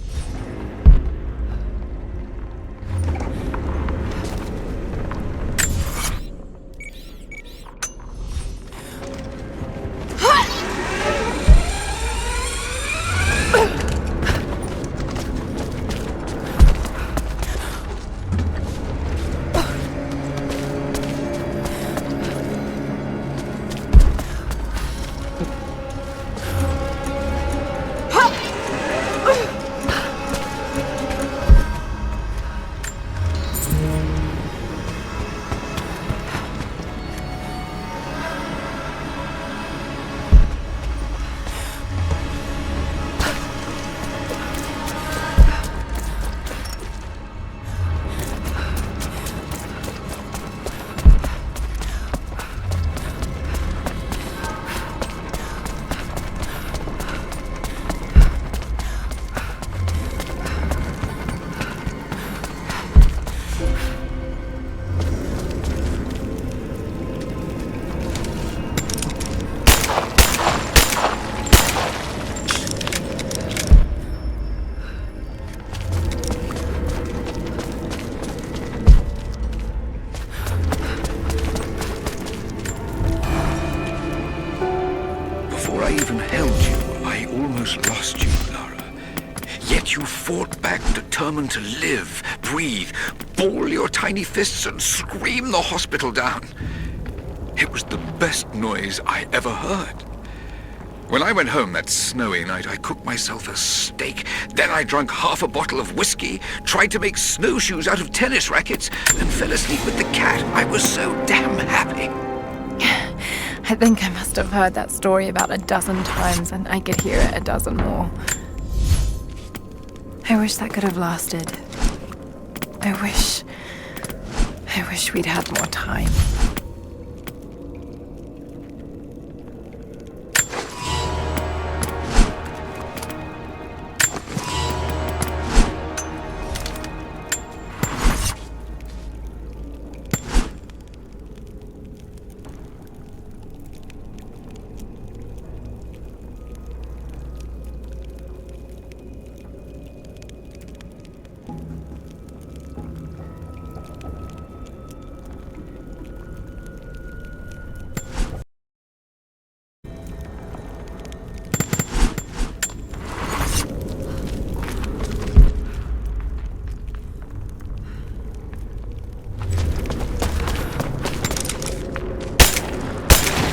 held you, I almost lost you, Lara. Yet you fought back, determined to live, breathe, ball your tiny fists and scream the hospital down. It was the best noise I ever heard. When I went home that snowy night, I cooked myself a steak. Then I drank half a bottle of whiskey, tried to make snowshoes out of tennis rackets, and fell asleep with the cat. I was so damn happy. I think I must have heard that story about a dozen times, and I could hear it a dozen more. I wish that could have lasted. I wish we'd had more time.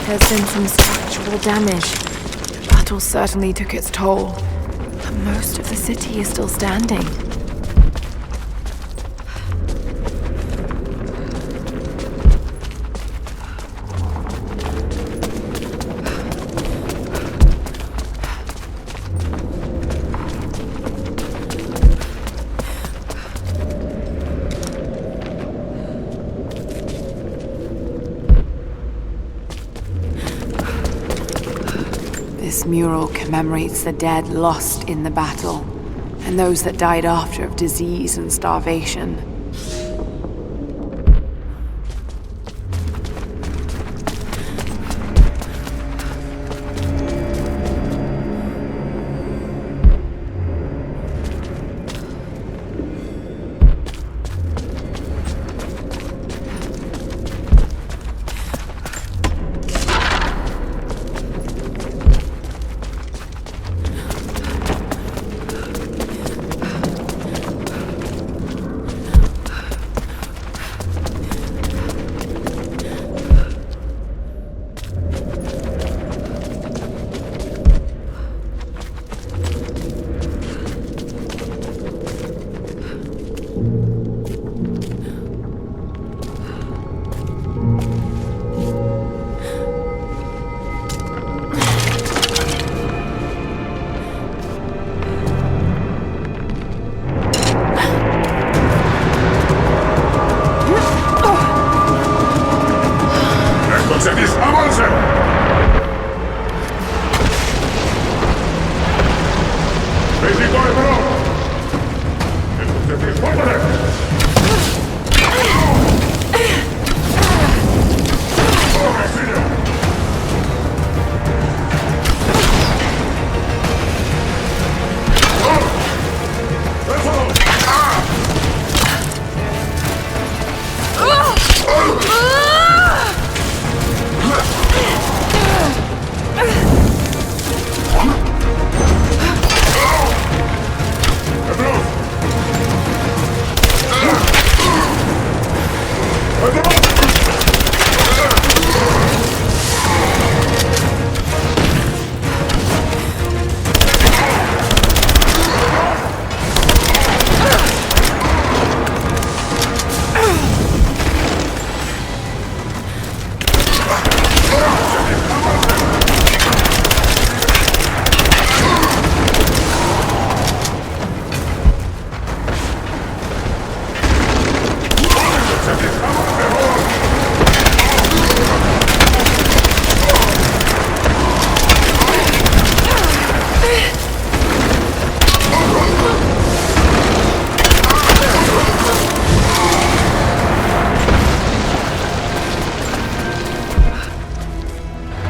There's been some structural damage. The battle certainly took its toll, but most of the city is still standing. This mural commemorates the dead lost in the battle, and those that died after of disease and starvation.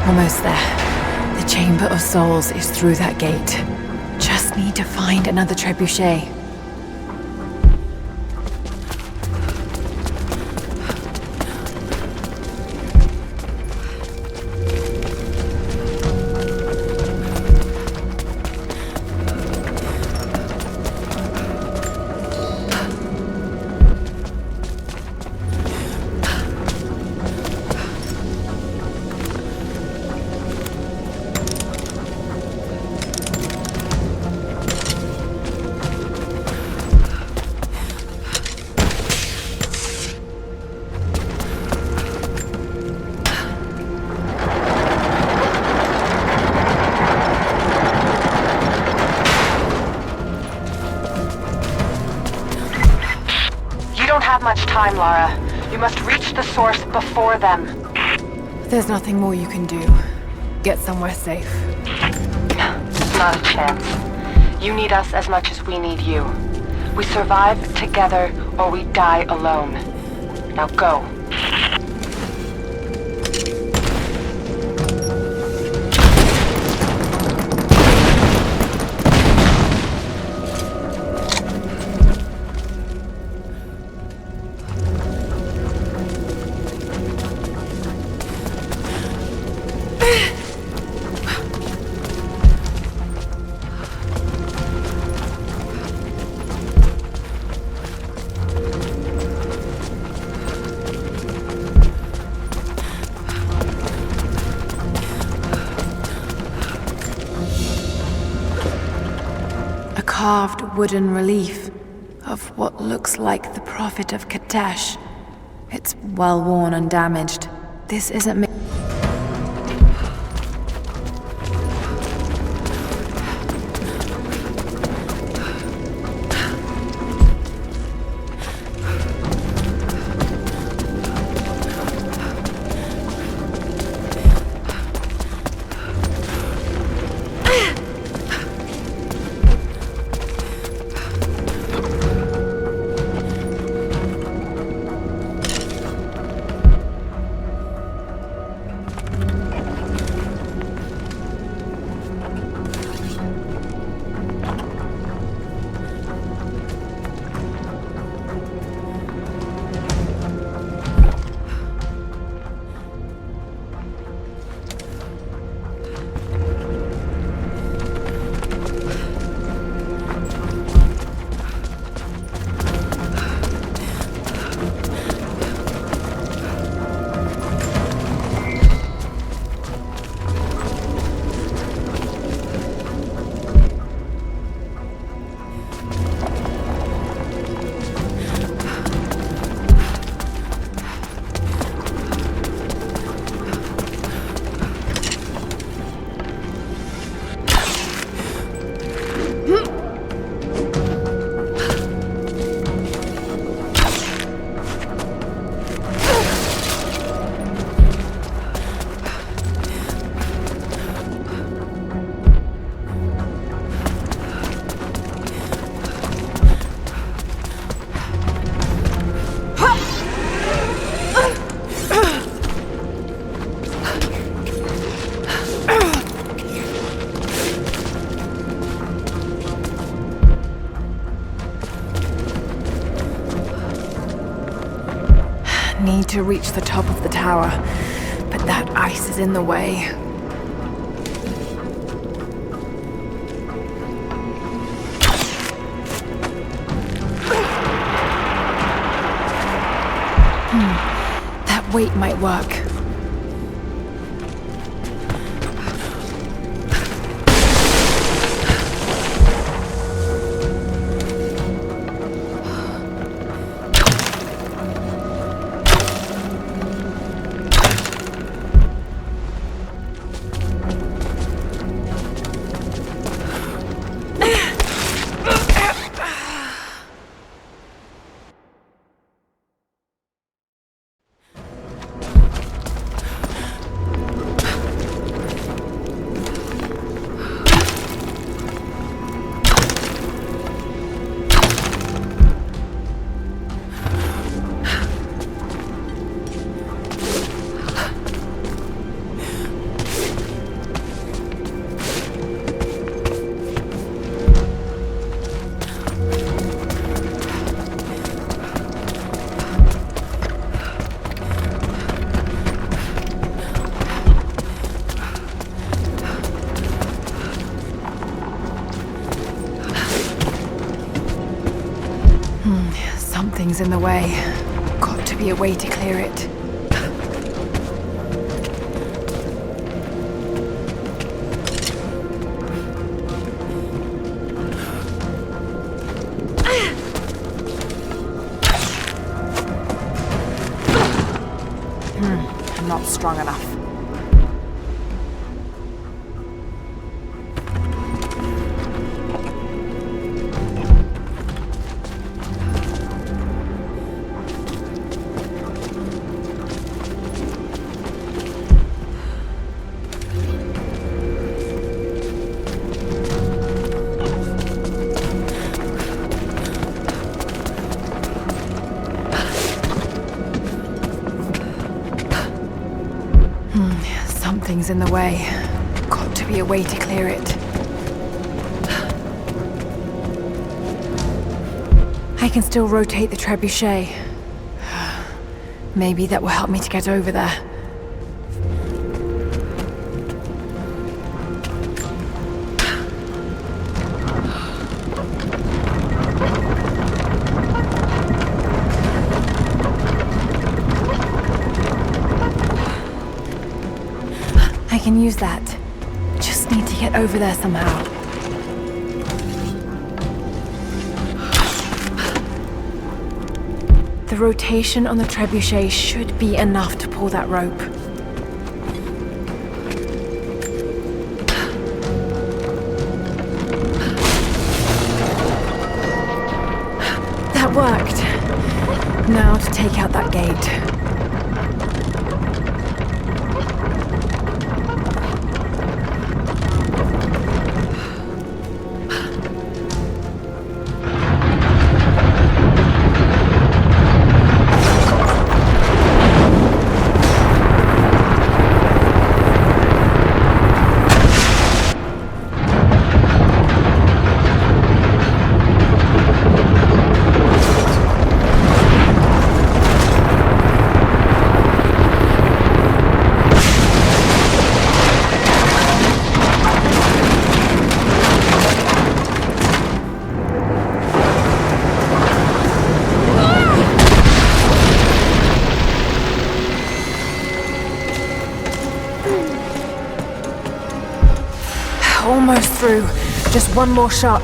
Almost there. The Chamber of Souls is through that gate. Just need to find another trebuchet. don't have much time, Lara. You must reach the source before them. There's nothing more you can do. Get somewhere safe. Not a chance. You need us as much as we need you. We survive together, or we die alone. Now go. Carved wooden relief of what looks like the Prophet of Katesh. It's well worn and damaged. This isn't need to reach the top of the tower, but that ice is in the way. That weight might work. Something's in the way. Got to be a way to clear it. I'm not strong enough. Something's in the way. Got to be a way to clear it. I can still rotate the trebuchet. Maybe that will help me to get over there. I can use that. Just need to get over there somehow. The rotation on the trebuchet should be enough to pull that rope. That worked. Now to take out that gate. Almost through. Just one more shot.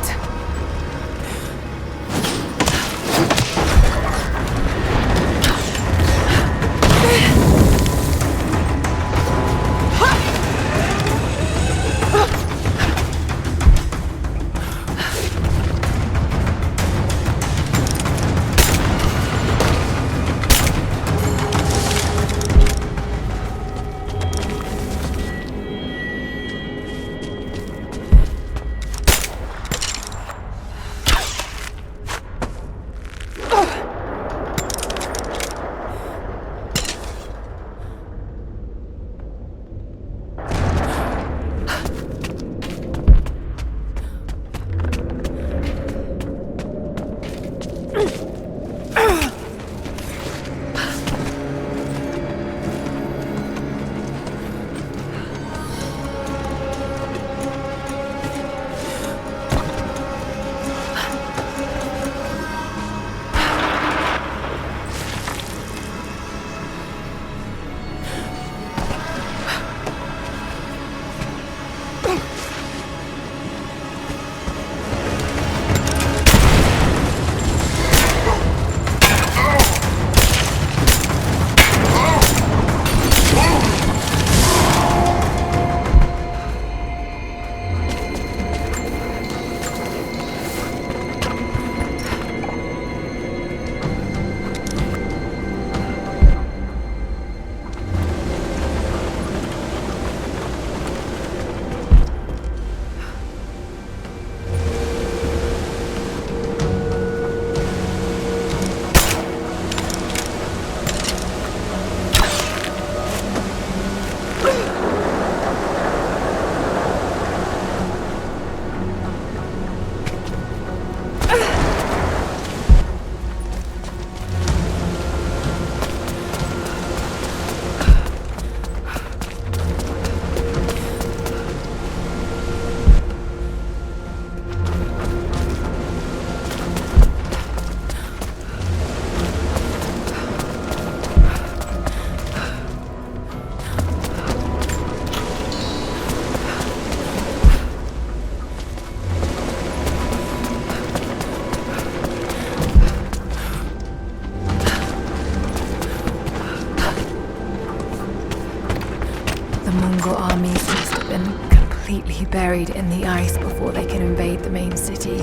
Mongol armies must have been completely buried in the ice before they can invade the main city.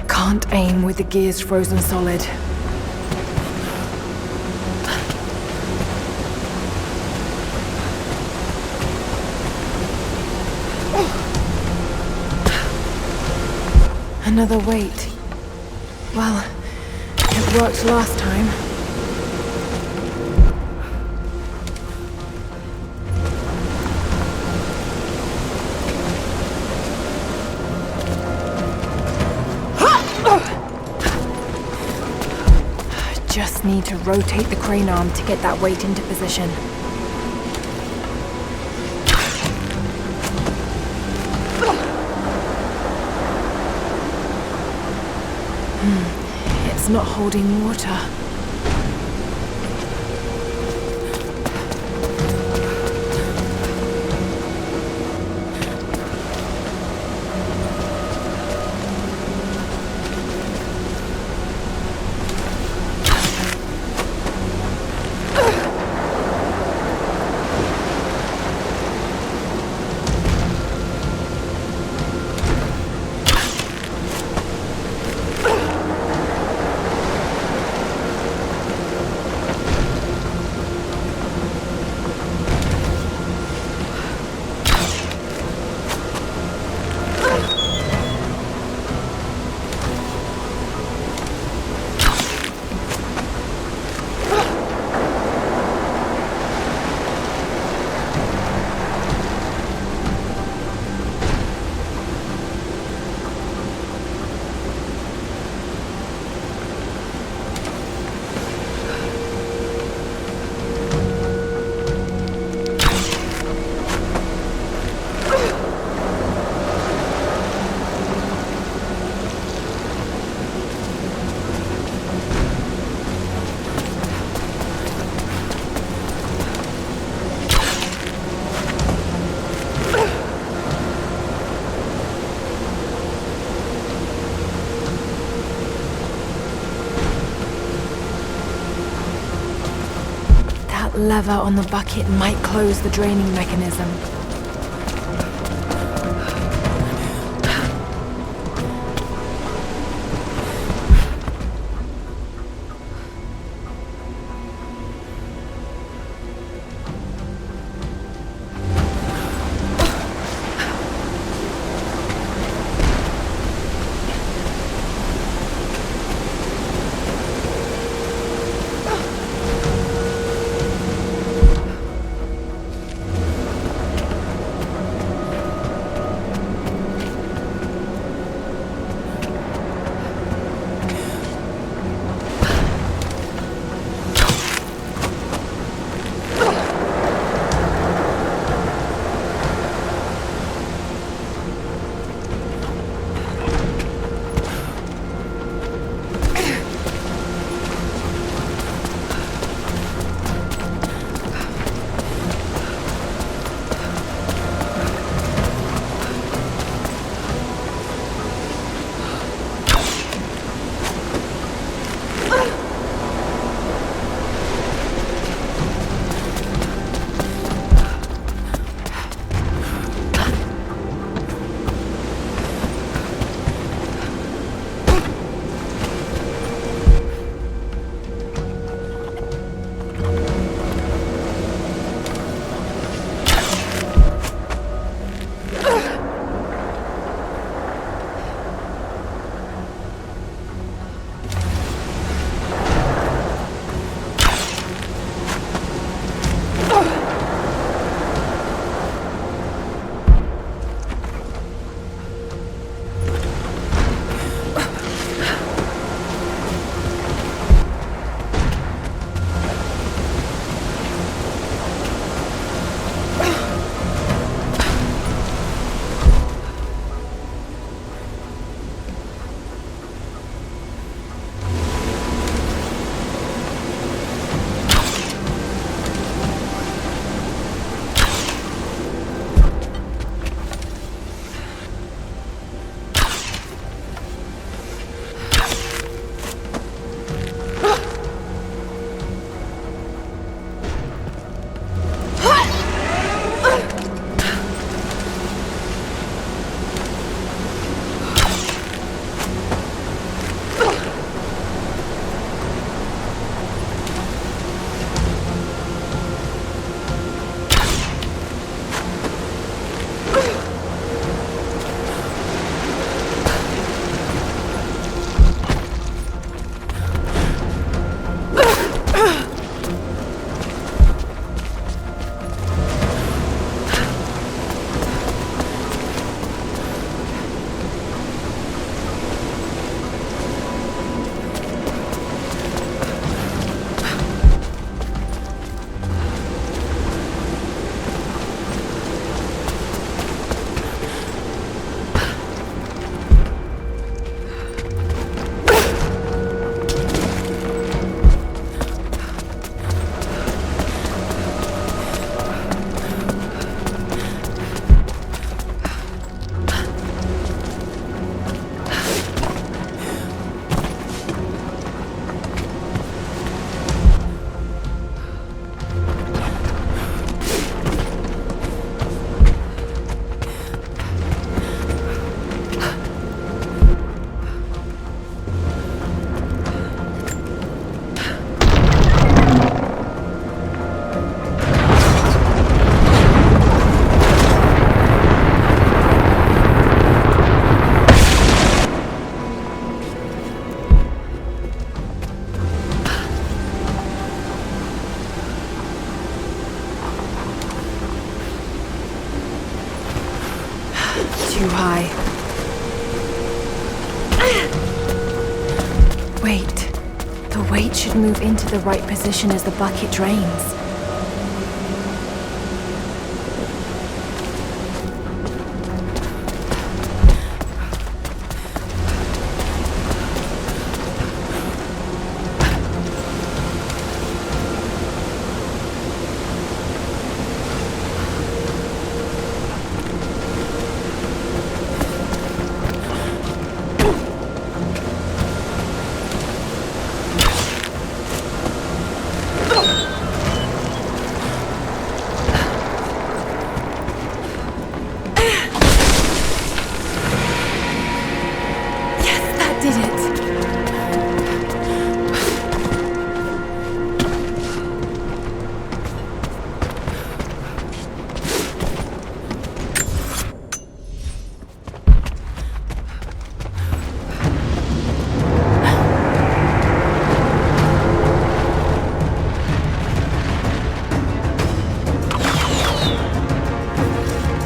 Can't aim with the gears frozen solid. Another wait. Well, it worked last time. Just need to rotate the crane arm to get that weight into position. It's not holding water. Lever on the bucket might close the draining mechanism. weight should move into the right position as the bucket drains.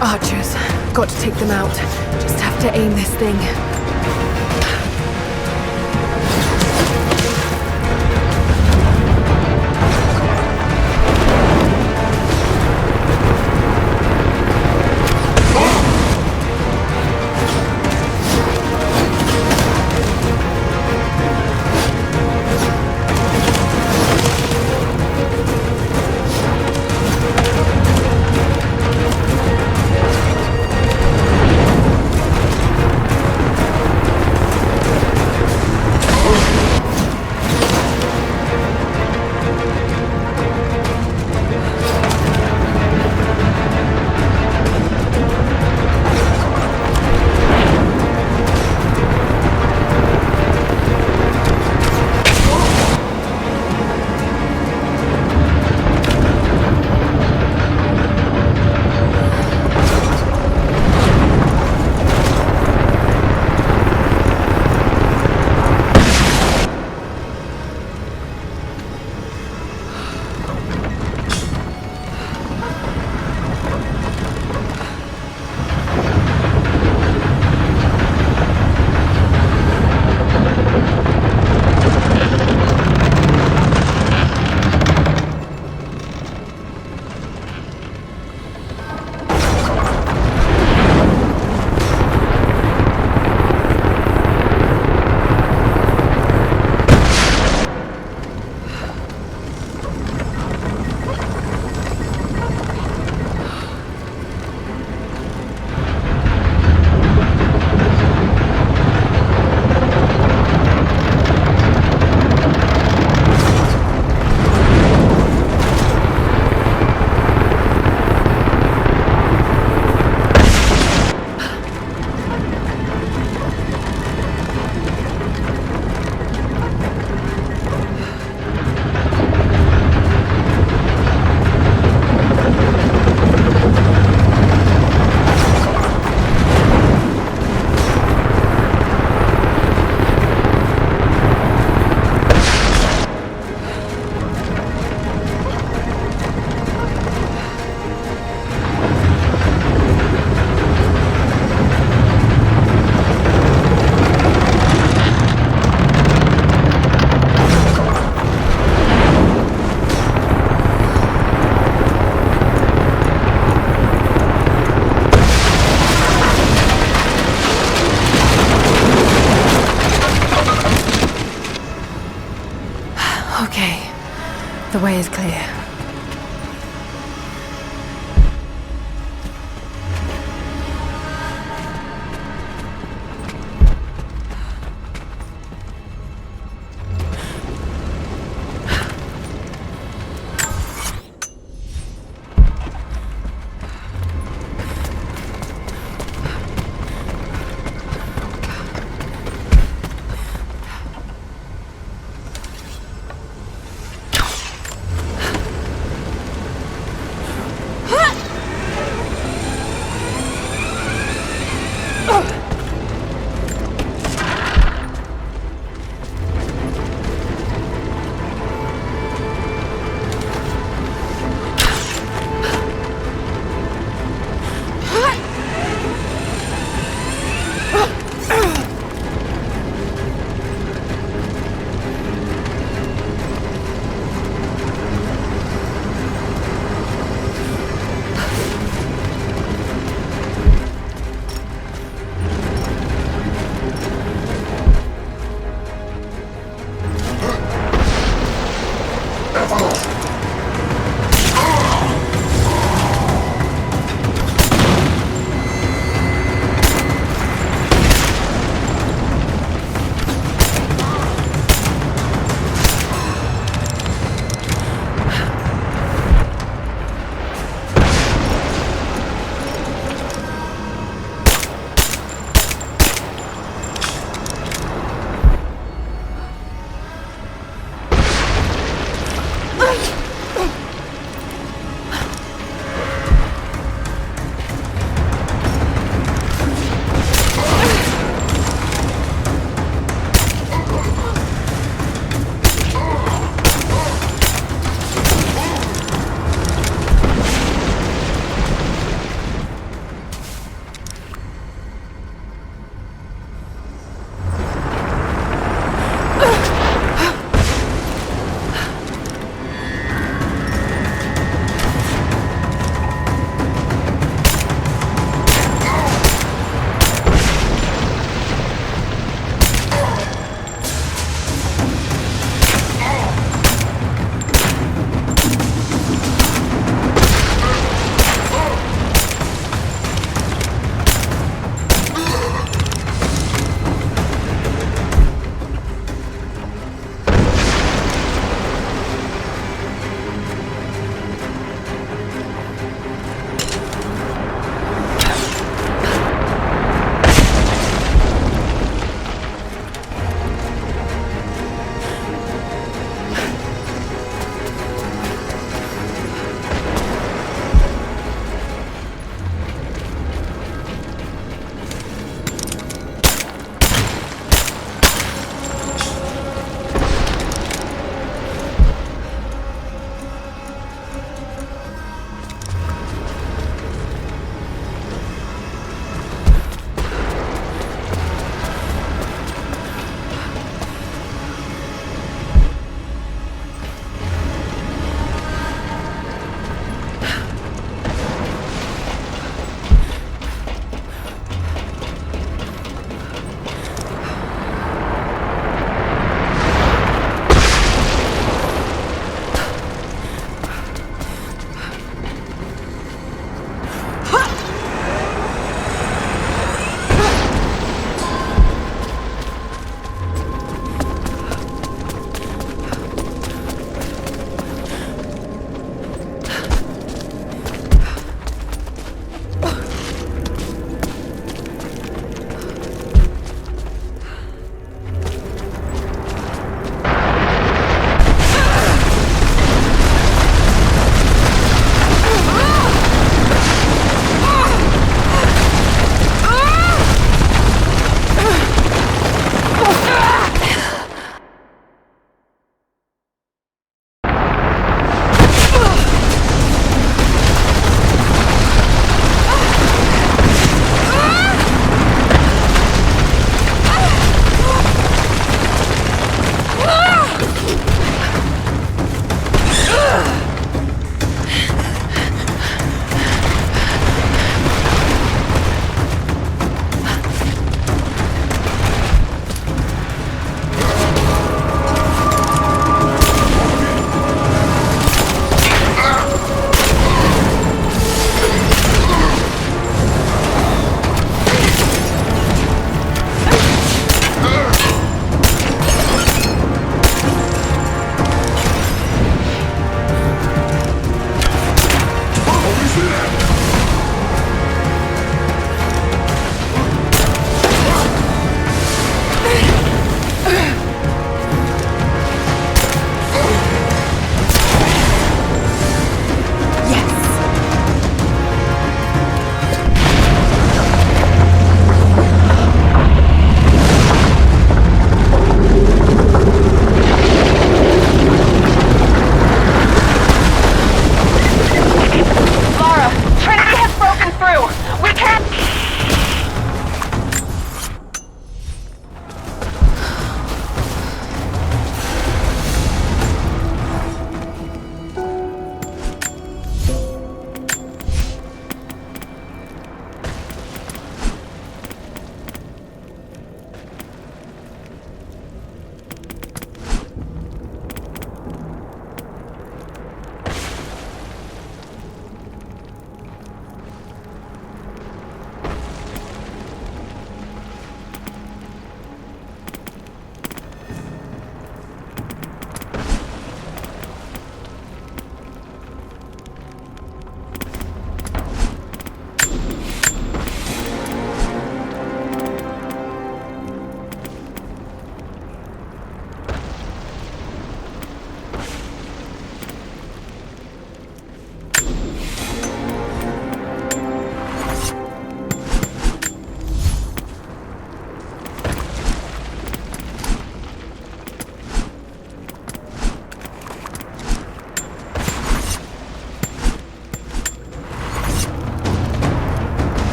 Archers. Got to take them out. Just have to aim this thing. The way is clear.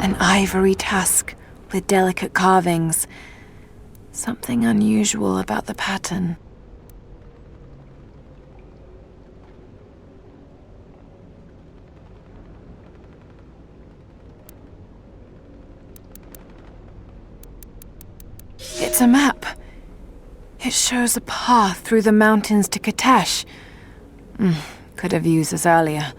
An ivory tusk with delicate carvings. Something unusual about the pattern. It's a map. It shows a path through the mountains to Kitezh. Could have used this earlier.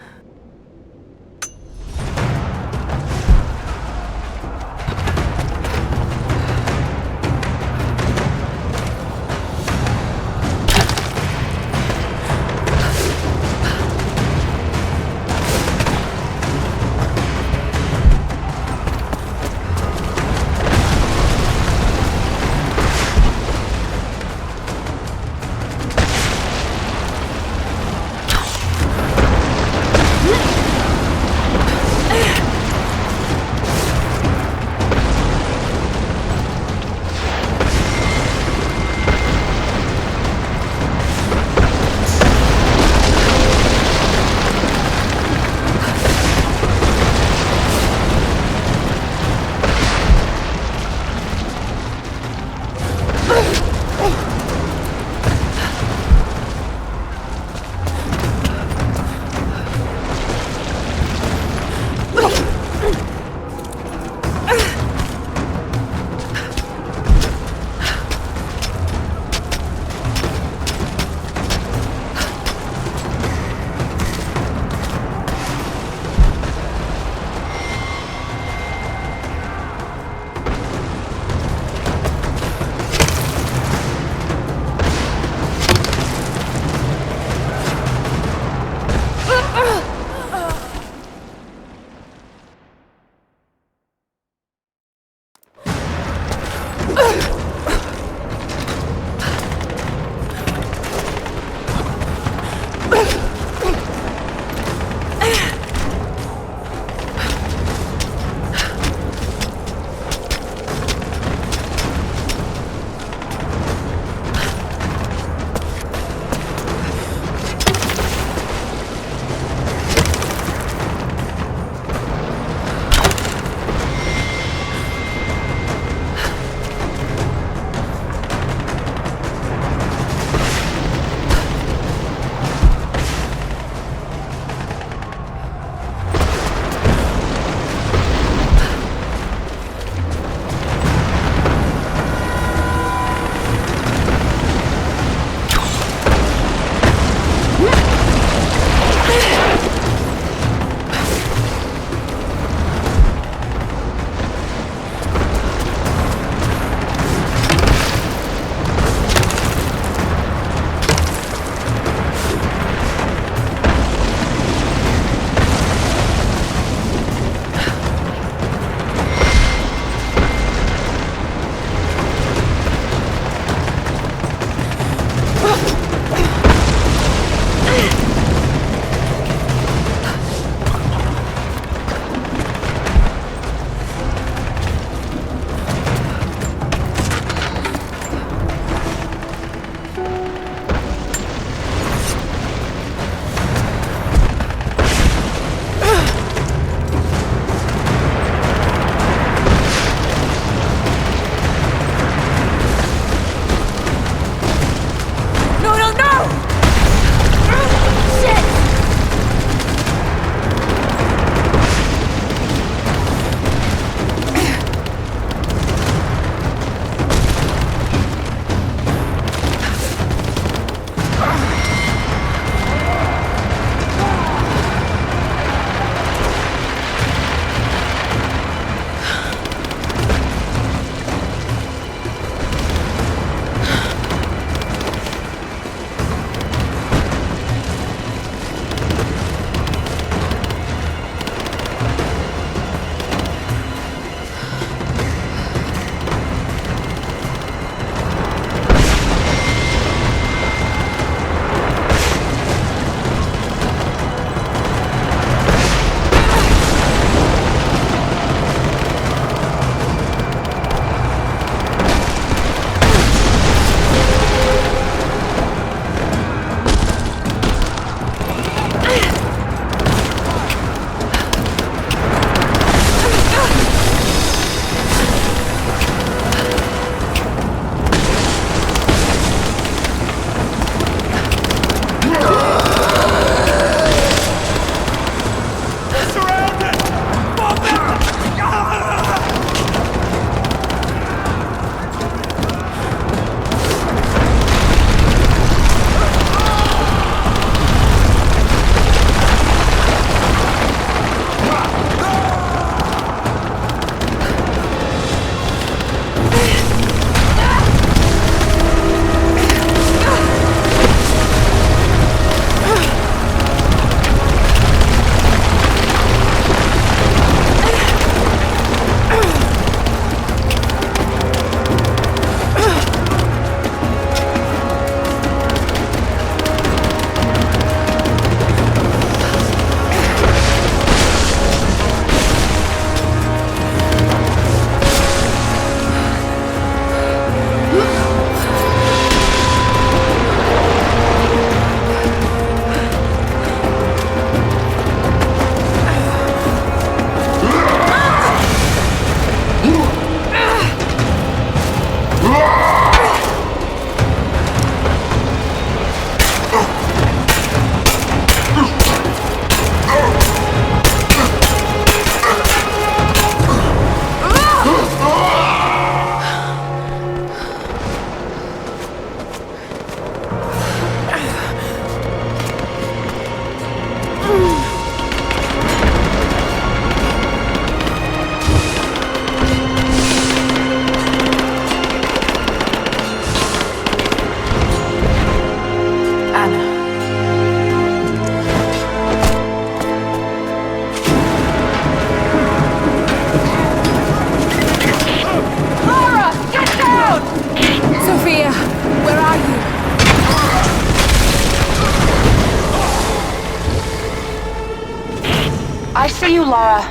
I see you, Lara.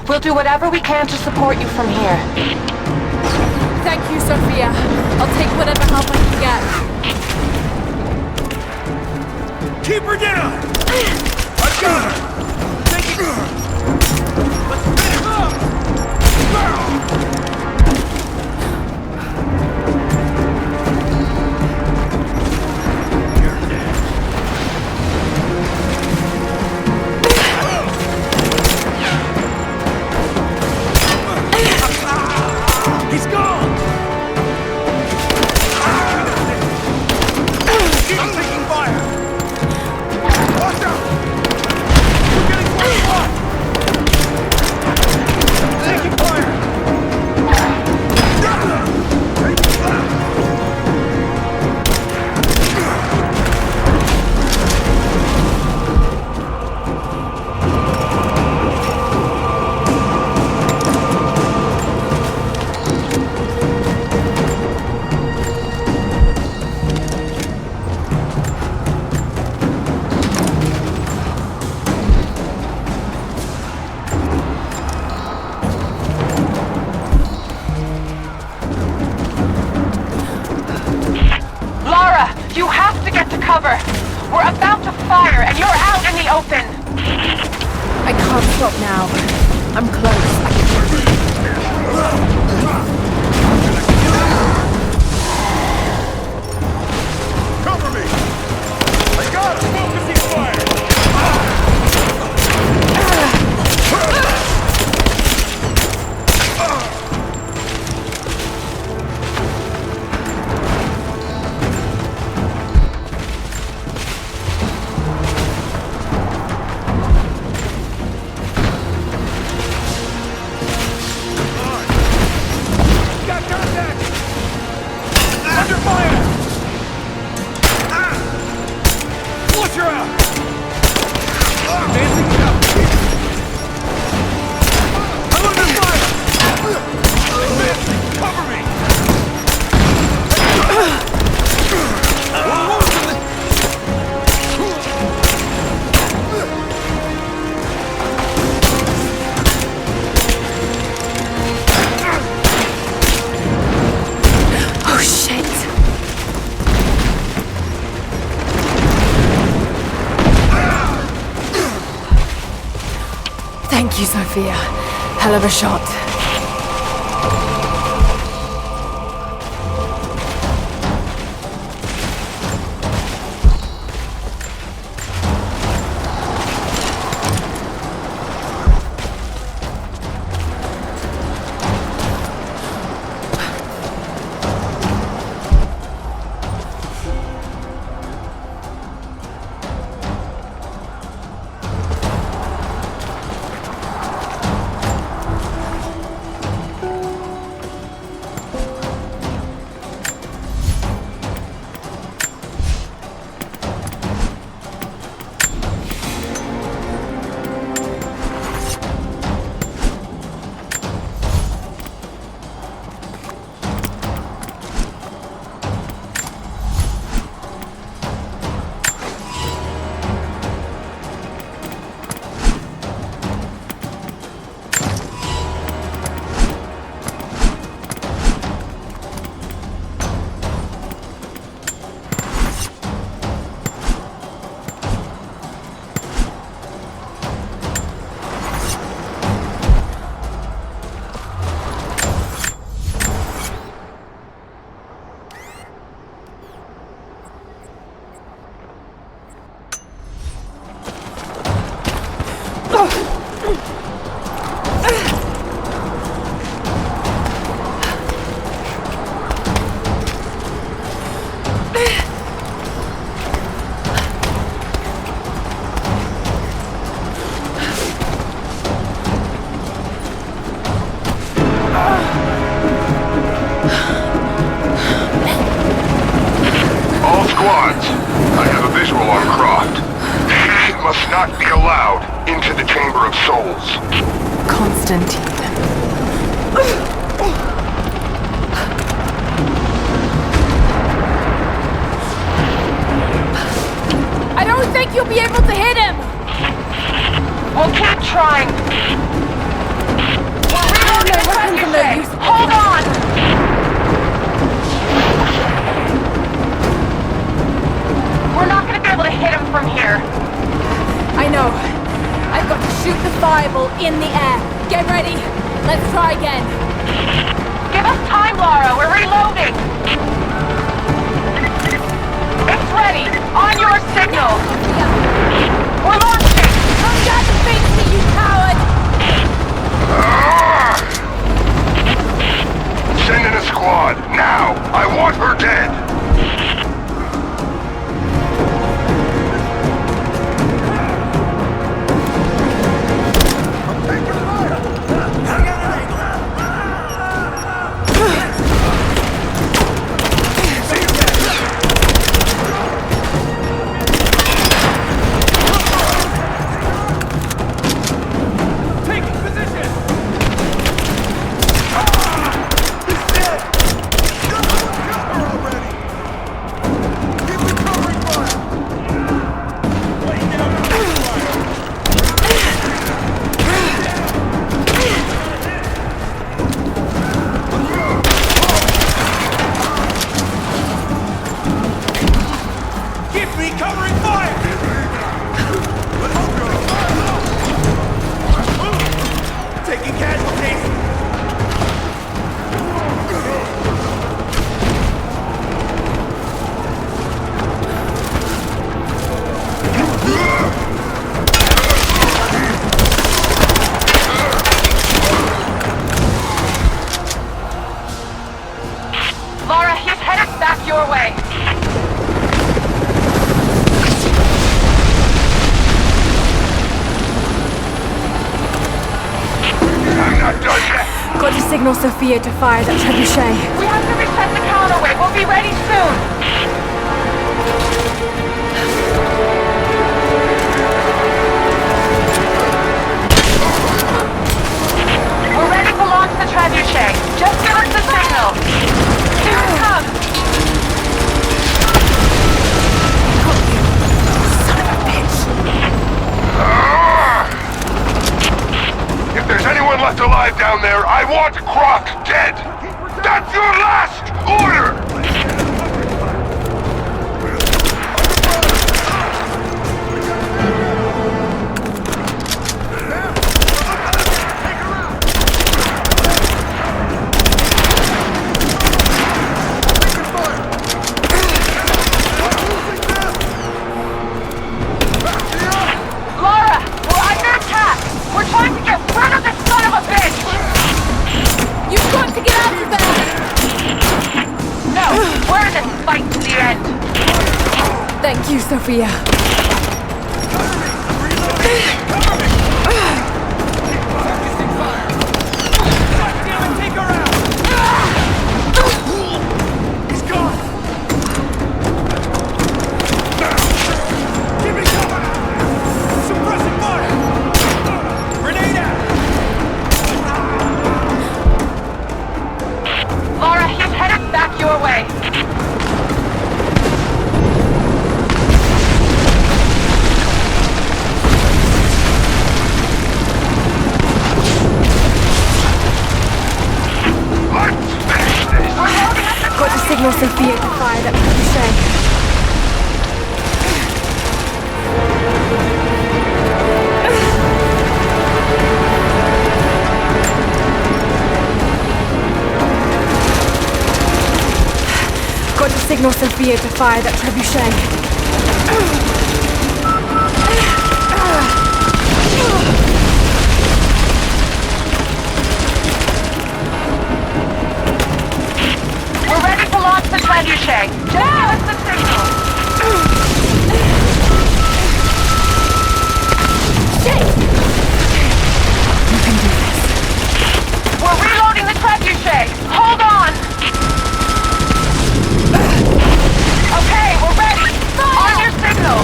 We'll do whatever we can to support you from here. Thank you, Sophia. I'll take whatever help I can get. Keep her down! I got her! Take it! Let's finish up! He's gone! Keep taking fire! Watch out! We're getting fire! Taking fire! Lara, you have to get to cover. We're about to fire, and you're out in the open. I can't stop now. I'm close. Cover me! I got him! Focusing fire! Got contact! Under fire! Watch her out! Advancing out! I'm under fire! Advancing! Cover me! Oh, shit! Thank you, Sophia. Hell of a shot. I don't think you'll be able to hit him! We'll keep trying. We're reloading the trebuchet. Hold on! We're not gonna be able to hit him from here. I know. I've got to shoot the fireball in the air. Get ready. Let's try again. Give us time, Lara. We're reloading. It's ready. On your signal. We're launching. Come down to face me, you coward! Send in a squad, now! I want her dead! Lara, he's headed back your way. I'm not done yet! Got to signal Sophia to fire that trebuchet. We have to reset the counterweight. We'll be ready soon. We're ready to launch the trebuchet. Just give us the signal. Here it comes. Son of a bitch. If there's anyone left alive down there, I want Croc dead! That's your last order! Lara, we're under attack. We're trying to get rid of this son of a bitch. You've got to get out of there! No, we're in this fight to the end. Thank you, Sophia. Take her out! He's gone! Keep it coming! Suppressing fire! Grenade out! Lara, he's headed back your way. Got to signal Sophia to fire that trebuchet. Got to signal Sophia to fire that trebuchet. We're ready to launch the trebuchet. Just give us the signal. Shit! You can do this. We're reloading the trebuchet. Hold on. Okay, we're ready. On your signal.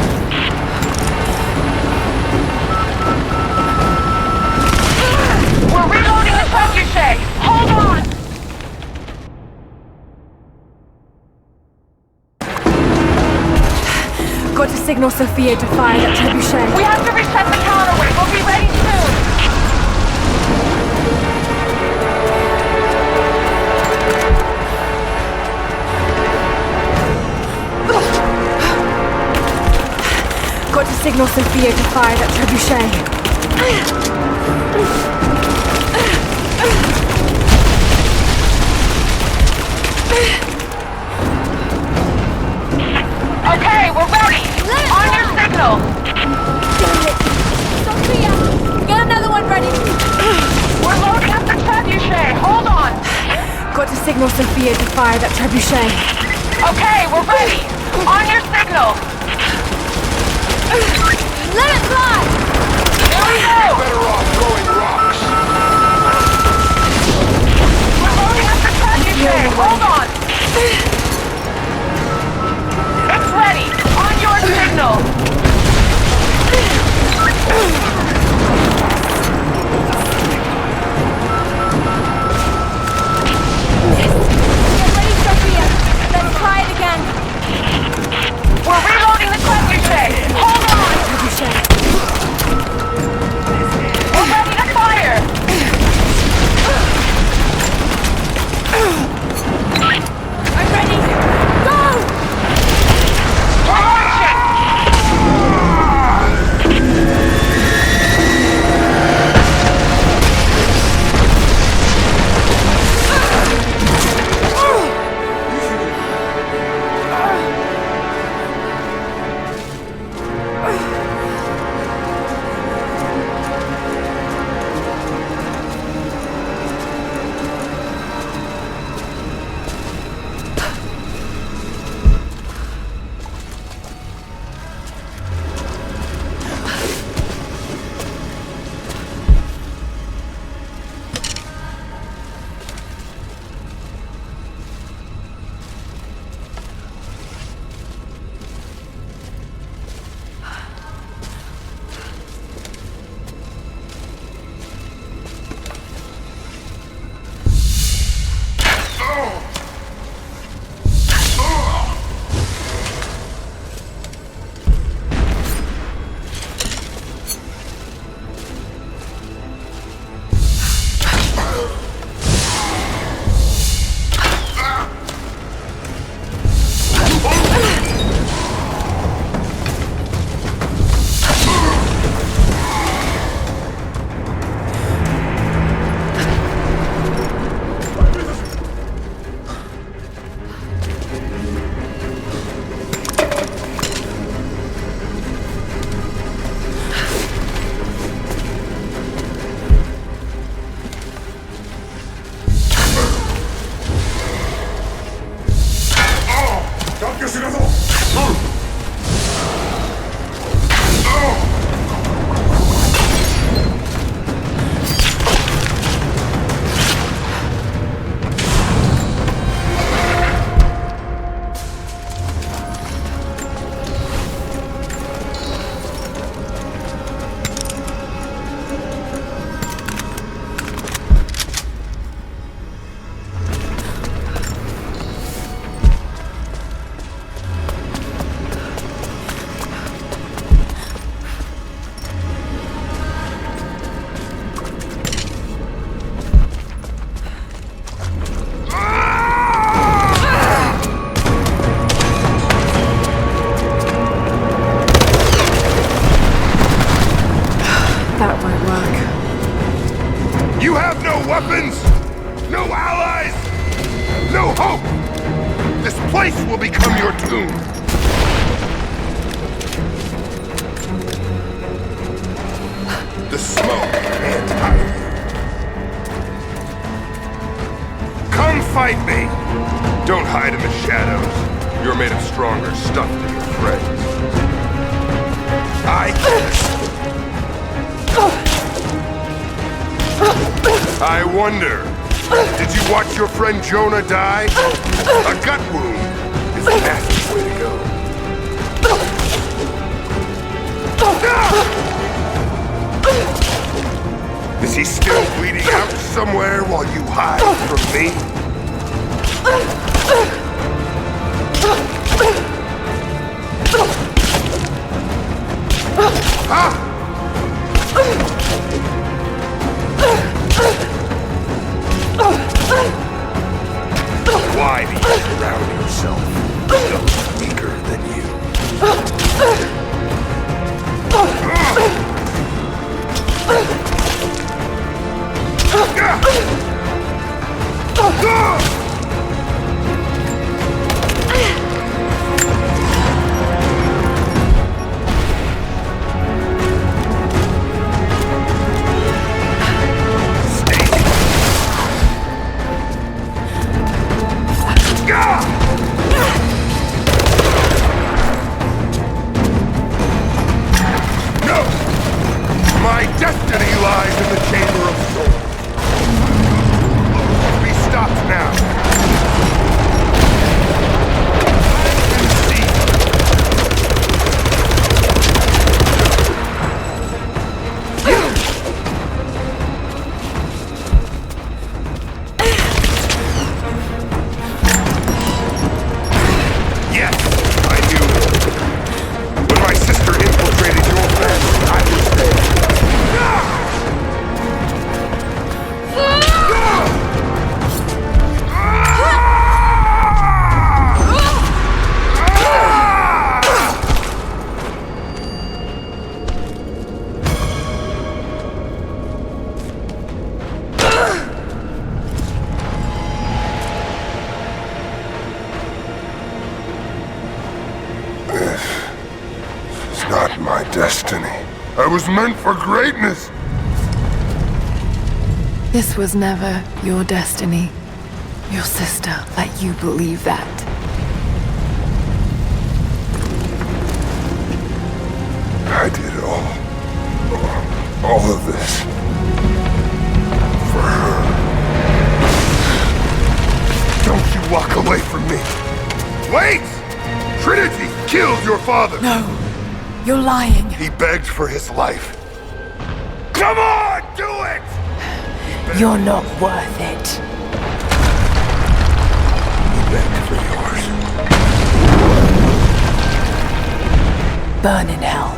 We're reloading the trebuchet. Hold on. Got to signal Sophia to fire that trebuchet. We have to reset the counterweight. We'll be ready signal Sophia to fire that trebuchet. Okay, we're ready! On your signal! Sophia! Get another one ready! We're loading up the trebuchet! Hold on! Got to signal Sophia to fire that trebuchet. Okay, we're ready! On your signal! Let it fly! Here we go! Better off throwing rocks. We're loading up the trebuchet! Hold on! It's ready! On your signal! Get ready, Sophia! Let's try it again! We're reloading the trebuchet! Hold on! Trebuchet. We're ready to fire! I'm ready! Go! You have no weapons, no allies, no hope. This place will become your tomb. The smoke can't hide you. Come fight me. Don't hide in the shadows. You're made of stronger stuff than your friends. I wonder, did you watch your friend Jonah die? A gut wound is the nastiest way to go. Is he still bleeding out somewhere while you hide from me? Why do you surround yourself with those weaker than you? I was meant for greatness. This was never your destiny. Your sister let you believe that. I did it all. All of this. For her. Don't you walk away from me. Wait! Trinity killed your father! No. You're lying. He begged for his life. Come on, do it! You're not worth it. He begged for yours. Burn in hell.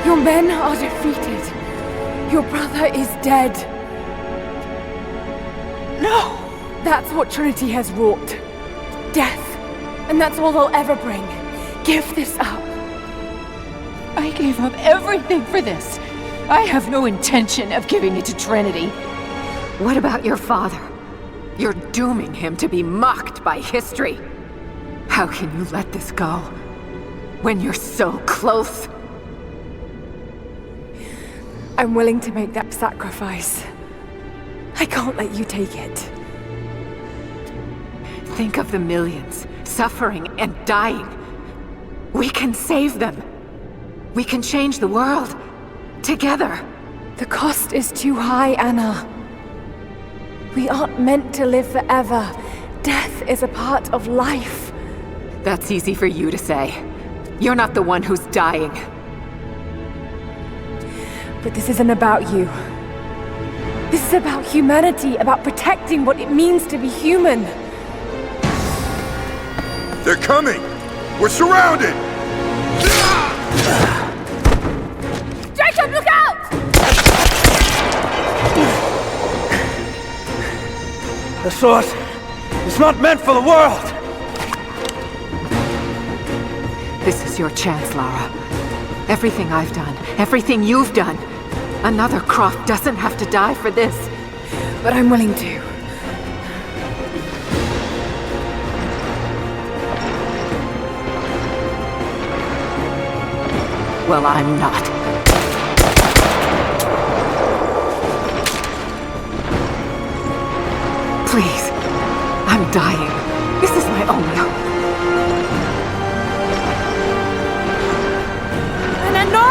Your men are defeated. Your brother is dead. No! That's what Trinity has wrought. Death. And that's all they'll ever bring. Give this up. I gave up everything for this. I have no intention of giving it to Trinity. What about your father? You're dooming him to be mocked by history. How can you let this go? When you're so close? I'm willing to make that sacrifice. I can't let you take it. Think of the millions suffering and dying. We can save them. We can change the world. Together. The cost is too high, Anna. We aren't meant to live forever. Death is a part of life. That's easy for you to say. You're not the one who's dying. But this isn't about you. This is about humanity, about protecting what it means to be human. They're coming! We're surrounded! Jacob, look out! The sword is not meant for the world! This is your chance, Lara. Everything I've done, everything you've done. Another Croft doesn't have to die for this. But I'm willing to. Well, I'm not. Please. I'm dying. This is my only hope. Anna, no!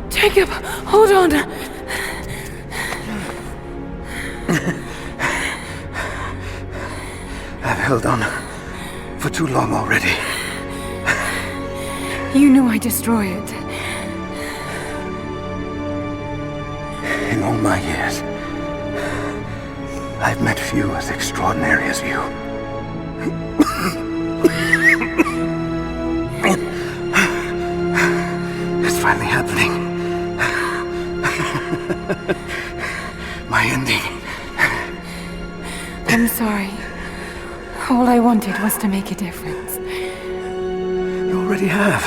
Jacob, hold on. I've held on for too long already. You knew I'd destroy it. In all my years, I've met few as extraordinary as you. It's finally happening. My ending. I'm sorry. All I wanted was to make a difference. You already have.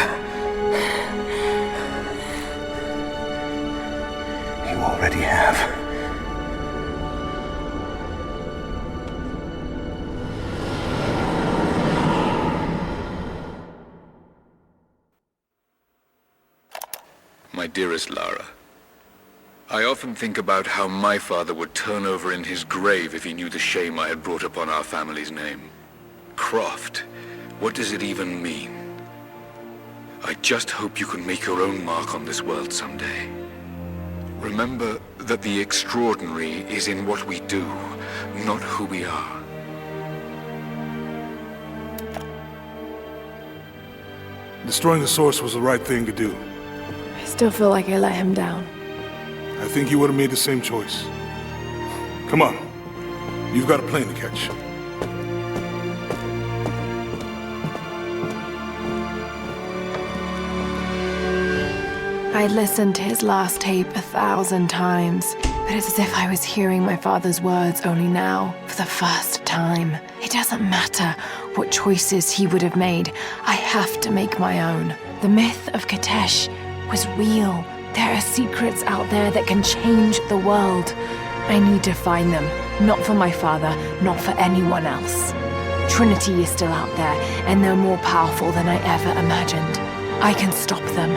You already have. My dearest Lara, I often think about how my father would turn over in his grave if he knew the shame I had brought upon our family's name. Croft, what does it even mean? I just hope you can make your own mark on this world someday. Remember that the extraordinary is in what we do, not who we are. Destroying the source was the right thing to do. I still feel like I let him down. I think you would have made the same choice. Come on. You've got a plane to catch. I listened to his last tape 1,000 times, but it's as if I was hearing my father's words only now, for the first time. It doesn't matter what choices he would have made. I have to make my own. The myth of Katesh was real. There are secrets out there that can change the world. I need to find them, not for my father, not for anyone else. Trinity is still out there, and they're more powerful than I ever imagined. I can stop them.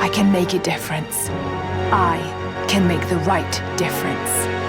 I can make a difference. I can make the right difference.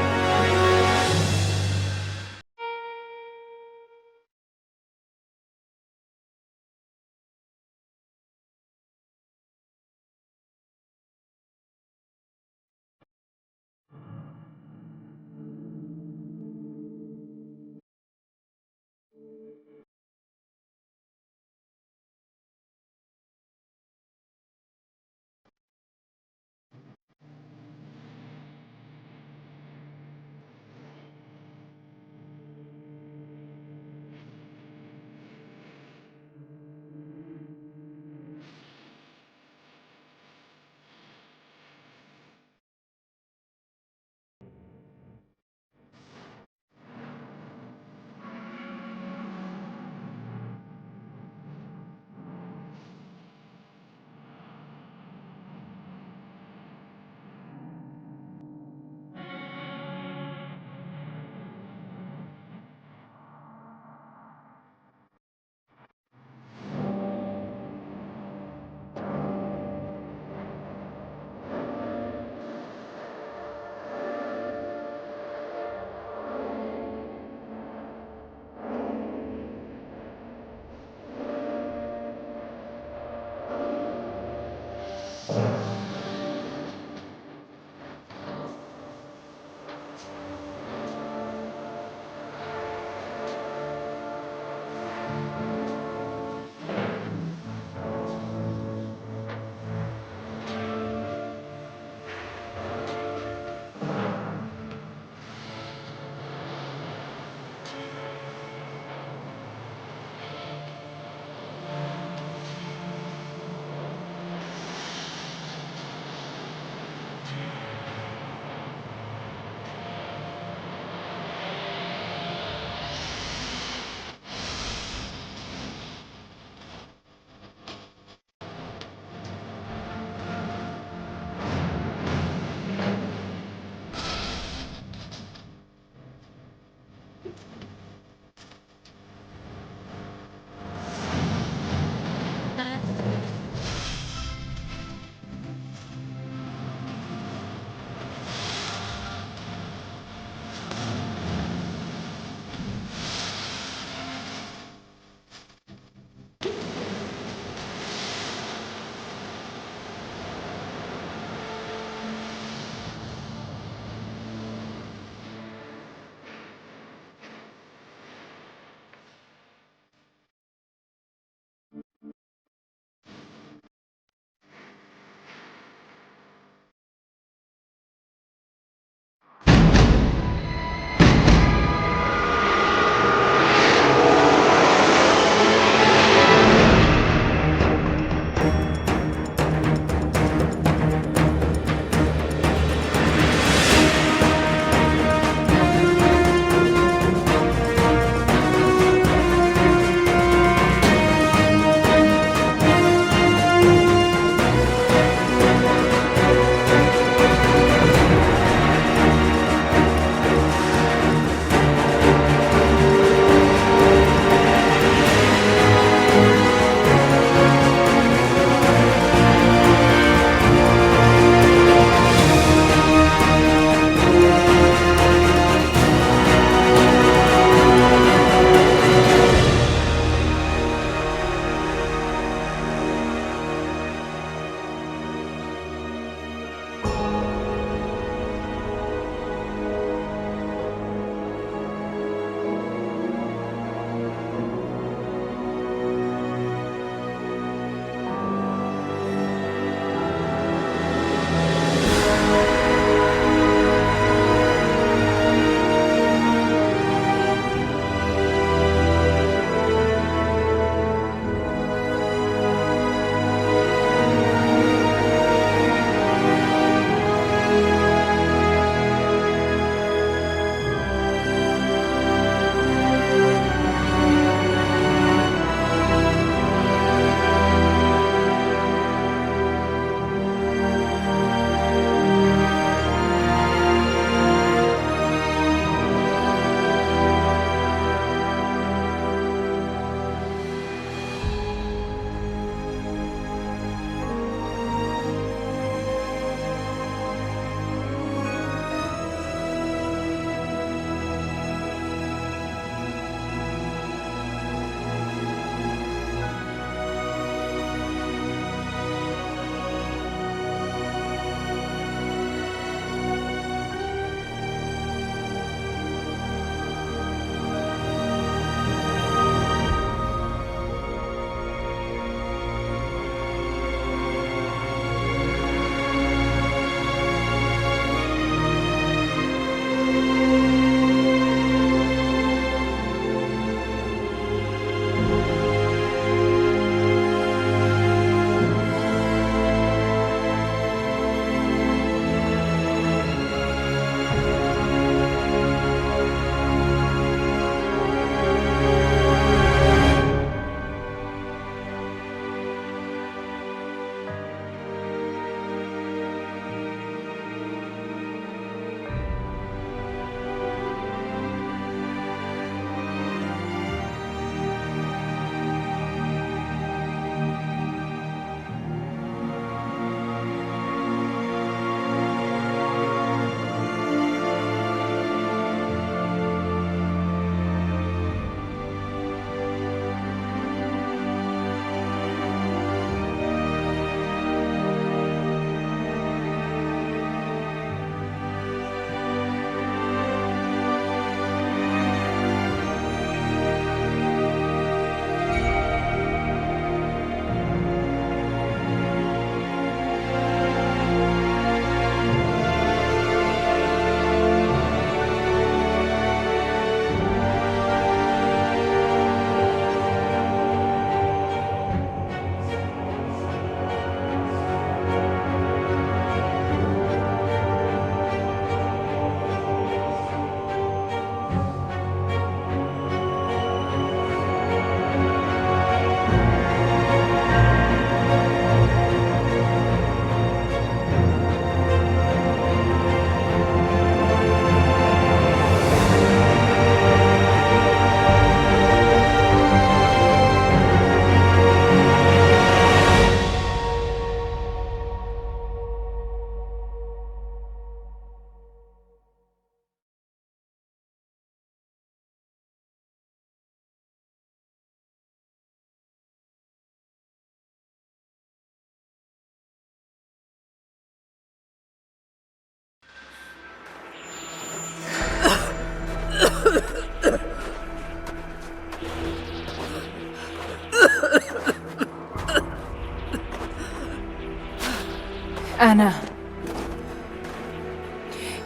Anna,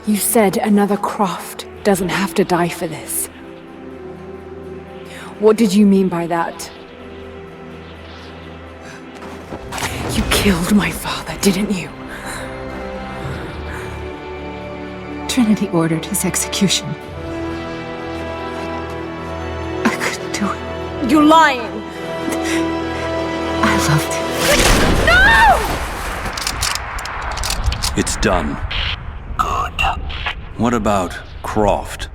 you said another Croft doesn't have to die for this. What did you mean by that? You killed my father, didn't you? Trinity ordered his execution. I couldn't do it. You're lying! I loved him. No! It's done. Good. What about Croft?